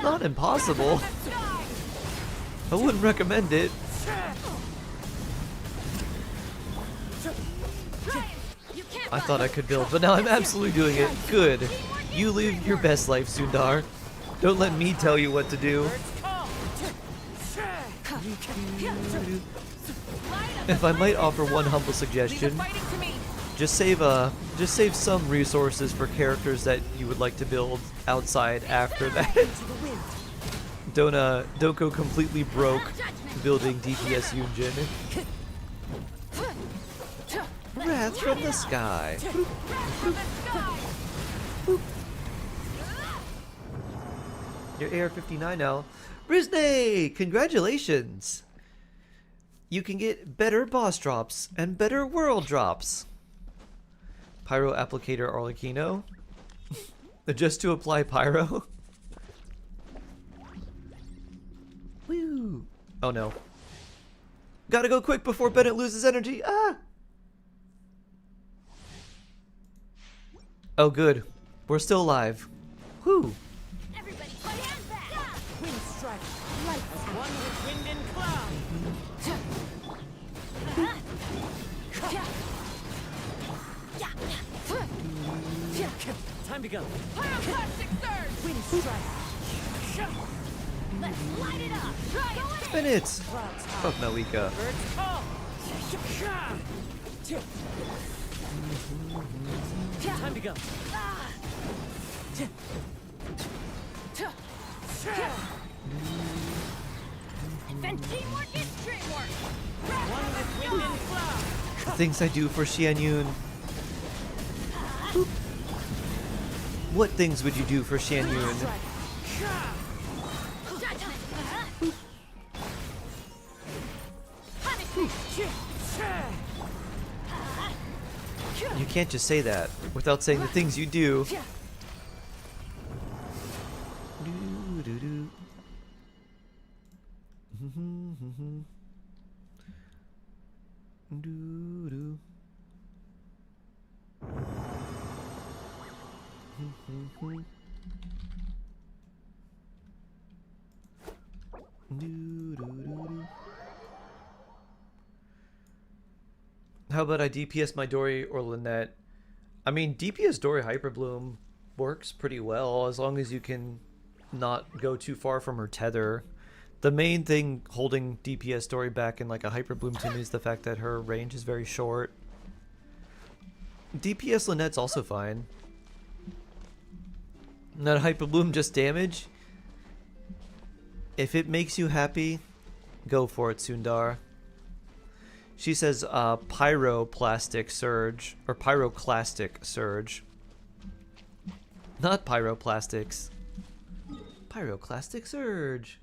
[SPEAKER 1] not impossible. I wouldn't recommend it. I thought I could build, but now I'm absolutely doing it. Good. You live your best life, Sundar. Don't let me tell you what to do. If I might offer one humble suggestion, just save some resources for characters that you would like to build outside after that. Don't go completely broke building DPS Yunjin. Wrath from the sky. You're AR-59 now. Brisney! Congratulations! You can get better boss drops and better world drops. Pyro Applicator Arlecchino. Just to apply Pyro. Woo! Oh no. Gotta go quick before Bennett loses energy. Ah! Oh good. We're still alive. Whew.
[SPEAKER 7] Everybody, put hands back!
[SPEAKER 11] Wind strike. Light as one with wind and cloud. Time to go.
[SPEAKER 7] Pyroclastic surge!
[SPEAKER 11] Wind strike.
[SPEAKER 7] Let's light it up!
[SPEAKER 1] Bennett! Fuck Malika.
[SPEAKER 11] Birds call. Time to go.
[SPEAKER 7] Then teamwork is dreamwork!
[SPEAKER 11] One with wind and cloud.
[SPEAKER 1] The things I do for Xian Yun. What things would you do for Xian Yun? You can't just say that without saying the things you do. How about I DPS my Dory or Lynette? I mean, DPS Dory Hyperbloom works pretty well as long as you can not go too far from her tether. The main thing holding DPS Dory back in like a Hyperbloom to me is the fact that her range is very short. DPS Lynette's also fine. Not Hyperbloom, just damage. If it makes you happy, go for it, Sundar. She says Pyroplastic Surge, or Pyroclastic Surge. Not Pyroplastics. Pyroclastic Surge.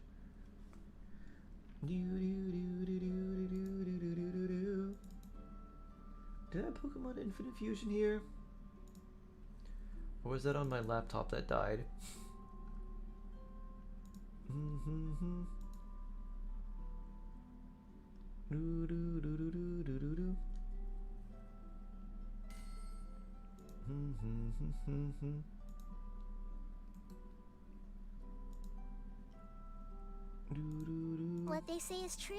[SPEAKER 1] Did I have Pokemon Infinite Fusion here? Or was that on my laptop that died?
[SPEAKER 7] What they say is true.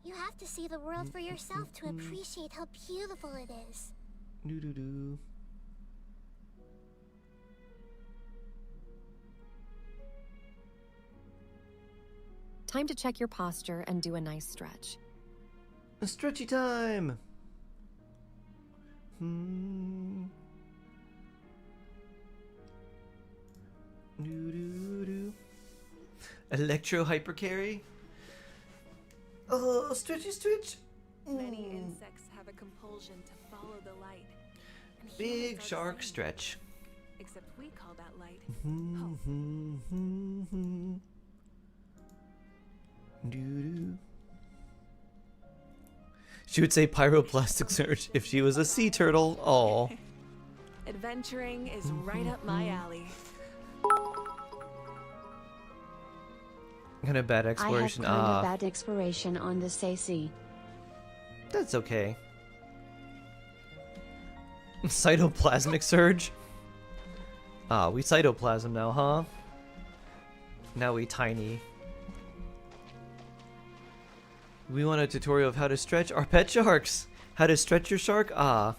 [SPEAKER 7] You have to see the world for yourself to appreciate how beautiful it is.
[SPEAKER 5] Time to check your posture and do a nice stretch.
[SPEAKER 1] A stretchy time! Electro hyper carry? Oh, stretchy stretch!
[SPEAKER 4] Many insects have a compulsion to follow the light. And
[SPEAKER 1] Big
[SPEAKER 4] humans are
[SPEAKER 1] shark
[SPEAKER 4] the same.
[SPEAKER 1] stretch.
[SPEAKER 4] Except we call that light
[SPEAKER 1] She would say Pyroplastic Surge if she was a sea turtle. Oh.
[SPEAKER 4] Adventuring is right up my alley.
[SPEAKER 1] Kind of bad exploration.
[SPEAKER 3] I have kind of bad exploration on this AC.
[SPEAKER 1] That's okay. Cytoplasmic Surge? Ah, we cytoplasm now, huh? Now we tiny. We want a tutorial of how to stretch our pet sharks. How to stretch your shark? Ah,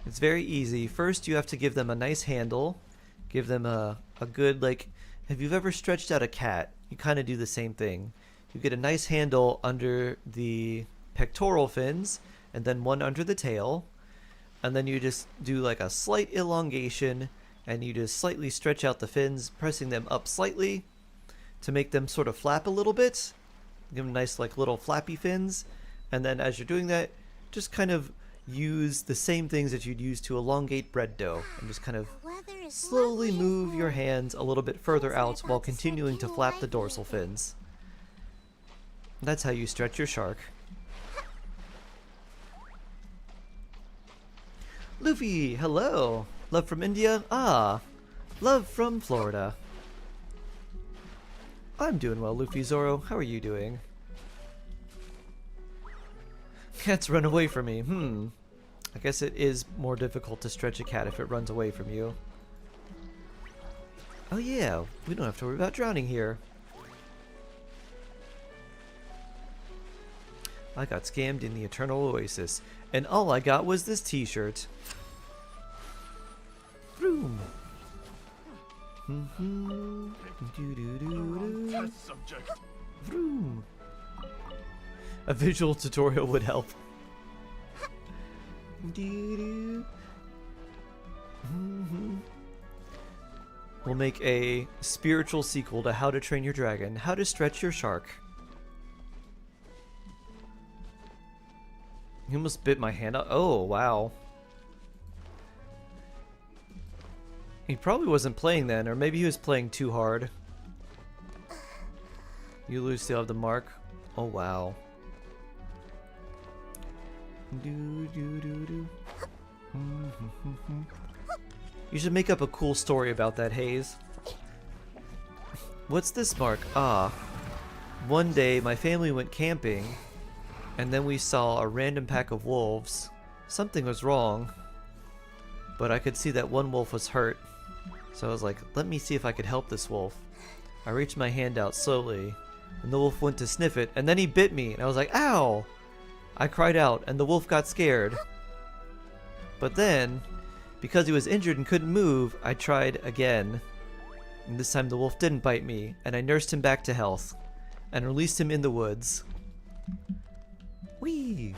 [SPEAKER 1] it's very easy. First, you have to give them a nice handle. Give them a good, like, have you ever stretched out a cat? You kind of do the same thing. You get a nice handle under the pectoral fins, and then one under the tail. And then you just do like a slight elongation, and you just slightly stretch out the fins, pressing them up slightly to make them sort of flap a little bit. Give them nice like little flappy fins. And then as you're doing that, just kind of use the same things that you'd use to elongate bread dough, and just kind of slowly move your hands a little bit further out while continuing to flap the dorsal fins. That's how you stretch your shark. Luffy, hello. Love from India? Ah, love from Florida. I'm doing well, Luffy Zoro. How are you doing? Cats run away from me. I guess it is more difficult to stretch a cat if it runs away from you. Oh yeah, we don't have to worry about drowning here. I got scammed in the Eternal Oasis, and all I got was this t-shirt. Vroom.
[SPEAKER 10] Test subject.
[SPEAKER 1] Vroom. A visual tutorial would help. We'll make a spiritual sequel to How to Train Your Dragon, How to Stretch Your Shark. He almost bit my hand out. Oh, wow. He probably wasn't playing then, or maybe he was playing too hard. You lose, still have the mark. Oh, wow. You should make up a cool story about that, Haze. What's this mark? Ah. One day, my family went camping, and then we saw a random pack of wolves. Something was wrong, but I could see that one wolf was hurt. So I was like, let me see if I could help this wolf. I reached my hand out slowly, and the wolf went to sniff it, and then he bit me, and I was like, ow! I cried out, and the wolf got scared. But then, because he was injured and couldn't move, I tried again. And this time the wolf didn't bite me, and I nursed him back to health, and released him in the woods. Whee!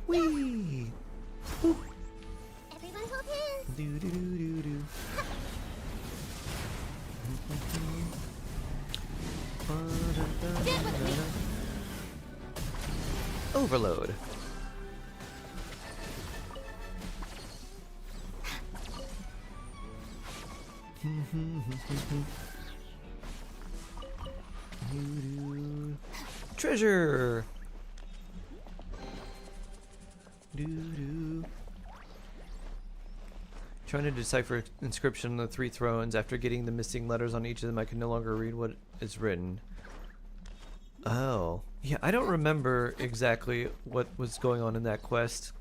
[SPEAKER 1] Whee! Boop.
[SPEAKER 7] Everyone hold hands.
[SPEAKER 1] Do do do do do.
[SPEAKER 7] Get with me.
[SPEAKER 1] Overload. Treasure. Trying to decipher inscription on the 3 thrones. After getting the missing letters on each of them, I can no longer read what is written. Oh. Yeah, I don't remember exactly what was going on in that quest.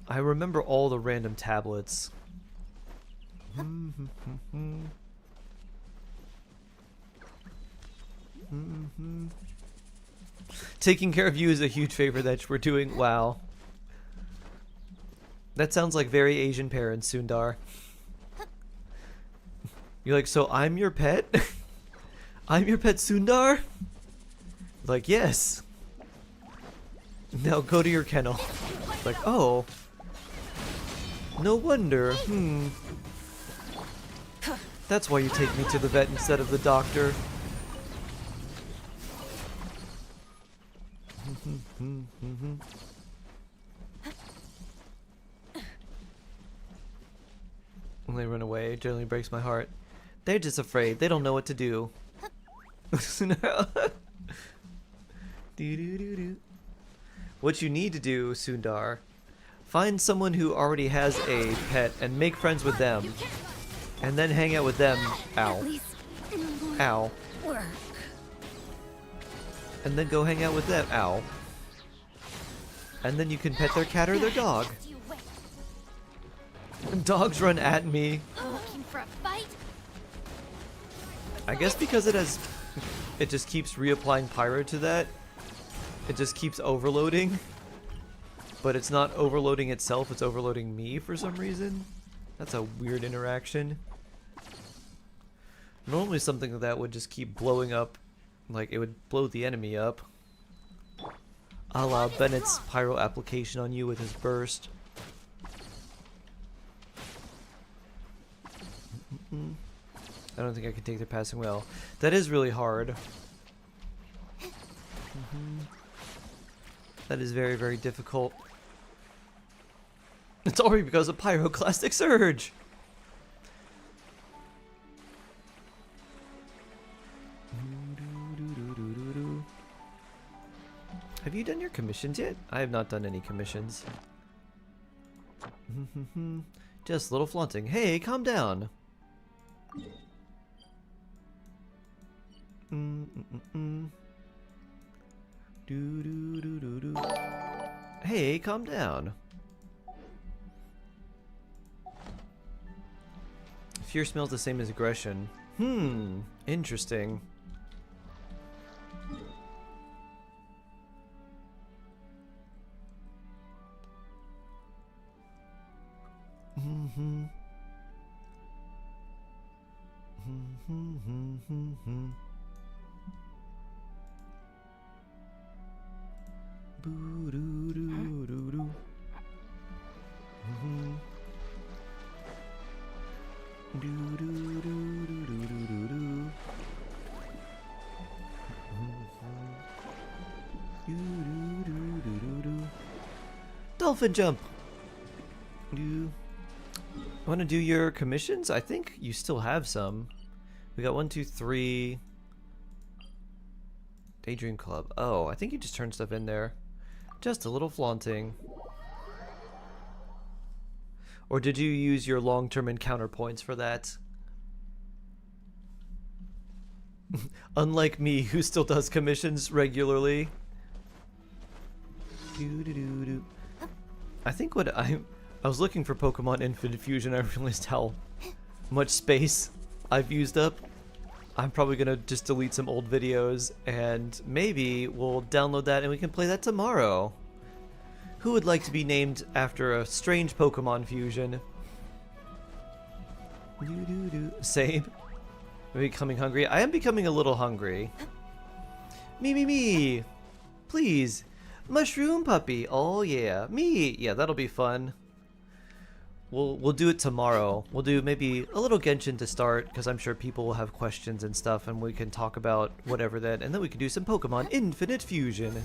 [SPEAKER 1] I remember all the random tablets. Taking care of you is a huge favor that we're doing. Wow. That sounds like very Asian parents, Sundar. You're like, so I'm your pet? I'm your pet, Sundar? Like, yes. Now go to your kennel. Like, oh. No wonder. That's why you take me to the vet instead of the doctor. When they run away, it generally breaks my heart. They're just afraid. They don't know what to do. What you need to do, Sundar, find someone who already has a pet and make friends with them. And then hang out with them. Ow. Ow. And then go hang out with them. Ow. And then you can pet their cat or their dog. Dogs run at me.
[SPEAKER 7] Looking for a fight?
[SPEAKER 1] I guess because it just keeps reapplying pyro to that. It just keeps overloading. But it's not overloading itself, it's overloading me for some reason. That's a weird interaction. Normally something like that would just keep blowing up. Like it would blow the enemy up. A la Bennett's pyro application on you with his burst. I don't think I can take their passing well. That is really hard. That is very, very difficult. It's already because of Pyroclastic Surge! Have you done your commissions yet? I have not done any commissions. Just a little flaunting. Hey, calm down! Hey, calm down. Fear smells the same as aggression. Interesting. Dolphin jump. Want to do your commissions? I think you still have some. We got 1, 2, 3. Daydream Club. Oh, I think you just turned stuff in there. Just a little flaunting. Or did you use your long-term encounter points for that? Unlike me, who still does commissions regularly. I think what I was looking for Pokemon Infinite Fusion. I realized how much space I've used up. I'm probably gonna just delete some old videos and maybe we'll download that and we can play that tomorrow. Who would like to be named after a strange Pokemon fusion? Same. I'm becoming hungry. I am becoming a little hungry. Me. Please. Mushroom puppy. Oh yeah. Me. Yeah, that'll be fun. We'll do it tomorrow. We'll do maybe a little Genshin to start because I'm sure people will have questions and stuff and we can talk about whatever then, and then we can do some Pokemon Infinite Fusion.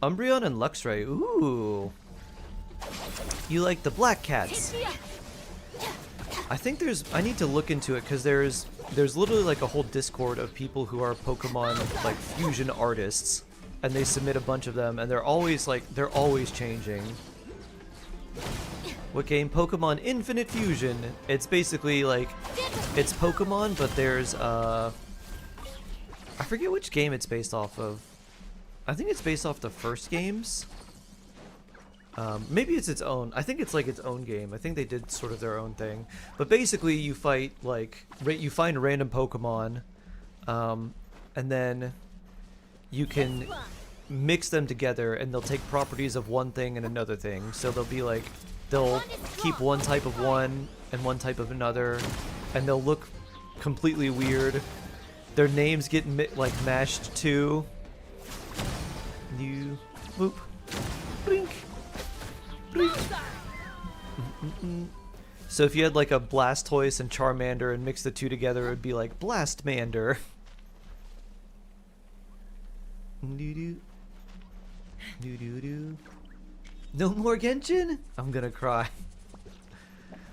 [SPEAKER 1] Umbreon and Luxray. Ooh. You like the black cats. I think I need to look into it because there's literally like a whole Discord of people who are Pokemon like fusion artists, and they submit a bunch of them, and they're always changing. What game? Pokemon Infinite Fusion. It's basically like it's Pokemon, but there's I forget which game it's based off of. I think it's based off the first games. Maybe it's its own. I think it's like its own game. I think they did sort of their own thing. But basically, you fight like you find random Pokemon, and then you can mix them together, and they'll take properties of one thing and another thing. So they'll be like they'll keep one type of one and one type of another, and they'll look completely weird. Their names get like mashed too. You whoop, blink. So if you had like a Blastoise and Charmander and mix the two together, it would be like Blastmander. No more Genshin? I'm gonna cry.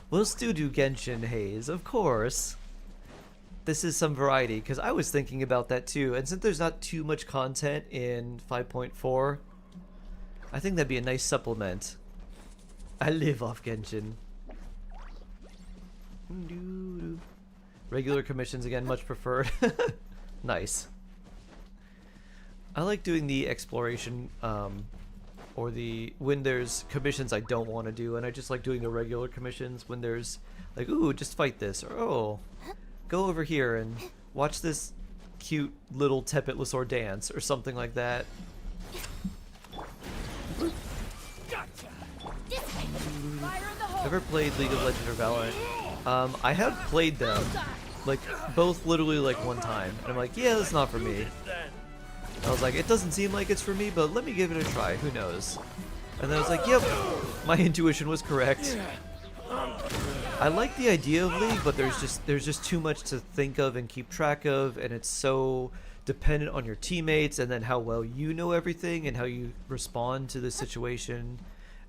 [SPEAKER 1] We'll still do Genshin, Haze, of course. This is some variety, because I was thinking about that too, and since there's not too much content in 5.4, I think that'd be a nice supplement. I live off Genshin. Regular commissions again, much preferred. Nice. I like doing the exploration, or when there's commissions I don't want to do, and I just like doing the regular commissions when there's like, ooh, just fight this, or oh, go over here and watch this cute little Tepetlosaur dance, or something like that. Ever played League of Legends or Valorant? I have played them, like both literally like one time, and I'm like, yeah, that's not for me. I was like, it doesn't seem like it's for me, but let me give it a try, who knows. And then I was like, yep, my intuition was correct. I like the idea of League, but there's just too much to think of and keep track of, and it's so dependent on your teammates and then how well you know everything and how you respond to the situation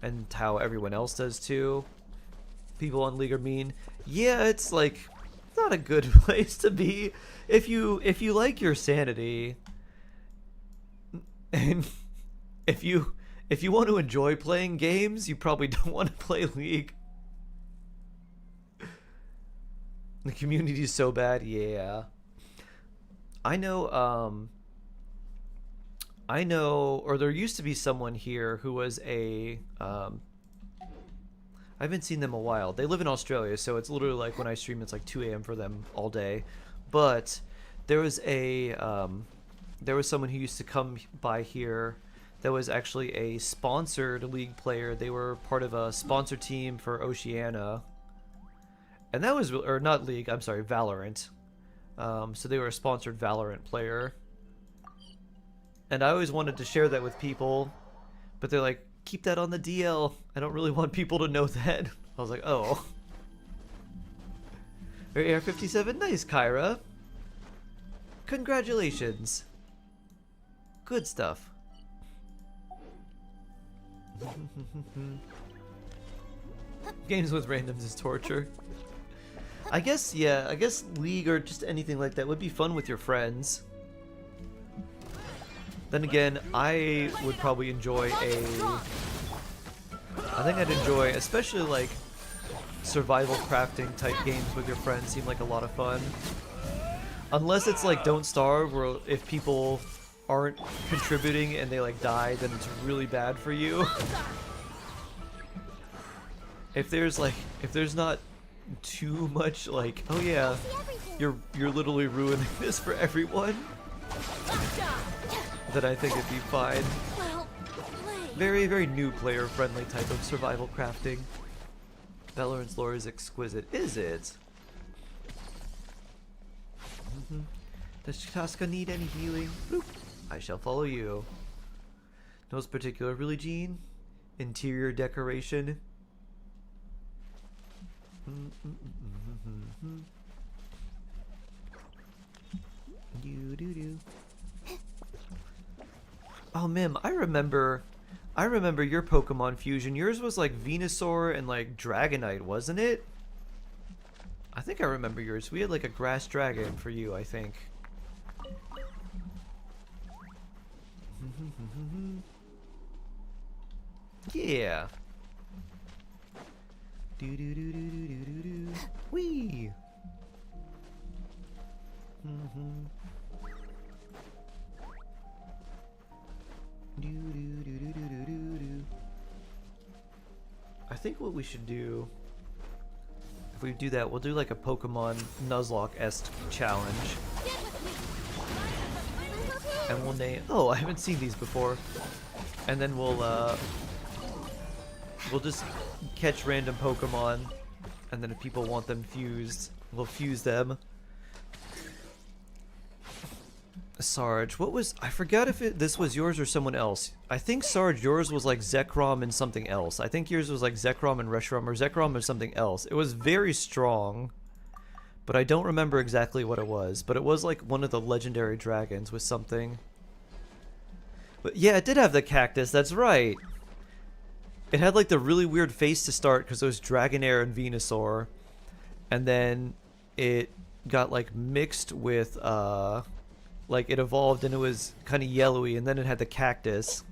[SPEAKER 1] and how everyone else does too. People on League are mean. Yeah, it's like not a good place to be if you like your sanity. And if you want to enjoy playing games, you probably don't want to play League. The community is so bad, yeah. I know, or there used to be someone here who was I haven't seen them a while. They live in Australia, so it's literally like when I stream, it's like 2 a.m. for them all day. But there was someone who used to come by here that was actually a sponsored League player. They were part of a sponsor team for Oceania. And that was, or not League, I'm sorry, Valorant. So they were a sponsored Valorant player. And I always wanted to share that with people, but they're like, keep that on the DL. I don't really want people to know that. I was like, oh. AR-57, nice, Kyra. Congratulations. Good stuff. Games with randoms is torture. I guess, yeah, I guess League or just anything like that would be fun with your friends. Then again, I would probably enjoy I think I'd enjoy, especially like survival crafting type games with your friends seem like a lot of fun. Unless it's like Don't Starve, where if people aren't contributing and they like die, then it's really bad for you. If there's not too much like, oh yeah, you're literally ruining this for everyone, then I think it'd be fine. Very, very new player friendly type of survival crafting. Valorant's lore is exquisite. Is it? Does Chitaska need any healing? Bloop. I shall follow you. No particular, really, Jean? Interior decoration? Oh, Mim, I remember your Pokemon fusion. Yours was like Venusaur and like Dragonite, wasn't it? I think I remember yours. We had like a grass dragon for you, I think. Yeah. Do do do do do do do do. Wee. Do do do do do do do do. I think what we should do, if we do that, we'll do like a Pokemon Nuzlocke-esque challenge. And we'll name. Oh, I haven't seen these before. And then we'll just catch random Pokemon, and then if people want them fused, we'll fuse them. Sarge, what was, I forgot if this was yours or someone else. I think Sarge, yours was like Zekrom and something else. I think yours was like Zekrom and Reshiram, or Zekrom and something else. It was very strong, but I don't remember exactly what it was. But it was like one of the legendary dragons with something. But yeah, it did have the cactus, that's right. It had like the really weird face to start because it was Dragonair and Venusaur. And then it got like mixed with like it evolved and it was kind of yellowy, and then it had the cactus.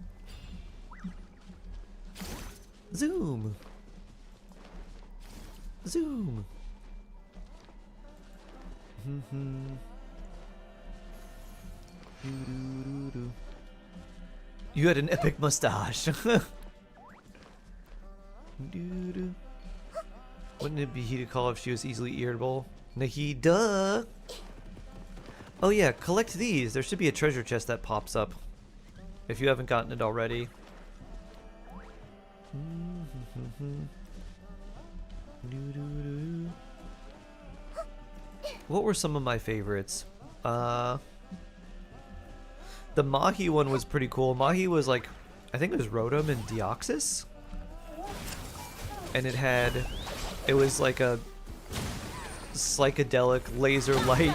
[SPEAKER 1] Zoom. Zoom. You had an epic mustache. Wouldn't it be he to call if she was easily irritable? Nahi, duh. Oh yeah, collect these. There should be a treasure chest that pops up if you haven't gotten it already. What were some of my favorites? The Mahi one was pretty cool. Mahi was like, I think it was Rotom and Deoxys. And it was like a psychedelic laser light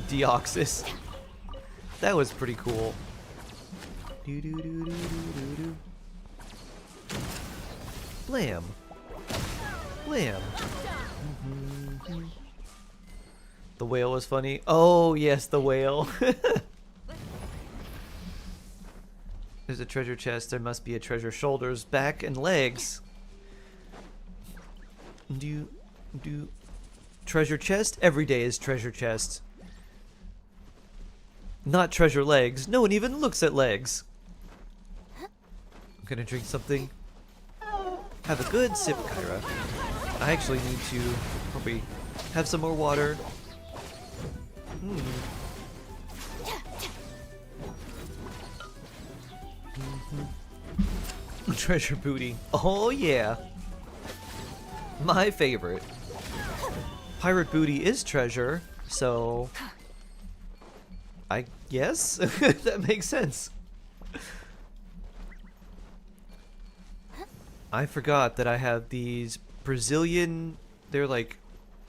[SPEAKER 1] Deoxys. That was pretty cool. Blam. Blam. The whale was funny. Oh yes, the whale. There's a treasure chest. There must be a treasure. Shoulders, back, and legs. Treasure chest? Every day is treasure chest. Not treasure legs. No one even looks at legs. I'm gonna drink something. Have a good sip, Kyra. I actually need to probably have some more water. Treasure booty. Oh yeah. My favorite. Pirate booty is treasure, so I guess that makes sense. I forgot that I have these Brazilian, they're like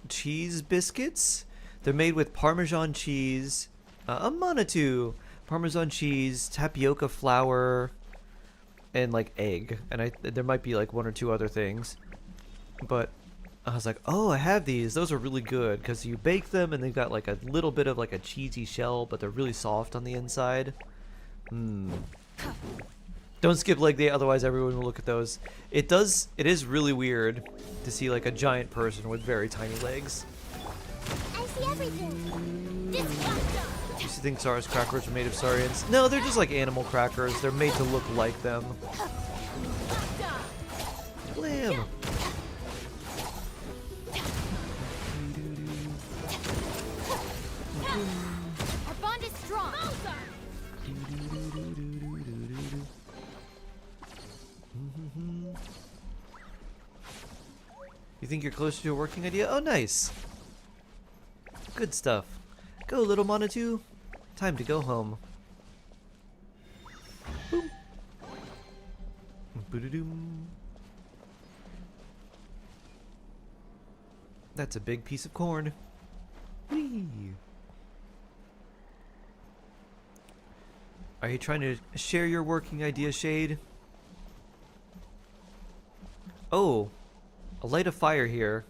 [SPEAKER 1] cheese biscuits. They're made with Parmesan cheese, a Manitou, Parmesan cheese, tapioca flour, and like egg. And there might be like one or two other things. But I was like, oh, I have these. Those are really good because you bake them and they've got like a little bit of like a cheesy shell, but they're really soft on the inside. Don't skip leg day, otherwise everyone will look at those. It is really weird to see like a giant person with very tiny legs.
[SPEAKER 7] I see everything.
[SPEAKER 1] You see to think Zara's crackers are made of Saurians. No, they're just like animal crackers. They're made to look like them. Blam!
[SPEAKER 7] Our bond is strong.
[SPEAKER 1] You think you're closer to a working idea? Oh, nice. Good stuff. Go, little Monotoo. Time to go home. Boom. Boo-doo-doom. That's a big piece of corn. Whee! Are you trying to share your working idea, Shade? Oh, a light of fire here.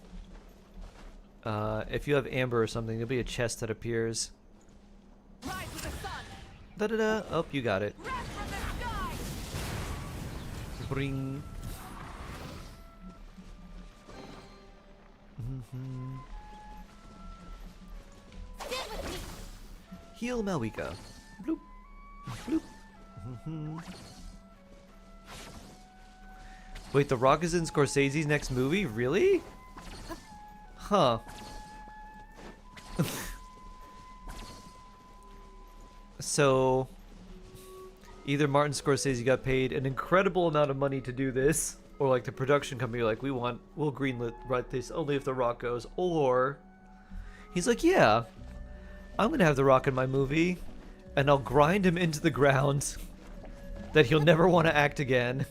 [SPEAKER 1] If you have amber or something, there'll be a chest that appears. Da-da-da. Oh, you got it. Bring. Heal Malwika. Bloop. Bloop. Wait, The Rock is in Scorsese's next movie? Really? Huh. So, either Martin Scorsese got paid an incredible amount of money to do this, or like the production company like, we'll greenlit this only if The Rock goes, or he's like, yeah, I'm gonna have The Rock in my movie, and I'll grind him into the ground that he'll never want to act again.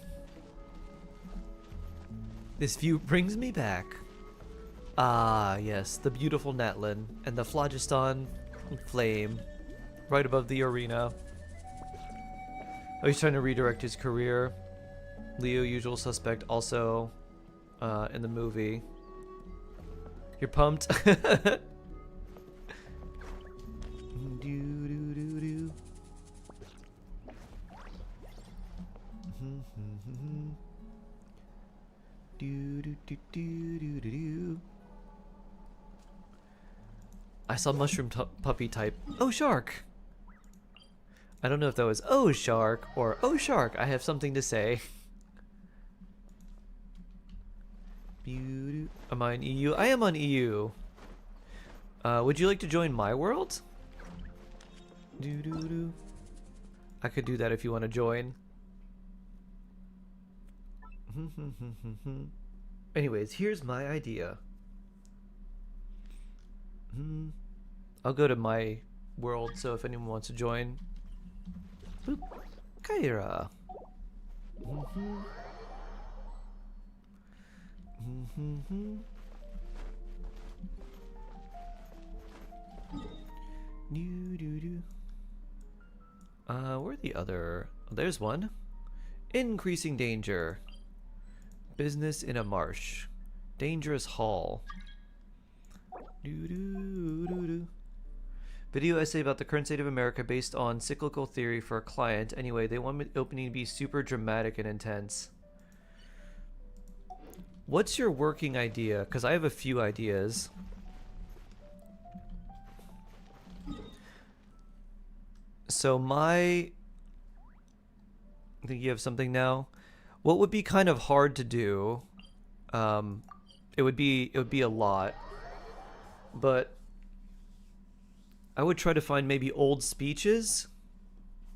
[SPEAKER 1] This view brings me back. Ah, yes, the beautiful Natlin and the phlogiston flame right above the arena. Oh, he's trying to redirect his career. Leo, usual suspect, also in the movie. You're pumped? I saw mushroom puppy type. Oh, shark! I don't know if that was oh, shark or oh, shark, I have something to say. Am I on EU? I am on EU. Would you like to join my world? I could do that if you want to join. Anyways, here's my idea. I'll go to my world, so if anyone wants to join. Boop. Kyra. Where the other? Oh, there's one. Increasing danger. Business in a marsh. Dangerous hall. Video essay about the current state of America based on cyclical theory for a client. Anyway, they want the opening to be super dramatic and intense. What's your working idea? Because I have a few ideas. So I think you have something now. What would be kind of hard to do? It would be a lot, but I would try to find maybe old speeches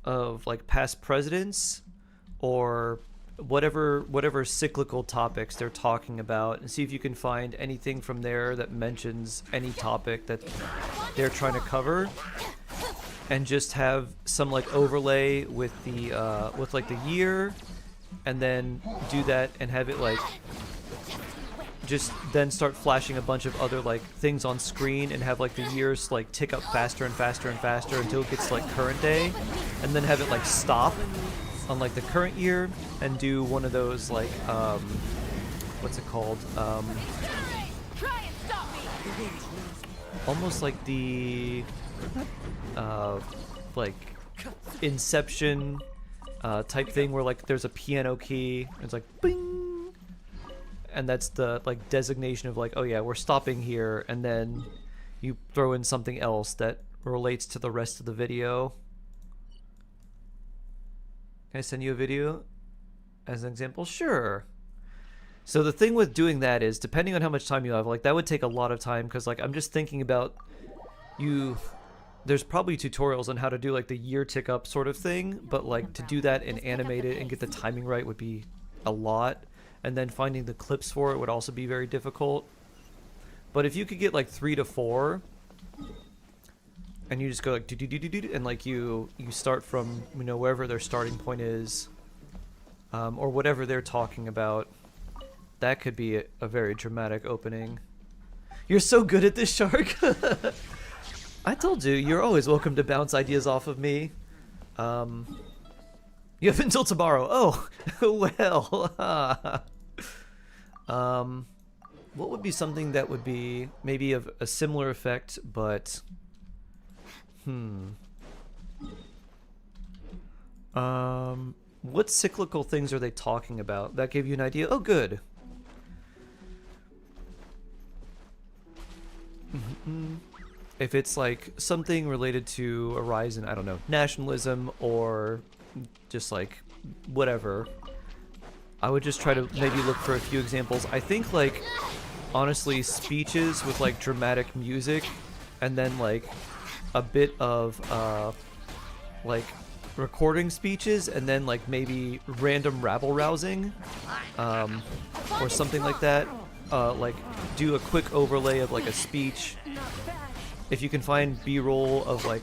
[SPEAKER 1] of like past presidents or whatever cyclical topics they're talking about, and see if you can find anything from there that mentions any topic that they're trying to cover, and just have some like overlay with the with like the year, and then do that and have it like just then start flashing a bunch of other like things on screen and have like the years like tick up faster and faster and faster until it gets like current day, and then have it like stop on like the current year and do one of those like what's it called, almost like the like Inception type thing where like there's a piano key and it's like bing, and that's the like designation of like, oh yeah, we're stopping here, and then you throw in something else that relates to the rest of the video. Can I send you a video as an example? Sure. So the thing with doing that is, depending on how much time you have, like that would take a lot of time, because like I'm just thinking about there's probably tutorials on how to do like the year tick up sort of thing, but like to do that and animate it and get the timing right would be a lot, and then finding the clips for it would also be very difficult. But if you could get like 3 to 4 and you just go like do do do do do, and like you start from, you know, wherever their starting point is, or whatever they're talking about, that could be a very dramatic opening. You're so good at this, Shark. I told you, you're always welcome to bounce ideas off of me. You have until tomorrow. Oh, well. What would be something that would be maybe of a similar effect, but what cyclical things are they talking about? That gave you an idea? Oh, good. If it's like something related to a rise in, I don't know, nationalism or just like whatever, I would just try to maybe look for a few examples. I think like honestly speeches with like dramatic music and then like a bit of like recording speeches and then like maybe random rabble rousing or something like that. Like do a quick overlay of like a speech. If you can find B-roll of like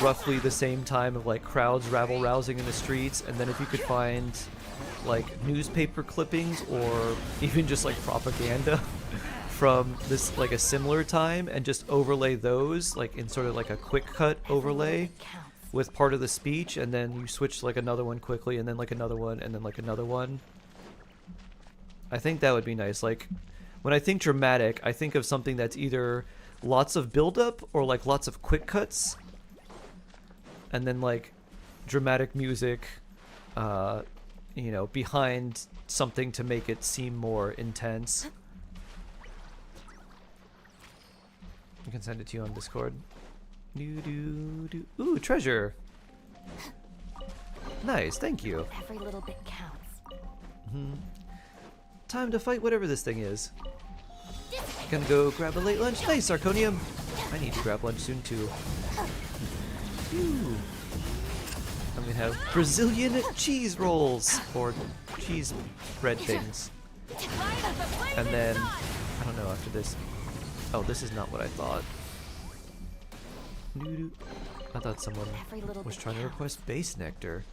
[SPEAKER 1] roughly the same time of like crowds rabble rousing in the streets, and then if you could find like newspaper clippings or even just like propaganda from this like a similar time, and just overlay those like in sort of like a quick cut overlay with part of the speech, and then you switch to like another one quickly, and then like another one, and then like another one. I think that would be nice. Like when I think dramatic, I think of something that's either lots of build-up or like lots of quick cuts, and then like dramatic music, you know, behind something to make it seem more intense. I can send it to you on Discord. Ooh, treasure. Nice, thank you.
[SPEAKER 12] Every little bit counts.
[SPEAKER 1] Time to fight whatever this thing is. Gonna go grab a late lunch. Nice, Arconium. I need to grab lunch soon too. Ooh. I'm gonna have Brazilian cheese rolls or cheese bread things. And then, I don't know, after this. Oh, this is not what I thought. I thought someone was trying to request base nectar.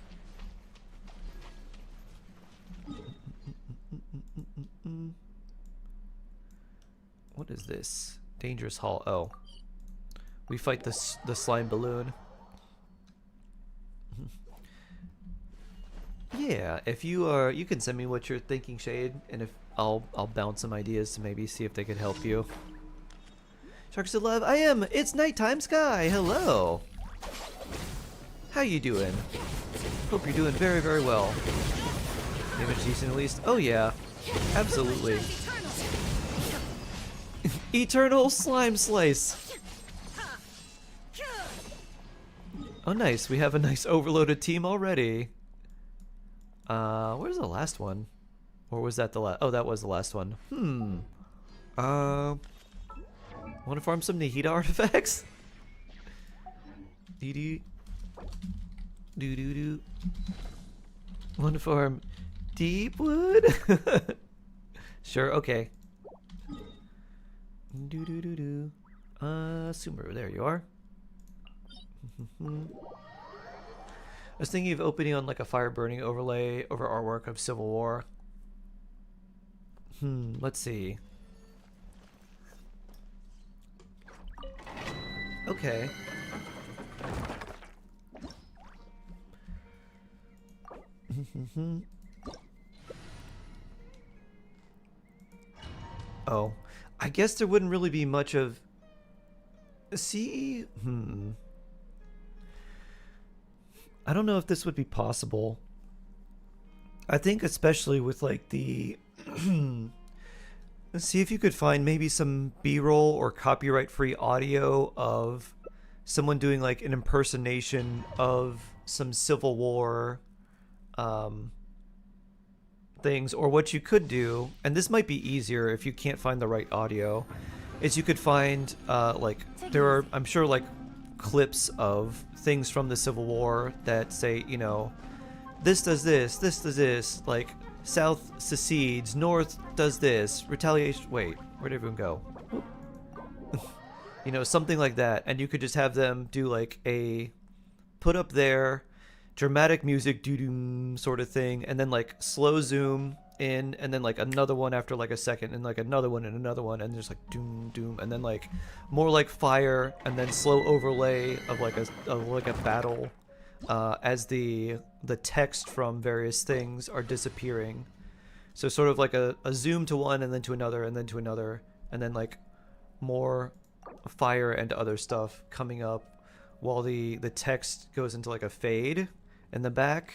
[SPEAKER 1] What is this? Dangerous Hall. Oh. We fight the slime balloon. Yeah, if you are, you can send me what you're thinking, Shade, and if I'll bounce some ideas to maybe see if they could help you. Sharks of Love, I am. It's nighttime sky. Hello. How you doing? Hope you're doing very, very well. Damage decent at least. Oh yeah, absolutely. Eternal slime slice. Oh nice, we have a nice overloaded team already. Where's the last one? Or was that the last? Oh, that was the last one. Want to farm some Nahida artifacts? Doo doo doo doo. Want to farm Deepwood? Sure, okay. Doo doo doo doo. Sumeru, there you are. I was thinking of opening on like a fire burning overlay over artwork of Civil War. Let's see. Okay. Oh, I guess there wouldn't really be much of... See? I don't know if this would be possible. I think especially with like the... Let's see if you could find maybe some B-roll or copyright-free audio of someone doing like an impersonation of some Civil War things. Or what you could do, and this might be easier if you can't find the right audio, is you could find like there are, I'm sure, like clips of things from the Civil War that say, you know, this does this, this does this, like South secedes, North does this, retaliation. Wait, where'd everyone go? You know, something like that. And you could just have them do like a put up there dramatic music doo-doo sort of thing, and then like slow zoom in, and then like another one after like a second, and like another one and another one, and there's like doom doom, and then like more like fire, and then slow overlay of like a battle as the text from various things are disappearing. So sort of like a zoom to one, and then to another, and then to another, and then like more fire and other stuff coming up while the text goes into like a fade in the back,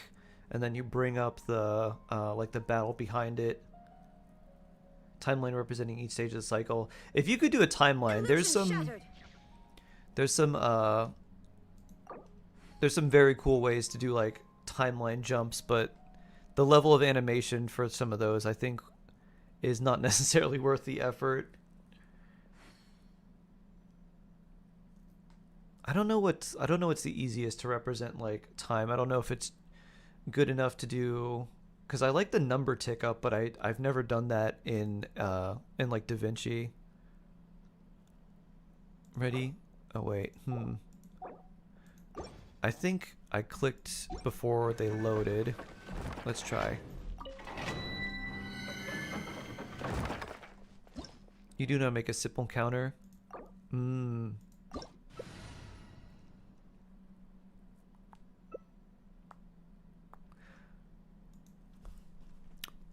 [SPEAKER 1] and then you bring up the like the battle behind it. Timeline representing each stage of the cycle. If you could do a timeline, there's some very cool ways to do like timeline jumps, but the level of animation for some of those I think is not necessarily worth the effort. I don't know what's the easiest to represent like time. I don't know if it's good enough to do, because I like the number tick up, but I've never done that in like DaVinci. Ready? Oh wait. I think I clicked before they loaded. Let's try. You do not make a simple counter.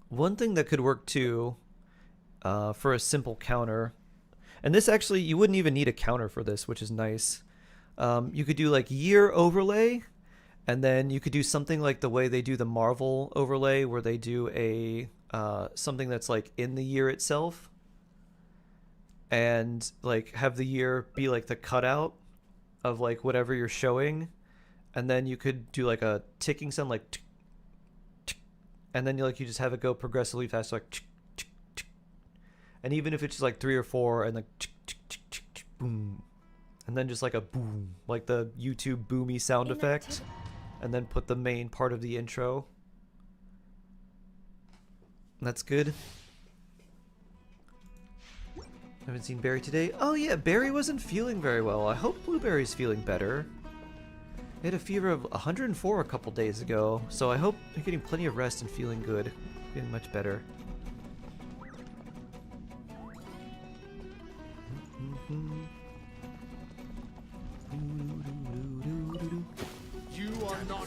[SPEAKER 1] One thing that could work too for a simple counter, and this actually, you wouldn't even need a counter for this, which is nice. You could do like year overlay, and then you could do something like the way they do the Marvel overlay, where they do a something that's like in the year itself, and like have the year be like the cutout of like whatever you're showing, and then you could do like a ticking sound like, and then you just have it go progressively fast, like, and even if it's just like 3 or 4, and like boom, and then just like a boom, like the YouTube boomy sound effect, and then put the main part of the intro. That's good. Haven't seen Barry today. Oh yeah, Barry wasn't feeling very well. I hope Blueberry's feeling better. He had a fever of 104 a couple days ago, so I hope you're getting plenty of rest and feeling good. Feeling much better.
[SPEAKER 10] You are not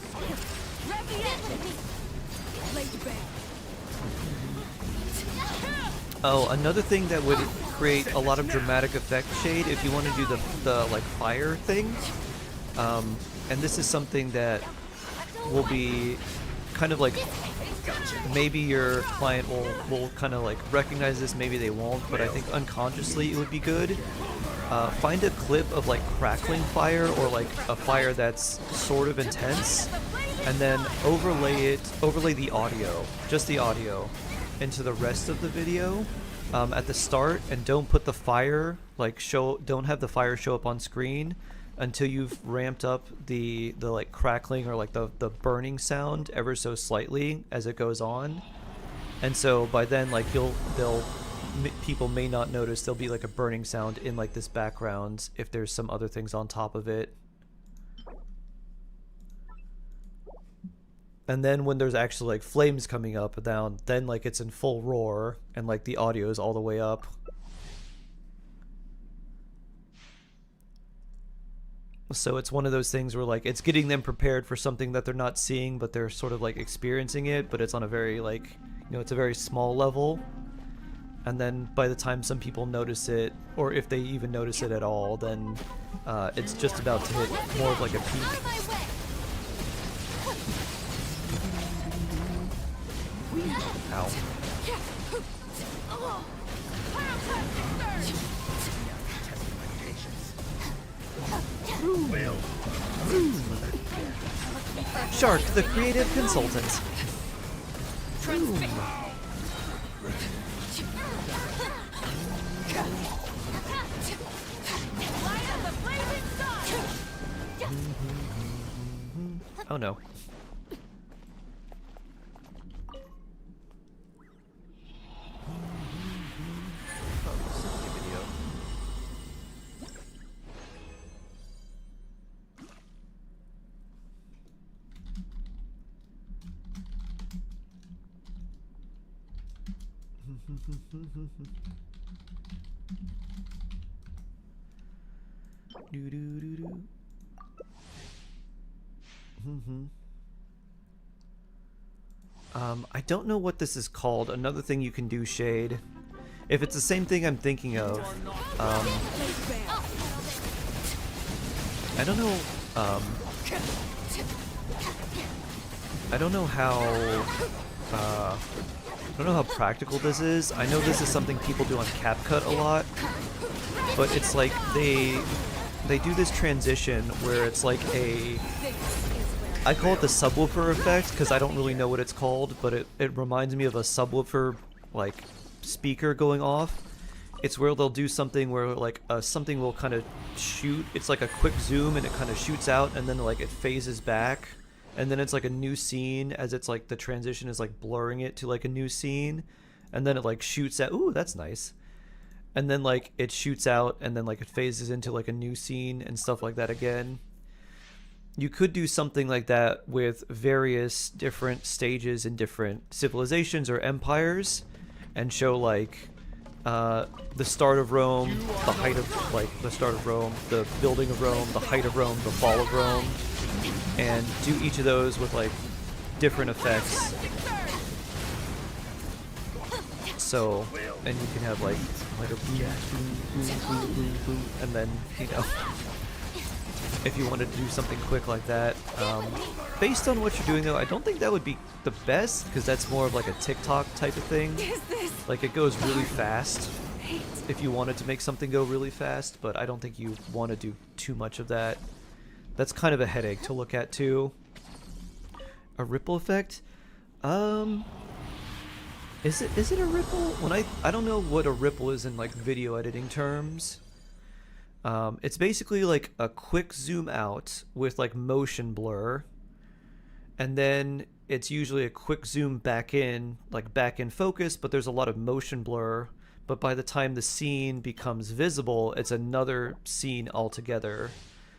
[SPEAKER 1] Oh, another thing that would create a lot of dramatic effect shade if you want to do the like fire thing. And this is something that will be kind of like, maybe your client will kind of like recognize this, maybe they won't, but I think unconsciously it would be good. Find a clip of like crackling fire, or like a fire that's sort of intense, and then overlay the audio, just the audio, into the rest of the video at the start, and don't put the fire don't have the fire show up on screen until you've ramped up the like crackling or like the burning sound ever so slightly as it goes on. And so by then, like people may not notice there'll be like a burning sound in like this background if there's some other things on top of it. And then when there's actually like flames coming up and down, then like it's in full roar and like the audio is all the way up. So it's one of those things where like it's getting them prepared for something that they're not seeing, but they're sort of like experiencing it, but it's on a very like, you know, it's a very small level. And then by the time some people notice it, or if they even notice it at all, then it's just about to hit more of like a peak. Ow. Shark, the creative consultant. Boom. Oh no. Do do do do. I don't know what this is called. Another thing you can do, Shade. If it's the same thing I'm thinking of, I don't know. I don't know how. I don't know how practical this is. I know this is something people do on CapCut a lot, but it's like they do this transition where it's like a. I call it the subwoofer effect because I don't really know what it's called, but it reminds me of a subwoofer like speaker going off. It's where they'll do something where like something will kind of shoot. It's like a quick zoom and it kind of shoots out and then like it phases back. And then it's like a new scene as it's like the transition is like blurring it to like a new scene. And then it like shoots out. Ooh, that's nice. And then like it shoots out and then like it phases into like a new scene and stuff like that again. You could do something like that with various different stages in different civilizations or empires and show like the start of Rome, the height of like the start of Rome, the building of Rome, the height of Rome, the fall of Rome. And do each of those with like different effects. So, and you can have like a boom, boom, boom, boom, boom, and then, you know, if you wanted to do something quick like that. Based on what you're doing though, I don't think that would be the best because that's more of like a TikTok type of thing. Like it goes really fast if you wanted to make something go really fast, but I don't think you want to do too much of that. That's kind of a headache to look at too. A ripple effect? Is it a ripple? When I don't know what a ripple is in like video editing terms. It's basically like a quick zoom out with like motion blur. And then it's usually a quick zoom back in, like back in focus, but there's a lot of motion blur. But by the time the scene becomes visible, it's another scene altogether.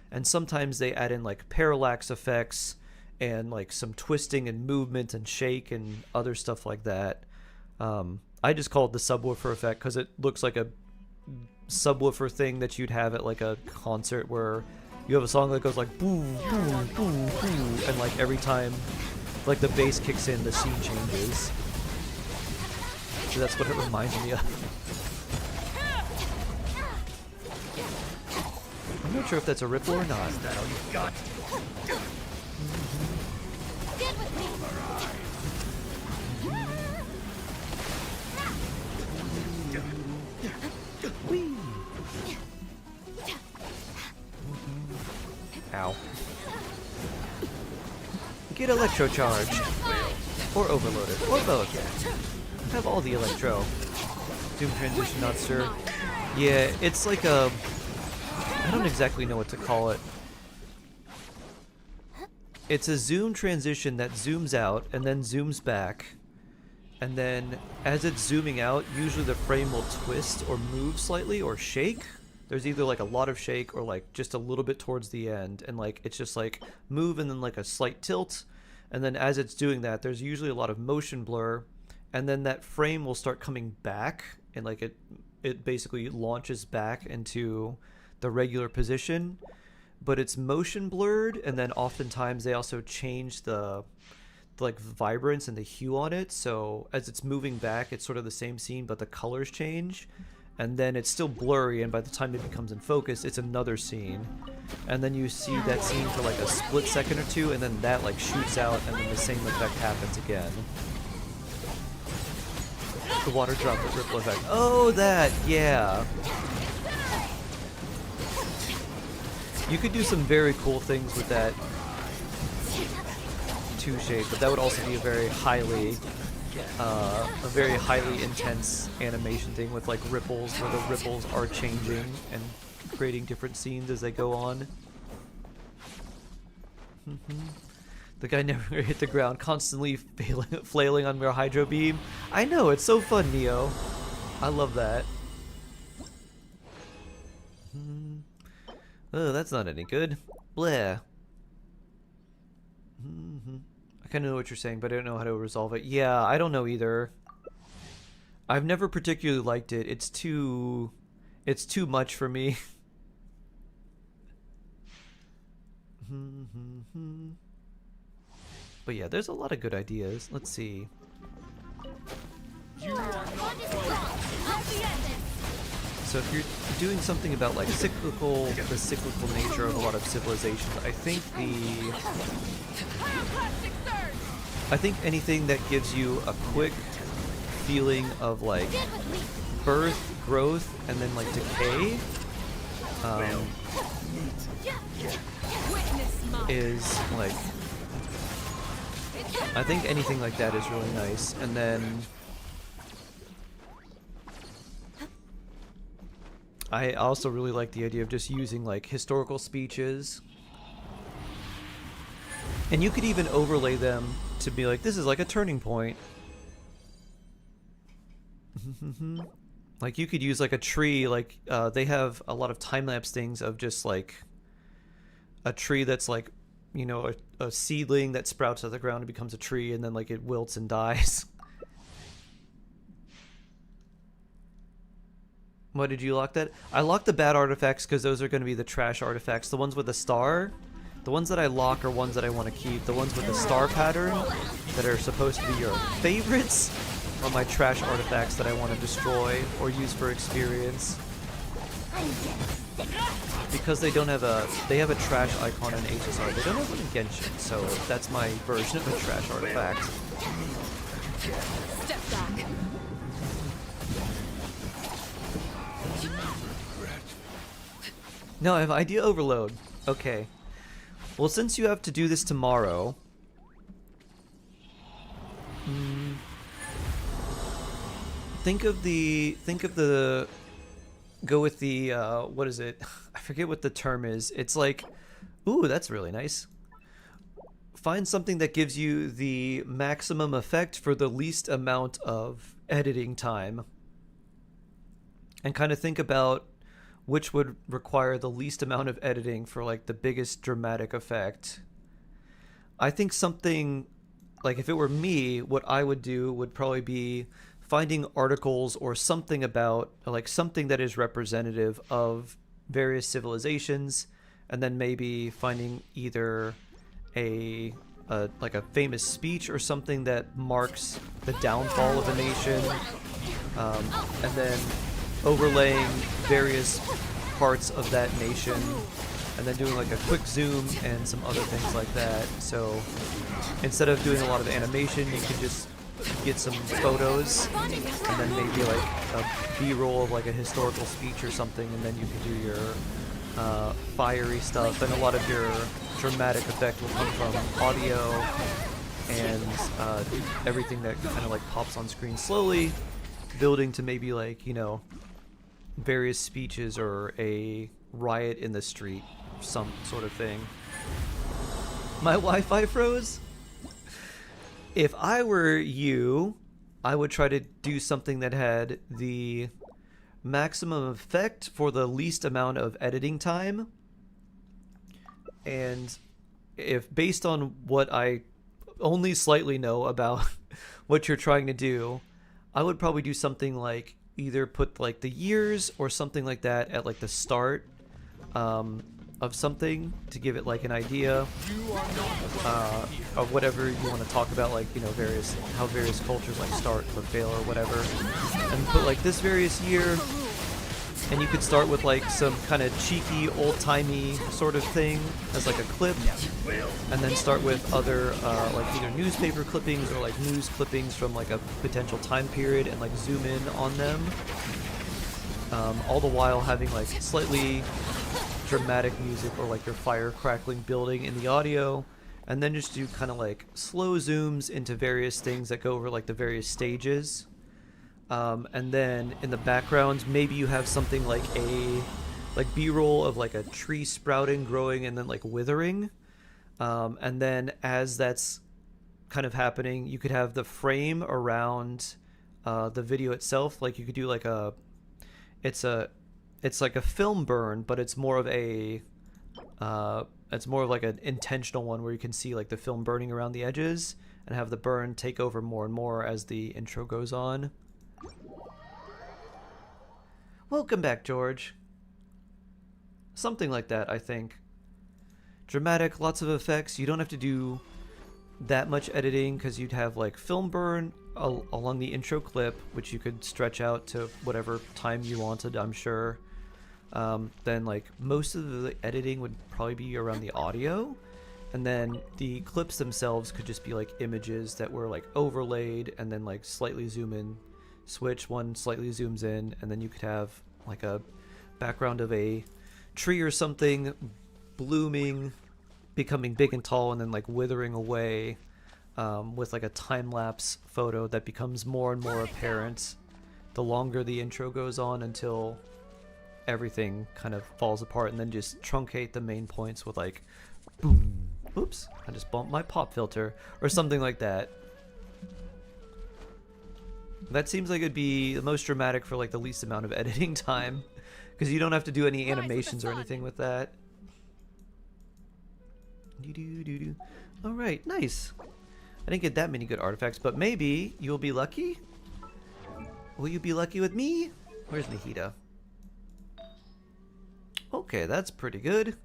[SPEAKER 1] And sometimes they add in like parallax effects and like some twisting and movement and shake and other stuff like that. I just call it the subwoofer effect because it looks like a subwoofer thing that you'd have at like a concert where you have a song that goes like boo, boo, boo, boo, and like every time like the bass kicks in, the scene changes. So that's what it reminds me of. I'm not sure if that's a ripple or not. Is that all you've got? Ow. Get electro charged. Or overloaded. Or both. Have all the electro. Zoom transition not stir. Yeah, it's like a... I don't exactly know what to call it. It's a zoom transition that zooms out and then zooms back. And then as it's zooming out, usually the frame will twist or move slightly or shake. There's either like a lot of shake or like just a little bit towards the end. And like it's just like move and then like a slight tilt. And then as it's doing that, there's usually a lot of motion blur. And then that frame will start coming back and like it basically launches back into the regular position, but it's motion blurred, and then oftentimes they also change the like vibrance and the hue on it, so as it's moving back it's sort of the same scene but the colors change, and then it's still blurry, and by the time it becomes in focus it's another scene, and then you see that scene for like a split second or two, and then that like shoots out and then the same effect happens again. The water droplet ripple effect. Oh, that, yeah. You could do some very cool things with that. two shade, but that would also be a very highly intense animation thing with like ripples, where the ripples are changing and creating different scenes as they go on. The guy never hit the ground, constantly flailing on your hydro beam. I know, it's so fun, Neo. I love that. Oh, that's not any good. Bleh. I kind of know what you're saying, but I don't know how to resolve it. Yeah, I don't know either. I've never particularly liked it. It's too much for me. But yeah, there's a lot of good ideas. Let's see. So if you're doing something about like the cyclical nature of a lot of civilizations, I think anything that gives you a quick feeling of like birth, growth, and then like decay is like, I think anything like that is really nice. And then I also really like the idea of just using like historical speeches, and you could even overlay them to be like, this is like a turning point. Like you could use like a tree, like they have a lot of time-lapse things of just like a tree that's like, you know, a seedling that sprouts out of the ground and becomes a tree, and then like it wilts and dies. Why did you lock that? I locked the bad artifacts because those are going to be the trash artifacts. The ones with the star, the ones that I lock are ones that I want to keep. The ones with the star pattern that are supposed to be your favorites are my trash artifacts that I want to destroy or use for experience. Because they don't have they have a trash icon in HSR. They don't have one in Genshin, so that's my version of a trash artifact.
[SPEAKER 4] Step back.
[SPEAKER 1] No, I have idea overload. Okay. Well, since you have to do this tomorrow, think of the go with the what is it? I forget what the term is. It's like, ooh, that's really nice. Find something that gives you the maximum effect for the least amount of editing time, and kind of think about which would require the least amount of editing for like the biggest dramatic effect. I think something like, if it were me, what I would do would probably be finding articles or something about like something that is representative of various civilizations, and then maybe finding either a like a famous speech or something that marks the downfall of a nation, and then overlaying various parts of that nation, and then doing like a quick zoom and some other things like that. So instead of doing a lot of animation, you can just get some photos and then maybe like a B-roll of like a historical speech or something, and then you can do your fiery stuff, and a lot of your dramatic effect will come from audio and everything that kind of like pops on screen slowly, building to maybe like, you know, various speeches or a riot in the street, some sort of thing. My Wi-Fi froze? If I were you, I would try to do something that had the maximum effect for the least amount of editing time. And if, based on what I only slightly know about what you're trying to do, I would probably do something like either put like the years or something like that at like the start of something to give it like an idea of whatever you want to talk about, like, you know, how various cultures like start or fail or whatever, and put like this various year. And you could start with like some kind of cheeky old-timey sort of thing as like a clip, and then start with other like either newspaper clippings or like news clippings from like a potential time period, and like zoom in on them, all the while having like slightly dramatic music or like your fire crackling building in the audio, and then just do kind of like slow zooms into various things that go over like the various stages. And then in the background, maybe you have something like B-roll of like a tree sprouting, growing, and then like withering. And then as that's kind of happening, you could have the frame around the video itself. Like you could do like it's like a film burn, but it's more of like an intentional one where you can see like the film burning around the edges and have the burn take over more and more as the intro goes on. Welcome back, George. Something like that, I think. Dramatic, lots of effects. You don't have to do that much editing because you'd have like film burn along the intro clip, which you could stretch out to whatever time you wanted, I'm sure. Then like most of the editing would probably be around the audio, and then the clips themselves could just be like images that were like overlaid and then like slightly zoom in, switch, one slightly zooms in, and then you could have like a background of a tree or something blooming, becoming big and tall, and then like withering away, with like a time-lapse photo that becomes more and more apparent the longer the intro goes on, until everything kind of falls apart, and then just truncate the main points with like boom. Oops, I just bumped my pop filter or something like that. That seems like it'd be the most dramatic for like the least amount of editing time, because you don't have to do any animations or anything with that. Alright, nice. I didn't get that many good artifacts, but maybe you'll be lucky? Will you be lucky with me? Where's Nahida? Okay, that's pretty good.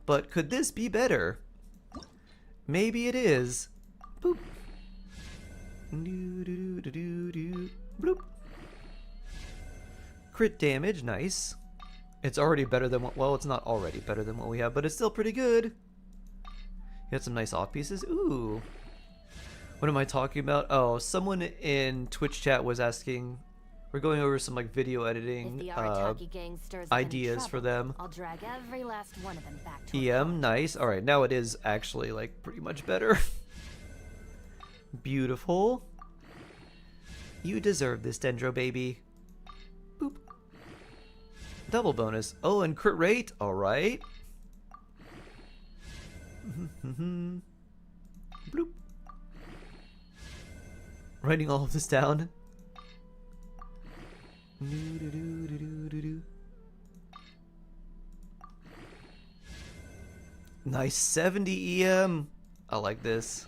[SPEAKER 1] But could this be better? Maybe it is. Boop. Bloop. Crit damage, nice. It's already better than what, well, it's not already better than what we have, but it's still pretty good. You got some nice off pieces. Ooh. What am I talking about? Oh, someone in Twitch chat was asking. We're going over some like video editing ideas for them.
[SPEAKER 12] I'll drag every last one of them back to
[SPEAKER 1] EM, nice. All right, now it is actually like pretty much better. Beautiful. You deserve this, Dendro baby. Boop. Double bonus. Oh, and crit rate. All right. Bloop. Writing all of this down. Nice 70 EM. I like this.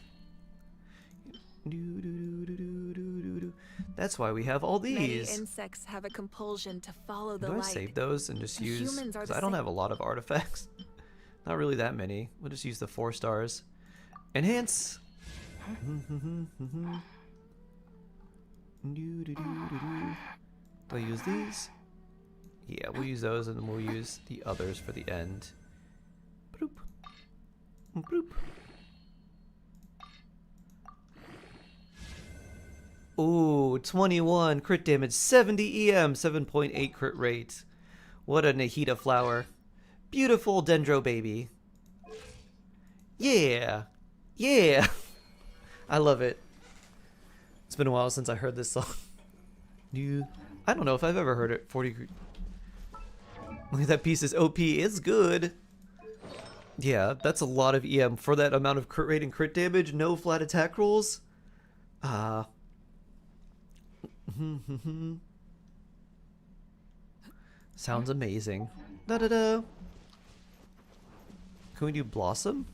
[SPEAKER 1] That's why we have all these.
[SPEAKER 4] Many insects have a compulsion to follow the light.
[SPEAKER 1] Do I save those and just use? Because I don't have a lot of artifacts. Not really that many. We'll just use the 4 stars. Enhance. Do I use these? Yeah, we'll use those, and then we'll use the others for the end. Bloop. Bloop. Ooh, 21 crit damage, 70 EM, 7.8 crit rate. What a Nahida flower. Beautiful Dendro baby. Yeah. Yeah. I love it. It's been a while since I heard this song. I don't know if I've ever heard it. 40. Look at that piece is OP. It's good. Yeah, that's a lot of EM for that amount of crit rate and crit damage. No flat attack rolls. Sounds amazing. Da da da. Can we do Blossom?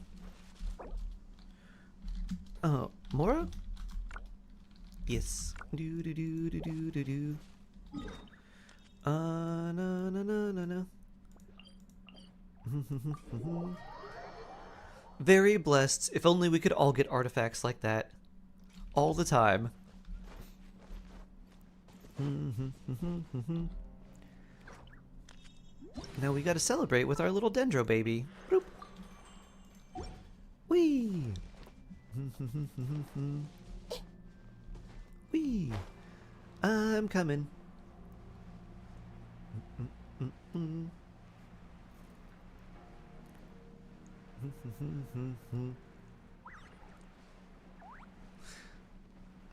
[SPEAKER 1] Oh, Mora? Yes. Do do do do do do do. No no no no no. Very blessed. If only we could all get artifacts like that all the time. Now we gotta celebrate with our little Dendro baby. Bloop. Whee! Whee! I'm coming.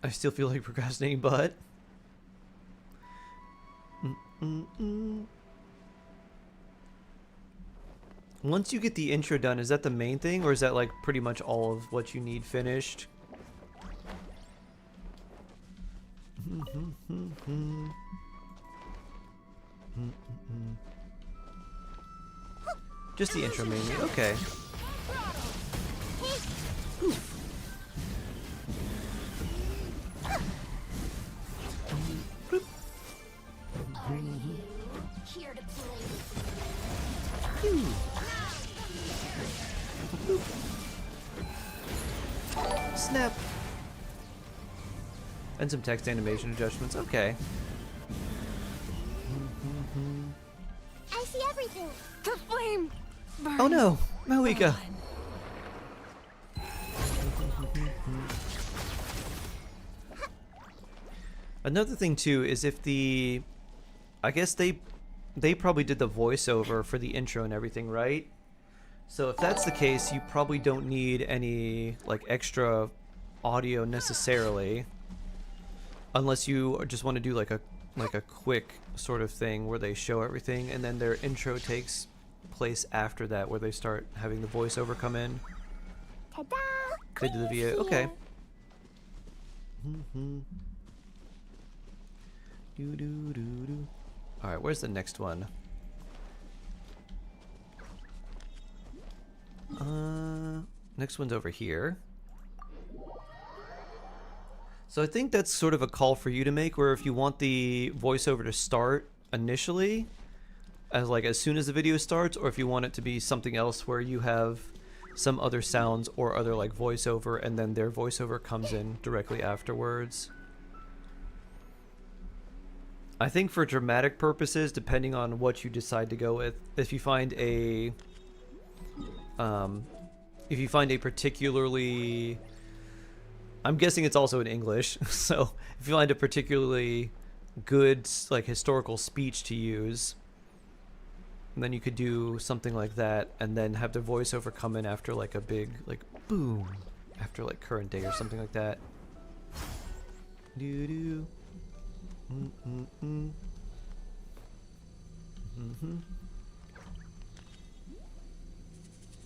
[SPEAKER 1] I still feel like procrastinating, but... Once you get the intro done, is that the main thing, or is that like pretty much all of what you need finished? Just the intro mainly, okay.
[SPEAKER 7] Here to play.
[SPEAKER 1] Snap. And some text animation adjustments, okay.
[SPEAKER 7] I see everything.
[SPEAKER 4] The flame burns.
[SPEAKER 1] Oh no, Malika. Another thing too is if the, I guess they probably did the voiceover for the intro and everything, right? So if that's the case, you probably don't need any like extra audio necessarily, unless you just want to do like a quick sort of thing where they show everything and then their intro takes place after that, where they start having the voiceover come in.
[SPEAKER 7] Ta-da!
[SPEAKER 1] They did the VA. Okay. Alright, where's the next one? Next one's over here. So I think that's sort of a call for you to make, where if you want the voiceover to start initially, as soon as the video starts, or if you want it to be something else where you have some other sounds or other like voiceover and then their voiceover comes in directly afterwards. I think for dramatic purposes, depending on what you decide to go with, if you find a particularly, I'm guessing it's also in English, so if you find a particularly good like historical speech to use, then you could do something like that and then have the voiceover come in after like a big like boom after like current day or something like that. Doo-doo.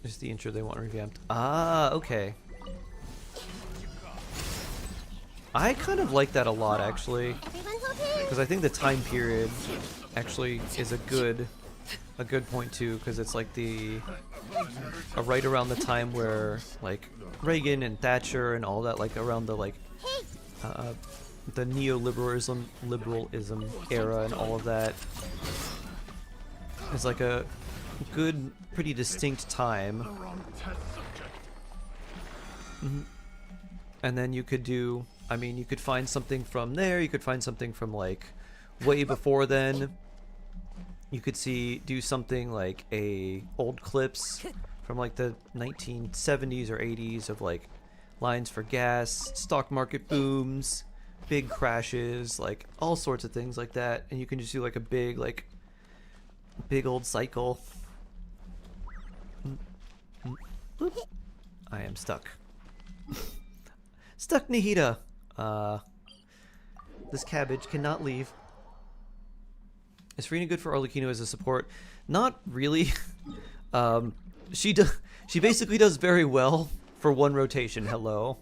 [SPEAKER 1] Just the intro they want revamped. Ah, okay. I kind of like that a lot, actually, because I think the time period actually is a good point too, because it's like right around the time where like Reagan and Thatcher and all that, like around the like the neoliberalism era and all of that. It's like a good, pretty distinct time. And then you could do, I mean, you could find something from there, you could find something from like way before then. You could do something like old clips from like the 1970s or 80s of like lines for gas, stock market booms, big crashes, like all sorts of things like that, and you can just do like a big old cycle. I am stuck. Stuck, Nihita. This cabbage cannot leave. Is Furina good for Arlecchino as a support? Not really. She basically does very well for one rotation. Hello.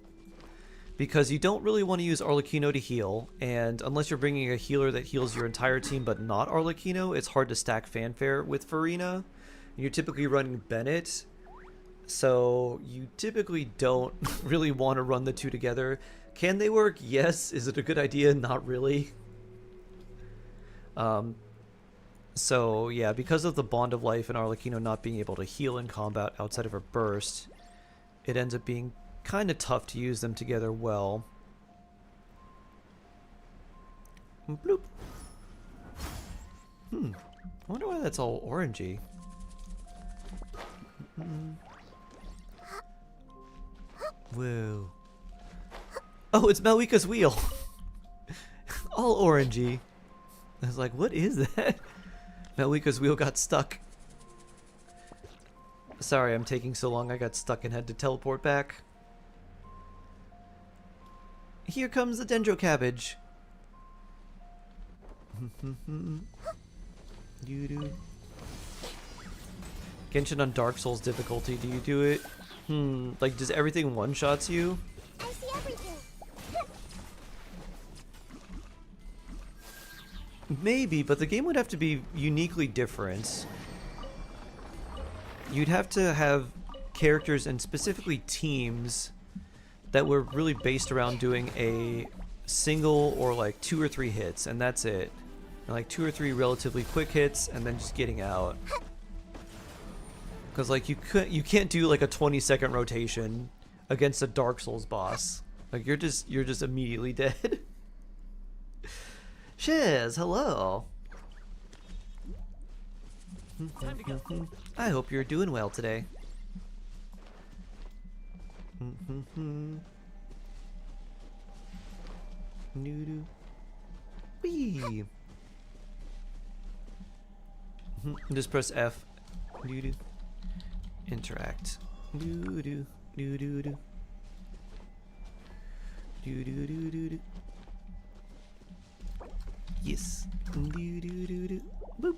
[SPEAKER 1] Because you don't really want to use Arlecchino to heal, and unless you're bringing a healer that heals your entire team but not Arlecchino, it's hard to stack fanfare with Furina. You're typically running Bennett, so you typically don't really want to run the two together. Can they work? Yes. Is it a good idea? Not really. So yeah, because of the Bond of Life and Arlecchino not being able to heal in combat outside of her burst, it ends up being kind of tough to use them together well. Bloop. I wonder why that's all orangey. Whoa. Oh, it's Malika's wheel. All orangey. I was like, what is that? Malika's wheel got stuck. Sorry, I'm taking so long. I got stuck and had to teleport back. Here comes the dendro cabbage. Genshin on Dark Souls difficulty, do you do it? Like, does everything one-shots you?
[SPEAKER 7] I see everything.
[SPEAKER 1] Maybe, but the game would have to be uniquely different. You'd have to have characters and specifically teams that were really based around doing a single or like 2 or 3 hits, and that's it. And like 2 or 3 relatively quick hits, and then just getting out. Because like you can't do like a 20-second rotation against a Dark Souls boss. Like you're just immediately dead. Shiz, hello. I hope you're doing well today. Wee. Just press F. Interact. Yes. Boop.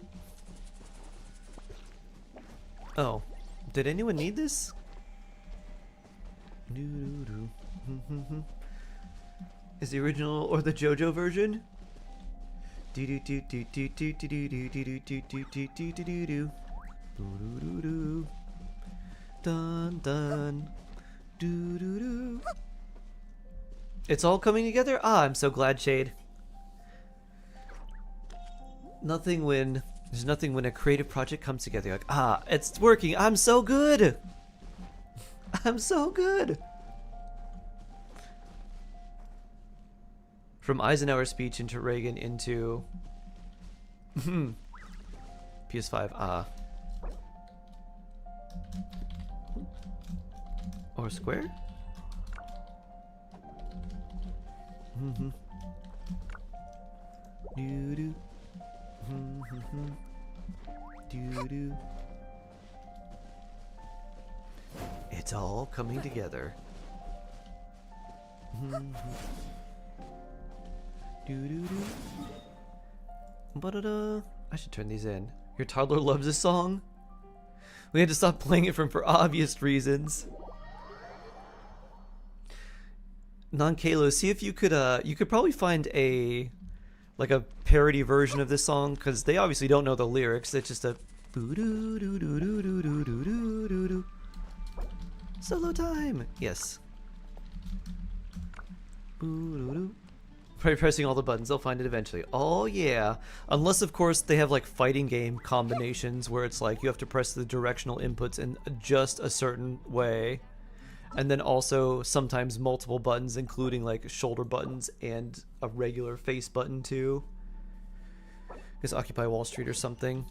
[SPEAKER 1] Oh, did anyone need this? Is the original or the JoJo version? Dun dun. It's all coming together? Ah, I'm so glad, Shade. There's nothing when a creative project comes together. Like, ah, it's working. I'm so good. I'm so good. From Eisenhower's speech into Reagan into PS5. Ah. Or square? Doo-doo. Doo-doo. It's all coming together. Doo-doo-doo. Ba-da-da. I should turn these in. Your toddler loves this song? We had to stop playing it for obvious reasons. Non-Kalo, see if you could probably find a parody version of this song, because they obviously don't know the lyrics. It's just a solo time. Yes. By pressing all the buttons, they'll find it eventually. Oh yeah. Unless of course they have like fighting game combinations where it's like you have to press the directional inputs in just a certain way. And then also sometimes multiple buttons, including like shoulder buttons and a regular face button too. Because Occupy Wall Street or something.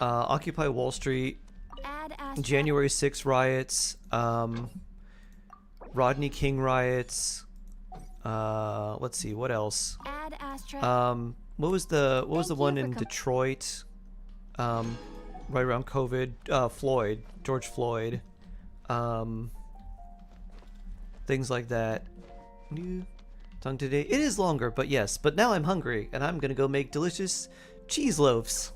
[SPEAKER 1] Occupy Wall Street, January 6th riots, Rodney King riots. Let's see, what else? What was the one in Detroit? Right around COVID, Floyd, George Floyd, things like that. Tongue today. It is longer, but yes. But now I'm hungry, and I'm gonna go make delicious cheese loaves.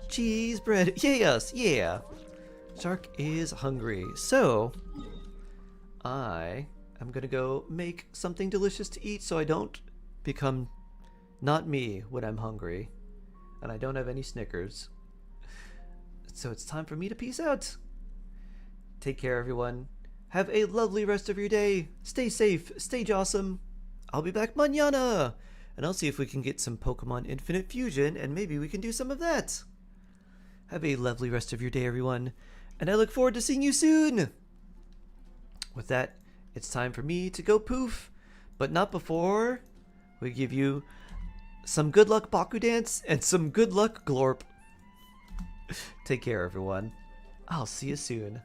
[SPEAKER 1] Cheese bread. Yes, yeah. Shark is hungry, so I am gonna go make something delicious to eat, so I don't become not me when I'm hungry, and I don't have any Snickers. So it's time for me to peace out. Take care, everyone. Have a lovely rest of your day. Stay safe. Stay awesome. I'll be back mañana. And I'll see if we can get some Pokemon Infinite Fusion, and maybe we can do some of that. Have a lovely rest of your day, everyone. And I look forward to seeing you soon. With that, it's time for me to go poof. But not before we give you some good luck Baku Dance and some good luck Glorp. Take care, everyone. I'll see you soon.